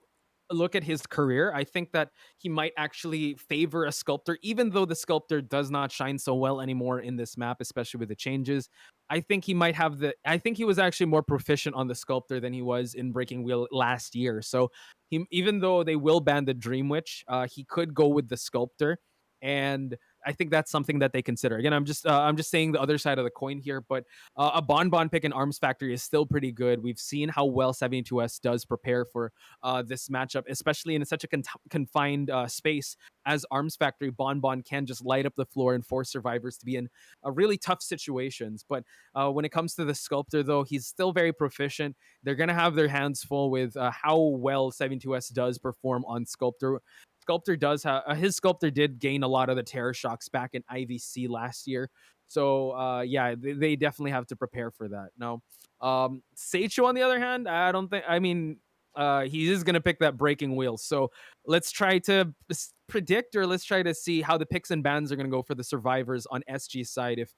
look at his career, I think that he might actually favor a Sculptor, even though the Sculptor does not shine so well anymore in this map, especially with the changes. I think he was actually more proficient on the Sculptor than he was in Breaking Wheel last year. So even though they will ban the Dream Witch, he could go with the Sculptor. And I think that's something that they consider. Again, I'm just saying the other side of the coin here, but a Bon pick in Arms Factory is still pretty good. We've seen how well 72S does prepare for this matchup, especially in such a confined space as Arms Factory. Bon can just light up the floor and force survivors to be in really tough situations. But when it comes to the Sculptor, though, he's still very proficient. They're going to have their hands full with how well 72S does perform on Sculptor. His Sculptor did gain a lot of the terror shocks back in IVC last year. So yeah, they definitely have to prepare for that. Now, Seichu, on the other hand, he is going to pick that Breaking Wheel. So let's try to predict, or let's try to see how the picks and bans are going to go for the survivors on SG side if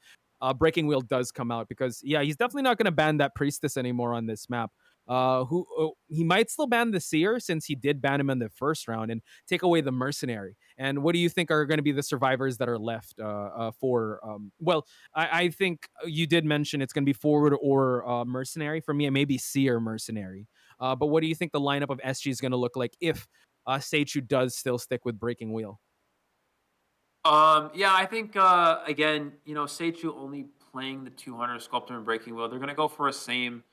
Breaking Wheel does come out. Because yeah, he's definitely not going to ban that Priestess anymore on this map. He might still ban the Seer, since he did ban him in the first round, and take away the Mercenary. And what do you think are going to be the survivors that are left I think you did mention it's going to be Forward or Mercenary. For me, it may be Seer Mercenary. But what do you think the lineup of SG is going to look like if Seichu does still stick with Breaking Wheel? Yeah, I think again, Seichu only playing the 200 Sculptor and Breaking Wheel, they're going to go for a same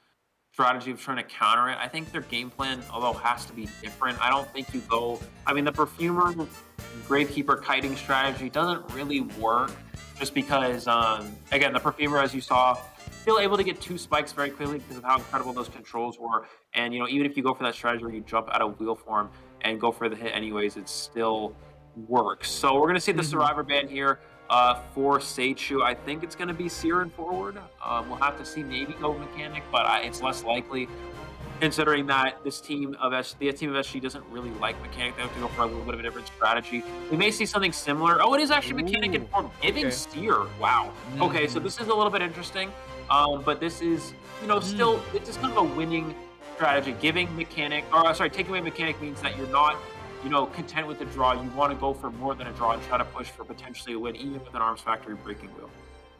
strategy of trying to counter it. I think their game plan, although has to be different, I don't think you go. I mean, the Perfumer Gravekeeper kiting strategy doesn't really work, just because again, the Perfumer, as you saw, still able to get 2 spikes very clearly because of how incredible those controls were. And even if you go for that strategy where you jump out of wheel form and go for the hit anyways, it still works. So we're gonna see the survivor ban here for Seichu. I think it's gonna be Seer and Forward. We'll have to see, maybe go Mechanic, but it's less likely, considering that the team of SG doesn't really like Mechanic. They have to go for a little bit of a different strategy. We may see something similar. Oh, it is actually Mechanic and Forward giving Seer. Wow. Okay, so this is a little bit interesting. But this is, still, it's just kind of a winning strategy. Taking away Mechanic means that you're not, content with the draw. You want to go for more than a draw and try to push for potentially a win, even with an Arms Factory Breaking Wheel.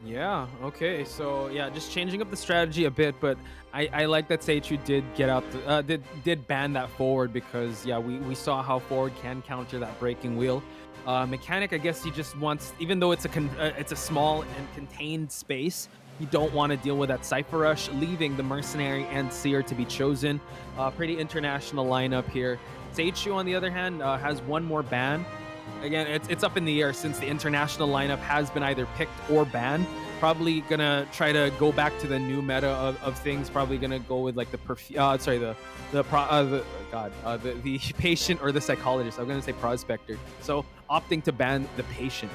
Yeah, okay. So yeah, just changing up the strategy a bit, but I like that Seichu did get out did ban that Forward, because yeah, we saw how Forward can counter that Breaking Wheel. Mechanic, I guess he just wants, even though it's a small and contained space, you don't want to deal with that Cypher Rush, leaving the Mercenary and Seer to be chosen. Pretty international lineup here. Seichu, on the other hand, has one more ban. Again, it's up in the air, since the international lineup has been either picked or banned. Probably gonna try to go back to the new meta of things. Probably gonna go with like the Patient or the Psychologist. I'm gonna say Prospector. So opting to ban the Patient.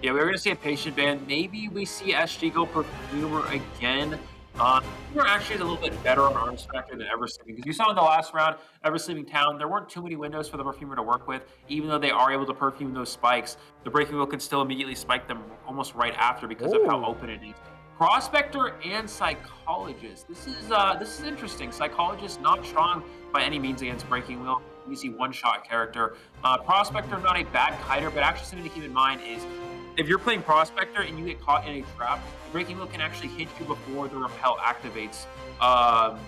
Yeah, we're going to see a patient ban. Maybe we see SG go Perfumer again. Perfumer actually is a little bit better on arms factor than Ever Sleeping, because you saw in the last round, Ever Sleeping Town, there weren't too many windows for the Perfumer to work with. Even though they are able to perfume those spikes, the Breaking Wheel can still immediately spike them almost right after because of how open it is. Prospector and Psychologist. This is interesting. Psychologist not strong by any means against Breaking Wheel. Easy one-shot character. Prospector not a bad kiter, but actually something to keep in mind is if you're playing Prospector and you get caught in a trap, the Breaking Wheel can actually hit you before the repel activates,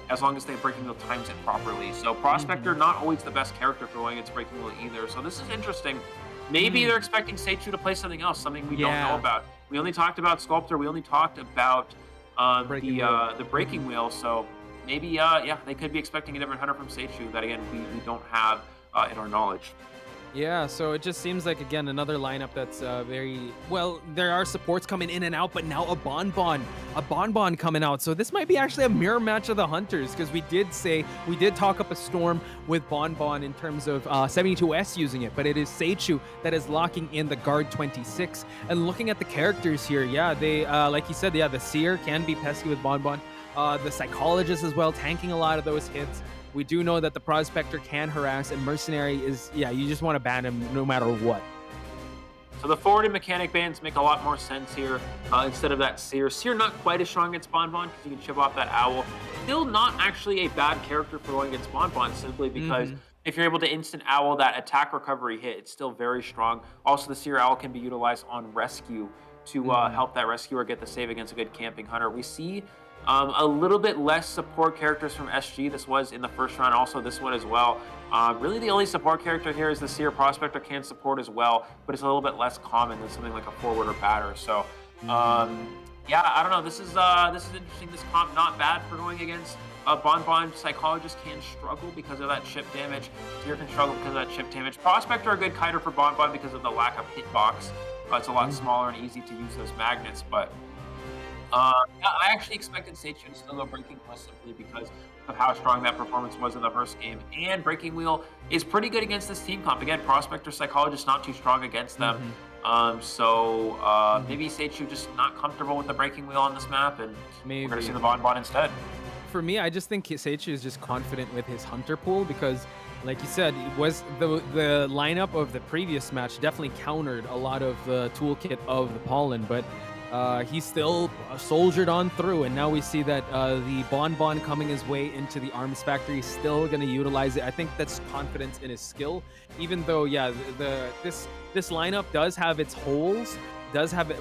as long as the Breaking Wheel times it properly. So Prospector not always the best character for going against Breaking Wheel either. So this is interesting. Maybe they're expecting Seichu to play something else, something we don't know about. We only talked about Sculptor. We only talked about the Breaking Wheel. So maybe, they could be expecting a different hunter from Seichu that, again, we don't have in our knowledge. Yeah, so it just seems like, again, another lineup that's very... Well, there are supports coming in and out, but now a Bonbon coming out. So this might be actually a mirror match of the Hunters, because we did talk up a Storm with Bonbon in terms of 72S using it, but it is Seichu that is locking in the Guard 26. And looking at the characters here, yeah, they, like you said, the Seer can be pesky with Bonbon. The Psychologist as well, tanking a lot of those hits. We do know that the Prospector can harass, and Mercenary is, you just want to ban him no matter what. So the forward and mechanic bans make a lot more sense here instead of that Seer. Seer not quite as strong against Bonbon because you can chip off that Owl. Still not actually a bad character for going against Bonbon simply because if you're able to instant Owl that attack recovery hit, it's still very strong. Also, the Seer Owl can be utilized on Rescue to help that Rescuer get the save against a good camping hunter. We see a little bit less support characters from SG. This was in the first round, also this one as well. Really the only support character here is the Seer. Prospector can support as well, but it's a little bit less common than something like a forward or batter. So, yeah, I don't know. This is interesting. This comp not bad for going against Bonbon. Psychologist can struggle because of that chip damage. Seer can struggle because of that chip damage. Prospector a good kiter for Bonbon because of the lack of hitbox. It's a lot smaller and easy to use those magnets, but I actually expected Seichu to still go Breaking Wheel simply because of how strong that performance was in the first game. And Breaking Wheel is pretty good against this team comp. Again, Prospector, Psychologist not too strong against them. Maybe Seichu just not comfortable with the Breaking Wheel on this map, and we're going to see the Bonbon instead. For me, I just think Seichu is just confident with his Hunter pool because, like you said, it was the lineup of the previous match definitely countered a lot of the toolkit of the Pollen, but he still soldiered on through, and now we see that the Bonbon coming his way into the arms factory is still going to utilize it. I think that's confidence in his skill, even though, yeah, this lineup does have its holes,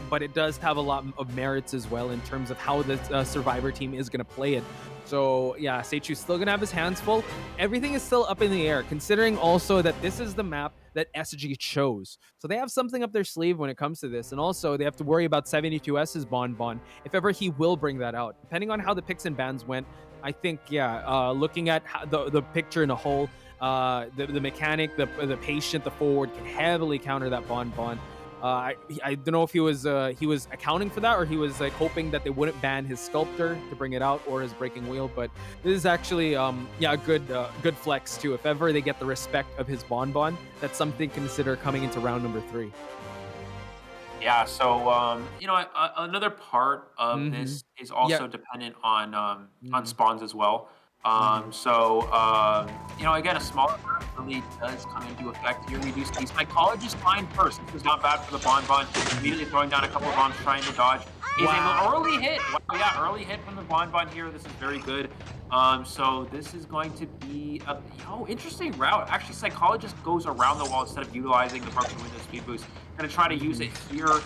but it does have a lot of merits as well in terms of how the Survivor team is going to play it. So yeah, Seichu's still gonna have his hands full. Everything is still up in the air, considering also that this is the map that SG chose. So they have something up their sleeve when it comes to this. And also they have to worry about 72S's Bonbon, if ever he will bring that out. Depending on how the picks and bans went, I think, looking at the picture in a whole, the mechanic, the patient, the forward can heavily counter that Bonbon. I don't know if he was accounting for that, or he was like hoping that they wouldn't ban his Sculptor to bring it out, or his Breaking Wheel. But this is actually a good flex too. If ever they get the respect of his Bonbon, that's something to consider coming into round number 3. Yeah, so another part of this is also dependent on spawns as well. Again, a smaller map really does come into effect here. We do see Psychologist flying first. This is not bad for the Bonbon. Immediately throwing down a couple of bombs, trying to dodge. He's an early hit. Wow, yeah, early hit from the Bonbon here. This is very good. So this is going to be a interesting route. Actually, Psychologist goes around the wall instead of utilizing the partial window speed boost. Going to try to use it here.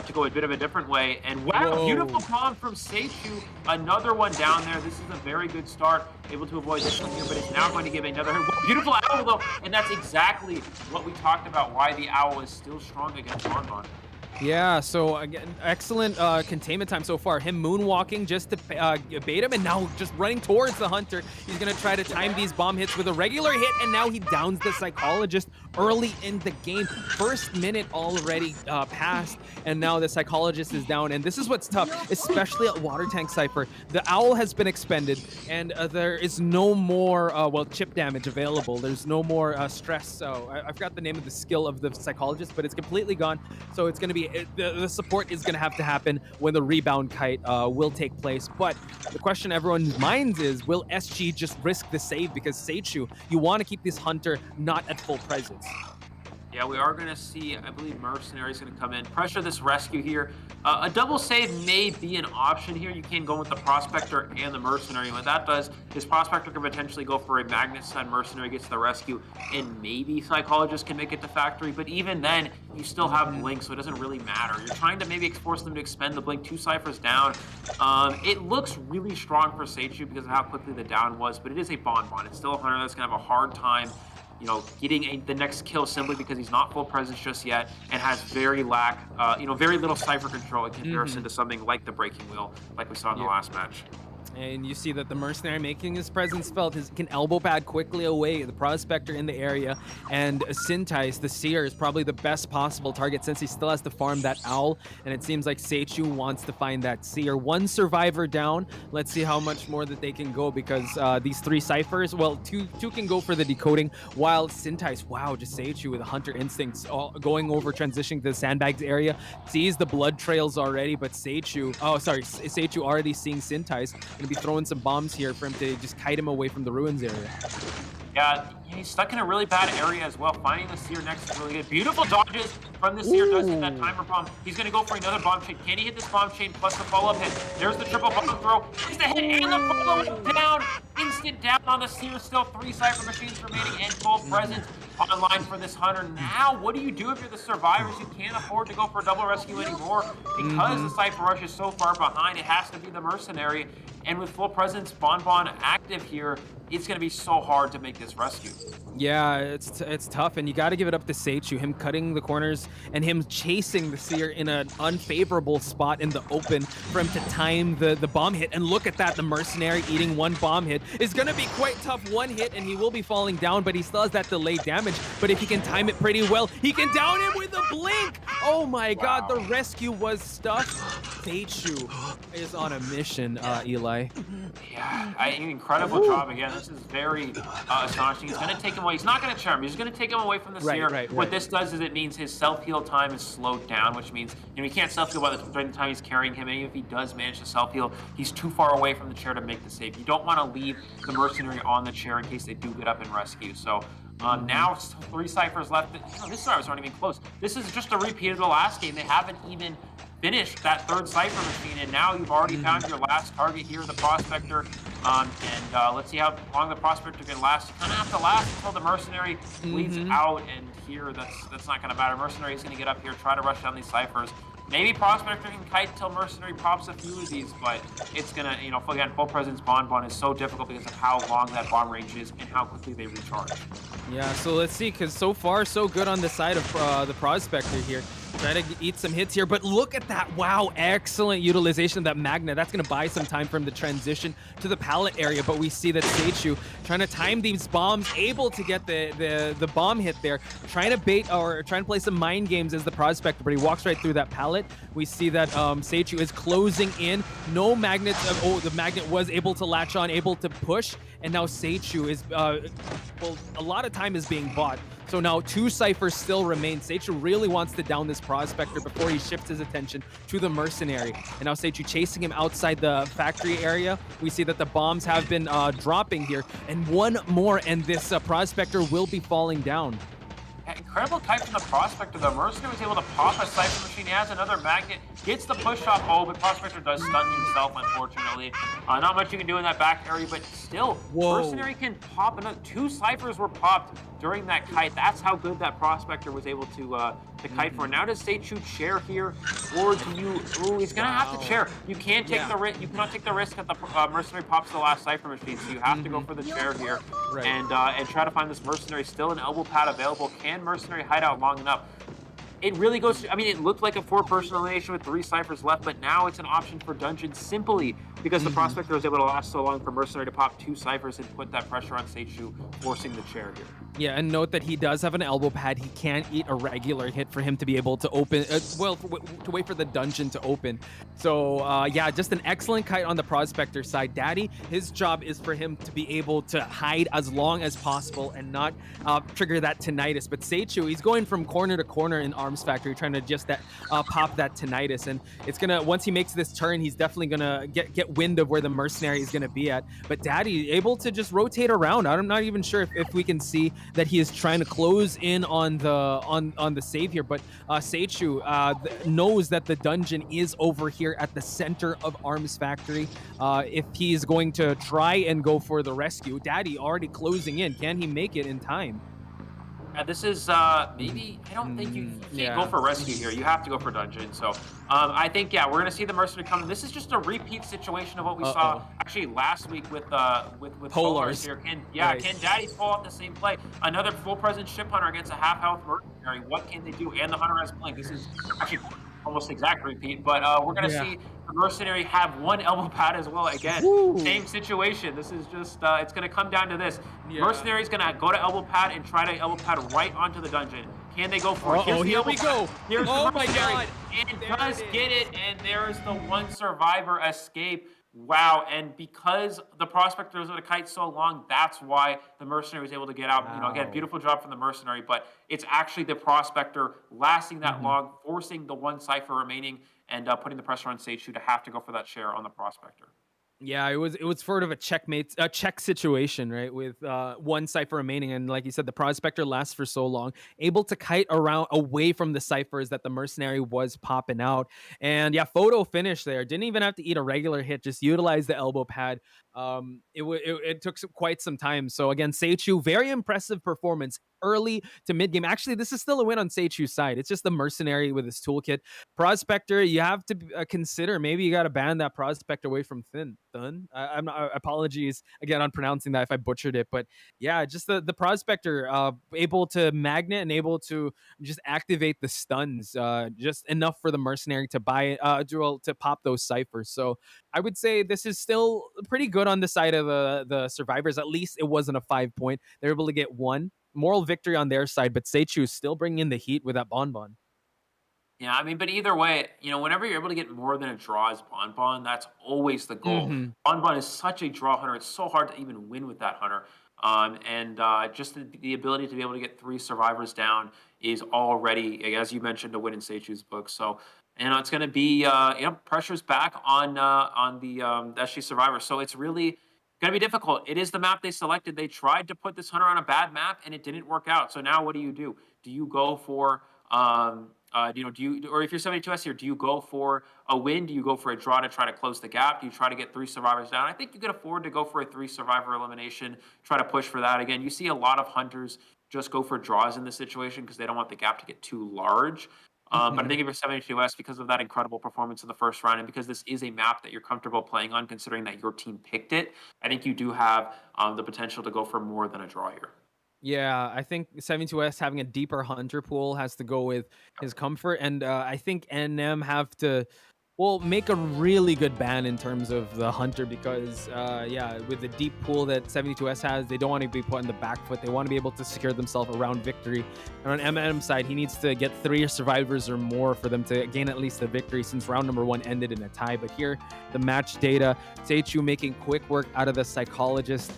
To go a bit of a different way. And wow, beautiful bomb from Seichu. Another one down there. This is a very good start. Able to avoid this one here, but it's now going to give another beautiful Owl though. And that's exactly what we talked about, why the Owl is still strong against Bonbon. Yeah, so again, excellent containment time so far. Him moonwalking just to bait him, and now just running towards the Hunter. He's going to try to time these bomb hits with a regular hit, and now he downs the Psychologist early in the game. First minute already passed, and now the Psychologist is down. And this is what's tough, especially at Water Tank Cypher. The Owl has been expended, and there is no more, chip damage available. There's no more stress. So I forgot the name of the skill of the Psychologist, but it's completely gone. So it's going to be be the support is going to have to happen when the rebound kite will take place. But the question in everyone's minds is, will SG just risk the save? Because Seichu, you want to keep this hunter not at full presence. Yeah, we are going to see, I believe Mercenary is going to come in, pressure this rescue here. A double save may be an option here. You can go with the Prospector and the Mercenary. What that does is Prospector can potentially go for a Magnet Stun, Mercenary gets the rescue, and maybe Psychologist can make it to Factory. But even then, you still have Blink, so it doesn't really matter. You're trying to maybe force them to expend the Blink. 2 Cyphers down. It looks really strong for Seichu because of how quickly the down was, but it is a Bonbon. It's still a hunter that's going to have a hard time getting the next kill simply because he's not full presence just yet and has very little Cypher control in comparison to something like the Breaking Wheel, like we saw in the last match. And you see that the Mercenary making his presence felt, can elbow pad quickly away the Prospector in the area, and Sintice, the Seer, is probably the best possible target since he still has to farm that Owl, and it seems like Seichu wants to find that Seer. 1 survivor down. Let's see how much more that they can go, because these 3 Cyphers, well, two can go for the decoding, while Sintice, wow, just Seichu with Hunter Instincts going over, transitioning to the sandbags area, sees the blood trails already, but Seichu already seeing Sintice, gonna be throwing some bombs here for him to just kite him away from the ruins area. Yeah, he's stuck in a really bad area as well. Finding the Seer next is really good. Beautiful dodges from the Seer. Does hit that timer bomb. He's going to go for another bomb chain. Can he hit this bomb chain plus the follow-up hit? There's the triple bomb throw. He's the hit and the follow-up down. Instant down on the Seer. Still 3 Cypher machines remaining and full presence online for this hunter. Now, what do you do if you're the survivors? You can't afford to go for a double rescue anymore because the Cypher rush is so far behind. It has to be the Mercenary. And with full presence, Bonbon active here, it's going to be so hard to make this rescue. Yeah, it's tough, and you got to give it up to Seichu. Him cutting the corners and him chasing the Seer in an unfavorable spot in the open for him to time the bomb hit. And look at that, the Mercenary eating 1 bomb hit is going to be quite tough. 1 hit, and he will be falling down, but he still has that delayed damage. But if he can time it pretty well, he can down him with a blink. Oh my God, the rescue was stuffed. Seichu is on a mission, Eli. Yeah, incredible job again. This is very astonishing. He's going to take him away. He's not going to charm. He's going to take him away from the Seer. What this does is it means his self-heal time is slowed down, which means he can't self-heal during the time he's carrying him. And even if he does manage to self-heal, he's too far away from the chair to make the save. You don't want to leave the Mercenary on the chair in case they do get up and rescue. So now 3 Cyphers left. This Cypher's not even close. This is just a repeat of the last game. They haven't even finished that 3rd Cypher machine, and now you've already found your last target here, the Prospector. Let's see how long the Prospector can last. It's gonna have to last until the Mercenary bleeds out, and here that's not gonna matter. Mercenary is gonna get up here, try to rush down these Cyphers. Maybe Prospector can kite until Mercenary pops a few of these, but it's gonna, again, full presence Bonbon is so difficult because of how long that bomb range is and how quickly they recharge. Yeah, so let's see, because so far so good on the side of the Prospector here. Try to eat some hits here, but look at that. Wow, excellent utilization of that Magna. That's going to buy some time for him to transition to the pallet area, but we see that Seichu trying to time these bombs, able to get the bomb hit there, trying to bait or trying to play some mind games as the Prospector, but he walks right through that pallet. We see that Seichu is closing in. No magnets. The magnet was able to latch on, able to push, and now Seichu is, a lot of time is being bought. So now 2 Cyphers still remain. Seichu really wants to down this Prospector before he shifts his attention to the Mercenary. And now Seichu chasing him outside the factory area. We see that the bombs have been dropping here. And 1 more, and this Prospector will be falling down. Incredible kite from the Prospector. The Mercenary was able to pop a Cypher machine. He has another magnet. Gets the push off. Oh, but Prospector does stun himself, unfortunately. Not much you can do in that back area, but still, Mercenary can pop another. 2 Cyphers were popped during that kite. That's how good that Prospector was able to kite for. Now does Seichu chair here, or do you? Ooh, he's gonna have to chair. You can't take the risk. You cannot take the risk that the Mercenary pops the last Cypher machine. So you have to go for the chair here, and try to find this Mercenary. Still an elbow pad available. Can Mercenary hide out long enough? It really goes to, it looked like a 4-person elimination with 3 Cyphers left, but now it's an option for Dungeon simply because the Prospector was able to last so long for Mercenary to pop 2 Cyphers and put that pressure on Seichu, forcing the chair here. Yeah, and note that he does have an elbow pad. He can't eat a regular hit for him to be able to open, to wait for the dungeon to open. So, yeah, just an excellent kite on the Prospector side. Daddy, his job is for him to be able to hide as long as possible and not trigger that tinnitus. But Seichu, he's going from corner to corner in our Arms Factory, trying to just pop that tinnitus. And it's gonna, once he makes this turn, he's definitely gonna get wind of where the mercenary is gonna be at. But Daddy able to just rotate around. I'm not even sure if we can see that he is trying to close in on the save here, but Seichu knows that the dungeon is over here at the center of Arms Factory. If he's going to try and go for the rescue, Daddy already closing in. Can he make it in time? This is maybe, I don't think you can't go for rescue here. You have to go for dungeon. So I think, we're going to see the mercenary come. This is just a repeat situation of what we saw actually last week with Polars here. Can Daddy pull off the same play? Another full presence ship hunter against a half health mercenary. What can they do? And the hunter has blink. This is actually almost exact repeat, but we're going to see the mercenary have one elbow pad as well. Again, same situation. This is just, it's going to come down to this. Mercenary is going to go to elbow pad and try to elbow pad right onto the dungeon. Can they go for it? Here we go. Here's oh the my God. And it does get it, and there's the one survivor escape. Wow, and because the prospector was able to kite so long, that's why the mercenary was able to get out. Wow. You know, again, beautiful job from the mercenary, but it's actually the prospector lasting that long, forcing the one cipher remaining, and putting the pressure on Seichu to have to go for that share on the prospector. Yeah, it was sort of a check situation, right? With one cipher remaining, and like you said, the prospector lasts for so long, able to kite around away from the ciphers that the mercenary was popping out. And photo finish there. Didn't even have to eat a regular hit, just utilize the elbow pad. It took quite some time. So again, Seichu, very impressive performance early to mid game. Actually, this is still a win on Seichu's side. It's just the mercenary with his toolkit. Prospector, you have to consider maybe you got to ban that prospector away from Thun. I'm not, apologies again on pronouncing that if I butchered it, but just the prospector able to magnet and able to just activate the stuns just enough for the mercenary to to pop those ciphers. So I would say this is still pretty good on the side of the survivors. At least it wasn't a 5-point. They're able to get one moral victory on their side, but Seichu still bringing in the heat with that bonbon. Yeah, I mean, but either way, you know, whenever you're able to get more than a draw as bonbon, that's always the goal. Bonbon is such a draw hunter; it's so hard to even win with that hunter. Just the ability to be able to get 3 survivors down is already, as you mentioned, a win in Seichu's book. So, it's going to be, pressure's back on the SG survivor. So it's really going to be difficult. It is the map they selected. They tried to put this hunter on a bad map, and it didn't work out. So now what do? Do you go for or if you're 72S here, do you go for a win? Do you go for a draw to try to close the gap? Do you try to get 3 survivors down? I think you could afford to go for a 3 survivor elimination, try to push for that. Again, you see a lot of hunters just go for draws in this situation because they don't want the gap to get too large. But I think if you're 72S, because of that incredible performance in the first round, and because this is a map that you're comfortable playing on, considering that your team picked it, I think you do have the potential to go for more than a draw here. Yeah, I think 72S having a deeper hunter pool has to go with his comfort, and I think NM have to, make a really good ban in terms of the hunter because, with the deep pool that 72S has, they don't want to be put on the back foot. They want to be able to secure themselves around victory. And on MM's side, he needs to get 3 survivors or more for them to gain at least a victory since round number 1 ended in a tie. But here, the match data, Seichu making quick work out of the psychologist.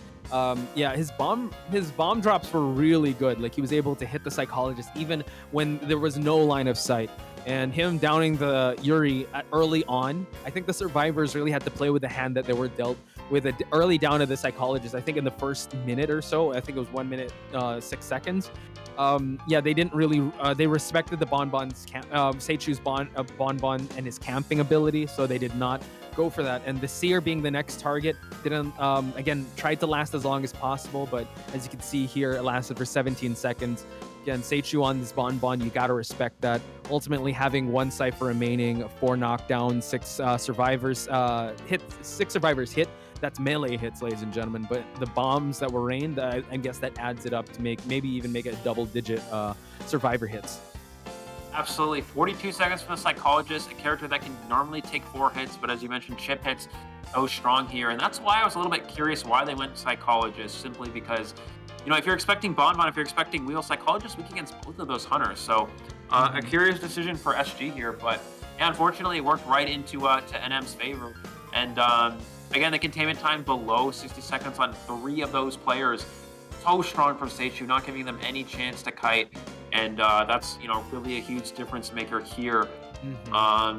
His bomb drops were really good. Like, he was able to hit the psychologist even when there was no line of sight. And him downing the Yuri early on, I think the survivors really had to play with the hand that they were dealt with an early down of the psychologist. I think in the first minute or so, I think it was 1 minute, 6 seconds. They didn't really, they respected the Bonbon's, Seichu's Bonbon and his camping ability, so they did not go for that. And the Seer being the next target didn't, again, tried to last as long as possible, but as you can see here, it lasted for 17 seconds. Again, Seichu on this Bonbon, you gotta respect that. Ultimately, having 1 cipher remaining, 4 knockdowns, 6 survivors hit. 6 survivors hit. That's melee hits, ladies and gentlemen. But the bombs that were rained, I guess that adds it up to maybe even make it double-digit survivor hits. Absolutely. 42 seconds for the psychologist, a character that can normally take 4 hits, but as you mentioned, chip hits so strong here. And that's why I was a little bit curious why they went psychologist, simply because, if you're expecting Bonbon, if you're expecting Wheel, psychologist weak against both of those hunters. So a curious decision for SG here, but unfortunately it worked right into to NM's favor. And again, the containment time below 60 seconds on 3 of those players. So strong from Seichu, not giving them any chance to kite. and that's really a huge difference maker here.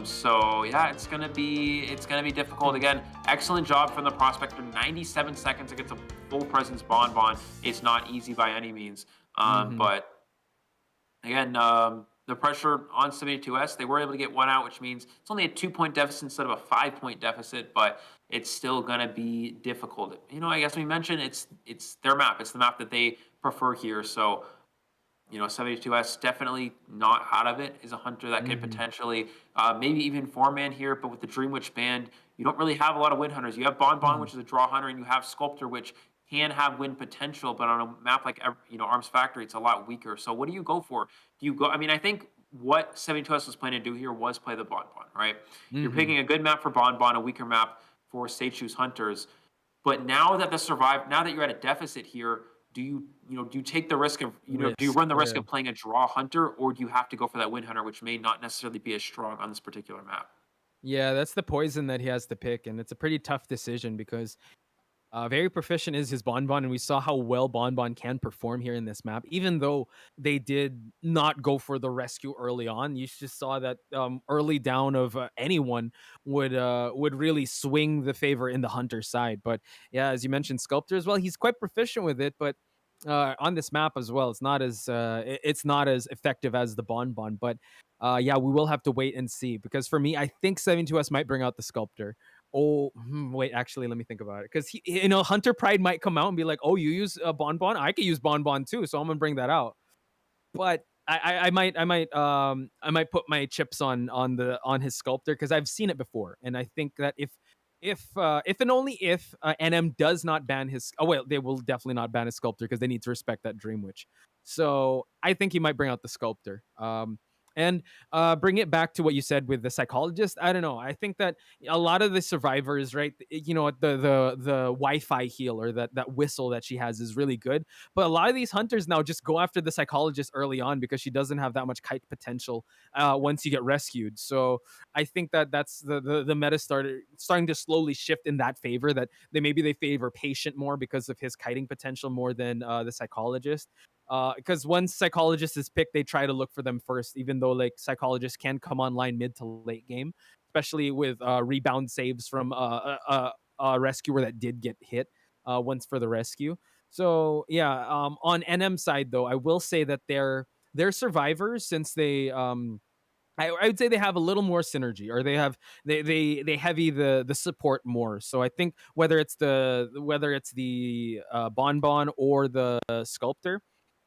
So yeah, it's gonna be difficult. Again, excellent job from the prospector. 97 seconds against a full presence Bonbon. It's not easy by any means. But again, the pressure on 72S, they were able to get one out, which means it's only a 2-point deficit instead of a 5-point deficit, but it's still gonna be difficult. I guess we mentioned it's their map. It's the map that they prefer here. So 72S definitely not out of it, is a hunter that could potentially maybe even 4-man here, but with the Dream Witch band, you don't really have a lot of win hunters. You have Bonbon, which is a draw hunter, and you have Sculptor, which can have win potential, but on a map like Arms Factory, it's a lot weaker. So what do you go for? Do you go? I mean, I think what 72S was planning to do here was play the Bonbon, right? You're picking a good map for Bonbon, a weaker map for Sage Shoes hunters. But now that now that you're at a deficit here, do you take the risk of do you run the risk of playing a draw hunter, or do you have to go for that win hunter, which may not necessarily be as strong on this particular map? Yeah, that's the poison that he has to pick, and it's a pretty tough decision because very proficient is his Bonbon, and we saw how well Bonbon can perform here in this map. Even though they did not go for the rescue early on, you just saw that early down of anyone would really swing the favor in the hunter side. But yeah, as you mentioned, Sculptor as well, he's quite proficient with it, but on this map as well, it's not as effective as the Bonbon. But yeah, we will have to wait and see, because for me, I think 72S might bring out the Sculptor. Oh, wait, actually, let me think about it. Because Hunter Pride might come out and be like, "Oh, you use a Bonbon? I could use Bonbon too, so I'm gonna bring that out." But I might put my chips on his Sculptor, because I've seen it before, and I think that if and only if NM does not ban his, they will definitely not ban his Sculptor, because they need to respect that Dream Witch. So I think he might bring out the Sculptor. And bring it back to what you said with the psychologist. I don't know. I think that a lot of the survivors, right? The Wi-Fi healer, that whistle that she has is really good. But a lot of these hunters now just go after the psychologist early on because she doesn't have that much kite potential once you get rescued. So I think that's the meta starting to slowly shift in that favor. That they favor Patient more because of his kiting potential more than the psychologist. Because once psychologist is picked, they try to look for them first, even though like psychologists can come online mid to late game, especially with rebound saves from a rescuer that did get hit once for the rescue. So yeah, on NM side though, I will say that they're survivors, since they I would say they have a little more synergy, or they heavy the support more. So I think whether it's the Bonbon or the Sculptor,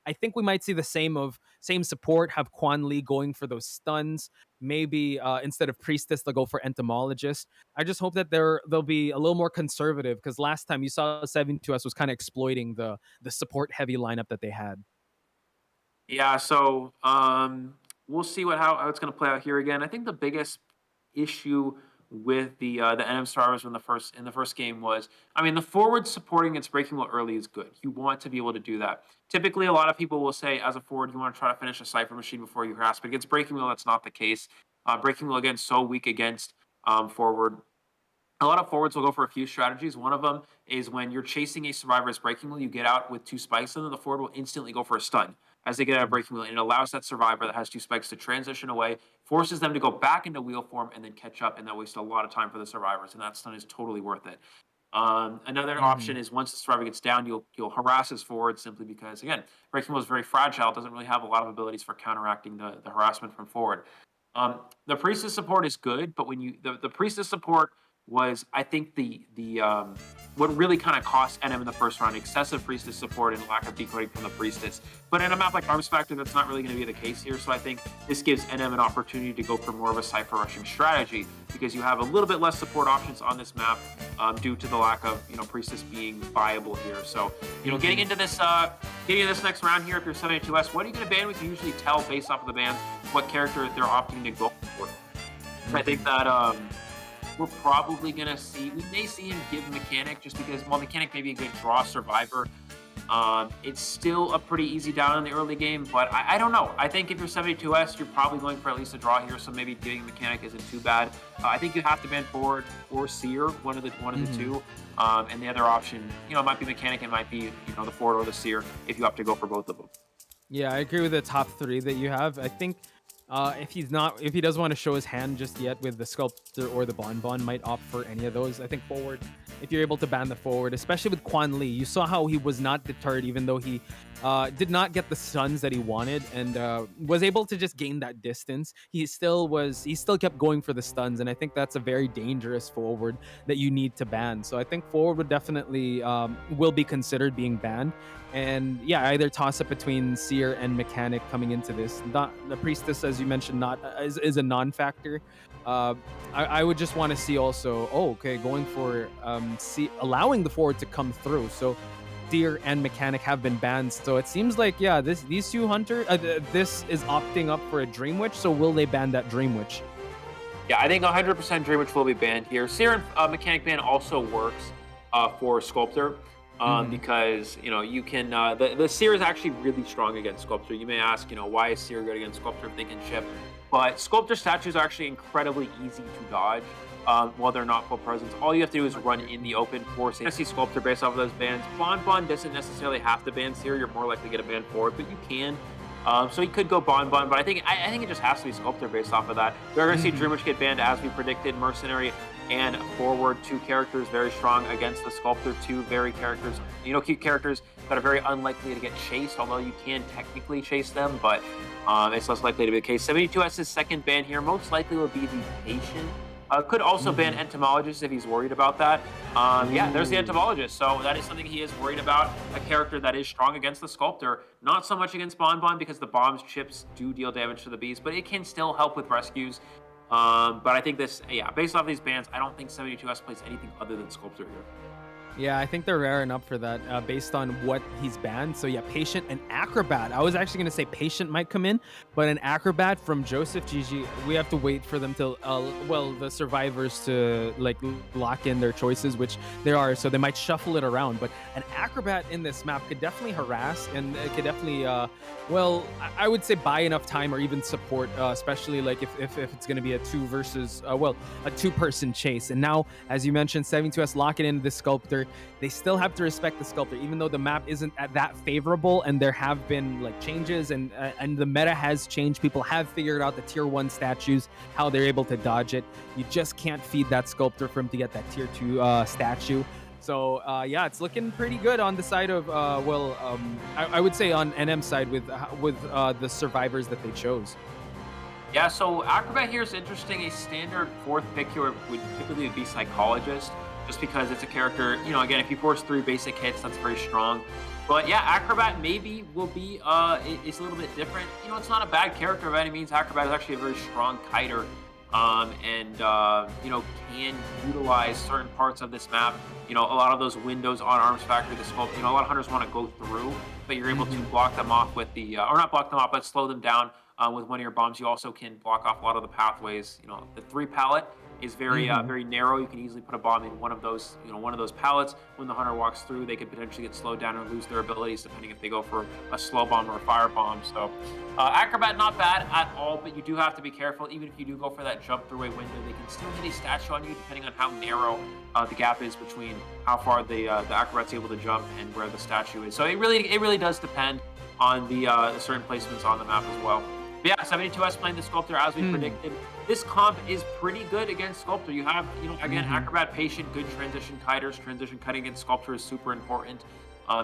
I think we might see the same support, have Quan Li going for those stuns. Maybe instead of Priestess, they'll go for Entomologist. I just hope that they'll be a little more conservative, because last time you saw 72S was kind of exploiting the support heavy lineup that they had. Yeah, so we'll see how it's going to play out here again. I think the biggest issue with the NM Stars in the first game was, I mean, the forward supporting its breaking wheel early is good. You want to be able to do that. Typically, a lot of people will say, as a forward, you want to try to finish a Cypher machine before you harass, but against breaking wheel, that's not the case. Breaking wheel, again, so weak against forward. A lot of forwards will go for a few strategies. One of them is when you're chasing a survivor's breaking wheel, you get out with 2 spikes, and then the forward will instantly go for a stun as they get out of breaking wheel, and it allows that survivor that has 2 spikes to transition away, forces them to go back into wheel form, and then catch up, and that wastes a lot of time for the survivors, and that stun is totally worth it. Another option is, once the survivor gets down, you'll harass his forward, simply because, again, breaking wheel is very fragile, doesn't really have a lot of abilities for counteracting the harassment from forward. The Priestess support is good, but when the Priestess support was, I think, the what really kind of cost NM in the first round: excessive Priestess support and lack of decoding from the Priestess. But in a map like Arms Factor, that's not really going to be the case here. So I think this gives NM an opportunity to go for more of a Cypher rushing strategy, because you have a little bit less support options on this map due to the lack of Priestess being viable here. So getting into this next round here, if you're 72S, what are you going to ban? We can usually tell based off of the bans what character they're opting to go for. I think that we're probably going to see, we may see him give Mechanic, just because, while Mechanic may be a good draw survivor, it's still a pretty easy down in the early game, but I don't know. I think if you're 72S, you're probably going for at least a draw here, so maybe giving Mechanic isn't too bad. I think you have to ban Forward or Seer, one of the two, and the other option, it might be Mechanic, it might be, the Forward or the Seer, if you have to go for both of them. Yeah, I agree with the top three that you have. I think if he doesn't want to show his hand just yet with the sculptor or the bonbon, might opt for any of those. I think forward, if you're able to ban the forward, especially with Quan Li, you saw how he was not deterred, even though he did not get the stuns that he wanted and was able to just gain that distance. He still kept going for the stuns, and I think that's a very dangerous forward that you need to ban. So I think forward would definitely will be considered being banned. And yeah, either toss up between seer and mechanic coming into this. Not the priestess, as you mentioned, not is a non-factor. I would just want to see also. Oh, okay, going for allowing the forward to come through. So seer and mechanic have been banned. So it seems like these two hunter this is opting up for a Dream Witch. So will they ban that Dream Witch? Yeah, I think 100% Dream Witch will be banned here. Seer and mechanic ban also works for Sculptor. Because you can the Seer is actually really strong against Sculptor. You may ask, why is Seer good against Sculptor if they can chip? But Sculptor statues are actually incredibly easy to dodge while they're not full presence. All you have to do is run in the open, force it. I see Sculptor based off of those bans. Bonbon doesn't necessarily have to ban Seer. You're more likely to get a ban forward, but you can. So he could go Bonbon, but I think it just has to be Sculptor based off of that. We're going to see Dream Witch get banned as we predicted. Mercenary and forward, two characters very strong against the Sculptor, two very characters, cute characters that are very unlikely to get chased, although you can technically chase them, but it's less likely to be the case. 72S's second ban here most likely will be the Patient. Could also ban Entomologist if he's worried about that. Yeah, there's the Entomologist, so that is something he is worried about, a character that is strong against the Sculptor, not so much against Bonbon because the bomb's chips do deal damage to the beast, but it can still help with rescues. But I think based off these bans, I don't think 72S plays anything other than Sculptor here. Yeah, I think they're raring up for that based on what he's banned. So yeah, Patient and Acrobat. I was actually going to say Patient might come in, but an Acrobat from Joseph GG, we have to wait for them to, the survivors to lock in their choices, which they are. So they might shuffle it around. But an Acrobat in this map could definitely harass, and it could definitely, I would say buy enough time or even support, especially if it's going to be a a two-person chase. And now, as you mentioned, 72S locking into the Sculptor. They still have to respect the Sculptor, even though the map isn't that favorable, and there have been changes, and the meta has changed. People have figured out the tier 1 statues, how they're able to dodge it. You just can't feed that Sculptor for him to get that tier 2 statue. So yeah, it's looking pretty good on the side of I would say on NM's side with the survivors that they chose. Yeah, so Acrobat here is interesting. A standard fourth pick here would typically be Psychologist, just because it's a character, again, if you force 3 basic hits, that's very strong. But yeah, Acrobat maybe will be, it's a little bit different. It's not a bad character by any means. Acrobat is actually a very strong kiter, and can utilize certain parts of this map. A lot of those windows on Arms Factory, the Sculpt, a lot of hunters want to go through, but you're able to block them off with the, or not block them off, but slow them down with one of your bombs. You also can block off a lot of the pathways. The 3 pallet is very very narrow. You can easily put a bomb in one of those pallets. When the hunter walks through, they could potentially get slowed down or lose their abilities depending if they go for a slow bomb or a fire bomb. So Acrobat not bad at all, but you do have to be careful. Even if you do go for that jump through a window, they can still hit a statue on you depending on how narrow the gap is between how far the Acrobat's able to jump and where the statue is. So it really does depend on the certain placements on the map as well. But yeah, 72S playing the Sculptor as we predicted. This comp is pretty good against Sculptor. You have, again, Acrobat, Patient, good transition kiters. Transition cutting against Sculptor is super important.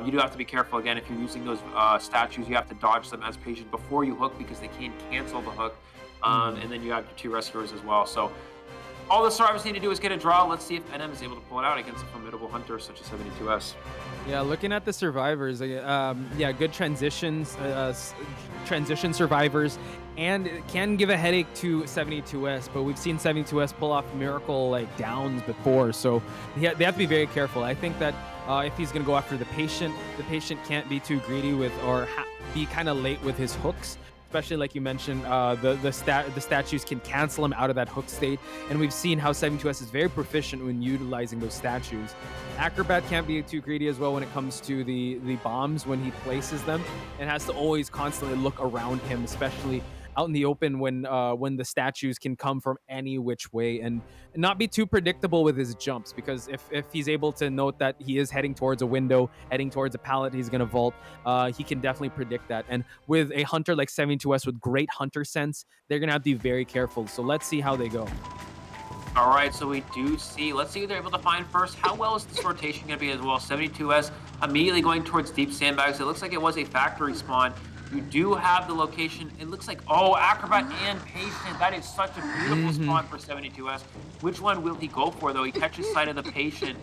You do have to be careful, again, if you're using those statues, you have to dodge them as Patient before you hook because they can cancel the hook. And then you have your 2 rescuers as well. So all the survivors need to do is get a draw. Let's see if NM is able to pull it out against a formidable hunter such as 72S. Yeah, looking at the survivors, good transitions, transition survivors, and it can give a headache to 72S, but we've seen 72S pull off miracle downs before, so they have to be very careful. I think that if he's going to go after the Patient can't be too greedy with or be kind of late with his hooks. Especially like you mentioned, the statues can cancel him out of that hook state, and we've seen how 72S is very proficient when utilizing those statues. Acrobat can't be too greedy as well when it comes to the bombs when he places them, and has to always constantly look around him, especially out in the open when the statues can come from any which way and not be too predictable with his jumps, because if he's able to note that he is heading towards a window, heading towards a pallet he's going to vault, he can definitely predict that. And with a hunter like 72S with great hunter sense, they're going to have to be very careful. So let's see how they go. All right, so we do see. Let's see who they're able to find first. How well is this rotation going to be as well? 72S immediately going towards deep sandbags. It looks like it was a factory spawn. You do have the location. It looks like, oh, Acrobat and Patient. That is such a beautiful spawn for 72S. Which one will he go for, though? He catches sight of the Patient.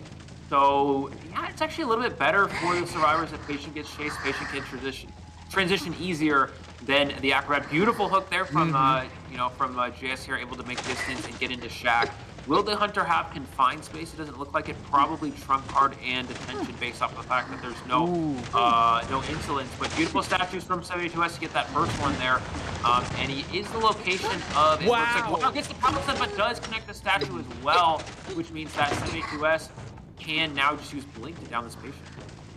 So, yeah, it's actually a little bit better for the survivors if Patient gets chased. Patient can transition easier than the Acrobat. Beautiful hook there from JS here, able to make distance and get into Shack. Will the Hunter have confined space? It doesn't look like it. Probably trump card and detention based off the fact that there's no insolence. But beautiful statues from 72S to get that first one there. And he is the location of... Wow! Gets the pallet set, but does connect the statue as well, which means that 72S can now just use Blink to down this Patient.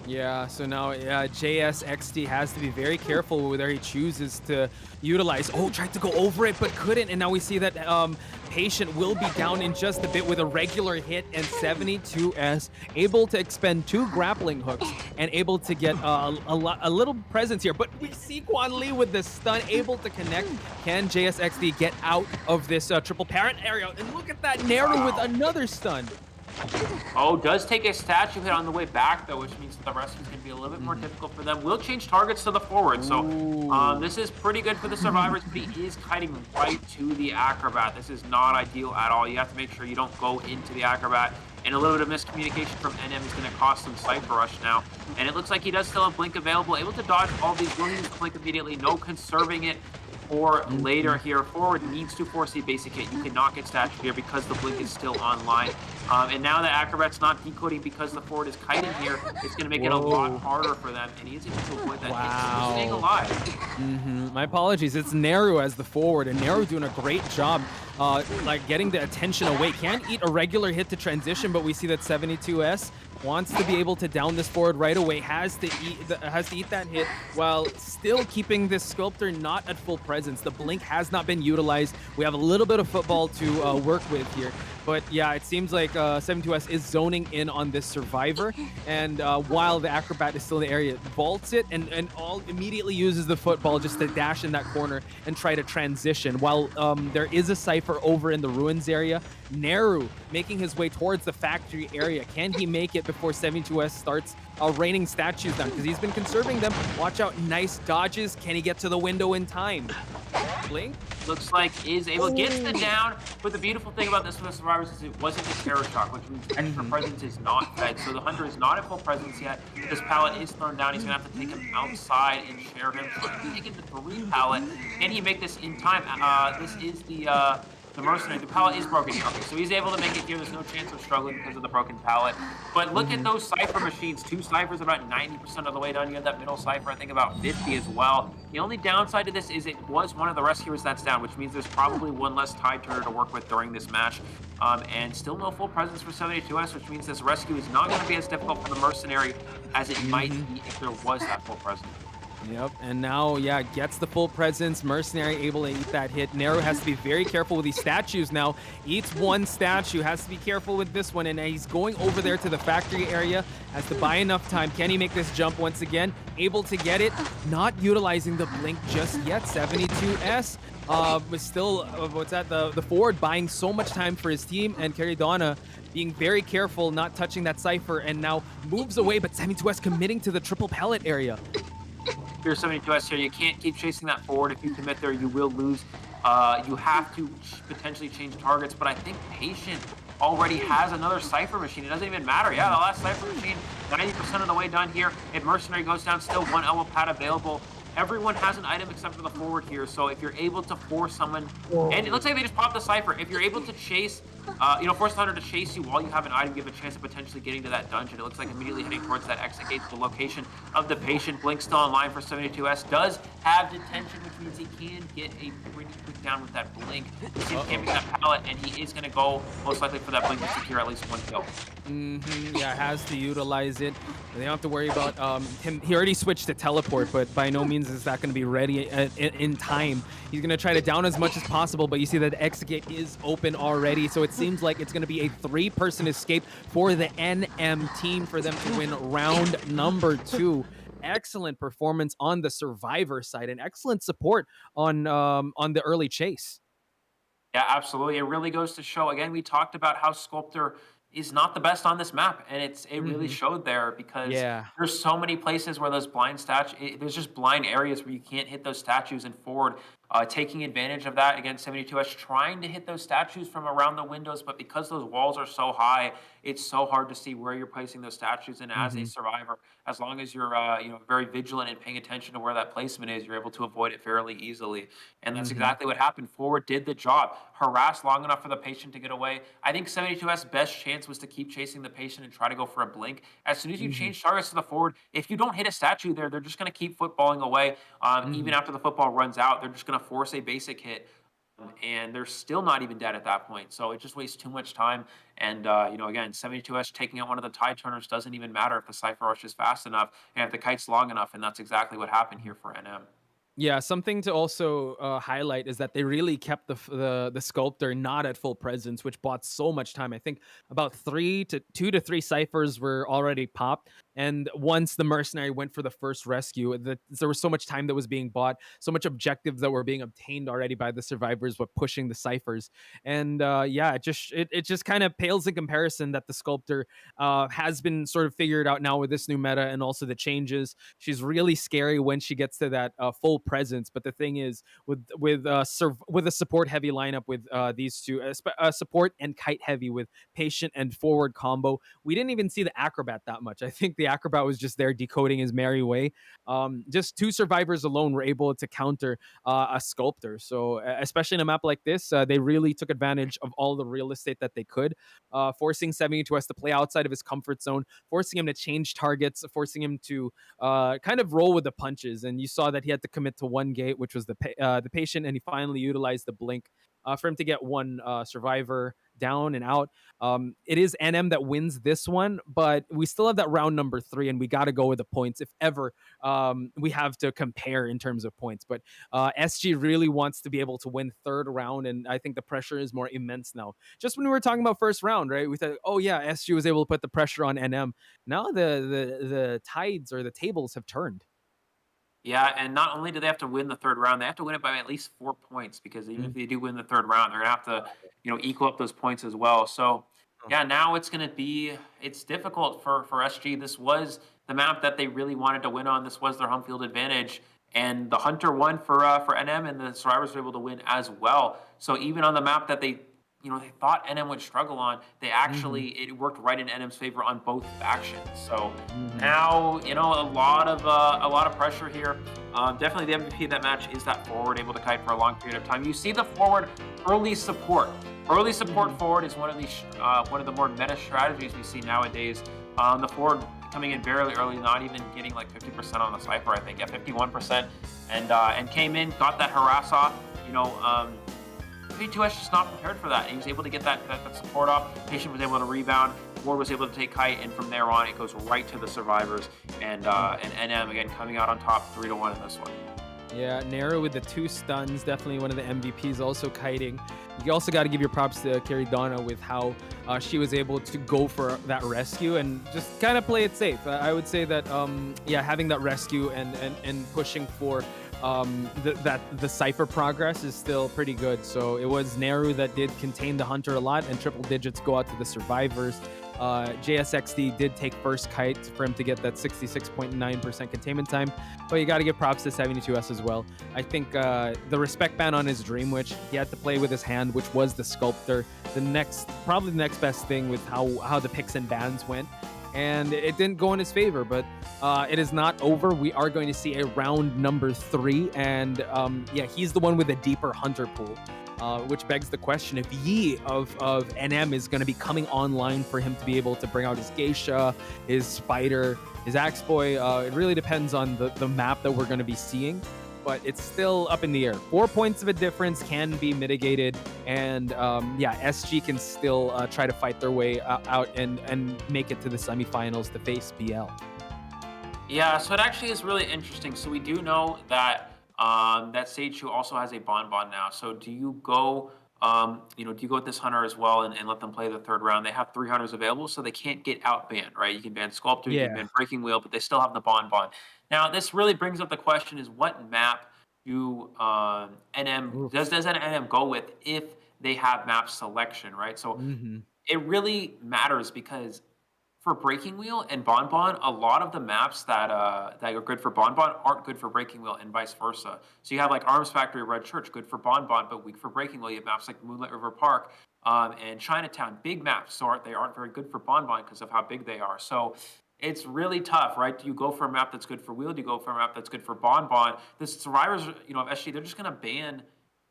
Yeah, so now JSXD has to be very careful whether he chooses to utilize. Oh, tried to go over it, but couldn't. And now we see that Patient will be down in just a bit with a regular hit, and 72S able to expend 2 grappling hooks and able to get a little presence here. But we see Quan Lee with the stun, able to connect. Can JSXD get out of this triple parent area? And look at that, Naru with another stun. Oh, does take a statue hit on the way back, though, which means that the rescue is going to be a little bit more difficult for them. Will change targets to the forward, so this is pretty good for the survivors, but he is kiting right to the Acrobat. This is not ideal at all. You have to make sure you don't go into the Acrobat, and a little bit of miscommunication from NM is going to cost some Cypher Rush now. And it looks like he does still have Blink available, able to dodge all these. Will use Blink immediately, no conserving it for later here. Forward needs to force a basic hit. You cannot get statue here because the Blink is still online. And now that Acrobat's not decoding because the forward is kiting here, it's going to make it a lot harder for them. And he is able to avoid that hit, so staying alive. My apologies. It's Naru as the forward, and Naru doing a great job like getting the attention away. Can't eat a regular hit to transition, but we see that 72S wants to be able to down this forward right away, has to eat that hit while still keeping this Sculptor not at full presence. The Blink has not been utilized. We have a little bit of football to work with here. But yeah, it seems like 72S is zoning in on this Survivor, and while the Acrobat is still in the area, vaults it and all immediately uses the football just to dash in that corner and try to transition. While there is a Cypher over in the Ruins area, Naru making his way towards the factory area. Can he make it before 72S starts raining statues down? Because he's been conserving them. Watch out, nice dodges. Can he get to the window in time? Blink? Looks like is able to get the down, but the beautiful thing about this for the survivors is it wasn't a terror shock, which means extra presence is not fed. So the Hunter is not at full presence yet. This pallet is thrown down. He's gonna have to take him outside and share him. So he's taking the 3 pallet. Can he make this in time? This is the mercenary. The pallet is broken here. Okay, so he's able to make it here. There's no chance of struggling because of the broken pallet. But look at those Cypher machines. 2 Cyphers about 90% of the way done. You have that middle Cypher, I think about 50 as well. The only downside to this is it was one of the rescuers that's down, which means there's probably one less tide turner to work with during this match. And still no full presence for 72S, which means this rescue is not going to be as difficult for the mercenary as it might be if there was that full presence. Yep, and now, yeah, gets the full presence. Mercenary able to eat that hit. Naru has to be very careful with these statues now. Eats 1 statue, has to be careful with this one, and he's going over there to the factory area. Has to buy enough time. Can he make this jump once again? Able to get it. Not utilizing the Blink just yet. 72S was still, the forward buying so much time for his team, and Caridona being very careful, not touching that Cypher, and now moves away, but 72S committing to the triple pellet area. Here's 72S here. You can't keep chasing that forward. If you commit there, you will lose. You have to potentially change targets, but I think Patient already has another Cypher machine. It doesn't even matter. Yeah, the last Cypher machine, 90% of the way done here. If Mercenary goes down, still 1 elbow pad available. Everyone has an item except for the forward here, so if you're able to force someone, and it looks like they just popped the Cypher. If you're able to chase, force the Hunter to chase you while you have an item, give a chance of potentially getting to that dungeon. It looks like immediately heading towards that exit gate, the location of the Patient. Blink still online for 72S. Does have detention, which means he can get a pretty quick down with that Blink. He can't make that pallet, and he is going to go most likely for that Blink to secure at least 1 kill. Yeah, has to utilize it. They don't have to worry about him. He already switched to teleport, but by no means means is that going to be ready in time. He's going to try to down as much as possible, but you see that the exit gate is open already, so it seems like it's going to be a 3-person escape for the NM team for them to win round number 2. Excellent performance on the survivor side and excellent support on the early chase. Yeah, absolutely. It really goes to show. Again, we talked about how Sculptor is not the best on this map, and it really showed there because Yeah. there's so many places where those blind statues, there's just blind areas where you can't hit those statues, and Ford taking advantage of that against 72S, trying to hit those statues from around the windows, but because those walls are so high, it's so hard to see where you're placing those statues. And as a survivor, as long as you're very vigilant and paying attention to where that placement is, you're able to avoid it fairly easily. And that's exactly what happened. Forward did the job, harassed long enough for the patient to get away. I think 72S best chance was to keep chasing the patient and try to go for a blink. As soon as you change targets to the forward, if you don't hit a statue there, they're just going to keep footballing away. Even after the football runs out, they're just going to force a basic hit, and they're still not even dead at that point. So it just wastes too much time. And again, 72S taking out one of the tide turners doesn't even matter if the Cypher rush is fast enough and if the kite's long enough, and that's exactly what happened here for NM. Yeah, something to also highlight is that they really kept the sculptor not at full presence, which bought so much time. I think about 2 to 3 ciphers were already popped, and once the mercenary went for the first rescue, there was so much time that was being bought, so much objectives that were being obtained already by the survivors with pushing the ciphers, and it just kind of pales in comparison that the sculptor has been sort of figured out now with this new meta and also the changes. She's really scary when she gets to that full presence, but the thing is with a support heavy lineup with these two support and kite heavy with patient and forward combo, we didn't even see the acrobat that much. I think the acrobat was just there decoding his merry way. Just 2 survivors alone were able to counter a sculptor, so especially in a map like this, they really took advantage of all the real estate that they could, forcing 72S to play outside of his comfort zone, forcing him to change targets, forcing him to kind of roll with the punches. And you saw that he had to commit to 1 gate, which was the patient, and he finally utilized the blink for him to get 1 survivor down and out. It is NM that wins this one, but we still have that round number 3, and we got to go with the points if ever we have to compare in terms of points. But SG really wants to be able to win 3rd round, and I think the pressure is more immense now. Just when we were talking about first round, right? We thought, oh yeah, SG was able to put the pressure on NM. Now the tides or the tables have turned. Yeah, and not only do they have to win the 3rd round, they have to win it by at least 4 points, because even if they do win the 3rd round, they're gonna have to, equal up those points as well. So yeah, now it's difficult for SG. This was the map that they really wanted to win on. This was their home field advantage, and the Hunter won for NM, and the survivors were able to win as well. So even on the map that they thought NM would struggle on, they actually, it worked right in NM's favor on both factions. So now, a lot of pressure here. Definitely the MVP of that match is that forward able to kite for a long period of time. You see the forward early support. Early support forward is one of the more meta strategies we see nowadays. The forward coming in very early, not even getting like 50% on the Cypher, I think, 51%, and came in, got that harass off. 2S just not prepared for that. He was able to get that support off. Patient was able to rebound. Ward was able to take kite, and from there on, it goes right to the survivors. And NM again coming out on top 3-1 in this one. Yeah, Nero with the 2 stuns, definitely one of the MVPs, also kiting. You also got to give your props to Caridonna with how she was able to go for that rescue and just kind of play it safe. I would say that, having that rescue and pushing for the Cypher progress is still pretty good. So it was Neru that did contain the Hunter a lot, and triple digits go out to the survivors. JSXD did take first kite for him to get that 66.9% containment time, but you got to give props to 72S as well. I think the respect ban on his Dream Witch, he had to play with his hand, which was the Sculptor. Probably the next best thing with how the picks and bans went. And it didn't go in his favor, but it is not over. We are going to see a round number 3, and he's the one with a deeper Hunter pool, which begs the question if Yi of NM is going to be coming online for him to be able to bring out his Geisha, his Spider, his Axe Boy. It really depends on the map that we're going to be seeing, but it's still up in the air. 4 points of a difference can be mitigated, and SG can still try to fight their way out and make it to the semifinals to face BL. Yeah, so it actually is really interesting. So we do know that that Sage 2 also has a bonbon now. So do you go do you go with this hunter as well and let them play the third round? They have three hunters available, so they can't get out banned, right? You can ban Sculptor, you can Yeah. ban Breaking Wheel, but they still have the bonbon. Now, this really brings up the question: is what map do NM Oof. does NM go with if they have map selection, right? So Hmm. it really matters because for Breaking Wheel and Bonbon, a lot of the maps that are good for Bonbon aren't good for Breaking Wheel and vice versa. So you have like Arms Factory, Red Church, good for Bonbon, but weak for Breaking Wheel. You have maps like Moonlight River Park and Chinatown, big maps, so they aren't very good for Bonbon because of how big they are. So it's really tough, right? Do you go for a map that's good for Wheel? Do you go for a map that's good for Bonbon? The survivors, of SG, they're just going to ban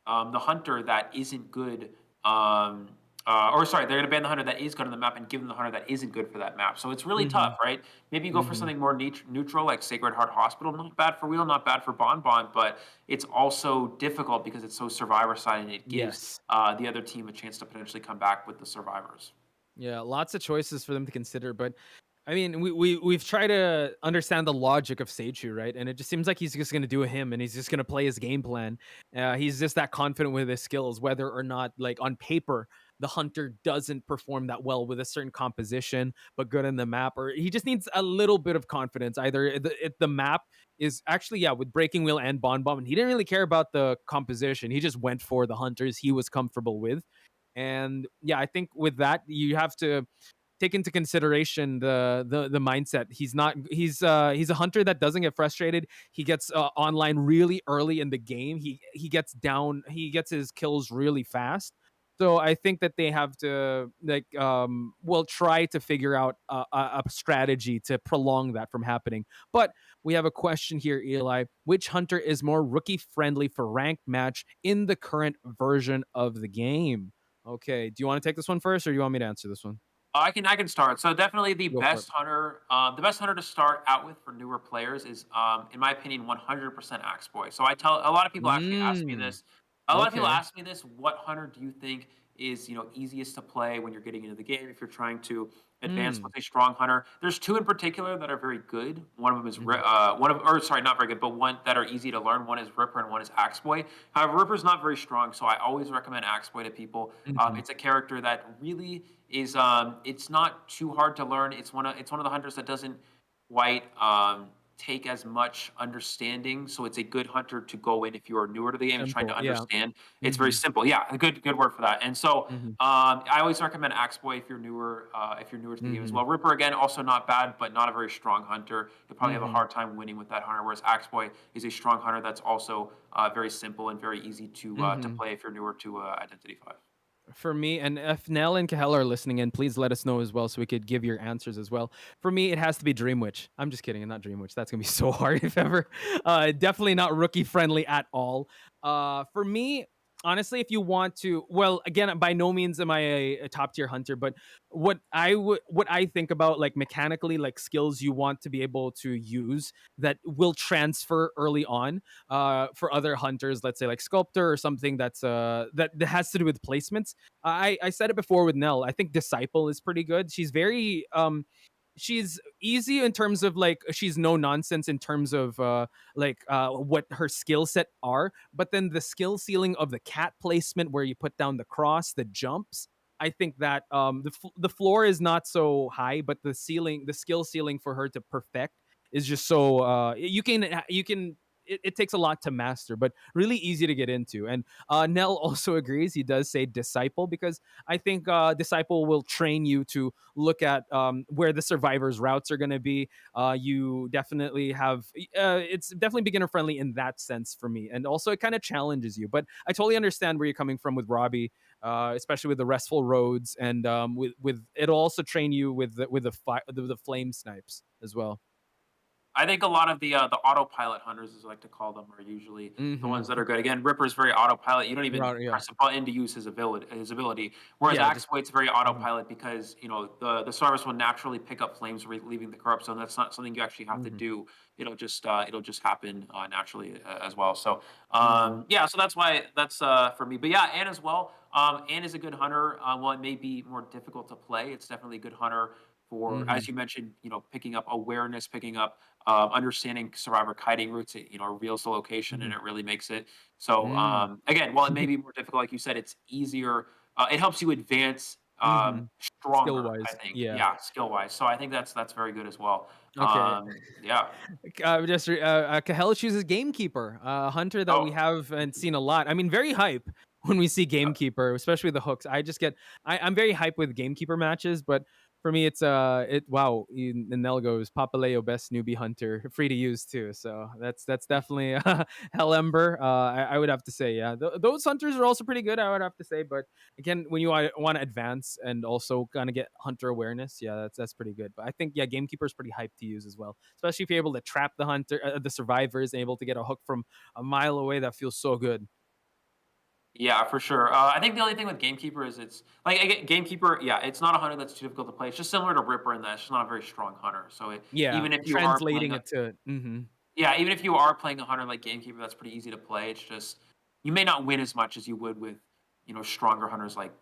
the hunter that isn't good. Or sorry, they're going to ban the hunter that is good on the map and give them the hunter that isn't good for that map. So it's really Hmm. tough, right? Maybe you go for Hmm. something more neutral, like Sacred Heart Hospital. Not bad for Wheel, not bad for Bonbon, but it's also difficult because it's so survivor side and it gives Yes. the other team a chance to potentially come back with the survivors. Yeah, lots of choices for them to consider, but I mean, we've tried to understand the logic of Seichu, right? And it just seems like he's just going to do him, and he's just going to play his game plan. He's just that confident with his skills, whether or not, like on paper, the hunter doesn't perform that well with a certain composition, but good in the map, or he just needs a little bit of confidence. Either the map is actually, yeah, with Breaking Wheel and Bon and he didn't really care about the composition. He just went for the hunters he was comfortable with. And yeah, I think with that, you have to take into consideration the mindset. He's a hunter that doesn't get frustrated. He gets online really early in the game. He gets down. He gets his kills really fast. So I think that they have to will try to figure out a strategy to prolong that from happening. But we have a question here, Eli. Which hunter is more rookie friendly for ranked match in the current version of the game? Okay, do you want to take this one first, or do you want me to answer this one? I can start. So definitely Go for it. the best hunter to start out with for newer players is, in my opinion, 100% Axe Boy. So I tell a lot of people actually ask me Mm, this. A lot of people okay. ask me this. What hunter do you think is easiest to play when you're getting into the game if you're trying to advance Mm, with a strong hunter? There's two in particular that are very good. One of them is mhm, sorry, not very good, but one that are easy to learn. One is Ripper and one is Axe Boy. However, Ripper's not very strong, so I always recommend Axe Boy to people. mhm. It's a character that really is it's not too hard to learn. It's one of the hunters that doesn't quite take as much understanding. So it's a good hunter to go in if you are newer to the game and trying to Simple, yeah. understand. It's very Mhm, simple. Yeah, a good word for that. And so mhm, I always recommend Axe Boy if you're newer to the game as mhm, well. Ripper again, also not bad, but not a very strong hunter. You'll probably have a mhm, hard time winning with that hunter. Whereas Axe Boy is a strong hunter that's also very simple and very easy to mhm. play if you're newer to Identity Five. For me, and if Nell and Kahel are listening in, please let us know as well so we could give your answers as well. For me, it has to be Dream Witch. I'm just kidding, not Dream Witch. That's gonna be so hard if ever. Definitely not rookie friendly at all. For me, honestly, if you want to, well, again, by no means am I a top tier hunter, but what I think about like mechanically, like skills you want to be able to use that will transfer early on for other hunters, let's say like sculptor or something that has to do with placements. I said it before with Nell. I think Disciple is pretty good. She's easy in terms of like she's no nonsense in terms of what her skill set are, but then the skill ceiling of the cat placement where you put down the cross, the jumps, I think that the floor is not so high, but the skill ceiling for her to perfect is just so you can it takes a lot to master, but really easy to get into. And Nell also agrees. He does say disciple because I think disciple will train you to look at where the survivors' routes are going to be. You definitely have it's definitely beginner friendly in that sense for me, and also it kind of challenges you. But I totally understand where you're coming from with Robbie, especially with the restful roads, and with it'll also train you with the flame snipes as well. I think a lot of the autopilot hunters, as I like to call them, are usually the Mm-hmm. ones that are good. Again, Ripper's very autopilot. You don't even Right, yeah, press a button to use his ability. Whereas yeah, just Axewait's very mhm, autopilot because the service will naturally pick up flames leaving the corrupt zone. That's not something you actually have to mhm, do. It'll just happen naturally as well. So mhm, yeah, so that's why that's for me. But yeah, Anne as well. Anne is a good hunter. While it may be more difficult to play, it's definitely a good hunter for, Mm-hmm. as you mentioned, picking up awareness, picking up understanding survivor kiting routes. It reveals the location and Mm-hmm. it really makes it so. Mm. Again, while it may be more difficult, like you said, it's easier. It helps you advance Mm-hmm. Skill stronger. I wise, think, yeah. yeah, skill wise. So I think that's very good as well. Okay. Yeah. Cahel chooses Gamekeeper, a hunter that we Oh, haven't seen a lot. I mean, very hype when we see Gamekeeper, especially the hooks. I'm very hype with Gamekeeper matches, but for me, it's Nelgo's Papaleo best newbie hunter, free to use too. So that's definitely Hell Ember. I would have to say, yeah, those hunters are also pretty good. I would have to say, but again, when you want to advance and also kind of get hunter awareness, yeah, that's pretty good. But I think, yeah, Gamekeeper is pretty hyped to use as well, especially if you're able to trap the the survivors, and able to get a hook from a mile away. That feels so good. yeah, for sure. I think the only thing with Gamekeeper is it's like again, Gamekeeper. Yeah, it's not a hunter that's too difficult to play. It's just similar to Ripper in that it's just not a very strong hunter. So Yeah, even if you are playing translating it to. yeah, even if you are playing a hunter like Gamekeeper, that's pretty easy to play. It's just you may not win as much as you would with stronger hunters like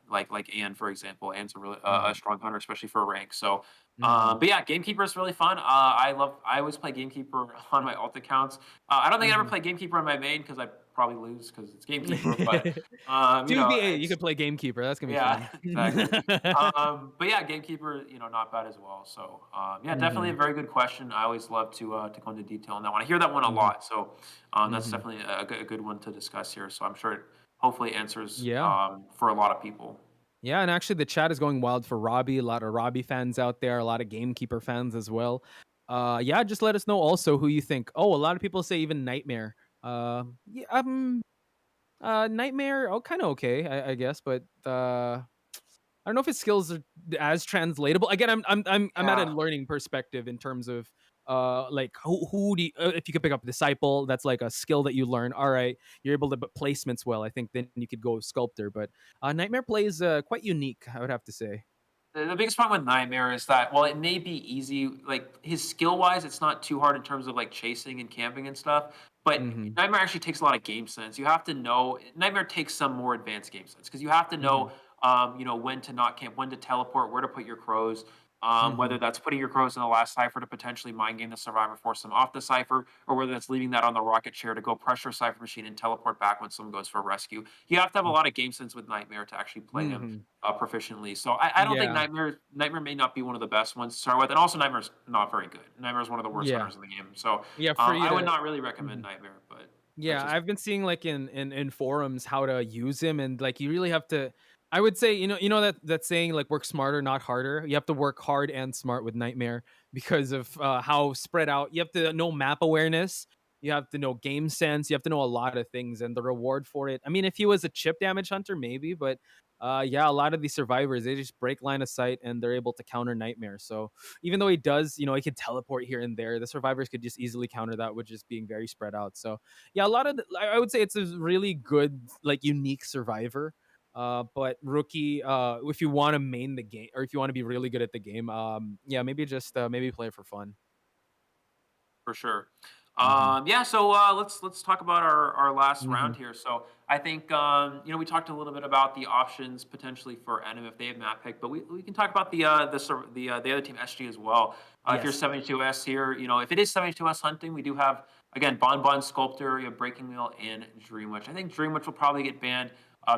Anne, for example. Anne's a really a Mhm. strong hunter, especially for rank. So, Mhm. but yeah, Gamekeeper is really fun. I always play Gamekeeper on my alt accounts. I don't think I ever Mhm. play Gamekeeper on my main because I probably lose because it's Gamekeeper. But 2v8, you it's could play Gamekeeper. That's gonna be yeah, fun. exactly. But yeah, Gamekeeper, not bad as well. So yeah, definitely a Mhm. very good question. I always love to go into detail on that one. I hear that one a Mhm. lot, so that's Mhm. definitely a good one to discuss here. So I'm sure it hopefully answers Yeah. for a lot of people. Yeah, and actually the chat is going wild for Robbie. A lot of Robbie fans out there, a lot of Gamekeeper fans as well. Yeah, just let us know also who you think. Oh, a lot of people say even Nightmare. Yeah, Nightmare, oh, kind of okay, I guess, but I don't know if his skills are as translatable. Again, I'm at a Yeah. learning perspective in terms of like who do you, if you could pick up disciple, that's like a skill that you learn. All right, you're able to put placements well. I think then you could go sculptor, but Nightmare plays quite unique. I would have to say. The biggest problem with Nightmare is that while it may be easy, like his skill wise, it's not too hard in terms of like chasing and camping and stuff. But Mm-hmm. Nightmare actually takes a lot of game sense. You have to know Nightmare takes some more advanced game sense because you have to Mm-hmm. know, when to not camp, when to teleport, where to put your crows. Mm-hmm. Whether that's putting your crows in the last cipher to potentially mind game the survivor, force them off the cipher, or whether that's leaving that on the rocket chair to go pressure cipher machine and teleport back when someone goes for a rescue. You have to have a lot of game sense with Nightmare to actually play him Mm-hmm. proficiently. So I don't think Yeah. Nightmare may not be one of the best ones to start with, and also Nightmare's not very good. Nightmare is one of the worst Yeah. hunters in the game. So Yeah. For you I would to. not really recommend Nightmare, but that's Yeah, just I've been seeing like in forums how to use him, and like you really have to. I would say that saying like work smarter, not harder. You have to work hard and smart with Nightmare because of how spread out. You have to know map awareness. You have to know game sense. You have to know a lot of things, and the reward for it. I mean, if he was a chip damage hunter, maybe, but yeah, a lot of these survivors they just break line of sight and they're able to counter Nightmare. So even though he does, he can teleport here and there, the survivors could just easily counter that with just being very spread out. So yeah, a lot of I would say it's a really good like unique survivor. But rookie, if you want to main the game or if you want to be really good at the game, yeah, maybe just maybe play it for fun. for sure. Hmm. Yeah, so let's talk about our last Hmm. round here. So I think we talked a little bit about the options potentially for Enem if they have map pick, but we can talk about the other team SG as well. If you're Yes, 72S here, if it is 72S hunting, we do have again Bon Sculptor, you have Breaking Wheel, and Dream Witch. I think Dream Witch will probably get banned.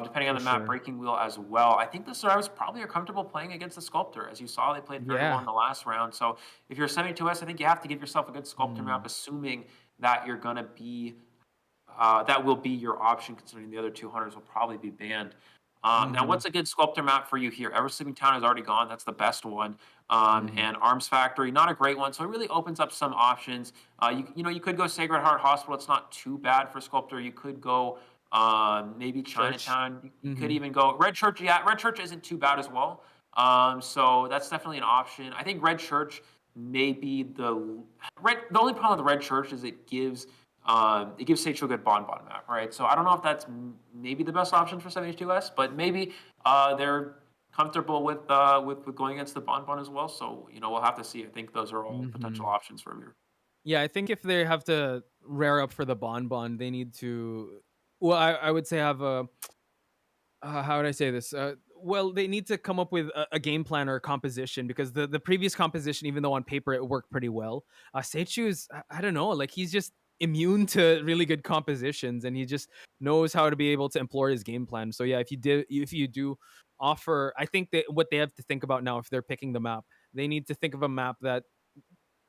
Depending on for the map, sure. Breaking Wheel as well. I think the survivors probably are comfortable playing against the Sculptor. As you saw, they played very well Yeah. in the last round. So if you're 72S, I think you have to give yourself a good Sculptor map, Mm. assuming that you're going to be that will be your option, considering the other two hunters will probably be banned. Now, Hmm. what's a good Sculptor map for you here? Ever Sleeping Town is already gone. That's the best one. Hmm. And Arms Factory, not a great one. So it really opens up some options. You could go Sacred Heart Hospital. It's not too bad for Sculptor. You could go maybe Church. Chinatown. You could Hmm. even go Red Church. Yeah, Red Church isn't too bad as well. So that's definitely an option. I think Red Church may be the only problem with the Red Church is it gives Sage a good Bon map, right? So I don't know if that's maybe the best option for 72S, but maybe they're comfortable with going against the Bon as well. So we'll have to see. I think those are all potential Hmm. options for you. Yeah, I think if they have to rare up for the Bon, they need to. Well, I would say have a how would I say this? well, they need to come up with a game plan or a composition because the previous composition, even though on paper it worked pretty well, Seichu is I don't know, like he's just immune to really good compositions, and he just knows how to be able to employ his game plan. So yeah, if you do offer, I think that what they have to think about now, if they're picking the map, they need to think of a map that,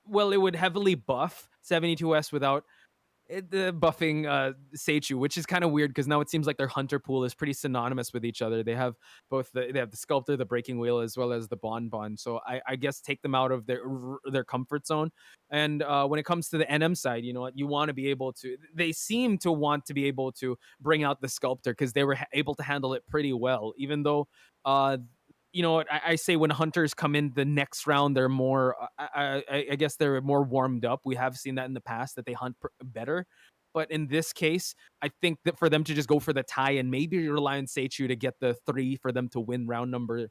well, it would heavily buff 72S without the buffing Seichu, which is kind of weird because now it seems like their hunter pool is pretty synonymous with each other. They have they have the sculptor, the breaking wheel, as well as the bonbon. So I guess take them out of their comfort zone. And when it comes to the NM side, you know what, you want to be able to. They seem to want to be able to bring out the sculptor because they were able to handle it pretty well, even though. You know what I say, when hunters come in the next round, they're more I guess they're more warmed up. We have seen that in the past that they hunt better, but in this case I think that for them to just go for the tie and maybe rely on Seichu to get the 3 for them to win round number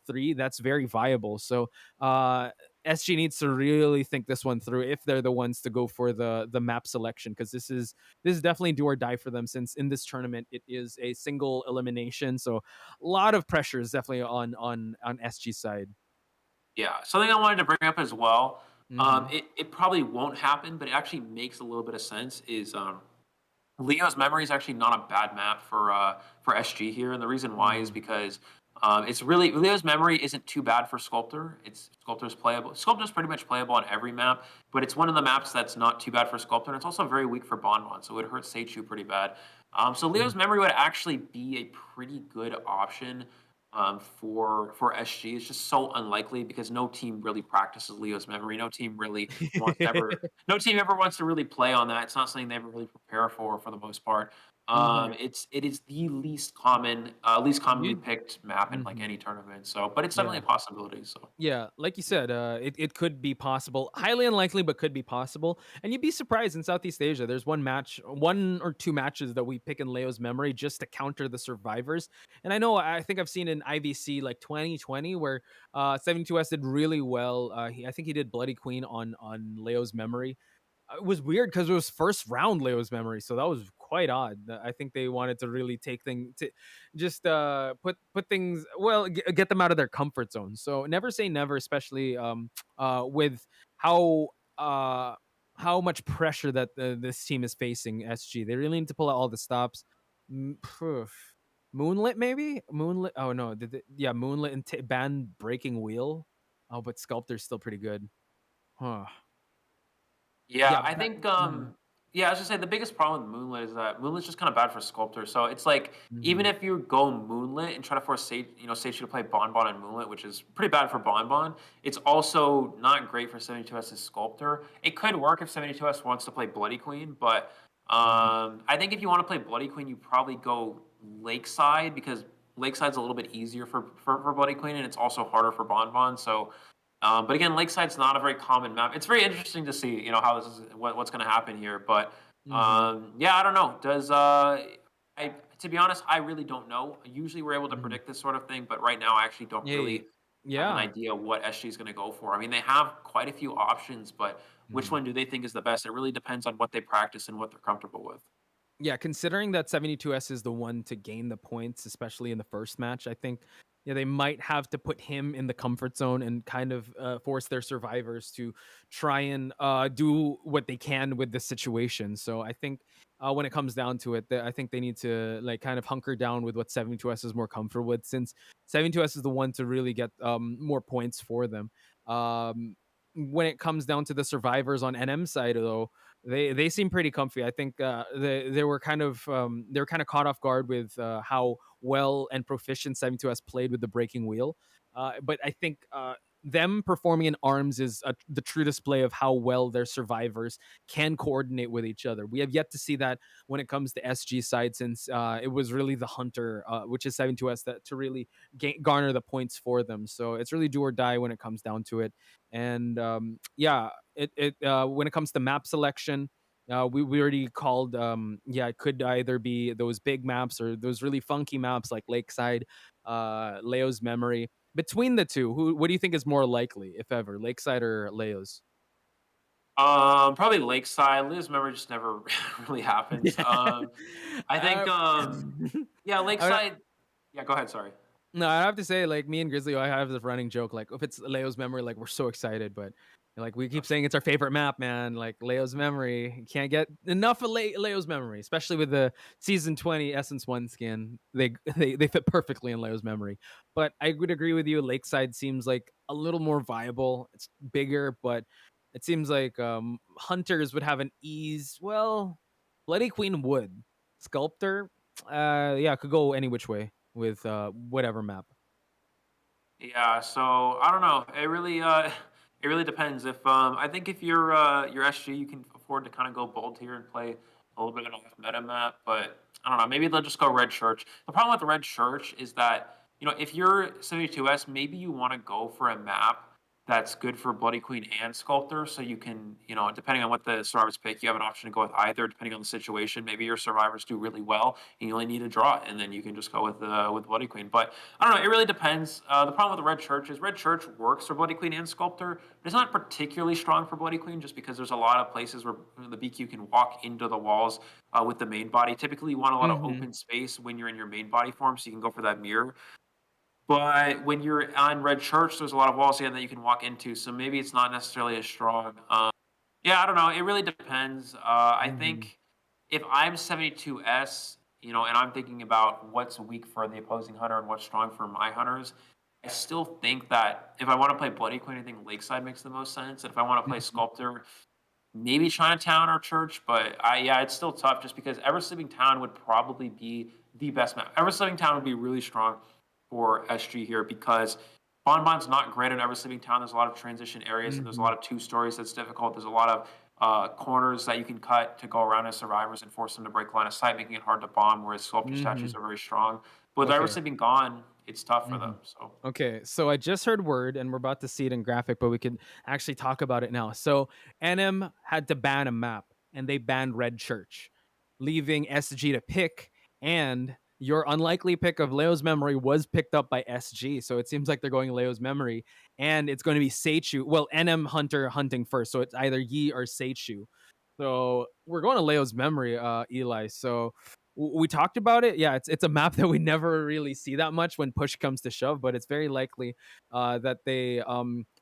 3, that's very viable. So SG needs to really think this one through if they're the ones to go for the map selection, because this is definitely do or die for them, since in this tournament it is a single elimination. So a lot of pressure is definitely on SG side. Yeah, something I wanted to bring up as well. Mhm. It probably won't happen, but it actually makes a little bit of sense. Is Leo's Memory is actually not a bad map for SG here, and the reason why is Mhm. because it's really Leo's Memory isn't too bad for Sculptor. It's Sculptor's playable. Sculptor's pretty much playable on every map, but it's one of the maps that's not too bad for Sculptor, and it's also very weak for Bonbon, so it hurts Seichu pretty bad. So Leo's Memory would actually be a pretty good option for SG. It's just so unlikely because no team really practices Leo's Memory. No team really wants to ever. No team ever wants to really play on that. It's not something they ever really prepare for the most part. Mhm. It is the least commonly You picked map in like Mhm. any tournament. So, but it's definitely Yeah. a possibility. So. Yeah, like you said, it could be possible. Highly unlikely, but could be possible. And you'd be surprised in Southeast Asia. There's one or two matches that we pick in Leo's Memory just to counter the survivors. And I know, I think I've seen in IVC like 2020 where 72S did really well. I think he did Bloody Queen on Leo's Memory. It was weird because it was first round Leo's Memory, so that was quite odd. I think they wanted to really take things to just put things, well, get them out of their comfort zone. So never say never, especially with how uh much pressure that this team is facing. SG, they really need to pull out all the stops. Phew. Moonlit, maybe Moonlit. Oh no, yeah, Moonlit and ban Breaking Wheel. Oh, but Sculptor's still pretty good. Huh. Yeah, Yeah. I think Mhm. yeah, I was just saying the biggest problem with Moonlit is that Moonlit's just kind of bad for Sculptor. So it's like even Mhm. if you go Moonlit and try to force Sage to play Bonbon and Moonlit, which is pretty bad for Bonbon, it's also not great for 72S's Sculptor. It could work if 72S wants to play Bloody Queen, but Mhm. I think if you want to play Bloody Queen, you probably go Lakeside because Lakeside's a little bit easier for Bloody Queen and it's also harder for Bonbon. So but again, Lakeside's not a very common map. It's very interesting to see, how this is what's going to happen here. But Mhm. yeah, I don't know. Does I to be honest, I really don't know. Usually, we're able to Mhm. predict this sort of thing, but right now, I actually don't Yeah. really have an Yeah. idea what SG is going to go for. I mean, they have quite a few options, but which Mhm. one do they think is the best? It really depends on what they practice and what they're comfortable with. Yeah, considering that 72S is the one to gain the points, especially in the first match, I think, yeah, they might have to put him in the comfort zone and kind of force their survivors to try and do what they can with the situation. So I think when it comes down to it, I think they need to like kind of hunker down with what 72S is more comfortable with, since 72S is the one to really get more points for them. When it comes down to the survivors on NM side, though, they seem pretty comfy. I think they were kind of caught off guard with how well and proficient 72S played with the breaking wheel. But I think them performing in arms is the true display of how well their survivors can coordinate with each other. We have yet to see that when it comes to SG side, since it was really the hunter, which is 72S, that to really garner the points for them. So it's really do or die when it comes down to it. And yeah, it when it comes to map selection, we already called, yeah, it could either be those big maps or those really funky maps like Lakeside, Leo's Memory. Between the two, what do you think is more likely, if ever, Lakeside or Leo's? Probably Lakeside. Lose Memory just never really happens. I think uh, yeah, I, Lakeside. Yeah, go ahead. Sorry. No, I have to say, like me and Grizzly, I have this running joke. Like, if it's Leo's memory, like we're so excited, but like we keep saying it's our favorite map, man. Like Leo's memory, you can't get enough of Leo's memory, especially with the season 20 Essence One skin. They fit perfectly in Leo's memory. But I would agree with you. Lakeside seems like a little more viable. It's bigger, but it seems like hunters would have an ease. Well, Bloody Queen would. Sculptor, yeah, could go any which way with whatever map. Yeah, so I don't know. It really depends. If I think if you're SG, you can afford to kind of go bold here and play a little bit of an off meta map. But I don't know. Maybe they'll just go Red Church. The problem with the Red Church is that if you're 72S, maybe you want to go for a map that's good for Bloody Queen and Sculptor, so you can depending on what the survivors pick, you have an option to go with either depending on the situation. Maybe your survivors do really well and you only need to draw it, and then you can just go with Bloody Queen. But I don't know. It really depends. The problem with the Red Church is Red Church works for Bloody Queen and Sculptor, but it's not particularly strong for Bloody Queen just because there's a lot of places where the BQ can walk into the walls with the main body. Typically, you want a lot of open space when you're in your main body form, so you can go for that mirror. But when you're on Red Church, there's a lot of walls again that you can walk into, so maybe it's not necessarily as strong. Yeah, I don't know. It really depends. I think if I'm 72S, and I'm thinking about what's weak for the opposing hunter and what's strong for my hunters, I still think that if I want to play Bloody Queen, I think Lakeside makes the most sense. And if I want to play Sculptor, maybe Chinatown or Church. But yeah, it's still tough just because Ever Sleeping Town would probably be the best map. Ever Sleeping Town would be really strong for SG here because Bonbon's not great in Ever Sleeping Town. There's a lot of transition areas and there's a lot of two stories that's difficult. There's a lot of corners that you can cut to go around as survivors and force them to break line of sight, making it hard to bomb, whereas Sculptor statues are very strong. But with Ever Sleeping Gone, it's tough for them. So Okay, so I just heard word, and we're about to see it in graphic, but we can actually talk about it now. So NM had to ban a map, and they banned Red Church, leaving SG to pick. And your unlikely pick of Leo's memory was picked up by SG, so it seems like they're going Leo's memory, and it's going to be Seichu. Well, NM Hunter hunting first, so it's either Yi or Seichu. So we're going to Leo's memory, Eli. So we talked about it. Yeah, it's a map that we never really see that much when push comes to shove, but it's very likely that they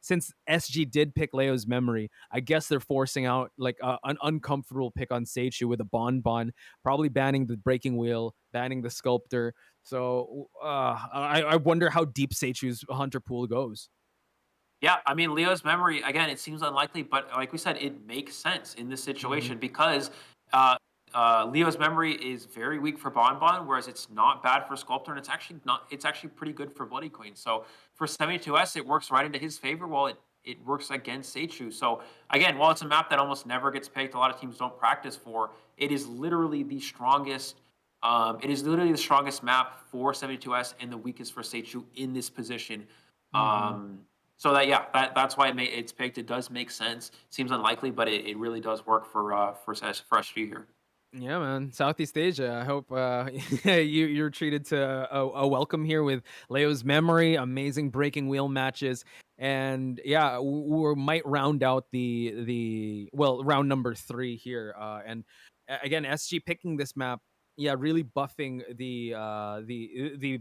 since SG did pick Leo's memory, I guess they're forcing out like an uncomfortable pick on Seichu with a Bon, probably banning the breaking wheel, banning the sculptor. So I wonder how deep Seichu's hunter pool goes. yeah, I mean Leo's memory again. It seems unlikely, but like we said, it makes sense in this situation because uh, Leo's memory is very weak for Bonbon, whereas it's not bad for Sculptor, and it's actually not. It's actually pretty good for Bloody Queen. So for 72S, it works right into his favor, while it works against Seichu. So again, while it's a map that almost never gets picked, a lot of teams don't practice for. It is literally the strongest. It is literally the strongest map for 72S and the weakest for Seichu in this position. So that's why it's picked. It does make sense. Seems unlikely, but it really does work for SG here. Yeah, man. Southeast Asia. I hope you're treated to a welcome here with Leo's memory, amazing breaking wheel matches, and yeah, we might round out the round number 3 here. And again, SG picking this map. Yeah, really buffing the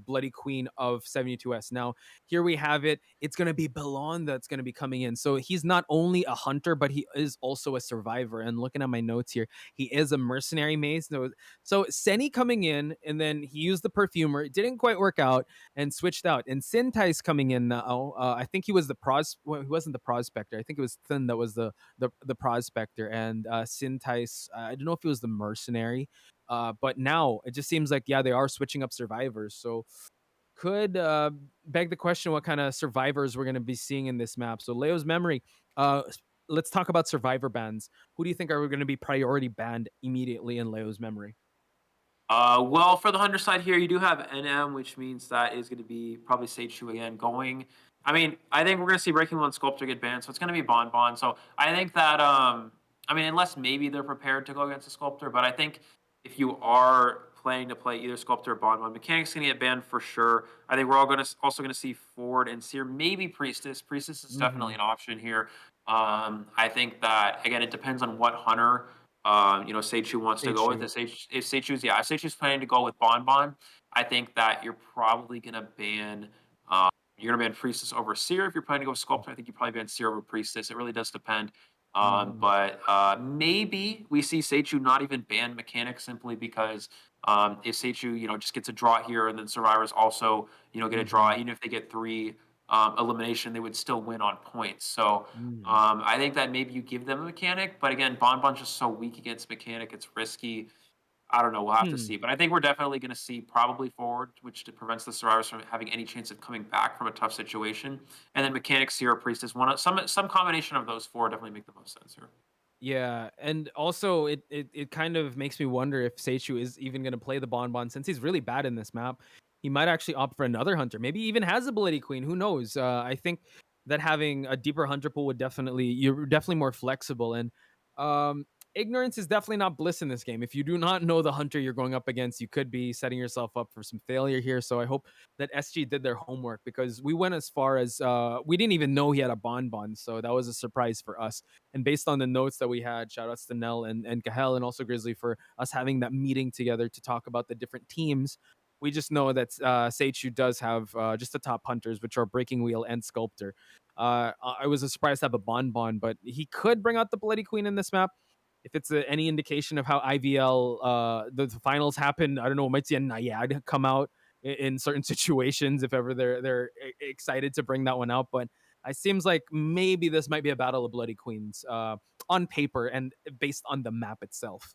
Bloody Queen of 72S. Now, here we have it. It's gonna be Belon that's gonna be coming in. So he's not only a hunter, but he is also a survivor. And looking at my notes here, he is a mercenary maze. So Seni coming in, and then he used the perfumer. It didn't quite work out, and switched out. And Sintai's coming in now. I think he was well, he wasn't the prospector. I think it was Thin that was the prospector, and Sintai's. I don't know if he was the mercenary. But now it just seems like, yeah, they are switching up survivors. So could beg the question what kind of survivors we're going to be seeing in this map. So Leo's memory. Let's talk about survivor bans. Who do you think are going to be priority banned immediately in Leo's memory? Well, for the hunter side here, you do have NM, which means that is going to be probably Seichu again going. I mean, I think we're going to see Breaking One Sculptor get banned, so it's going to be Bon. So I think that, I mean, unless maybe they're prepared to go against a Sculptor, but I think if you are planning to play either Sculptor or Bon, Mechanic's going to get banned for sure. I think we're all also going to see Ford and Seer, maybe Priestess. Priestess is definitely an option here. I think that, again, it depends on what hunter Seichu wants to go with. If Seichu's planning to go with Bon, I think that you're probably gonna ban you're gonna ban Priestess over Seer if you're planning to go Sculptor. I think you probably ban Seer over Priestess. It really does depend. But maybe we see Seichu not even ban Mechanics simply because if Seichu, just gets a draw here and then Survivors also, get a draw, even if they get three elimination, they would still win on points. So I think that maybe you give them a Mechanic, but again, Bonbon's just so weak against Mechanic, it's risky. I don't know. We'll have to Hmm. see. But I think we're definitely going to see probably forward, which prevents the survivors from having any chance of coming back from a tough situation. And then Mechanics, Sierra Priestess, some combination of those four definitely make the most sense here. Yeah, and also it kind of makes me wonder if Seichu is even going to play the Bonbon since he's really bad in this map. He might actually opt for another hunter. Maybe he even has a Bloody Queen. Who knows? I think that having a deeper hunter pool would you're definitely more flexible and um ignorance is definitely not bliss in this game. If you do not know the hunter you're going up against, you could be setting yourself up for some failure here. So I hope that SG did their homework because we went as far as we didn't even know he had a Bonbon, so that was a surprise for us. And based on the notes that we had, shout outs to Nell and Kahel and also Grizzly for us having that meeting together to talk about the different teams. We just know that Seichu does have just the top hunters, which are Breaking Wheel and Sculptor. I was surprised to have a Bonbon, but he could bring out the Bloody Queen in this map. If it's any indication of how IVL the finals happen, I don't know. We might see a Nayad come out in certain situations if ever they're excited to bring that one out. But it seems like maybe this might be a battle of Bloody Queens on paper and based on the map itself.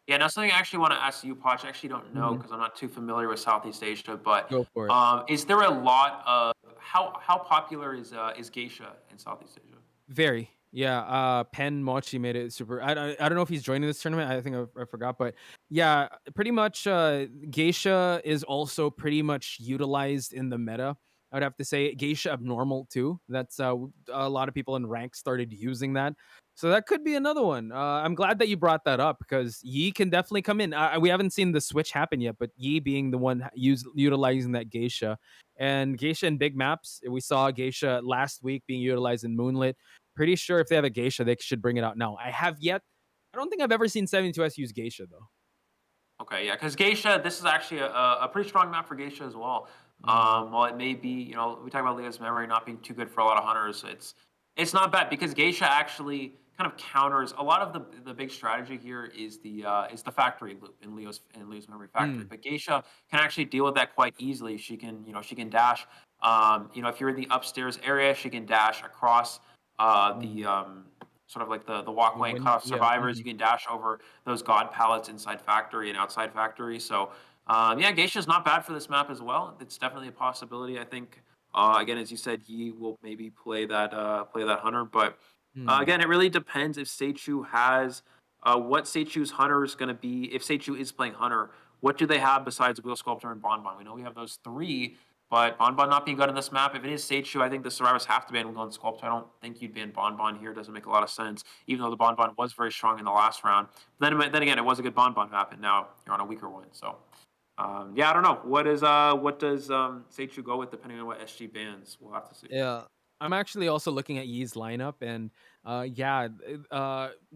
Yeah, now something I actually want to ask you, Poch. I actually don't know Mhm. because I'm not too familiar with Southeast Asia. But Go for it. is there a lot of how popular is geisha in Southeast Asia? Very. Yeah, Pen Mochi made it super. I don't know if he's joining this tournament. I think I forgot, but yeah, pretty much. Geisha is also pretty much utilized in the meta. I would have to say Geisha Abnormal too. That's a lot of people in rank started using that, so that could be another one. I'm glad that you brought that up because Yi can definitely come in. We haven't seen the switch happen yet, but Yi being the one utilizing that Geisha and Geisha in big maps, we saw Geisha last week being utilized in Moonlit. Pretty sure if they have a geisha, they should bring it out now. I don't think I've ever seen 72S use geisha though. Okay, yeah, because Geisha, this is actually a pretty strong map for Geisha as well. While it may be, we talk about Leah's memory not being too good for a lot of hunters, it's not bad because Geisha actually kind of counters a lot of the big strategy here is the factory loop in Leo's memory factory. Mm. But Geisha can actually deal with that quite easily. She can dash. If you're in the upstairs area, she can dash across the sort of like the walkway and cut off Yeah. survivors. You can dash over those god pallets inside factory and outside factory. So yeah, Geisha's not bad for this map as well. It's definitely a possibility. I think again, as you said, Yi will maybe play that hunter, but Mm. again, it really depends if Seichu has what Seichu's hunter is going to be. If Seichu is playing hunter, what do they have besides Wheel Sculptor and Bonbon? We know we have those three, but Bonbon not being good in this map. If it is Seichu, I think the survivors have to ban Wheel and Sculptor. I don't think you'd ban Bonbon here. It doesn't make a lot of sense, even though the Bonbon was very strong in the last round. Then again, it was a good Bonbon map, and now you're on a weaker one. So yeah, I don't know. What does Seichu go with depending on what SG bans? We'll have to see. Yeah. I'm actually also looking at Yi's lineup and yeah,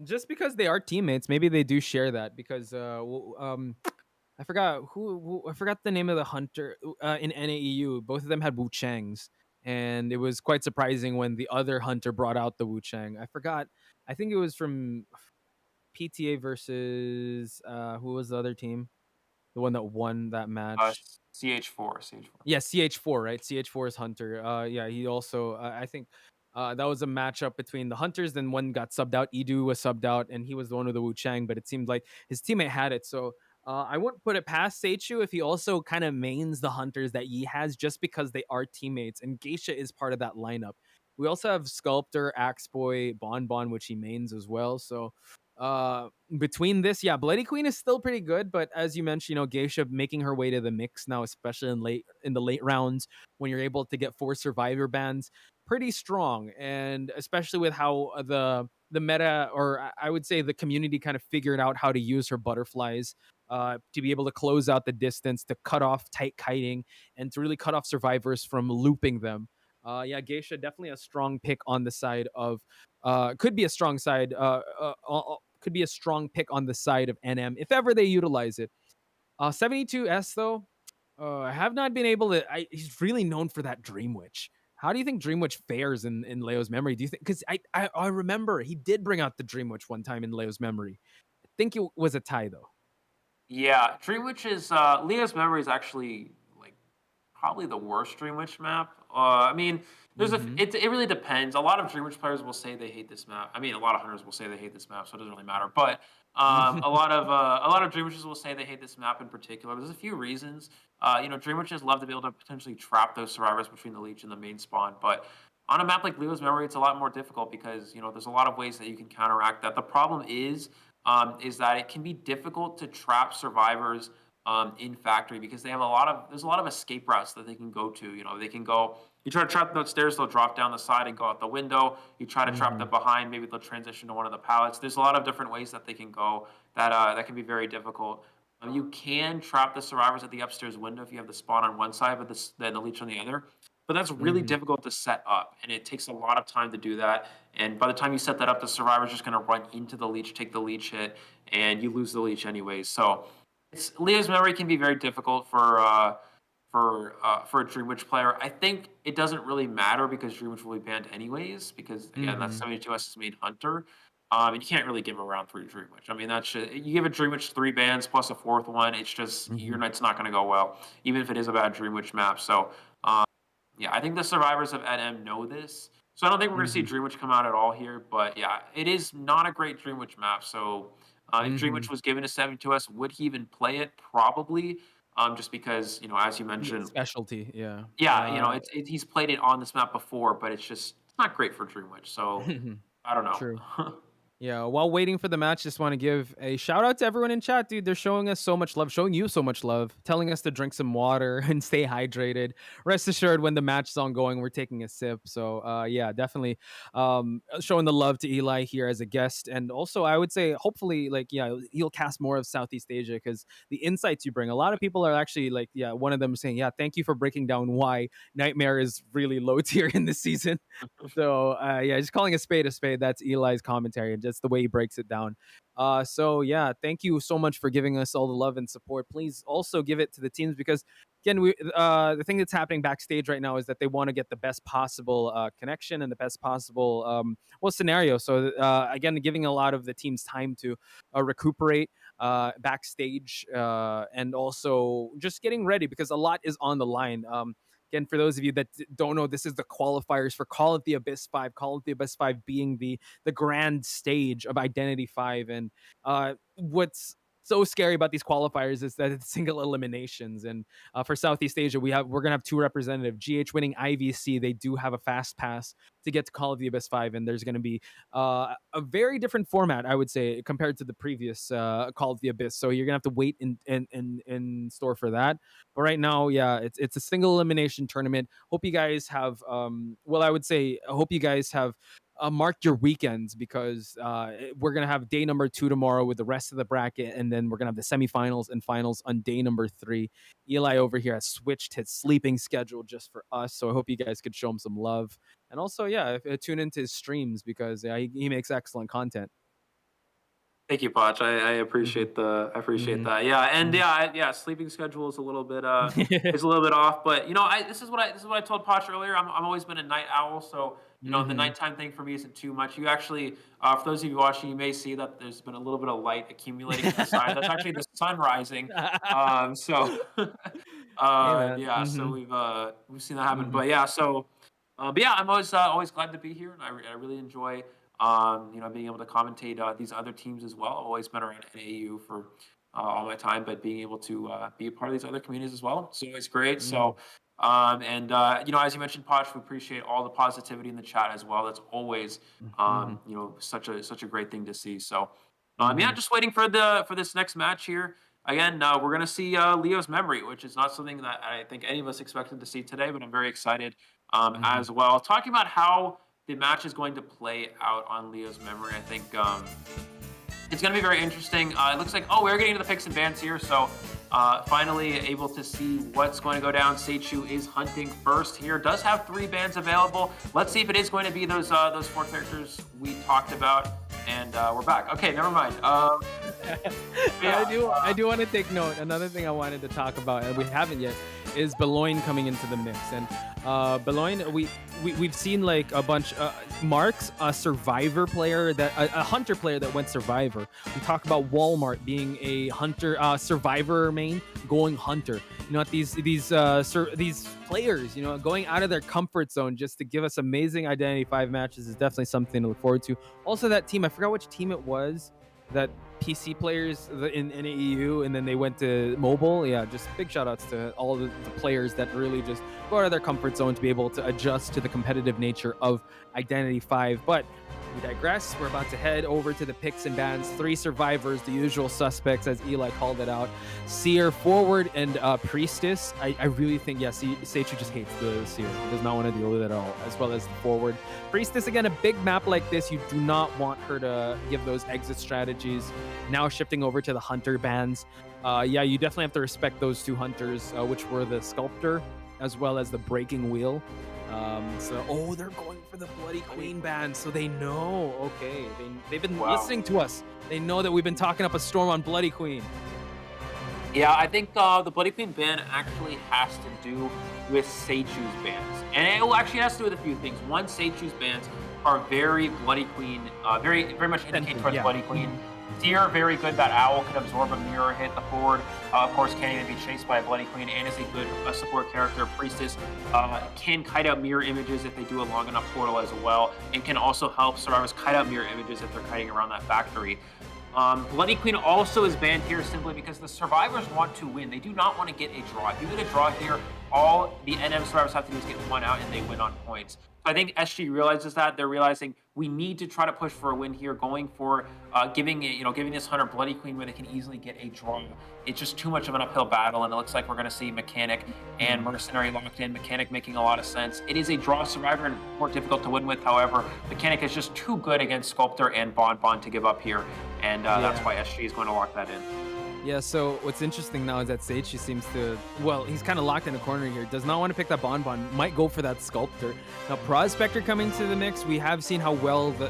just because they are teammates, maybe they do share that because I forgot I forgot the name of the hunter in NAEU. Both of them had Wu Changs, and it was quite surprising when the other hunter brought out the Wu Chang. I forgot. I think it was from PTA versus who was the other team? The one that won that Uh, match. CH4. Yeah, CH4, right? CH4 is Hunter. Yeah, he also I think that was a matchup between the Hunters. Then one got subbed out. Edu was subbed out, and he was the one with the Wu Chang. But it seemed like his teammate had it. So I wouldn't put it past Seichu if he also kind of mains the Hunters that he has, just because they are teammates. And Geisha is part of that lineup. We also have Sculptor, Axeboy, Bonbon, which he mains as well. So between this, yeah, Bloody Queen is still pretty good, but as you mentioned, Geisha making her way to the mix now, especially in the late rounds when you're able to get 4 survivor bans, pretty strong. And especially with how the meta, or I would say the community, kind of figured out how to use her butterflies to be able to close out the distance, to cut off tight kiting, and to really cut off survivors from looping them. Yeah, Geisha definitely a strong pick on the side of could be a strong side could be a strong pick on the side of NM if ever they utilize it. 72S though, I have not been able to. He's really known for that Dream Witch. How do you think Dream Witch fares in Leo's memory? Do you think? Because I remember he did bring out the Dream Witch one time in Leo's memory. I think it was a tie though. Yeah, Dream Witch is Leo's memory is actually like probably the worst Dream Witch map. I mean, it really depends. A lot of Dream Witch players will say they hate this map. I mean, a lot of hunters will say they hate this map, so it doesn't really matter. But a lot of Dream Witches will say they hate this map in particular. There's a few reasons. Dream Witches love to be able to potentially trap those survivors between the leech and the main spawn, but on a map like Leo's Memory, it's a lot more difficult because there's a lot of ways that you can counteract that. The problem is that it can be difficult to trap survivors in factory because there's a lot of escape routes that they can go to. They can go. You try to trap them upstairs, they'll drop down the side and go out the window. You try to trap them behind, maybe they'll transition to one of the pallets. There's a lot of different ways that they can go that can be very difficult. You can trap the survivors at the upstairs window if you have the spawn on one side, but then the leech on the other. But that's really difficult to set up, and it takes a lot of time to do that. And by the time you set that up, the survivor's just going to run into the leech, take the leech hit, and you lose the leech anyways. So Leo's Memory can be very difficult for a Dream Witch player. I think it doesn't really matter because Dream Witch will be banned anyways, because again, that's 72S's main hunter. And you can't really him around 3 Dream Witch. I mean, that's just, you give a Dream Witch 3 bans plus a 4th one, it's just your night's not going to go well, even if it is a bad Dream Witch map. So, yeah, I think the survivors of NM know this. So I don't think we're going to see Dream Witch come out at all here. But yeah, it is not a great Dream Witch map. So if Dream Witch was given to 72S, would he even play it? Probably. Just because, as you mentioned, specialty, yeah. Yeah, he's played it on this map before, but it's not great for Dream Witch. So I don't know. True. Yeah, while waiting for the match, just want to give a shout out to everyone in chat, dude. They're showing us so much love, showing you so much love, telling us to drink some water and stay hydrated. Rest assured, when the match is ongoing, we're taking a sip. So, yeah, definitely showing the love to Eli here as a guest. And also, I would say, hopefully, he'll cast more of Southeast Asia because the insights you bring, a lot of people are actually one of them saying, yeah, thank you for breaking down why Nightmare is really low tier in this season. So, just calling a spade, that's Eli's commentary. And just the way he breaks it down. So yeah, thank you so much for giving us all the love and support. Please also give it to the teams because again, the thing that's happening backstage right now is that they want to get the best possible connection and the best possible scenario. So again, giving a lot of the teams time to recuperate backstage and also just getting ready because a lot is on the line. Again, for those of you that don't know, this is the qualifiers for Call of the Abyss 5. Call of the Abyss 5 being the grand stage of Identity 5. And what's so scary about these qualifiers is that it's single eliminations. And for Southeast Asia, we're gonna have 2 representatives. GH winning IVC, they do have a fast pass to get to Call of the Abyss 5, and there's gonna be a very different format, I would say, compared to the previous Call of the Abyss. So you're gonna have to wait in store for that. But right now, yeah, it's a single elimination tournament. Hope you guys have I hope you guys have marked your weekends because we're going to have day number 2 tomorrow with the rest of the bracket. And then we're going to have the semifinals and finals on day number 3. Eli over here has switched his sleeping schedule just for us. So I hope you guys could show him some love. And also, yeah, tune into his streams because he makes excellent content. Thank you, Poch. I appreciate that. Yeah, and sleeping schedule is a little bit off. But this is what I told Poch earlier. I'm always been a night owl, so the nighttime thing for me isn't too much. You actually, for those of you watching, you may see that there's been a little bit of light accumulating to the side. That's actually the sun rising. So we've seen that happen. But yeah, I'm always glad to be here, and I really enjoy. Being able to commentate these other teams as well. I've always been around NAU for all my time, but being able to be a part of these other communities as well, it's always great. So, as you mentioned, Poch, we appreciate all the positivity in the chat as well. That's always, such a great thing to see. So, just waiting for this next match here. Again, we're going to see Leo's Memory, which is not something that I think any of us expected to see today, but I'm very excited as well. Talking about how the match is going to play out on Leo's Memory. I think it's going to be very interesting. It looks like, we're getting to the picks and bans here. So finally able to see what's going to go down. Seichu is hunting first here. Does have 3 bans available. Let's see if it is going to be those 4 characters we talked about. and we're back. Okay, never mind. I do want to take note. Another thing I wanted to talk about, and we haven't yet, is Boulogne coming into the mix. And Boulogne, we've seen like a bunch. Mark's a survivor player, a hunter player that went survivor. We talk about Walmart being a hunter, survivor main going hunter. You know, these players, you know, going out of their comfort zone just to give us amazing Identity 5 matches is definitely something to look forward to. Also, that team, I forgot which team it was, that PC players in NAEU, and then they went to mobile. Yeah, just big shout outs to all the players that really just go out of their comfort zone to be able to adjust to the competitive nature of Identity 5. But we digress. We're about to head over to the picks and bans. 3 survivors, the usual suspects, as Eli called it out. Seer, Forward, and Priestess. I really think, yeah, Seichu just hates the Seer. He does not want to deal with it at all, as well as the Forward. Priestess, again, a big map like this, you do not want her to give those exit strategies. Now shifting over to the Hunter bans. Yeah, you definitely have to respect those 2 Hunters, which were the Sculptor, as well as the Breaking Wheel. They're going for the Bloody Queen ban, so they know. Okay, they've been listening to us. They know that we've been talking up a storm on Bloody Queen. Yeah, I think the Bloody Queen ban actually has to do with Seichu's bans, and it actually has to do with a few things. One, Seichu's bans are very Bloody Queen, very much indicated towards Bloody Queen. Seer, very good. That Owl can absorb a mirror hit. The Forward, of course, can't even be chased by a Bloody Queen and is a good support character. Priestess can kite out mirror images if they do a long enough portal as well, and can also help survivors kite out mirror images if they're kiting around that factory. Bloody Queen also is banned here simply because the survivors want to win. They do not want to get a draw. If you get a draw here, all the NM survivors have to do is get 1 out and they win on points. I think SG realizes that. They're realizing we need to try to push for a win here, going for giving this Hunter Bloody Queen where they can easily get a draw. It's just too much of an uphill battle, and it looks like we're going to see Mechanic and Mercenary locked in. Mechanic making a lot of sense. It is a draw survivor and more difficult to win with. However, Mechanic is just too good against Sculptor and Bon to give up here, and that's why SG is going to lock that in. Yeah, so what's interesting now is that Seichu seems to, well, he's kind of locked in a corner here. Does not want to pick that Bon, might go for that Sculptor. Now, Prospector coming to the mix, we have seen how well the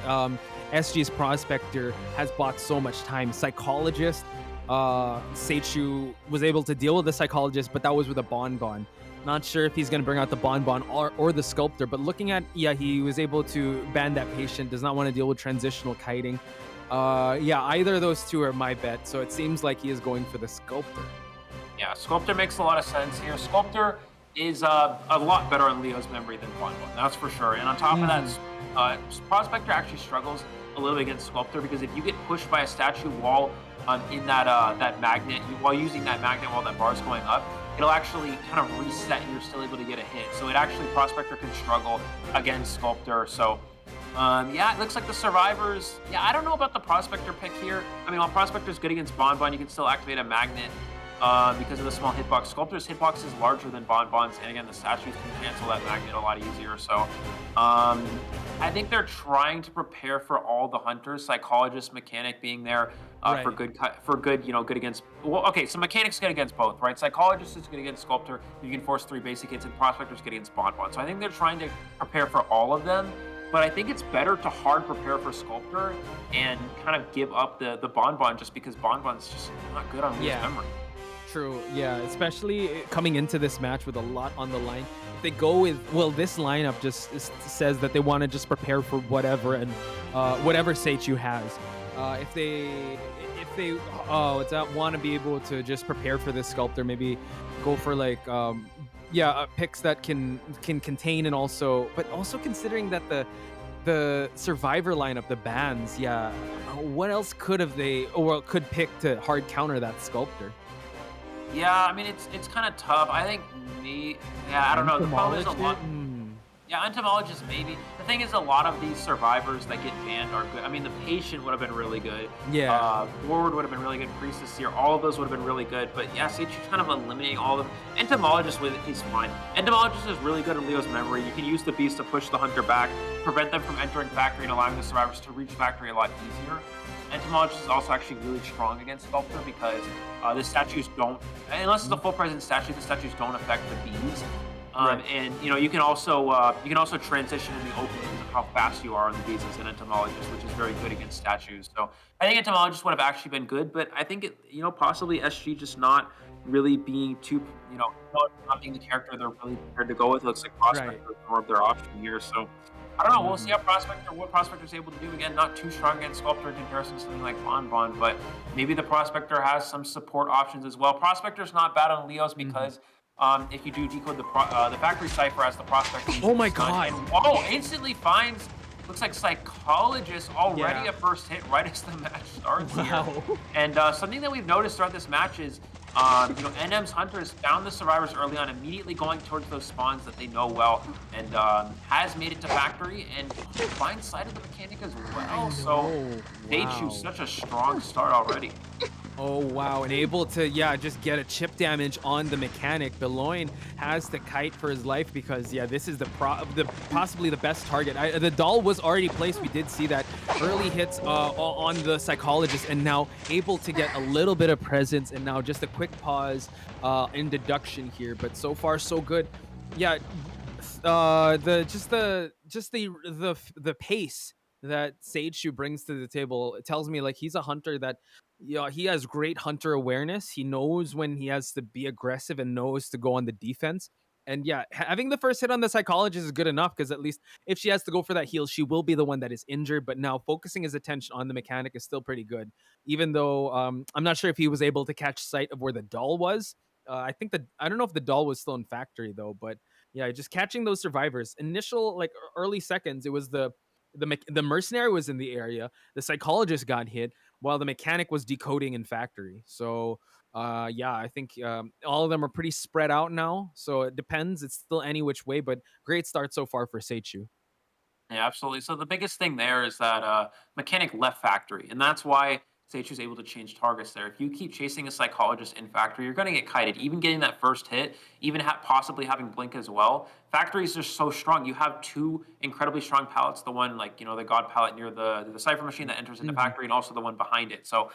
SG's Prospector has bought so much time. Psychologist, Seichu was able to deal with the Psychologist, but that was with a Bon. Not sure if he's going to bring out the Bon or the Sculptor, but looking at, he was able to ban that Patient, does not want to deal with transitional kiting. Either of those 2 are my bet, so it seems like he is going for the Sculptor. Yeah, Sculptor makes a lot of sense here. Sculptor is a lot better on Leo's memory than Bon, that's for sure. And on top of that, Prospector actually struggles a little bit against Sculptor because if you get pushed by a statue while in that magnet, while using that magnet while that bar's going up, it'll actually kind of reset and you're still able to get a hit. So it actually, Prospector can struggle against Sculptor. So it looks like the survivors. I don't know about the Prospector pick here. I mean, while Prospector's good against Bon, you can still activate a magnet because of the small hitbox. Sculptor's hitbox is larger than Bon's, and again, the statues can cancel that magnet a lot easier. So, I think they're trying to prepare for all the Hunters, Psychologist, Mechanic being there for good, good against. Well, okay, so Mechanic's good against both, right? Psychologist is good against Sculptor. You can force 3 basic hits, and Prospector's good against Bon. So I think they're trying to prepare for all of them. But I think it's better to hard prepare for Sculptor and kind of give up the Bon just because Bon's just not good on Leo's memory. True, especially coming into this match with a lot on the line. If they go with, this lineup just says that they want to just prepare for whatever and whatever Seichu has. If they want to be able to just prepare for this Sculptor, maybe go for like picks that can contain and also considering that the survivor lineup, the bans, what else could pick to hard counter that Sculptor? I mean it's kind of tough. I think I don't know. The problem is a lot. Entomologist maybe. The thing is, a lot of these survivors that get banned are good. I mean, the Patient would have been really good. Forward would have been really good. Priestess here, all of those would have been really good. But Seichu's kind of eliminating all of them. Entomologist with it, he's fine. Entomologist is really good in Leo's memory. You can use the Beast to push the Hunter back, prevent them from entering Factory and allowing the survivors to reach Factory a lot easier. Entomologist is also actually really strong against Sculptor because the statues don't, unless it's a full presence statue, the statues don't affect the bees. And you can also transition in the open because of how fast you are on the beats as an entomologist, which is very good against statues. So I think entomologist would have actually been good, but I think possibly SG just not really being too not being the character they're really prepared to go with. It looks like Right. Prospector is more of their option here. So I don't know. We'll see Mhm. how what Prospector's able to do. Again, not too strong against Sculptor in comparison to something like Bonbon, but maybe the Prospector has some support options as well. Prospector's not bad on Leos Mhm. because if you do decode the factory cipher as the Prospector Oh uses my the stun, god! and instantly finds looks like Psychologist already Yeah. a first hit right as the match starts here. Wow. And something that we've noticed throughout this match is NM's Hunters found the survivors early on, immediately going towards those spawns that they know well, and has made it to factory and finds sight of the mechanic as well. So they Wow. choose such a strong start already. Oh wow, and able to just get a chip damage on the mechanic. Beloin has to kite for his life because this is the possibly the best target. The doll was already placed. We did see that early hits on the psychologist, and now able to get a little bit of presence, and now just a quick pause in deduction here. But so far so good. Yeah, the pace that Sage Shoe brings to the table, it tells me like he's a hunter that he has great hunter awareness. He knows when he has to be aggressive and knows to go on the defense. And having the first hit on the psychologist is good enough because at least if she has to go for that heal, she will be the one that is injured. But now focusing his attention on the mechanic is still pretty good. Even though I'm not sure if he was able to catch sight of where the doll was. I don't know if the doll was still in factory though, but just catching those survivors. Initial early seconds, it was the mercenary was in the area. The psychologist got hit while the mechanic was decoding in factory. So I think all of them are pretty spread out now. So it depends. It's still any which way, but great start so far for Seichu. Yeah, absolutely. So the biggest thing there is that mechanic left factory, and that's why Seichu's able to change targets there. If you keep chasing a psychologist in factory, you're going to get kited. Even getting that first hit, even possibly having blink as well. Factories are so strong. You have two incredibly strong pallets. The one the god pallet near the cipher machine that enters into Mhm. factory, and also the one behind it. So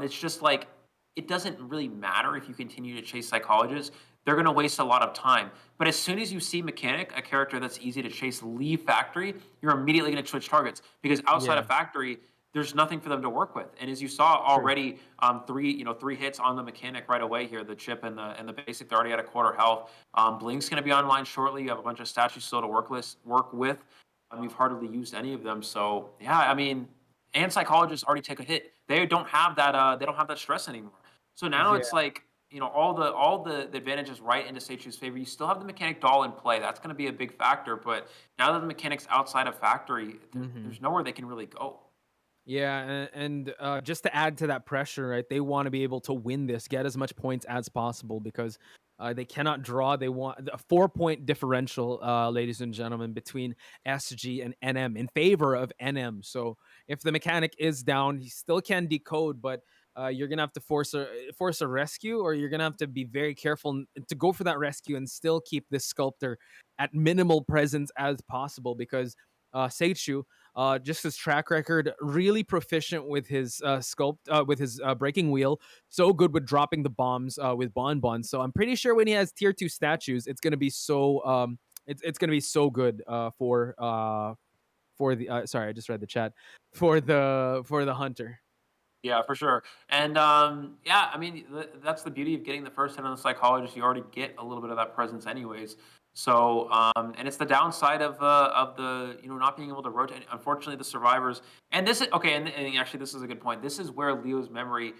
it's just like it doesn't really matter if you continue to chase psychologists. They're going to waste a lot of time. But as soon as you see Mechanic, a character that's easy to chase, leave Factory, you're immediately going to switch targets because outside Yeah. of Factory, there's nothing for them to work with. And as you saw True. already, three hits on the Mechanic right away here. The chip and the basic, they're already at a quarter health. Blink's going to be online shortly. You have a bunch of statues still to work with. You've hardly used any of them, so yeah. I mean, and psychologists already take a hit. They don't have that. They don't have that stress anymore. So now Yeah. it's like all the advantages right into Seichu's favor. You still have the mechanic doll in play. That's going to be a big factor. But now that the mechanic's outside of factory, Mhm. there's nowhere they can really go. Yeah, and just to add to that pressure, right? They want to be able to win this, get as much points as possible because they cannot draw. They want a 4 point differential, ladies and gentlemen, between SG and NM in favor of NM. So if the mechanic is down, he still can decode, but you're gonna have to force a rescue, or you're gonna have to be very careful to go for that rescue and still keep this sculptor at minimal presence as possible because Seichu, just his track record, really proficient with his with his breaking wheel, so good with dropping the bombs with Bonbon. So I'm pretty sure when he has tier 2 statues, it's gonna be it's gonna be so good for the sorry, I just read the chat for the hunter. Yeah, for sure. And yeah, I mean that's the beauty of getting the first hit on the psychologist. You already get a little bit of that presence, anyways. So and it's the downside of the not being able to rotate. Unfortunately, the survivors and this is okay. And actually, this is a good point. This is where Leo's memory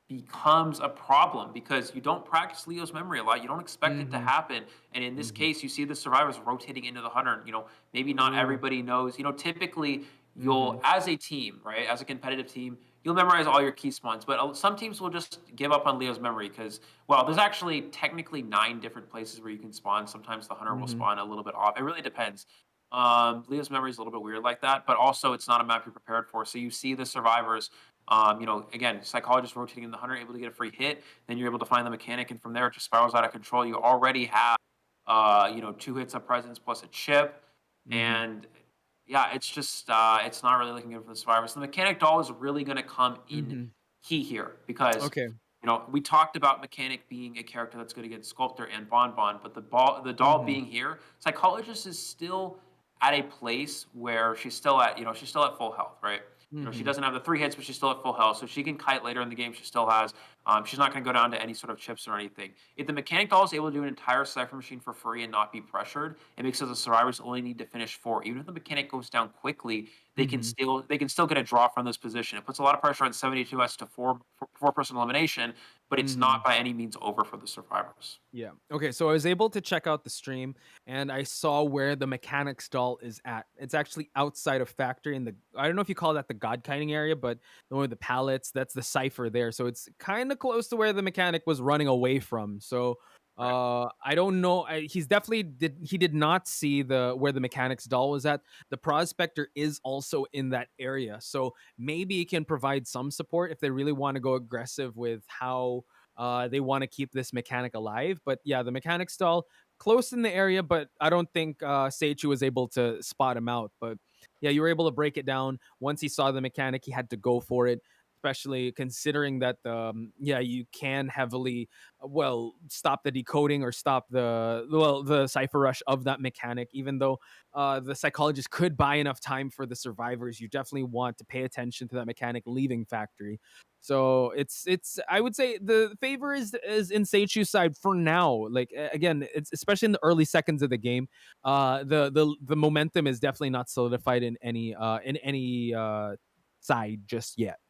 becomes a problem because you don't practice Leo's memory a lot. You don't expect it to Mhm. happen. And in this case, you see the survivors rotating into the hunter. Maybe not Ooh. everybody knows. Typically Mhm. you'll, as a team, right, as a competitive team, you'll memorize all your key spawns. But some teams will just give up on Leo's memory because, well, there's actually technically 9 different places where you can spawn. Sometimes the hunter will Mhm. spawn a little bit off. It really depends. Leo's memory is a little bit weird like that, but also it's not a map you're prepared for. So you see the survivors again, psychologist rotating in the hunter, able to get a free hit. Then you're able to find the mechanic, and from there it just spirals out of control. You already have, 2 hits of presence plus a chip, Mhm. and yeah, it's just it's not really looking good for the survivors. The mechanic doll is really going to come in Mhm. key here because Okay. we talked about Mechanic being a character that's good against Sculptor and Bonbon, but the doll being here, Psychologist is still at a place where she's still at, she's still at full health, right? She doesn't have the 3 hits, but she's still at full health, so she can kite later in the game. She still has. She's not going to go down to any sort of chips or anything. If the Mechanic doll is able to do an entire Cypher Machine for free and not be pressured, it makes it so the survivors only need to finish 4. Even if the Mechanic goes down quickly, they can still get a draw from this position. It puts a lot of pressure on 72S to 4-person elimination, but it's not by any means over for the survivors. Yeah. Okay. So I was able to check out the stream and I saw where the mechanics doll is at. It's actually outside of factory in the, I don't know if you call that the god kiting area, but one of the pallets, that's the cipher there. So it's kind of close to where the mechanic was running away from. So I don't know. He's definitely did not see the where the mechanics doll was at. The prospector is also in that area. So maybe he can provide some support if they really want to go aggressive with how they want to keep this mechanic alive. But yeah, the mechanic stall close in the area, but I don't think Seichu was able to spot him out. But yeah, you were able to break it down. Once he saw the mechanic, he had to go for it. Especially considering that, you can heavily, stop the decoding or stop the cipher rush of that mechanic. Even though the psychologist could buy enough time for the survivors, you definitely want to pay attention to that mechanic leaving factory. So it's I would say the favor is in Seichu's side for now. Like again, it's especially in the early seconds of the game. The momentum is definitely not solidified in any side just yet.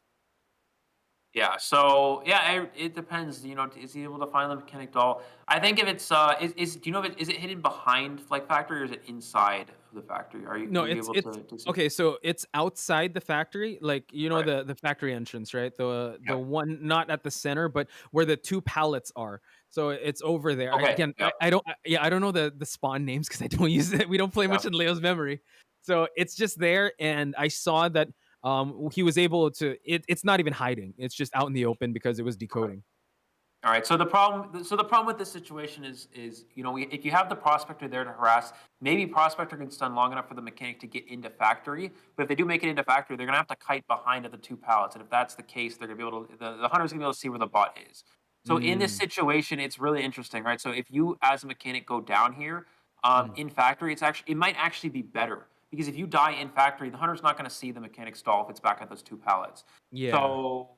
Yeah, so yeah, it depends. Is he able to find the mechanic doll? I think if it's do you know if is it hidden behind like factory or is it inside of the factory? No, Are you it's able to see? okay. So it's outside the factory, like Right. the factory entrance, right? The Yeah. one not at the center, but where the 2 pallets are. So it's over there. Okay. Yep. I don't know the spawn names because I don't use it. We don't play much Yep. in Leo's memory, so it's just there. And I saw that he was able to. It's not even hiding. It's just out in the open because it was decoding. All right. So the problem with this situation is if you have the prospector there to harass, maybe prospector can stun long enough for the mechanic to get into factory. But if they do make it into factory, they're gonna have to kite behind at the 2 pallets, and if that's the case, they're gonna be able to the hunter's gonna be able to see where the bot is. So in this situation, it's really interesting, right? So if you as a mechanic go down here in factory, it might actually be better because if you die in factory, the hunter's not going to see the mechanic stall if it's back at those 2 pallets. Yeah. So,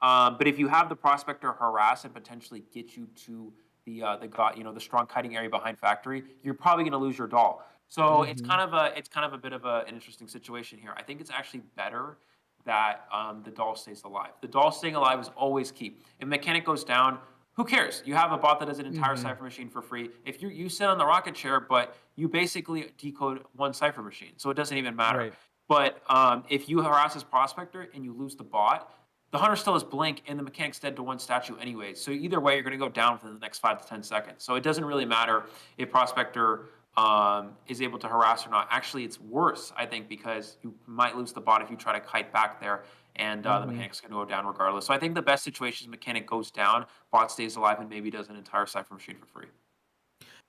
but if you have the prospector harass and potentially get you to the strong kiting area behind factory, you're probably going to lose your doll. So it's kind of a bit of an interesting situation here. I think it's actually better that the doll stays alive. The doll staying alive is always key. If mechanic goes down, who cares? You have a bot that does an entire cipher machine for free. If you sit on the rocket chair, but you basically decode 1 cipher machine, so it doesn't even matter. Right. But if you harass this prospector and you lose the bot, the hunter still has blink and the mechanic's dead to 1 statue anyway. So either way, you're going to go down within the next 5 to 10 seconds. So it doesn't really matter if prospector is able to harass or not. Actually, it's worse, I think, because you might lose the bot if you try to kite back there, and the mechanic's going to go down regardless. So I think the best situation is mechanic goes down, bot stays alive, and maybe does an entire cipher machine for free.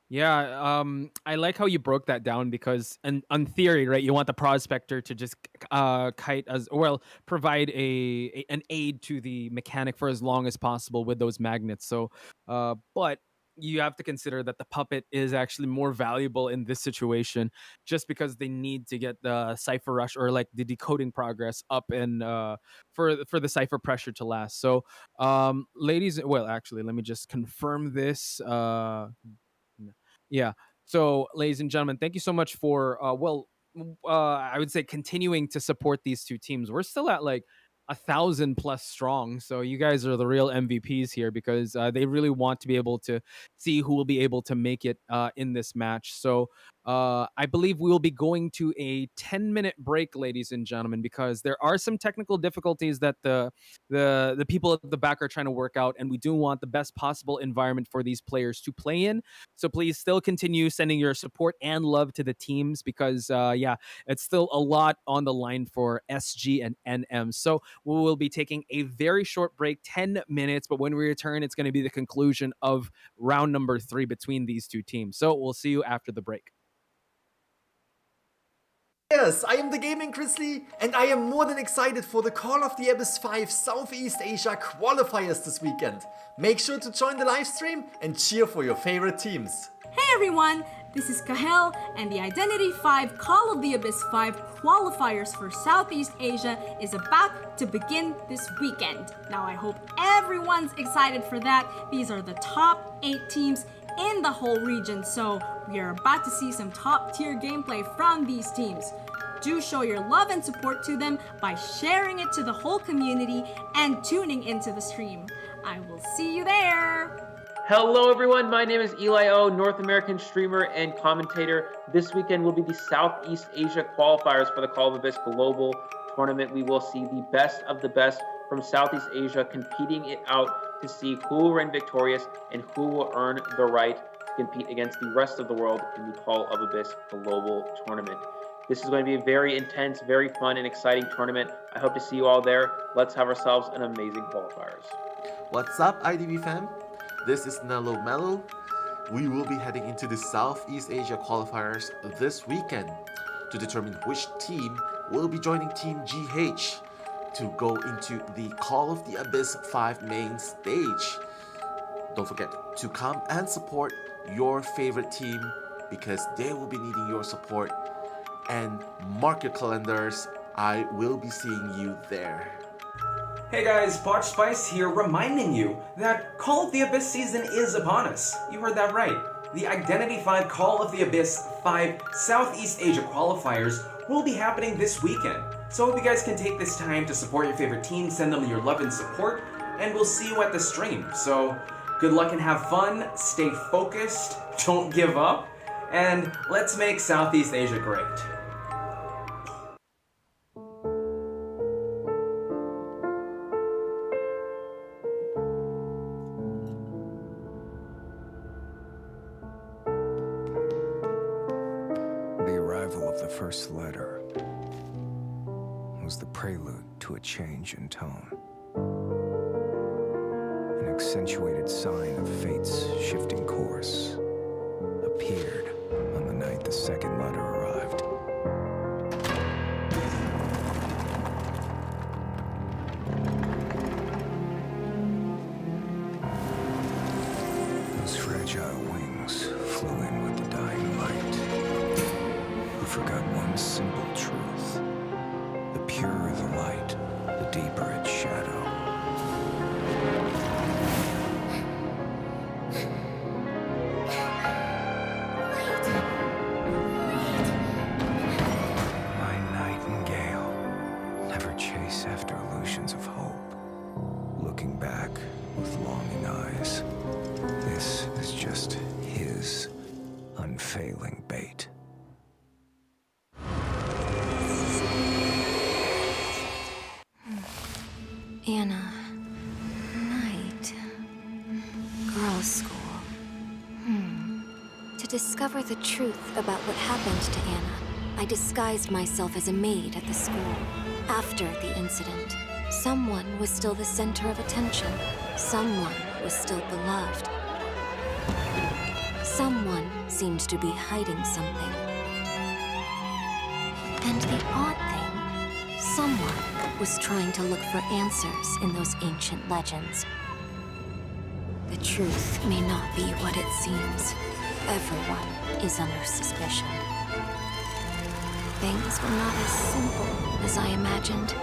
Yeah, I like how you broke that down because, on theory, right, you want the prospector to just kite as well, provide an aid to the mechanic for as long as possible with those magnets. So, but you have to consider that the puppet is actually more valuable in this situation, just because they need to get the cipher rush or like the decoding progress up and for the cipher pressure to last. So, ladies, well, actually, let me just confirm this. Yeah. So, ladies and gentlemen, thank you so much for I would say continuing to support these 2 teams. We're still at like 1,000 plus strong, so you guys are the real MVPs here because they really want to be able to see who will be able to make it in this match. So I believe we will be going to a 10-minute break, ladies and gentlemen, because there are some technical difficulties that the people at the back are trying to work out, and we do want the best possible environment for these players to play in. So please still continue sending your support and love to the teams because it's still a lot on the line for SG and NM. So we will be taking a very short break, 10 minutes, but when we return, it's going to be the conclusion of round number 3 between these 2 teams. So we'll see you after the break. Yes, I am the Gaming Grizzly, and I am more than excited for the Call of the Abyss 5 Southeast Asia Qualifiers this weekend. Make sure to join the live stream and cheer for your favorite teams. Hey everyone, this is Kahel, and the Identity 5 Call of the Abyss 5 Qualifiers for Southeast Asia is about to begin this weekend. Now I hope everyone's excited for that. These are the top 8 teams in the whole region, so we are about to see some top tier gameplay from these teams. Do show your love and support to them by sharing it to the whole community and tuning into the stream. I will see you there! Hello everyone, my name is Eli O, North American streamer and commentator. This weekend will be the Southeast Asia qualifiers for the Call of Abyss Global Tournament. We will see the best of the best from Southeast Asia competing it out to see who will reign victorious and who will earn the right to compete against the rest of the world in the Call of Abyss Global Tournament. This is going to be a very intense, very fun, and exciting tournament. I hope to see you all there. Let's have ourselves an amazing qualifiers. What's up, IDB fam? This is Nello Mello. We will be heading into the Southeast Asia qualifiers this weekend to determine which team will be joining Team GH to go into the Call of the Abyss 5 main stage. Don't forget to come and support your favorite team because they will be needing your support. And mark your calendars, I will be seeing you there. Hey guys, Spice here reminding you that Call of the Abyss season is upon us. You heard that right. The Identity 5 Call of the Abyss 5 Southeast Asia qualifiers will be happening this weekend. So I hope you guys can take this time to support your favorite team, send them your love and support, and we'll see you at the stream. So good luck and have fun, stay focused, don't give up, and let's make Southeast Asia great. The first letter was the prelude to a change in tone. An accentuated sign of fate's shifting course appeared on the night the second letter arrived. Those fragile wings flew in with the dying light. Forgot one simple truth. The purer the light, the deeper its shadow. My nightingale, never chase after illusions of hope. Looking back with longing eyes, this is just his unfailing bait. Anna. Night. Girls' school. To discover the truth about what happened to Anna, I disguised myself as a maid at the school. After the incident, someone was still the center of attention. Someone was still beloved. Someone seemed to be hiding something. And the odd thing, someone was trying to look for answers in those ancient legends. The truth may not be what it seems. Everyone is under suspicion. Things were not as simple as I imagined.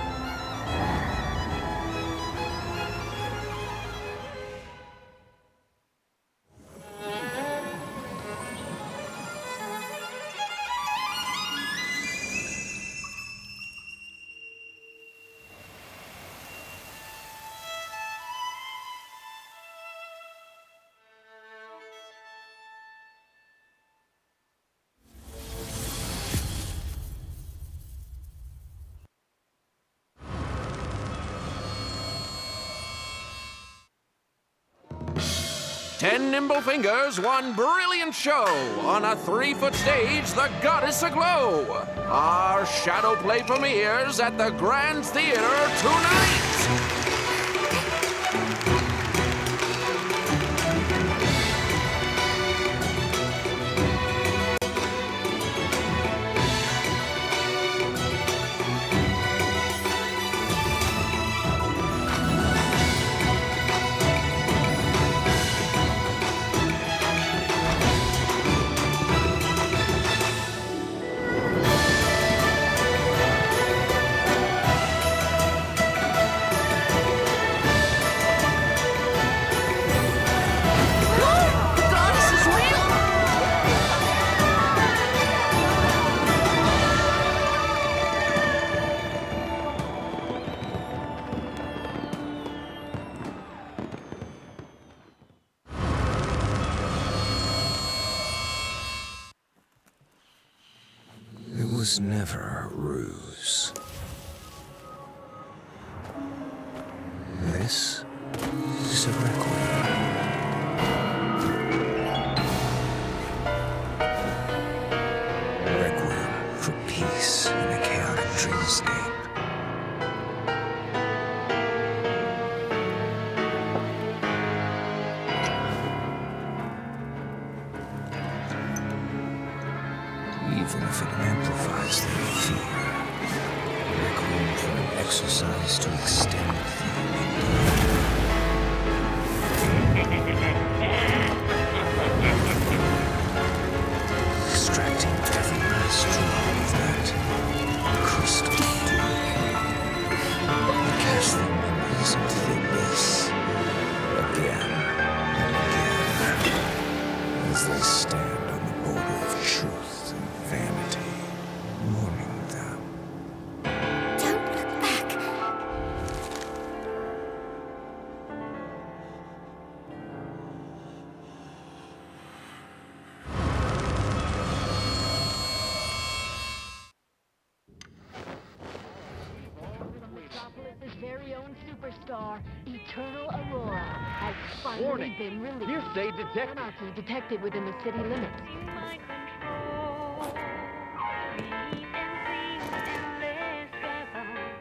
Ten nimble fingers, one brilliant show. On a 3-foot stage, the goddess aglow. Our shadow play premieres at the Grand Theater tonight. was never a ruse. This is a requiem. Requiem for peace in a chaotic dreamscape. Even if it amplifies their fear, requiem for an exercise to extend extracting every last drop of that crystal dew. Cast their memories into the abyss again and again as they stand on the border of truth and vanity, warning them. Don't look back. Metropolis's very own superstar, Eternal Aurora, has finally Warning. been released. Hearsay detected. Anarchy detected within the city limits. my control. Breathe and sing endless skybound.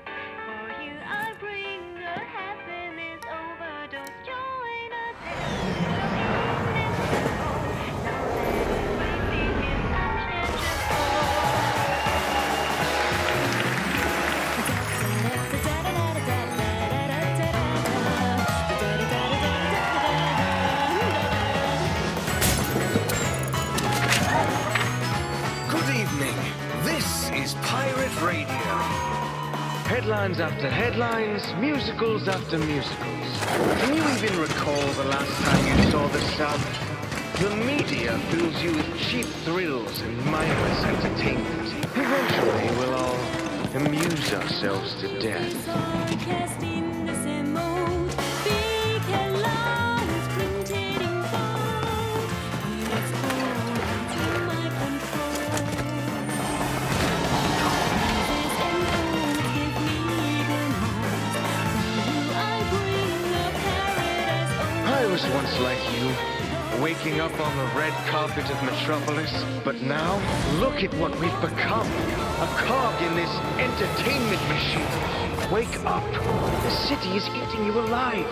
For you I bring a happiness overdose. Join us in this tempo. Now that everything is Good evening. This is Pirate Radio. Headlines after headlines, musicals after musicals. Can you even recall the last time you saw the sun? The media fills you with cheap thrills and mindless entertainment. Eventually, we'll all amuse ourselves to death. I was once like you, waking up on the red carpet of Metropolis, but now, look at what we've become. A cog in this entertainment machine. Wake up. The city is eating you alive.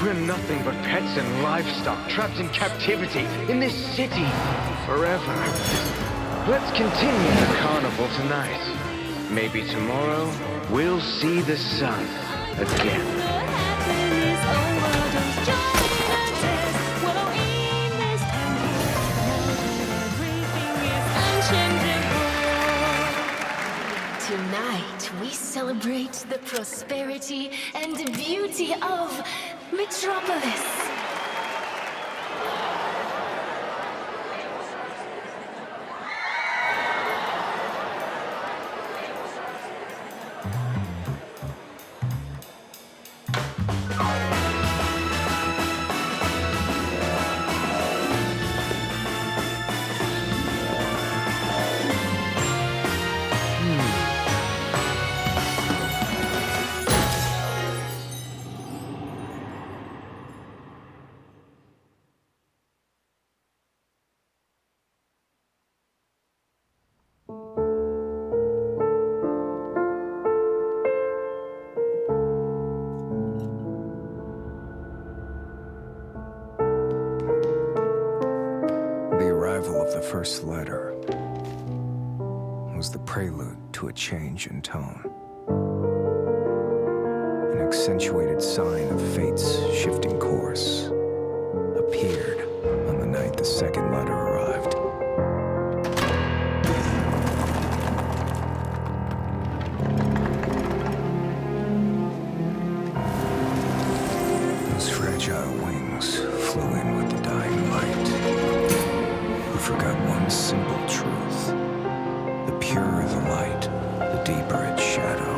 We're nothing but pets and livestock trapped in captivity in this city forever. Let's continue the carnival tonight. Maybe tomorrow, we'll see the sun again. Tonight, we celebrate the prosperity and beauty of Metropolis. The arrival of the first letter was the prelude to a change in tone. An accentuated sign of fate's shifting course appeared on the night the second letter arrived. Those fragile wings flew in with the dying light. We forgot one simple truth. The purer the light, the deeper its shadow.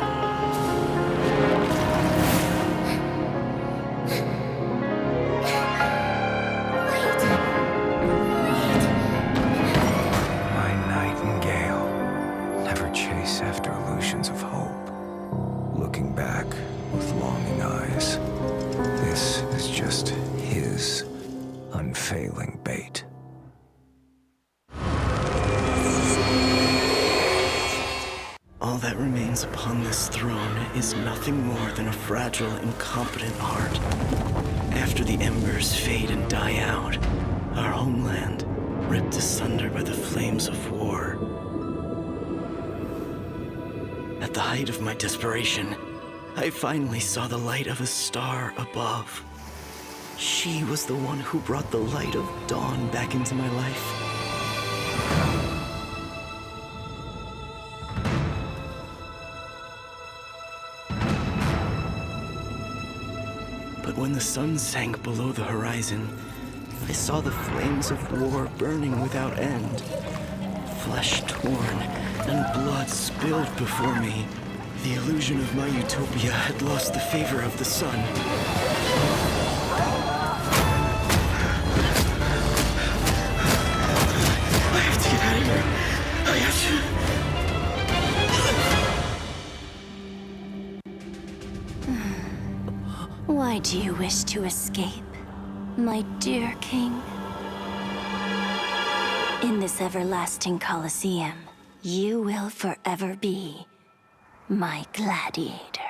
My nightingale, chase after illusions of hope, looking back with longing eyes. This is just his unfailing bait. All that remains upon this throne is nothing more than a fragile, incompetent heart. After the embers fade and die out, our homeland, ripped asunder by the flames of war. At the height of my desperation, I finally saw the light of a star above. She was the one who brought the light of dawn back into my life. But when the sun sank below the horizon, I saw the flames of war burning without end. Flesh torn and blood spilled before me. The illusion of my utopia had lost the favor of the sun. I have to get out of here. I have to... Why do you wish to escape, my dear king? In this everlasting Colosseum, you will forever be my gladiator.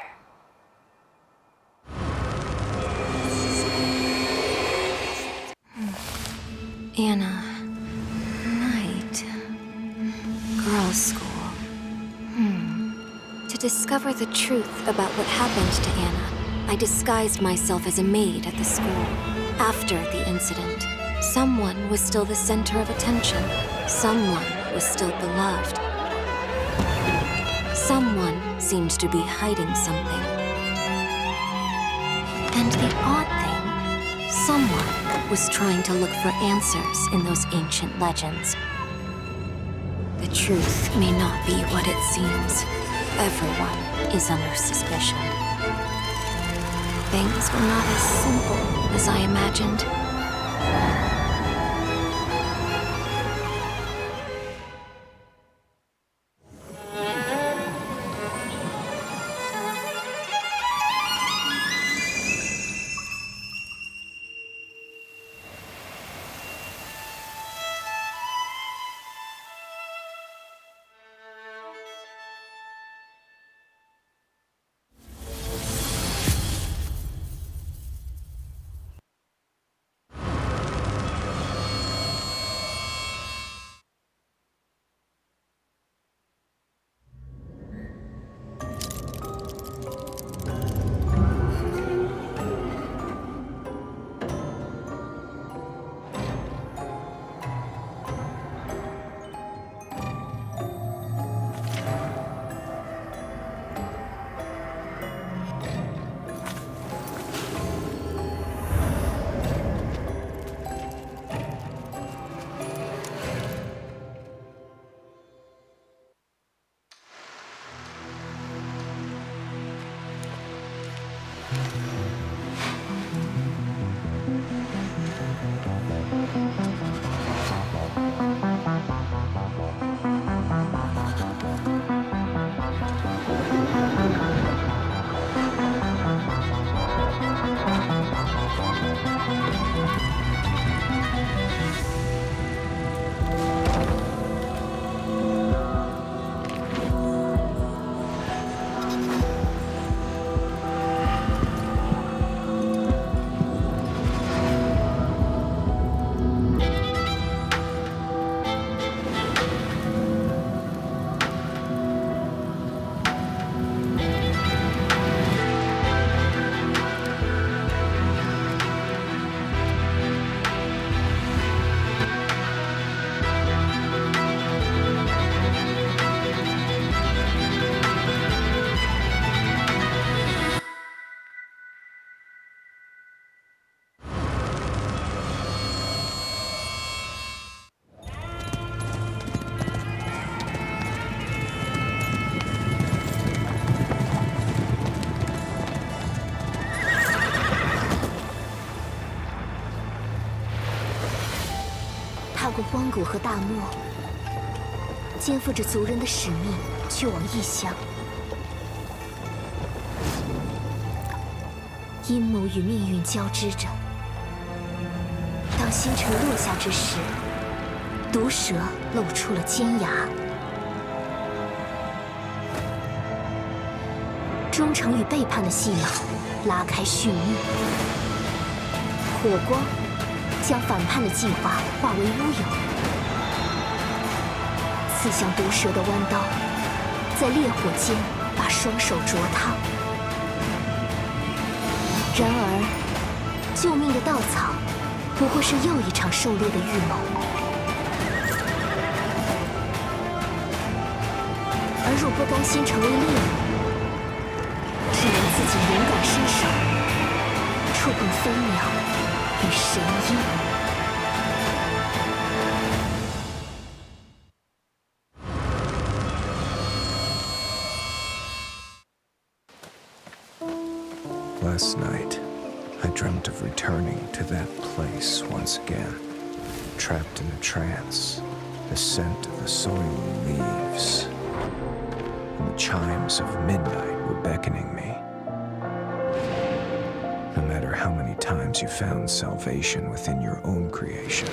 Anna, night, girls' school. To discover the truth about what happened to Anna, I disguised myself as a maid at the school. After the incident, someone was still the center of attention. Someone was still beloved. Someone seemed to be hiding something. And the odd thing, someone was trying to look for answers in those ancient legends. The truth may not be what it seems. Everyone is under suspicion. Things were not as simple as I imagined.踏过荒谷和大漠，肩负着族人的使命，去去往异乡。阴谋与命运交织着。当星辰落下之时，毒蛇露出了尖牙。忠诚与背叛的戏码拉开序幕。火光将反叛的计划化为乌有。刺向毒蛇的弯刀，在烈火间把双手灼烫。然而，救命的稻草不过是又一场狩猎的预谋。而若不甘心成为猎物，只能自己勇敢伸手，触碰飞鸟与神鹰。Last night, I dreamt of returning to that place once again, trapped in a trance, the scent of the soil leaves, and the chimes of midnight were beckoning me. No matter how many times you found salvation within your own creation,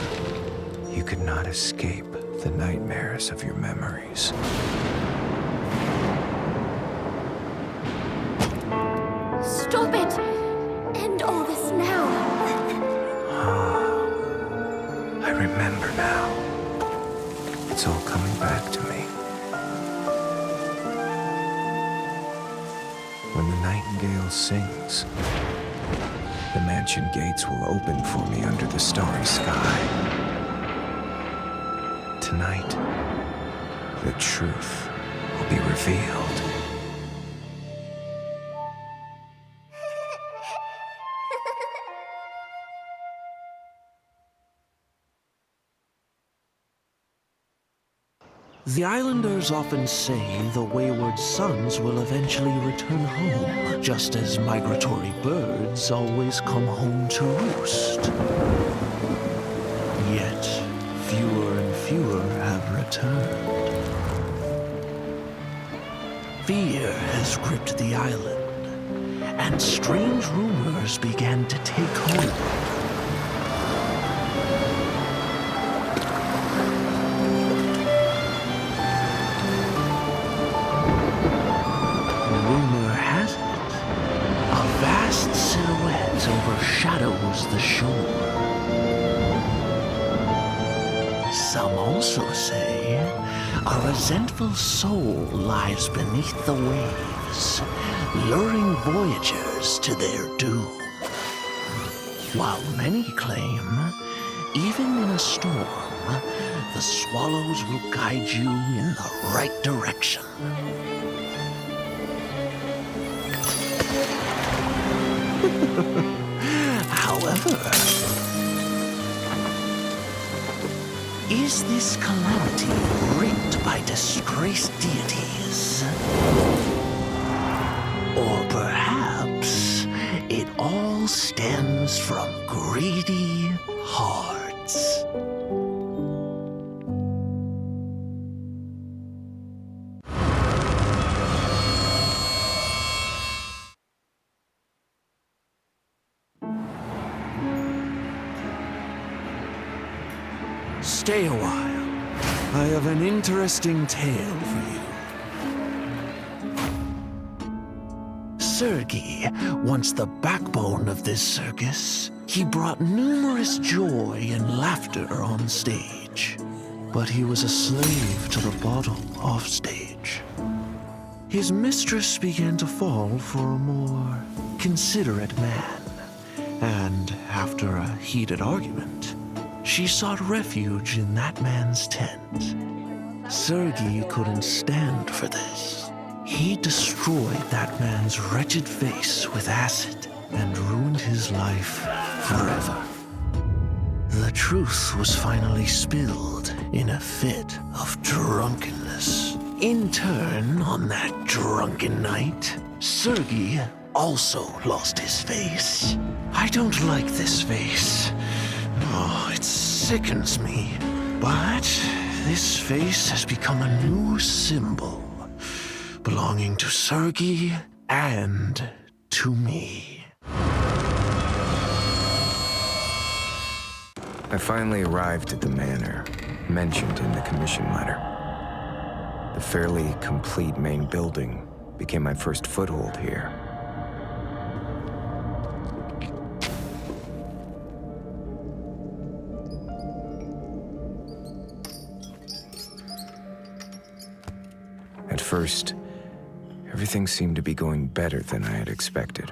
you could not escape the nightmares of your memories. Stop it! End all this now! I remember now. It's all coming back to me. When the nightingale sings, the mansion gates will open for me under the starry sky. Tonight, the truth will be revealed. The islanders often say the wayward sons will eventually return home, just as migratory birds always come home to roost. Yet, fewer and fewer have returned. Fear has gripped the island, and strange rumors began to take hold. Overshadows the shore. Some also say a resentful soul lies beneath the waves, luring voyagers to their doom. While many claim, even in a storm, the swallows will guide you in the right direction. However, is this calamity wreaked by disgraced deities? Or perhaps it all stems from greedy hearts? Stay a while. I have an interesting tale for you. Sergei, once the backbone of this circus, he brought numerous joy and laughter on stage. But he was a slave to the bottle off stage. His mistress began to fall for a more considerate man. And after a heated argument, she sought refuge in that man's tent. Sergei couldn't stand for this. He destroyed that man's wretched face with acid and ruined his life forever. The truth was finally spilled in a fit of drunkenness. In turn, on that drunken night, Sergei also lost his face. I don't like this face. Oh, it sickens me. But this face has become a new symbol. belonging to Sergei and to me. I finally arrived at the manor mentioned in the commission letter. The fairly complete main building became my first foothold here. At first, everything seemed to be going better than I had expected.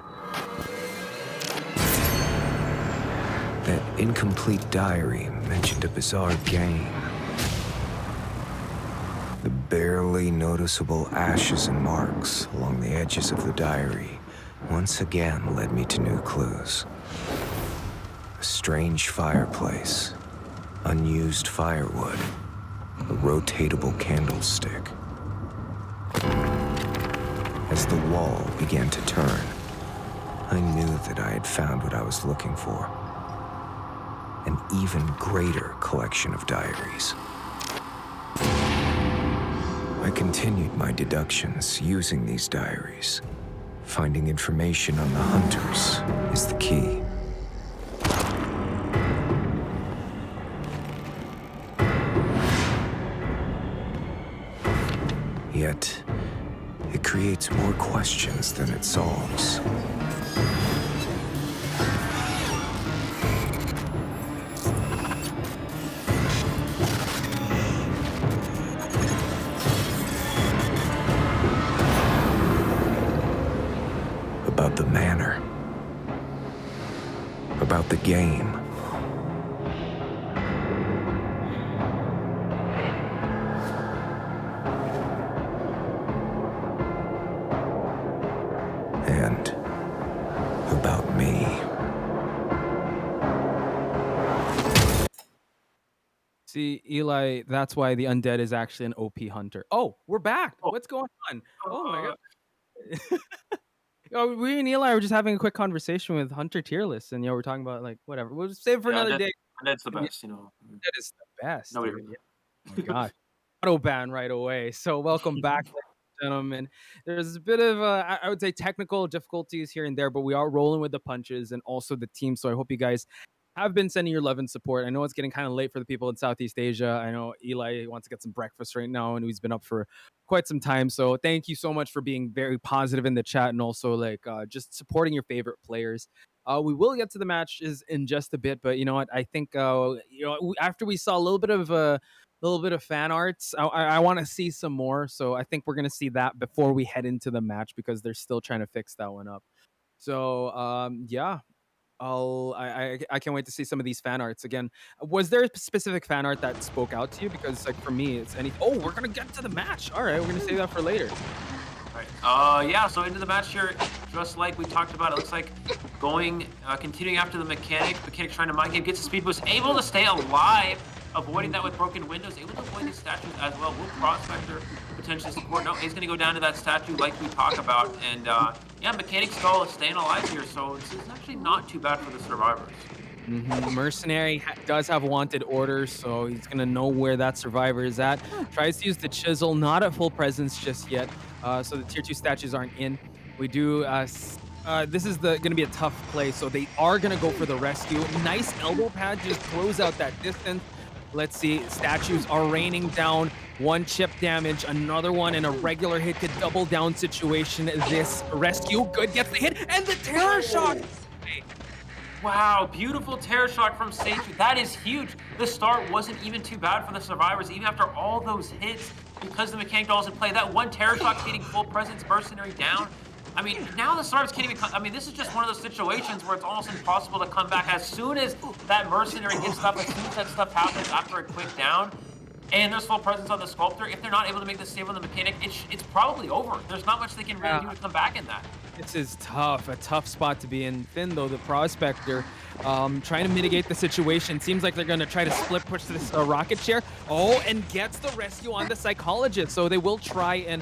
That incomplete diary mentioned a bizarre game. The barely noticeable ashes and marks along the edges of the diary once again led me to new clues. A strange fireplace, unused firewood, a rotatable candlestick. As the wall began to turn, I knew that I had found what I was looking for. An even greater collection of diaries. I continued my deductions using these diaries. Finding information on the hunters is the key. Yet, it creates more questions than it solves. About the manor. About the game. And about me. See, Eli, that's why the undead is actually an OP hunter. Oh, we're back. What's going on? Oh my god. Oh, we and Eli were just having a quick conversation with Hunter tier lists, and we're talking about like whatever. We'll just save it for another day. That's the best, you know. That is the best. Nobody Dude. Yeah. Oh my gosh. Auto ban right away. So welcome back, ladies and gentlemen. There's a bit of I would say technical difficulties here and there, but we are rolling with the punches and also the team. So I hope you guys have been sending your love and support. I know it's getting kind of late for the people in Southeast Asia. I know Eli wants to get some breakfast right now, and he's been up for quite some time. So thank you so much for being very positive in the chat and also like just supporting your favorite players. We will get to the matches in just a bit, but you know what? I think after we saw a little bit of fan arts, I want to see some more. So I think we're gonna see that before we head into the match because they're still trying to fix that one up. So yeah. I can't wait to see some of these fan arts again. Was there a specific fan art that spoke out to you? Because like for me, it's any. Oh, we're gonna get to the match. All right, we're gonna save that for later. Right. Yeah. So into the match here, just like we talked about, it looks like continuing after the mechanic. Mechanic trying to mind game, gets the speed boost, able to stay alive, avoiding that with broken windows, able to avoid these statues as well. Will Prospector potentially support? No, he's gonna go down to that statue like we talk about, and yeah, Mechanic Skull is staying alive here, so this is actually not too bad for the survivors. Mercenary does have wanted orders, so he's gonna know where that survivor is at. Tries to use the chisel, not at full presence just yet, so the tier 2 statues aren't in. We do this is gonna be a tough play, so they are gonna go for the rescue. Nice elbow pad, just throws out that distance. Let's see, statues are raining down. One chip damage, another one, and a regular hit to double down situation. This rescue, good, gets the hit, and the terror shock. Wow, beautiful terror shock from Seiju. That is huge. The start wasn't even too bad for the survivors, even after all those hits, because the mechanic doll is in play. That one terror shock hitting full presence, mercenary down. I mean, now the survivors can't even I mean, this is just one of those situations where it's almost impossible to come back. As soon as that mercenary gets stuff, as soon as that stuff happens after a quick down, and there's full presence on the sculptor, if they're not able to make the save on the mechanic, it's probably over. There's not much they can really do to come back in that. This is tough, a tough spot to be in. Finn, though, the Prospector, trying to mitigate the situation. Seems like they're going to try to split push this rocket chair. Oh, and gets the rescue on the Psychologist. So they will try, and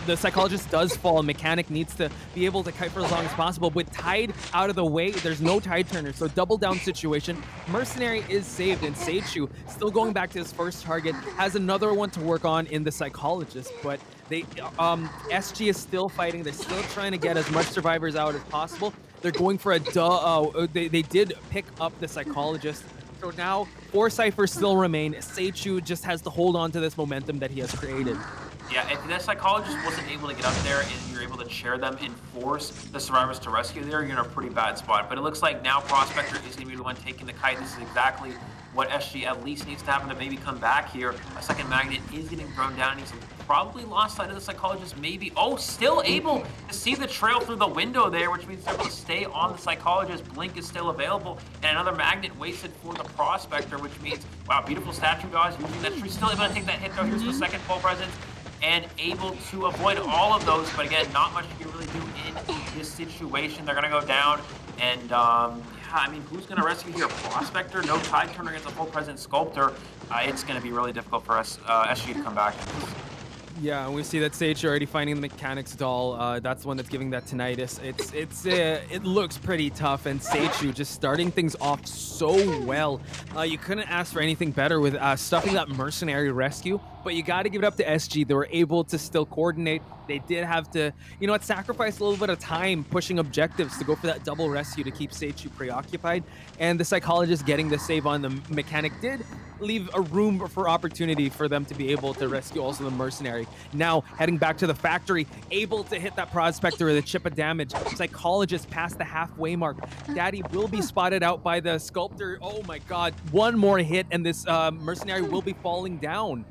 the Psychologist does fall. Mechanic needs to be able to kite for as long as possible. With Tide out of the way, there's no Tide Turner, so double down situation. Mercenary is saved, and Seichu, still going back to his first target, has another one to work on in the Psychologist, but They SG is still fighting. They're still trying to get as much survivors out as possible. They're going for a they did pick up the psychologist. So now 4 ciphers still remain. Seichu just has to hold on to this momentum that he has created. Yeah, if the psychologist wasn't able to get up there and you're able to chair them and force the survivors to rescue there, you're in a pretty bad spot. But it looks like now Prospector is going to be the one taking the kite. This is exactly what SG at least needs to happen to maybe come back here. A second magnet is getting thrown down. He's probably lost sight of the psychologist, maybe. Oh, still able to see the trail through the window there, which means they're able to stay on the psychologist. Blink is still available, and another magnet wasted for the Prospector, which means, wow, beautiful statue dodge using that tree. Still able to take that hit, though. Here's the second full presence, and able to avoid all of those. But again, not much you can really do in this situation. They're going to go down, and yeah, I mean, who's going to rescue here? Prospector, no Tide Turner against a full presence Sculptor. It's going to be really difficult for us, SG, to come back. Yeah, and we see that Sage already finding the mechanics doll. That's the one that's giving that tinnitus. It looks pretty tough, and Seichu just starting things off so well. You couldn't ask for anything better with stuffing that mercenary rescue, but you got to give it up to SG. They were able to still coordinate. They did have to, sacrifice a little bit of time pushing objectives to go for that double rescue to keep Seichu preoccupied, and the psychologist getting the save on the mechanic did leave a room for opportunity for them to be able to rescue also the mercenary. Now heading back to the factory, able to hit that Prospector with a chip of damage. Psychologist past the halfway mark. Daddy will be spotted out by the Sculptor. Oh my god, one more hit and this mercenary will be falling down.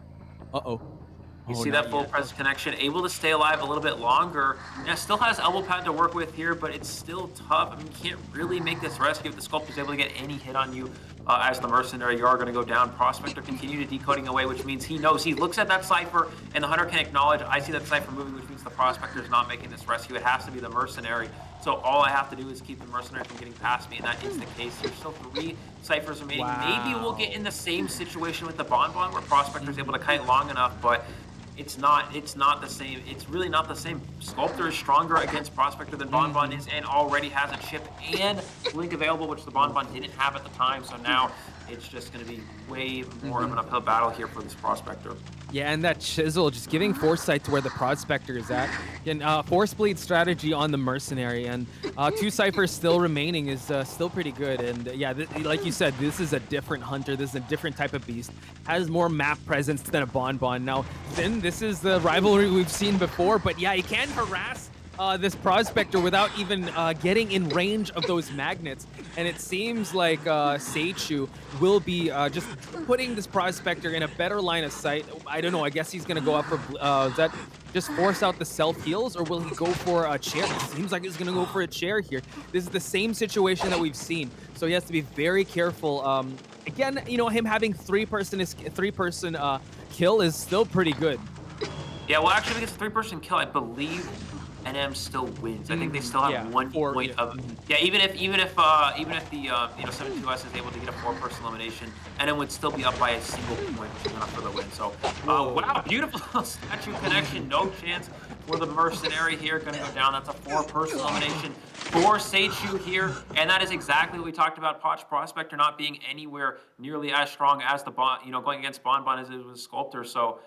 You see that full presence connection, able to stay alive a little bit longer. Yeah, still has elbow pad to work with here, but it's still tough. I mean, you can't really make this rescue if the Sculptor's able to get any hit on you as the mercenary. You are going to go down. Prospector continue to decoding away, which means he knows. He looks at that cipher, and the hunter can acknowledge, I see that cipher moving, which means the Prospector is not making this rescue. It has to be the mercenary. So all I have to do is keep the mercenary from getting past me, and that is the case. There's still 3 ciphers remaining. Wow. Maybe we'll get in the same situation with the Bonbon, where Prospector is able to kite long enough, but it's not the same. It's really not the same. Sculptor is stronger against Prospector than Bonbon is, and already has a chip and Blink available, which the Bonbon didn't have at the time. So now it's just going to be way more of an uphill battle here for this Prospector. Yeah, and that chisel just giving foresight to where the Prospector is at. And force bleed strategy on the mercenary, and 2 ciphers still remaining is still pretty good. And yeah, like you said, this is a different hunter. This is a different type of beast. Has more map presence than a Bonbon. Now, then this is the rivalry we've seen before, but yeah, you can harass this Prospector without even getting in range of those magnets. And it seems like Seichu will be just putting this Prospector in a better line of sight. I don't know, I guess he's going to go up for, is that just force out the self-heals, or will he go for a chair? It seems like he's going to go for a chair here. This is the same situation that we've seen. So he has to be very careful. Again, him having 3-person kill is still pretty good. Yeah, well, actually, if it's a 3-person kill, I believe NM still wins. I think they still have 1 point of. Yeah, even if the 72S is able to get a 4-person elimination, NM would still be up by a single point, which is enough for the win. So, wow, beautiful statue connection. No chance for the mercenary here. Going to go down. That's a 4-person elimination for Seichu here, and that is exactly what we talked about. Prospector not being anywhere nearly as strong as the going against Bonbon as it was Sculptor. So.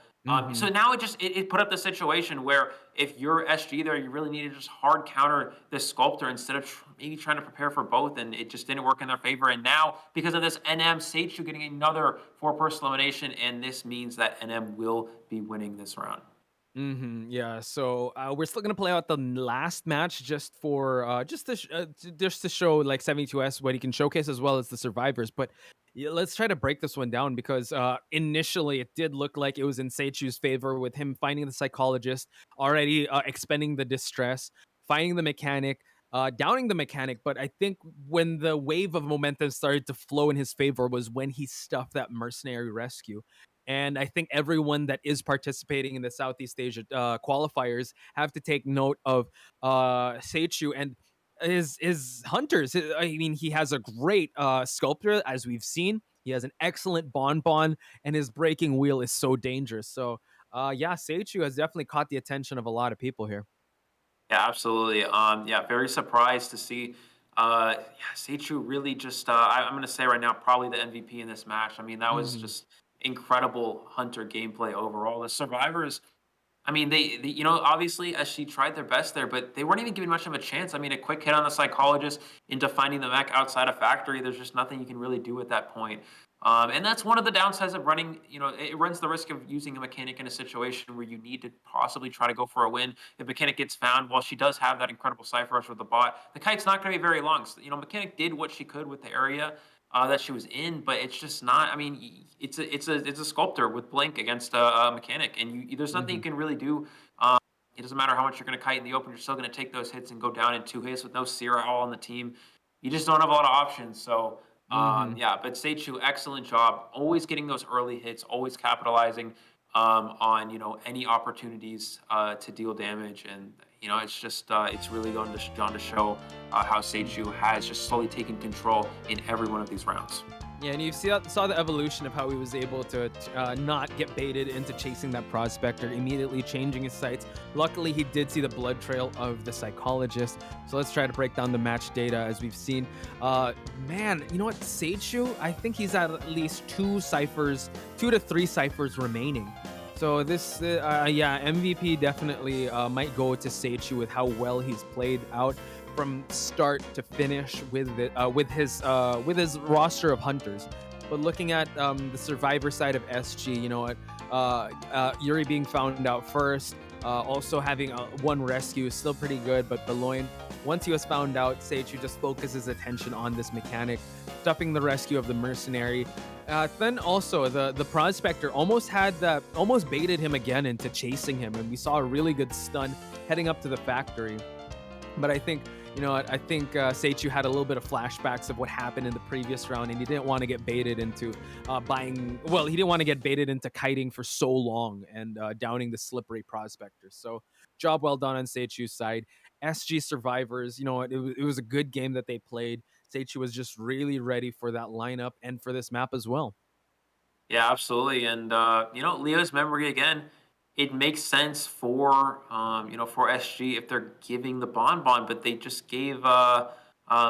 So now it put up the situation where if you're SG there, you really need to just hard counter this Sculptor instead of maybe trying to prepare for both, and it just didn't work in their favor. And now, because of this, NM, Seichu getting another 4-person elimination, and this means that NM will be winning this round. Yeah, so we're still gonna play out the last match just for just to show like 72S what he can showcase as well as the survivors. But yeah, let's try to break this one down because initially it did look like it was in Seichu's favor with him finding the psychologist, already expending the distress, finding the mechanic, downing the mechanic. But I think when the wave of momentum started to flow in his favor was when he stuffed that mercenary rescue. And I think everyone that is participating in the Southeast Asia qualifiers have to take note of Seichu and his hunters. I mean, he has a great Sculptor, as we've seen. He has an excellent Bonbon, and his breaking wheel is so dangerous. So, yeah, Seichu has definitely caught the attention of a lot of people here. Yeah, absolutely. Yeah, very surprised to see. Seichu really just. I'm going to say right now, probably the MVP in this match. I mean, that was just incredible hunter gameplay overall. The survivors I mean, obviously, SG tried their best there, but they weren't even given much of a chance. I mean, a quick hit on the psychologist into finding the mech outside of factory. There's just nothing you can really do at that point. And that's one of the downsides of running. It runs the risk of using a mechanic in a situation where you need to possibly try to go for a win. If mechanic gets found, while she does have that incredible cipher rush with the bot, the kite's not going to be very long. So, mechanic did what she could with the area that she was in, but it's just not. I mean, it's a sculptor with blink against a mechanic, and there's nothing you can really do. It doesn't matter how much you're going to kite in the open; you're still going to take those hits and go down in 2 hits with no Sierra all on the team. You just don't have a lot of options. So yeah, but Seichu, excellent job, always getting those early hits, always capitalizing on any opportunities to deal damage, and it's just it's really gone to show how Seichu has just slowly taken control in every one of these rounds. Yeah, and you saw the evolution of how he was able to not get baited into chasing that prospector, immediately changing his sights. Luckily, he did see the blood trail of the psychologist. So let's try to break down the match data as we've seen. Man, you know what? Seichu, I think he's at least 2 to 3 ciphers remaining. So this, MVP definitely might go to Seichu with how well he's played out from start to finish with his roster of hunters. But looking at the survivor side of SG, you know what, Yuri being found out first, also having one rescue is still pretty good. But Beloin, once he was found out, Seichu just focuses attention on this mechanic, stuffing the rescue of the mercenary. Then also the prospector almost baited him again into chasing him, and we saw a really good stun heading up to the factory. But I think, Seichu had a little bit of flashbacks of what happened in the previous round, and he didn't want to get baited into he didn't want to get baited into kiting for so long and downing the slippery prospector. So job well done on Seichu's side. SG survivors, it was a good game that they played. Seichu was just really ready for that lineup and for this map as well. Yeah, absolutely. And Leo's memory again, it makes sense for SG if they're giving the bonbon, but they just gave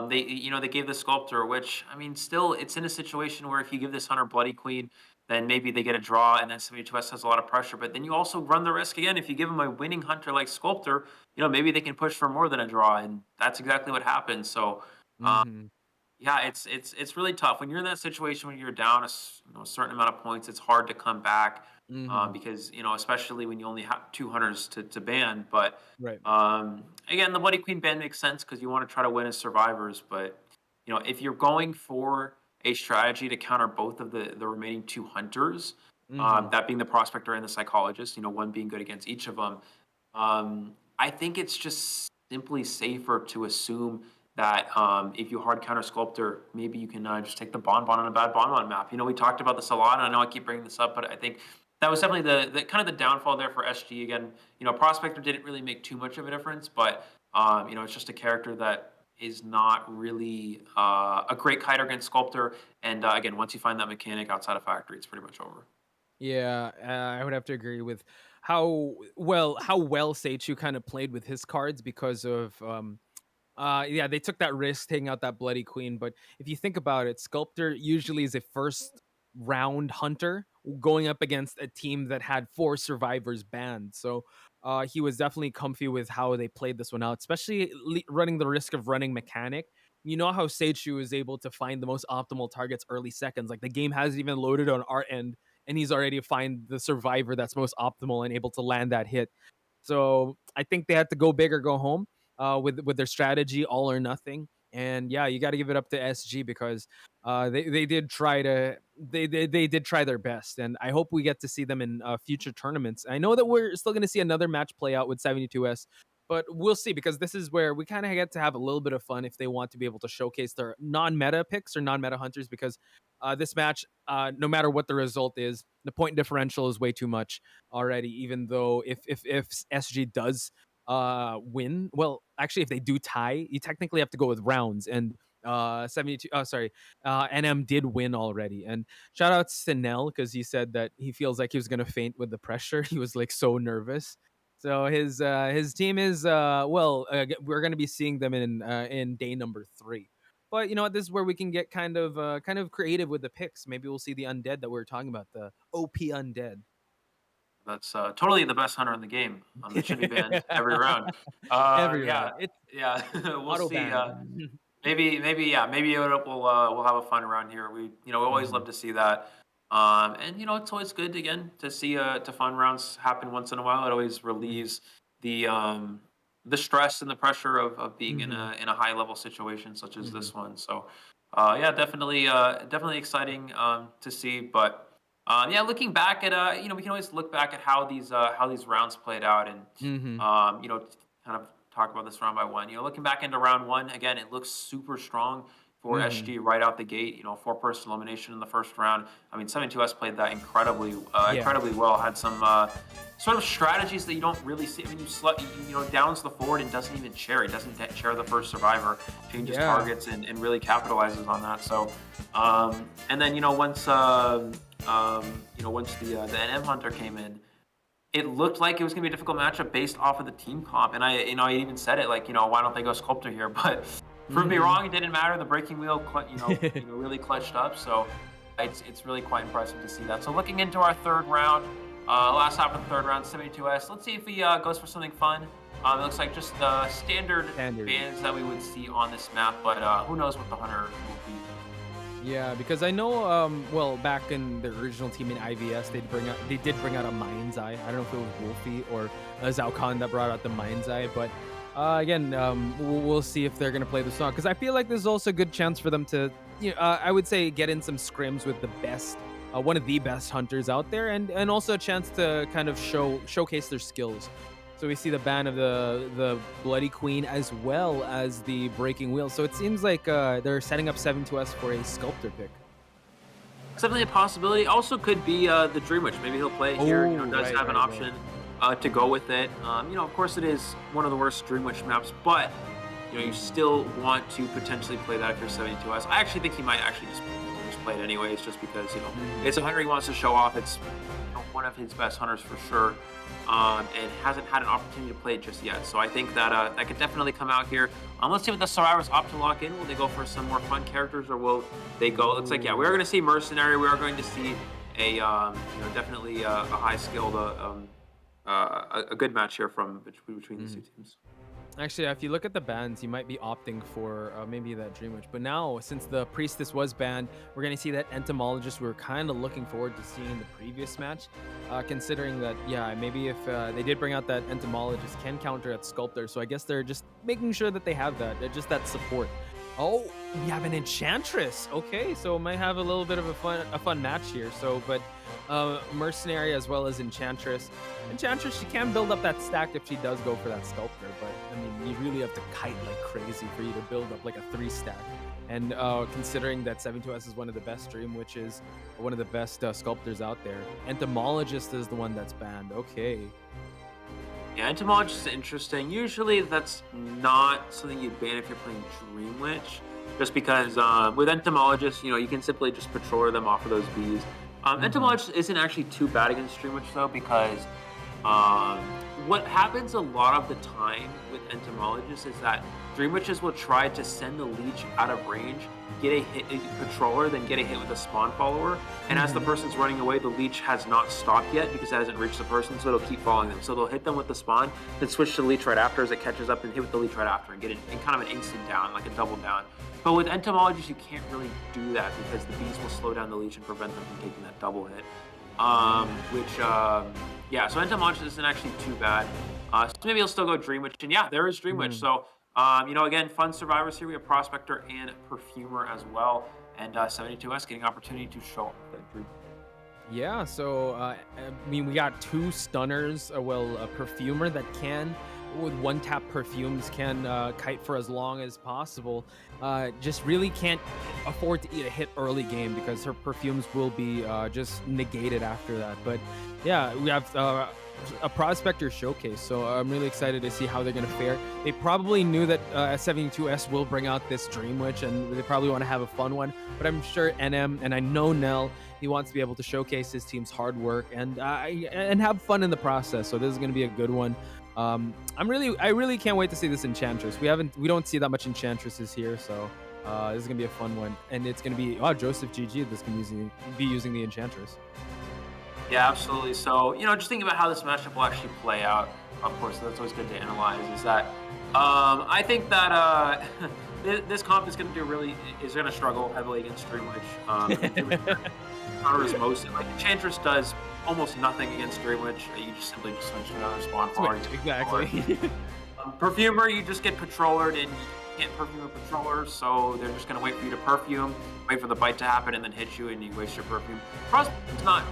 they gave the sculptor, which I mean, still it's in a situation where if you give this hunter Bloody Queen, then maybe they get a draw, and then 72S has a lot of pressure. But then you also run the risk again if you give them a winning hunter like sculptor, maybe they can push for more than a draw, and that's exactly what happened. So. Yeah, it's really tough when you're in that situation when you're down a certain amount of points. It's hard to come back because especially when you only have 2 hunters to ban. But Right. Again, the Bloody Queen ban makes sense because you want to try to win as survivors. But if you're going for a strategy to counter both of the remaining 2 hunters, that being the prospector and the psychologist, one being good against each of them, I think it's just simply safer to assume that if you hard counter sculptor, maybe you can just take the bonbon on a bad bonbon map. We talked about this a lot, and I know I keep bringing this up, but I think that was definitely the kind of the downfall there for SG. Again, prospector didn't really make too much of a difference, but it's just a character that is not really a great kiter against sculptor. And again, once you find that mechanic outside of factory, it's pretty much over. Yeah, I would have to agree with how well Seichu kind of played with his cards because of yeah, they took that risk taking out that Bloody Queen. But if you think about it, Sculptor usually is a first round hunter going up against a team that had 4 survivors banned. So he was definitely comfy with how they played this one out, especially running the risk of running mechanic. You know how Seichu is able to find the most optimal targets early seconds. Like the game hasn't even loaded on our end, and he's already find the survivor that's most optimal and able to land that hit. So I think they had to go big or go home with their strategy, all or nothing. And yeah, you got to give it up to SG because they did try they did try their best, and I hope we get to see them in future tournaments. I know that we're still going to see another match play out with 72S, but we'll see because this is where we kind of get to have a little bit of fun if they want to be able to showcase their non-meta picks or non-meta hunters because this match, no matter what the result is, the point differential is way too much already. Even though if SG does win, well, actually, if they do tie, you technically have to go with rounds, and 72 NM did win already. And shout out to Sinel because he said that he feels like he was gonna faint with the pressure. He was like so nervous. So his team is we're gonna be seeing them in day number 3. But you know what? This is where we can get kind of creative with the picks. Maybe we'll see the undead that we were talking about, the OP undead. That's totally the best hunter in the game. It should be banned every round. Every Yeah, round. It's yeah. We'll auto see. banned. Maybe we'll have a fun round here. We always love to see that. And it's always good again to see to fun rounds happen once in a while. It always relieves the the stress and the pressure of being in a high level situation such as this one. So yeah, definitely exciting to see. But yeah, looking back at we can always look back at how these rounds played out, and kind of talk about this round by one. Looking back into round one again, it looks super strong for SG right out the gate. 4-person elimination in the first round. I mean, 72S played that incredibly well. Had some sort of strategies that you don't really see. I mean, downs the forward and doesn't even chair. He doesn't chair the first survivor, changes targets and really capitalizes on that. So, and then once the NM hunter came in, it looked like it was gonna be a difficult matchup based off of the team comp. And I even said it like, why don't they go Sculptor here? But prove me wrong, it didn't matter. The breaking wheel, really clutched up. So it's really quite impressive to see that. So looking into our third round, last half of the third round, 72S. Let's see if he goes for something fun. It looks like just standard bans that we would see on this map, but who knows what the hunter will be. Yeah, because I know, well, back in the original team in IVS, they did bring out a Mind's Eye. I don't know if it was Wolfie or Zhao Khan that brought out the Mind's Eye, but again, we'll see if they're going to play the song, because I feel like there's also a good chance for them to, I would say, get in some scrims with the best, one of the best hunters out there, and also a chance to kind of showcase their skills. So we see the ban of the Bloody Queen as well as the Breaking Wheel. So it seems like they're setting up 72S for a Sculptor pick. It's definitely a possibility. Also could be the Dream Witch. Maybe he'll play it here. Does have an option to go with it. Of course it is one of the worst Dream Witch maps, but you still want to potentially play that if you're 72S. I actually think he might actually just play it anyways, just because it's a hunter he wants to show off. It's one of his best hunters for sure. And hasn't had an opportunity to play it just yet. So I think that that could definitely come out here. Let's see what the survivors opt to lock in. Will they go for some more fun characters, or will they go? It looks like, yeah, we are going to see Mercenary. We are going to see a definitely a high skilled a good match here between these two teams. Actually, if you look at the bans, you might be opting for maybe that Dream Witch. But now, since the Priestess was banned, we're going to see that Entomologist we were kind of looking forward to seeing in the previous match. Considering that, yeah, maybe if they did bring out that Entomologist can counter at Sculptor. So I guess they're just making sure that they have that, just that support. Oh, we have an Enchantress. Okay, so might have a little bit of a fun match here. So, but Mercenary as well as Enchantress. Enchantress, she can build up that stack if she does go for that Sculptor, but I mean, you really have to kite like crazy for you to build up like a 3-stack. And considering that 72S is one of the best Dream Witches, one of the best Sculptors out there, Entomologist is the one that's banned. Okay. Yeah, Entomologist is interesting. Usually that's not something you'd ban if you're playing Dream Witch, just because with Entomologist, you can simply just patrol them off of those bees. Entomologist isn't actually too bad against Dream Witch though, because what happens a lot of the time with Entomologists is that Dream Witches will try to send the leech out of range, get a hit a patroller, then get a hit with a spawn follower, and as the person's running away, the leech has not stopped yet because it hasn't reached the person, so it'll keep following them. So they'll hit them with the spawn, then switch to the leech right after as it catches up, and hit with the leech right after and get it in kind of an instant down, like a double down. But with Entomologists, you can't really do that because the bees will slow down the leech and prevent them from taking that double hit. Yeah, so Entomologist isn't actually too bad. So maybe he'll still go Dream Witch, and yeah, there is Dream Witch. So, again, fun survivors here. We have Prospector and Perfumer as well, and 72S getting opportunity to show off that Dream. Yeah, so I mean, we got 2 stunners. A Perfumer that can, with 1-tap perfumes, can kite for as long as possible. Just really can't afford to eat a hit early game because her perfumes will be just negated after that. But yeah, we have a Prospector showcase, so I'm really excited to see how they're going to fare. They probably knew that 72S will bring out this Dream Witch, and they probably want to have a fun one, but I'm sure NM, and I know Nell, he wants to be able to showcase his team's hard work and have fun in the process, so this is going to be a good one. I really can't wait to see this Enchantress. We don't see that much Enchantresses here, so this is gonna be a fun one, and it's gonna be Joseph GG that's gonna be using the Enchantress. Yeah, absolutely. So, just thinking about how this matchup will actually play out, of course, that's always good to analyze, is that I think that this comp is going to struggle heavily against Dreamwitch. Counters most, like Enchantress does almost nothing against Dreamwitch. You just simply switch to another spawn flower. Exactly. Perfumer, you just get patrollered, and you can't perfume a patroller, so they're just going to wait for you to perfume, wait for the bite to happen, and then hit you, and you waste your perfume. Frostbite's not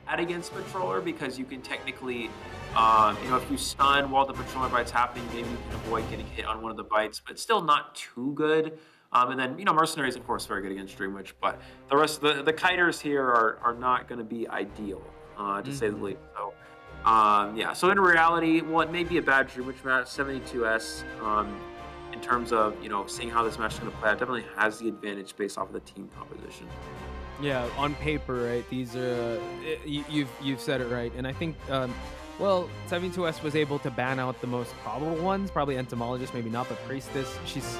bad against patroller because you can technically, if you stun while the patroller bite's happening, maybe you can avoid getting hit on one of the bites, but still not too good. And then, Mercenaries, of course, very good against Dreamwitch, but the rest of the kiters here are not going to be ideal, to say the least. So, so in reality, it may be a bad Dreamwitch match. 72S, in terms of, seeing how this match is going to play out, definitely has the advantage based off of the team composition. Yeah, on paper, right? These are you've said it right, and I think 72S was able to ban out the most probable ones, probably Entomologist, maybe not, but Priestess. She's,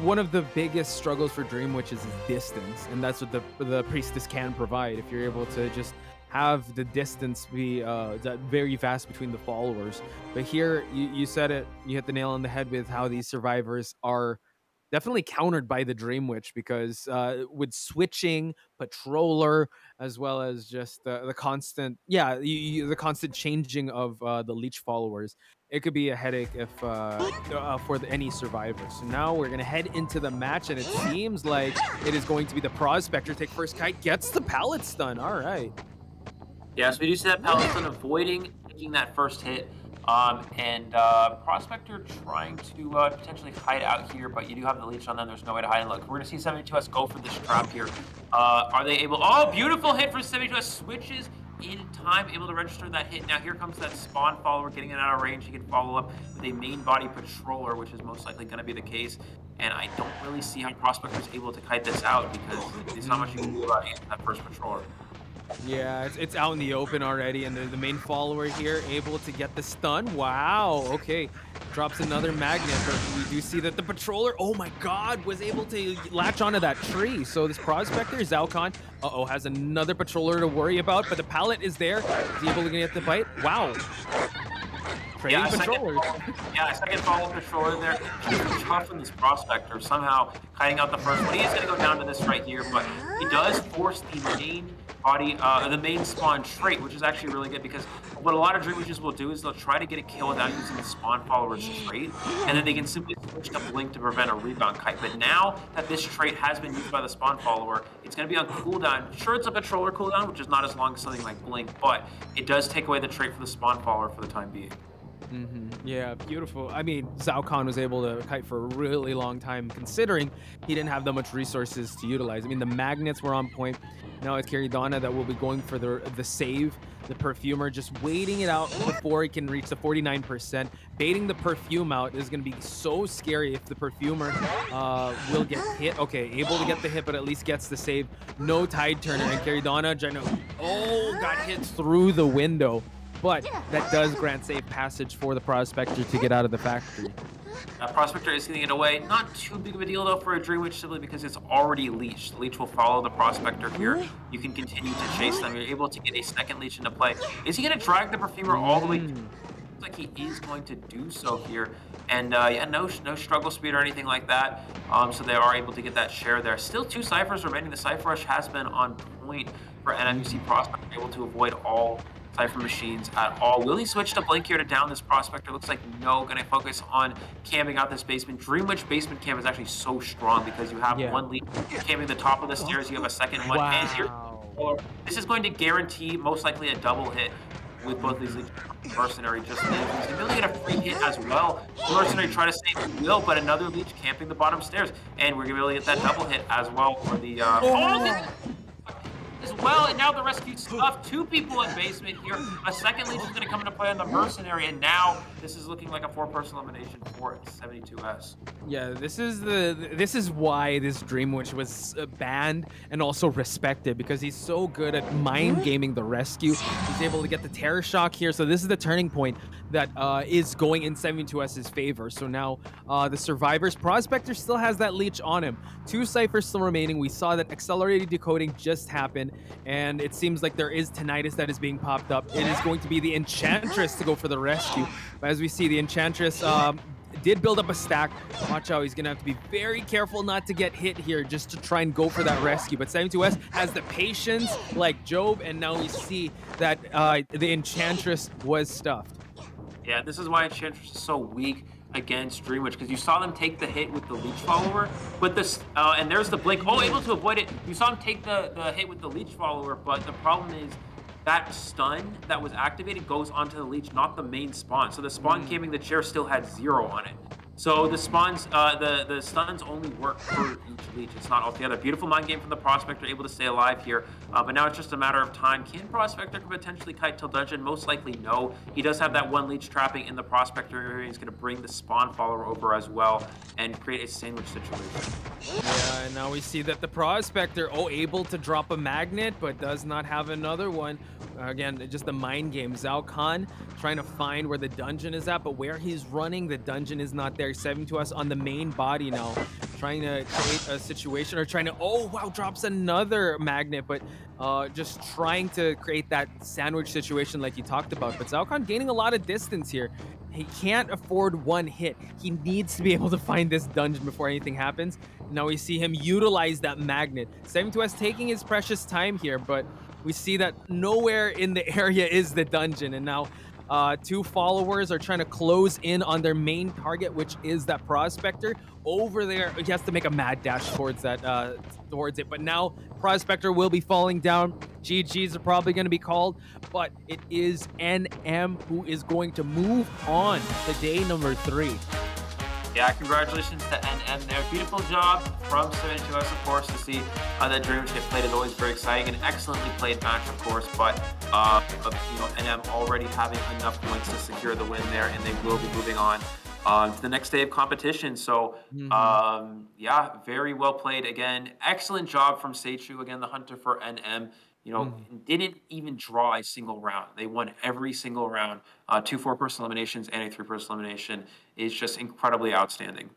one of the biggest struggles for Dreamwitch is distance, and that's what the Priestess can provide. If you're able to just have the distance be very vast between the followers. But here, you said it, you hit the nail on the head with how these survivors are definitely countered by the Dreamwitch, because with switching patroller, as well as just the constant the constant changing of the leech followers, it could be a headache if for any survivor. So now we're gonna head into the match, and it seems like it is going to be the Prospector take first kite, gets the pallet stun. All right. Yeah, so we do see that pallet stun avoiding taking that first hit. And Prospector trying to potentially hide out here, but you do have the leech on them. There's no way to hide. And look, we're going to see 72S go for this trap here. Are they able? Oh, beautiful hit for 72S. Switches in time, able to register that hit. Now here comes that spawn follower, getting it out of range. He can follow up with a main body patroller, which is most likely going to be the case. And I don't really see how Prospector is able to kite this out, because there's not much you can do about it, that first patroller. Yeah, it's out in the open already, and the main follower here able to get the stun. Wow, okay. Drops another magnet, but we do see that the patroller, oh my god, was able to latch onto that tree. So this Prospector, Zalcon, has another patroller to worry about, but the pallet is there. Is he able to get the bite? Wow. Trading patrollers. Second follow patroller there. Shot from this Prospector, somehow kiting out the first one. He is going to go down to this right here, but he does force the main body, the main spawn trait, which is actually really good, because what a lot of Dreamwitches will do is they'll try to get a kill without using the spawn follower's trait, and then they can simply switch to blink to prevent a rebound kite. But now that this trait has been used by the spawn follower, it's going to be on cooldown. Sure, it's a patroller cooldown, which is not as long as something like blink, but it does take away the trait for the spawn follower for the time being. Yeah, beautiful. I mean, Zalcon was able to kite for a really long time, considering he didn't have that much resources to utilize. I mean, the magnets were on point. Now it's Caridana that will be going for the save. The Perfumer just waiting it out before he can reach the 49%. Baiting the Perfume out is going to be so scary if the Perfumer will get hit. Okay, able to get the hit, but at least gets the save. No Tide Turner, and Caridana, got hit through the window. But that does grant safe passage for the Prospector to get out of the factory. Prospector is going to get away. Not too big of a deal, though, for a Dreamwitch, simply because it's already leeched. The leech will follow the Prospector here. You can continue to chase them. You're able to get a second leech into play. Is he going to drag the Perfumer all the way? Looks like he is going to do so here. And no struggle speed or anything like that. So they are able to get that share there. Still 2 ciphers remaining. The cipher rush has been on point for NMUC Prospector, able to avoid all cipher machines at all. Will he switch to blink here to down this Prospector? Looks like no. Going to focus on camping out this basement. Dreamwitch basement camp is actually so strong, because you have one lead camping the top of the stairs. You have a second one. Wow. And here, this is going to guarantee most likely a double hit with both these leads. Mercenary just leaves. He's going to get a free hit as well. Mercenary try to save the wheel, but another leech camping the bottom stairs. And we're going to be able to get that double hit as well for the as well, and now the rescue stuff. 2 people in basement here. A second leech is going to come into play on the Mercenary, and now this is looking like a 4-person elimination for 72S. Yeah, this is why this Dreamwitch was banned and also respected, because he's so good at mind gaming the rescue. He's able to get the Terror Shock here, so this is the turning point that is going in 72S's favor. So now the Survivors Prospector still has that leech on him. 2 ciphers still remaining. We saw that accelerated decoding just happened. and it seems like there is tinnitus that is being popped up. It is going to be the Enchantress to go for the rescue. But as we see, the Enchantress did build up a stack. Watch out, he's gonna have to be very careful not to get hit here just to try and go for that rescue. But 72S has the patience like Job, and now we see that the Enchantress was stuffed. Yeah, this is why Enchantress is so weak against Dreamwitch, because you saw them take the hit with the leech follower, but this and there's the blink. Oh, able to avoid it. You saw him take the hit with the leech follower, but the problem is that stun that was activated goes onto the leech, not the main spawn. So the spawn camping the chair still had 0 on it. So the spawns, the stuns only work for each leech. It's not altogether. Beautiful mind game from the Prospector, able to stay alive here. But now it's just a matter of time. Can Prospector potentially kite till dungeon? Most likely no. He does have that one leech trapping in the Prospector area. He's going to bring the spawn follower over as well and create a sandwich situation. Yeah, and now we see that the Prospector, able to drop a magnet, but does not have another one. Again, just the mind game. Zhao Khan trying to find where the dungeon is at, but where he's running, the dungeon is not there. 72S on the main body now, trying to create a situation, or trying to, oh wow, drops another magnet, but just trying to create that sandwich situation like you talked about. But Zhao Khan gaining a lot of distance here. He can't afford one hit. He needs to be able to find this dungeon before anything happens. Now we see him utilize that magnet. 72S taking his precious time here, but we see that nowhere in the area is the dungeon, and now two followers are trying to close in on their main target, which is that Prospector over there. He has to make a mad dash towards that, towards it. But now Prospector will be falling down. GGs are probably going to be called, but it is NM who is going to move on to day number 3. Yeah, congratulations to NM there. Beautiful job from 72S, of course, to see that Dreamwitch get played is always very exciting. An excellently played match, of course, but NM already having enough points to secure the win there, and they will be moving on to the next day of competition. So, yeah, very well played again. Excellent job from Seichu, again, the hunter for NM. Didn't even draw a single round. They won every single round. 2 4-person eliminations and a 3-person elimination is just incredibly outstanding.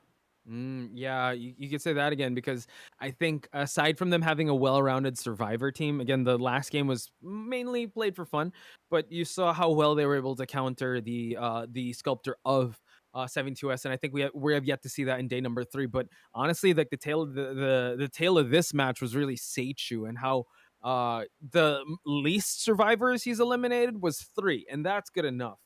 Yeah, you could say that again, because I think aside from them having a well-rounded survivor team, again, the last game was mainly played for fun, but you saw how well they were able to counter the sculptor of 72S, and I think we have yet to see that in day number 3. But honestly, like the tail of the tail of this match was really Seichu, and how the least survivors he's eliminated was 3, and that's good enough.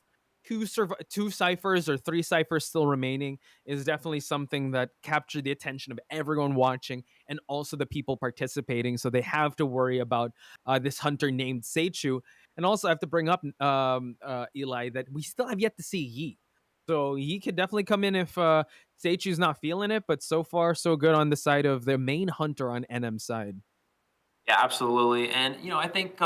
2 ciphers or 3 ciphers still remaining is definitely something that captured the attention of everyone watching, and also the people participating. So they have to worry about this hunter named Seichu. And also I have to bring up Eli, that we still have yet to see Yi. So Yi could definitely come in if Seichu's not feeling it, but so far so good on the side of the main hunter on NM's side. Yeah, absolutely. And I think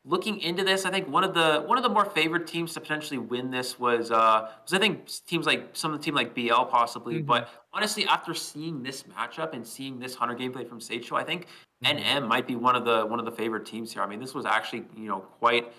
looking into this, I think one of the more favored teams to potentially win this was I think teams like BL possibly. But honestly, after seeing this matchup and seeing this hunter gameplay from Seichu, I think NM might be one of the favorite teams here. I mean, this was actually quite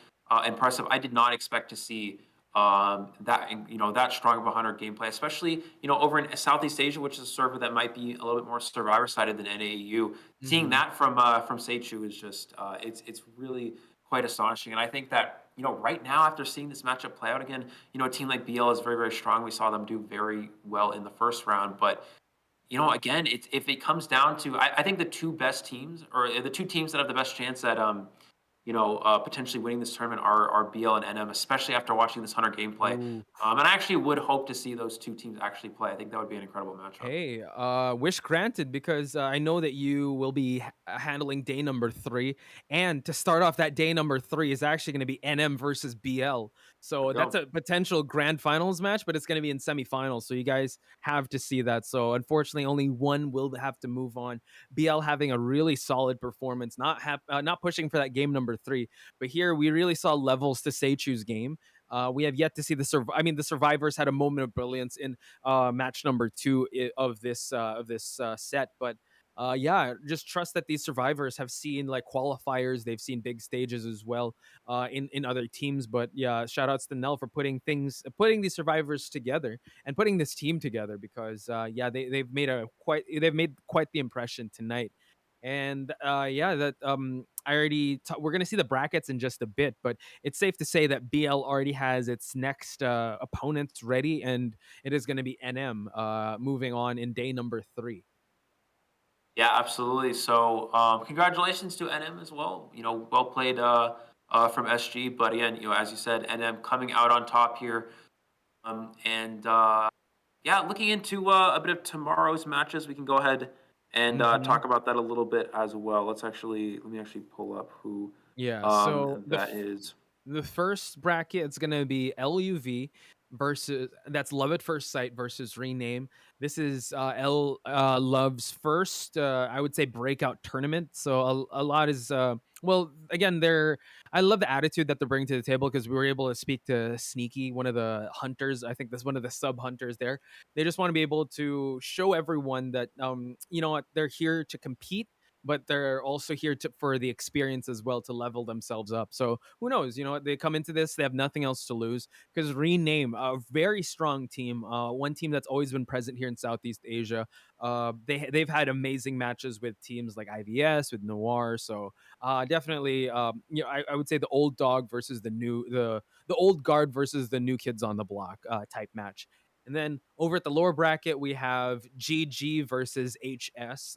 impressive. I did not expect to see that strong of a hunter gameplay, especially over in Southeast Asia, which is a server that might be a little bit more survivor sided than NAEU. Seeing that from Seichu is just it's really quite astonishing. And I think that right now, after seeing this matchup play out again, a team like BL is very, very strong. We saw them do very well in the first round, but again, if it comes down to, I think the 2 best teams, or the 2 teams that have the best chance at potentially winning this tournament are BL and NM, especially after watching this hunter gameplay. And I actually would hope to see those 2 teams actually play. I think that would be an incredible matchup. Hey, wish granted, because I know that you will be handling day number 3, and to start off that day number 3 is actually going to be NM versus BL. So that's a potential grand finals match, but it's going to be in semifinals. So you guys have to see that. So unfortunately, only one will have to move on. BL having a really solid performance, not pushing for that game number 3, but here we really saw levels to Seichu's game. We have yet to see the survivors had a moment of brilliance in match number 2 of this set, but yeah, just trust that these survivors have seen like qualifiers, they've seen big stages as well in other teams. But yeah, shout outs to Nell for putting these survivors together and putting this team together, because yeah, they've made quite the impression tonight. And yeah, that we're gonna see the brackets in just a bit, but it's safe to say that BL already has its next opponents ready, and it is going to be NM moving on in day number 3. Yeah, absolutely. So, congratulations to NM as well. Well played from SG. But again, as you said, NM coming out on top here. And yeah, looking into a bit of tomorrow's matches, we can go ahead and Hmm. talk about that a little bit as well. Let me actually pull up who Yeah, so that is. the first bracket it's gonna be LUV versus that's Love at First Sight versus Rename. This is L Love's first, I would say, breakout tournament. So a lot is well, again, I love the attitude that they're bringing to the table because we were able to speak to Sneaky, one of the hunters. I think that's one of the sub hunters there. They just want to be able to show everyone that you know what, they're here to compete, but they're also here for the experience as well, to level themselves up. So who knows? You know what? They come into this, they have nothing else to lose because Rename, a very strong team, one team that's always been present here in Southeast Asia. They've had amazing matches with teams like IVS, with Noir. So definitely, I would say the old dog versus the old guard versus the new kids on the block type match. And then over at the lower bracket, we have GG versus HS.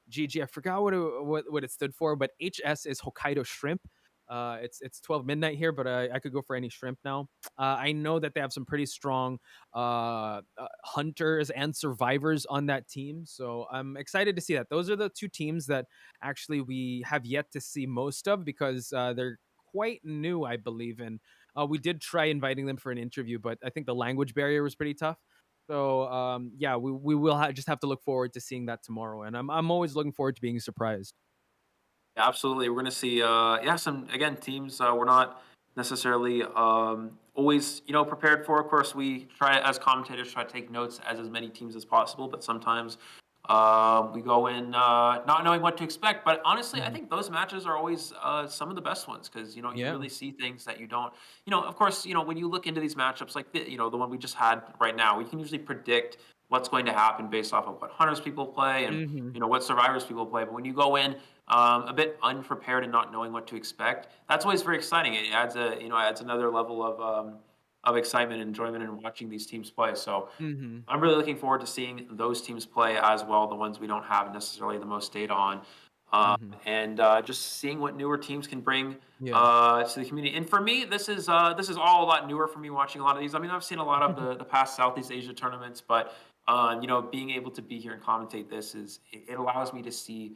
GG, I forgot what it stood for, but HS is Hokkaido Shrimp. It's 12 midnight here, but I could go for any shrimp now. I know that they have some pretty strong hunters and survivors on that team, so I'm excited to see that. Those are the two teams that actually we have yet to see most of because they're quite new, I believe. And we did try inviting them for an interview, but I think the language barrier was pretty tough. So yeah, we will just have to look forward to seeing that tomorrow, and I'm always looking forward to being surprised. Yeah, absolutely. We're going to see, yeah, some again teams we're not necessarily always prepared for. Of course, we try as commentators try to take notes as many teams as possible, but sometimes we go in not knowing what to expect. But honestly, I Mhm. think those matches are always some of the best ones because you Yeah. really see things that you don't. Of course, when you look into these matchups like the one we just had right now, we can usually predict what's going to happen based off of what hunters people play and Mhm. what survivors people play. But when you go in a bit unprepared and not knowing what to expect, that's always very exciting. It adds adds another level of excitement and enjoyment in watching these teams play. So Mhm. I'm really looking forward to seeing those teams play as well, the ones we don't have necessarily the most data on, Mhm. and just seeing what newer teams can bring Yeah. to the community. And for me, this is all a lot newer for me watching a lot of these. I mean, I've seen a lot of the past Southeast Asia tournaments, but being able to be here and commentate this it allows me to see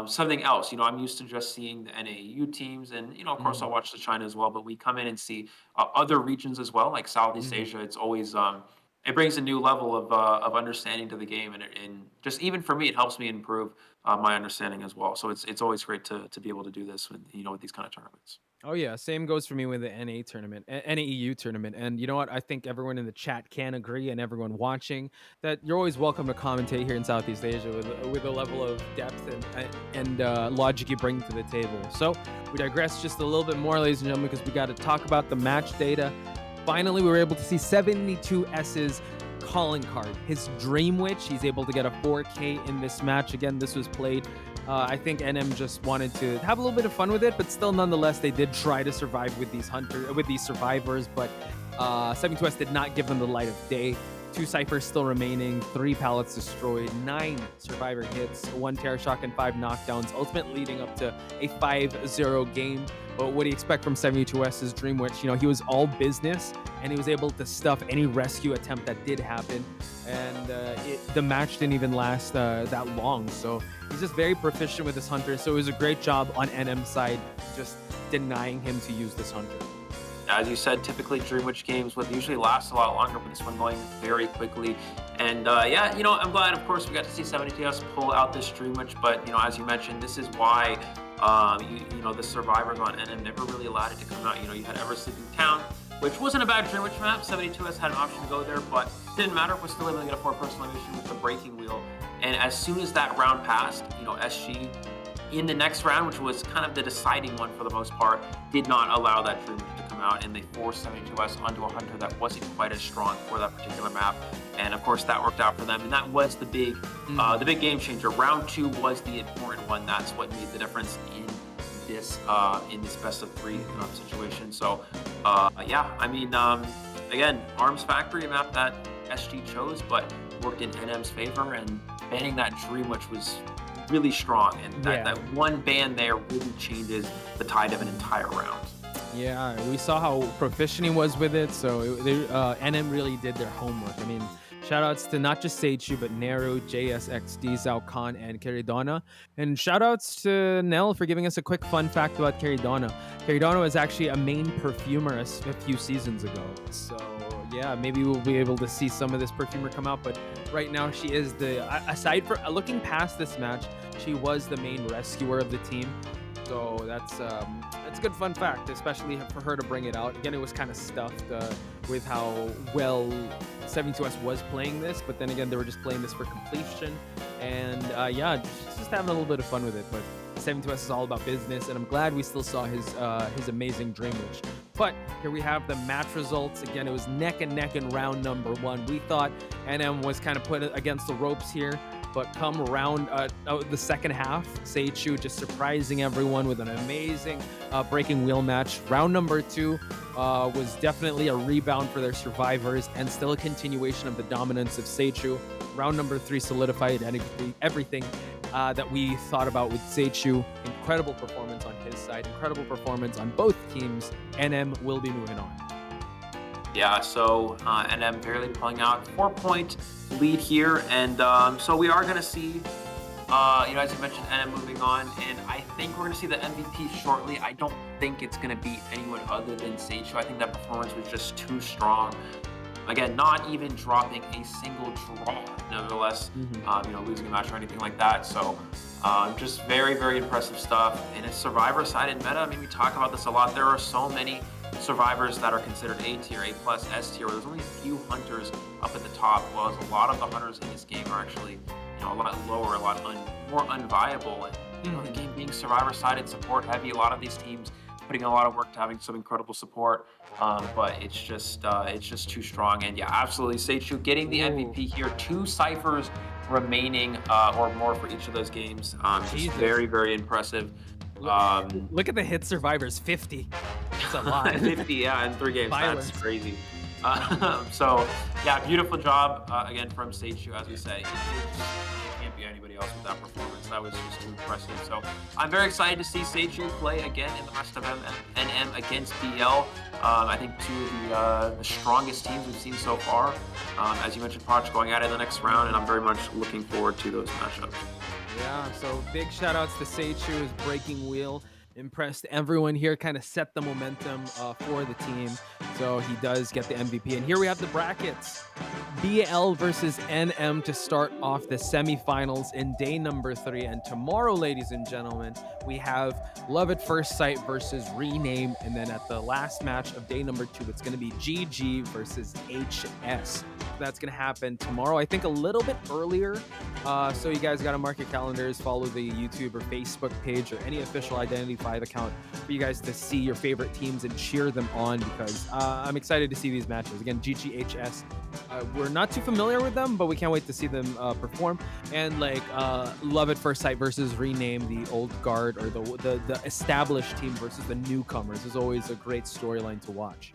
something else. I'm used to just seeing the NAU teams, and of course, Mhm. I'll watch the China as well. But we come in and see other regions as well, like Southeast Mhm. Asia. It's always it brings a new level of understanding to the game, and just even for me, it helps me improve my understanding as well. So it's always great to be able to do this with with these kind of tournaments. Oh yeah, same goes for me with the NA tournament, NAEU tournament. And you know what? I think everyone in the chat can agree, and everyone watching, that you're always welcome to commentate here in Southeast Asia with a level of depth and logic you bring to the table. So we digress just a little bit more, ladies and gentlemen, because we got to talk about the match data. Finally, we were able to see 72S's calling card, his Dream Witch. He's able to get a 4K in this match. Again, this was played. I think NM just wanted to have a little bit of fun with it, but still, nonetheless, they did try to survive with these survivors. But 72S did not give them the light of day. 2 ciphers still remaining, 3 pallets destroyed, 9 survivor hits, 1 terror shock, and 5 knockdowns, ultimately leading up to a 5-0 game. But what do you expect from 72S's Dream Witch? He was all business, and he was able to stuff any rescue attempt that did happen. And the match didn't even last that long. So he's just very proficient with this hunter. So it was a great job on NM's side, just denying him to use this hunter. As you said, typically Dream Witch games would usually last a lot longer, but this one going very quickly. And yeah, I'm glad, of course, we got to see 72S pull out this Dream Witch. But as you mentioned, this is why the survivors on NM never really allowed it to come out. You had Ever Sleeping Town, which wasn't a bad Dream Witch map. 72S had an option to go there, but didn't matter. We're still able to get a 4-person elimination with the breaking wheel. And as soon as that round passed, SG in the next round, which was kind of the deciding one for the most part, did not allow that Dream Witch to come come out and they forced 72S onto a hunter that wasn't quite as strong for that particular map. And of course that worked out for them, and that was the big game changer. Round 2 was the important one. That's what made the difference in this best of 3 situation. So yeah, I mean, again, Arms Factory, a map that SG chose, but worked in NM's favor, and banning that Dream, which was really strong, and that one ban there really changes the tide of an entire round. Yeah, we saw how proficient he was with it, so NM really did their homework. I mean, shoutouts to not just Seichu, but Neru, JSXD, Zhao Khan, and Keridona. And shoutouts to Nell for giving us a quick fun fact about Keridona. Keridona was actually a main perfumer a few seasons ago, so yeah, maybe we'll be able to see some of this perfumer come out, but right now she is aside from looking past this match, she was the main rescuer of the team. So that's a good fun fact, especially for her to bring it out. Again, it was kind of stuffed with how well 72S was playing this, but then again, they were just playing this for completion. And yeah, just having a little bit of fun with it. But 72S is all about business, and I'm glad we still saw his amazing Dream Witch. But here we have the match results. Again, it was neck and neck in round number 1. We thought NM was kind of put against the ropes here, but come around the second half, Seichu just surprising everyone with an amazing breaking wheel match. Round number 2 was definitely a rebound for their survivors and still a continuation of the dominance of Seichu. Round number 3 solidified everything that we thought about with Seichu. Incredible performance on his side, incredible performance on both teams. NM will be moving on. Yeah, so NM barely pulling out 4-point lead here, and so we are going to see, as you mentioned, NM moving on, and I think we're going to see the MVP shortly. I don't think it's going to be anyone other than Seichu. I think that performance was just too strong. Again, not even dropping a single draw, nevertheless, losing a match or anything like that. So just very, very impressive stuff. And a survivor-sided meta, I mean, we talk about this a lot. There are so many survivors that are considered A tier, A plus, S tier, where there's only a few hunters up at the top, while a lot of the hunters in this game are actually, a lot lower, a lot more unviable. And, the game being survivor-sided, support-heavy, a lot of these teams putting a lot of work to having some incredible support, but it's just too strong. And yeah, absolutely, Seichu getting the MVP here. 2 ciphers remaining or more for each of those games. Just very, very impressive. Look at the hit survivors, 50. That's a lot. 50, yeah, in 3 games. Violence. That's crazy. So yeah, beautiful job again from Seichu, as we say. Can't be anybody else with that performance. That was just too impressive. So I'm very excited to see Seichu play again in the rest of NM against BL. I think 2 of the strongest teams we've seen so far. As you mentioned, Poch going at it in the next round, and I'm very much looking forward to those matchups. Yeah, so big shout outs to Seichu. His breaking wheel impressed everyone here, kind of set the momentum for the team. So he does get the MVP. And here we have the brackets. BL versus NM to start off the semifinals in day number 3. And tomorrow, ladies and gentlemen, we have Love at First Sight versus Rename. And then at the last match of day number 2, it's going to be GG versus HS. That's going to happen tomorrow, I think a little bit earlier. So you guys got to mark your calendars, follow the YouTube or Facebook page or any official Identity 5 account for you guys to see your favorite teams and cheer them on, because I'm excited to see these matches. Again, GGHS, we're not too familiar with them, but we can't wait to see them perform. And like Love at First Sight versus Rename, the old guard or the established team versus the newcomers is always a great storyline to watch.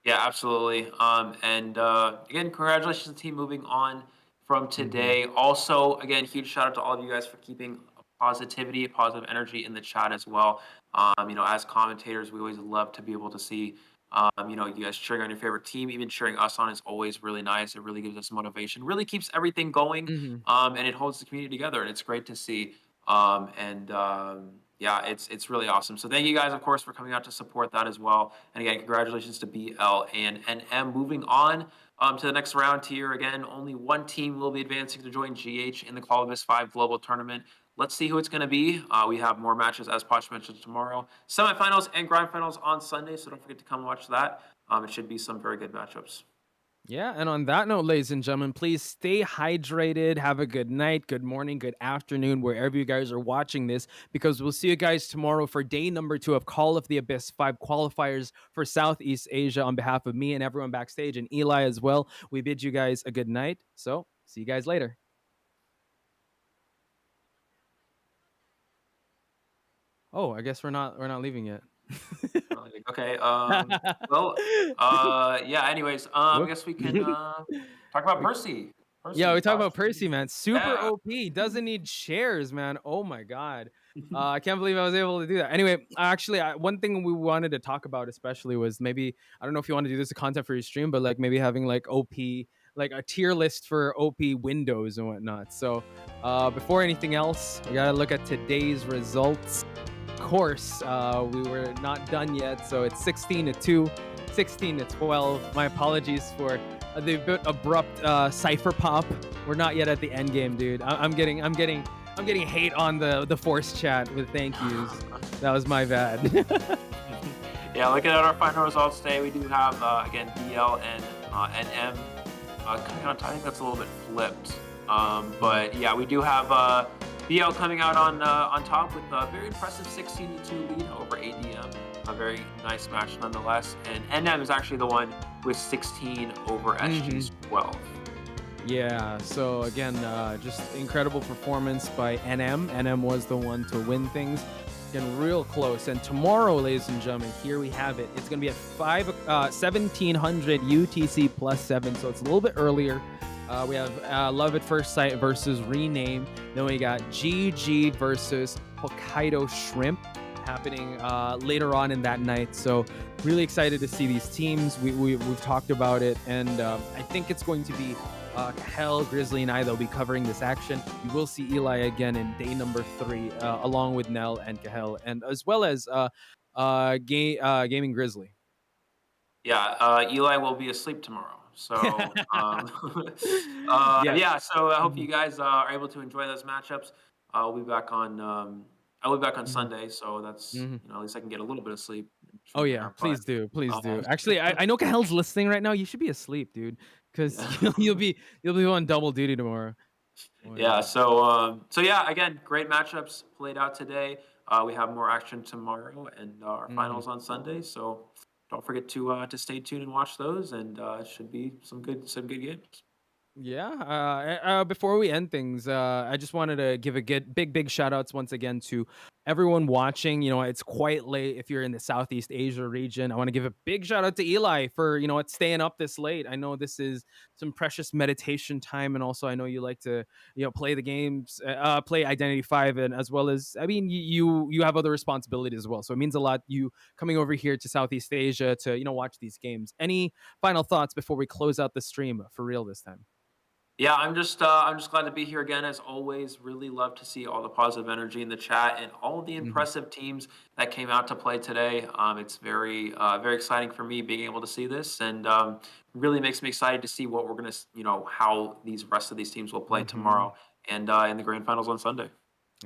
Yeah, absolutely. And again, congratulations to the team moving on from today. Also, again, huge shout out to all of you guys for keeping positivity, positive energy in the chat as well. As commentators, we always love to be able to see, you guys cheering on your favorite team. Even cheering us on is always really nice. It really gives us motivation, really keeps everything going, and it holds the community together, and it's great to see. Yeah, it's really awesome. So thank you guys, of course, for coming out to support that as well. And again, congratulations to BL and NM moving on to the next round tier. Again, only one team will be advancing to join GH in the COAV V 5 Global Tournament. Let's see who it's going to be. We have more matches, as Poch mentioned, tomorrow. Semifinals and grand finals on Sunday, so don't forget to come watch that. It should be some very good matchups. Yeah, and on that note, ladies and gentlemen, please stay hydrated. Have a good night, good morning, good afternoon, wherever you guys are watching this, because we'll see you guys tomorrow for day number 2 of Call of the Abyss 5 qualifiers for Southeast Asia. On behalf of me and everyone backstage and Eli as well, we bid you guys a good night. So, see you guys later. Oh, I guess we're not leaving yet. Okay. Well. Yeah. Anyways. I guess we can talk about Percy. Yeah, we talk Posh. about Percy, man. Super Yeah. OP. Doesn't need shares, man. Oh my god. I can't believe I was able to do that. Anyway, actually, one thing we wanted to talk about, especially, was maybe, I don't know if you want to do this as content for your stream, but like maybe having like OP, like a tier list for OP windows and whatnot. So, before anything else, we gotta look at today's results. Of course, we were not done yet, so it's 16-2, 16-12. My apologies for the bit abrupt cipher pop. We're not yet at the end game, dude. I'm getting hate on the force chat with thank yous. That was my bad. Yeah. Looking at our final results today, we do have again BL and NM coming out. I think that's a little bit flipped. But yeah, we do have BL coming out on top with a very impressive 16-2 lead over ADM. A very nice match nonetheless. And NM is actually the one with 16 over SG's 12. Yeah, so again, just incredible performance by NM. NM was the one to win things. Getting real close. And tomorrow, ladies and gentlemen, here we have it. It's going to be at 1700 UTC+7, so it's a little bit earlier. We have Love at First Sight versus Rename. Then we got GG versus Hokkaido Shrimp happening later on in that night. So really excited to see these teams. We've talked about it, and I think it's going to be Kahel, Grizzly, and I that'll be covering this action. You will see Eli again in day number 3, along with Nell and Kahel, and as well as Gaming Grizzly. Yeah, Eli will be asleep tomorrow. So, yeah. So I hope you guys are able to enjoy those matchups. I'll be back on. I'll be back on Sunday, so that's at least I can get a little bit of sleep. Oh yeah, please do. Actually, I know Kahel's listening right now. You should be asleep, dude, because you'll be on double duty tomorrow. Yeah. So yeah. Again, great matchups played out today. We have more action tomorrow, and our finals on Sunday. So don't forget to stay tuned and watch those, and it should be some good games. Yeah. Before we end things, I just wanted to give a big shout outs once again to everyone watching. It's quite late if you're in the Southeast Asia region. I want to give a big shout out to Eli for staying up this late. I know this is some precious meditation time, and also I know you like to play the games, play Identity 5, and as well as you have other responsibilities as well. So it means a lot you coming over here to Southeast Asia to watch these games. Any final thoughts before we close out the stream for real this time? Yeah, I'm just glad to be here again as always. Really love to see all the positive energy in the chat and all the impressive teams that came out to play today. It's very exciting for me being able to see this, and really makes me excited to see what we're gonna how these rest of these teams will play tomorrow and in the grand finals on Sunday.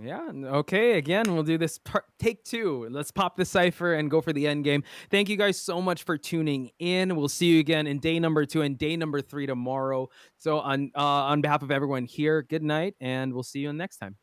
Yeah. Okay. Again, we'll do this take 2. Let's pop the cipher and go for the end game. Thank you guys so much for tuning in. We'll see you again in day number 2 and day number 3 tomorrow. So on behalf of everyone here, good night, and we'll see you next time.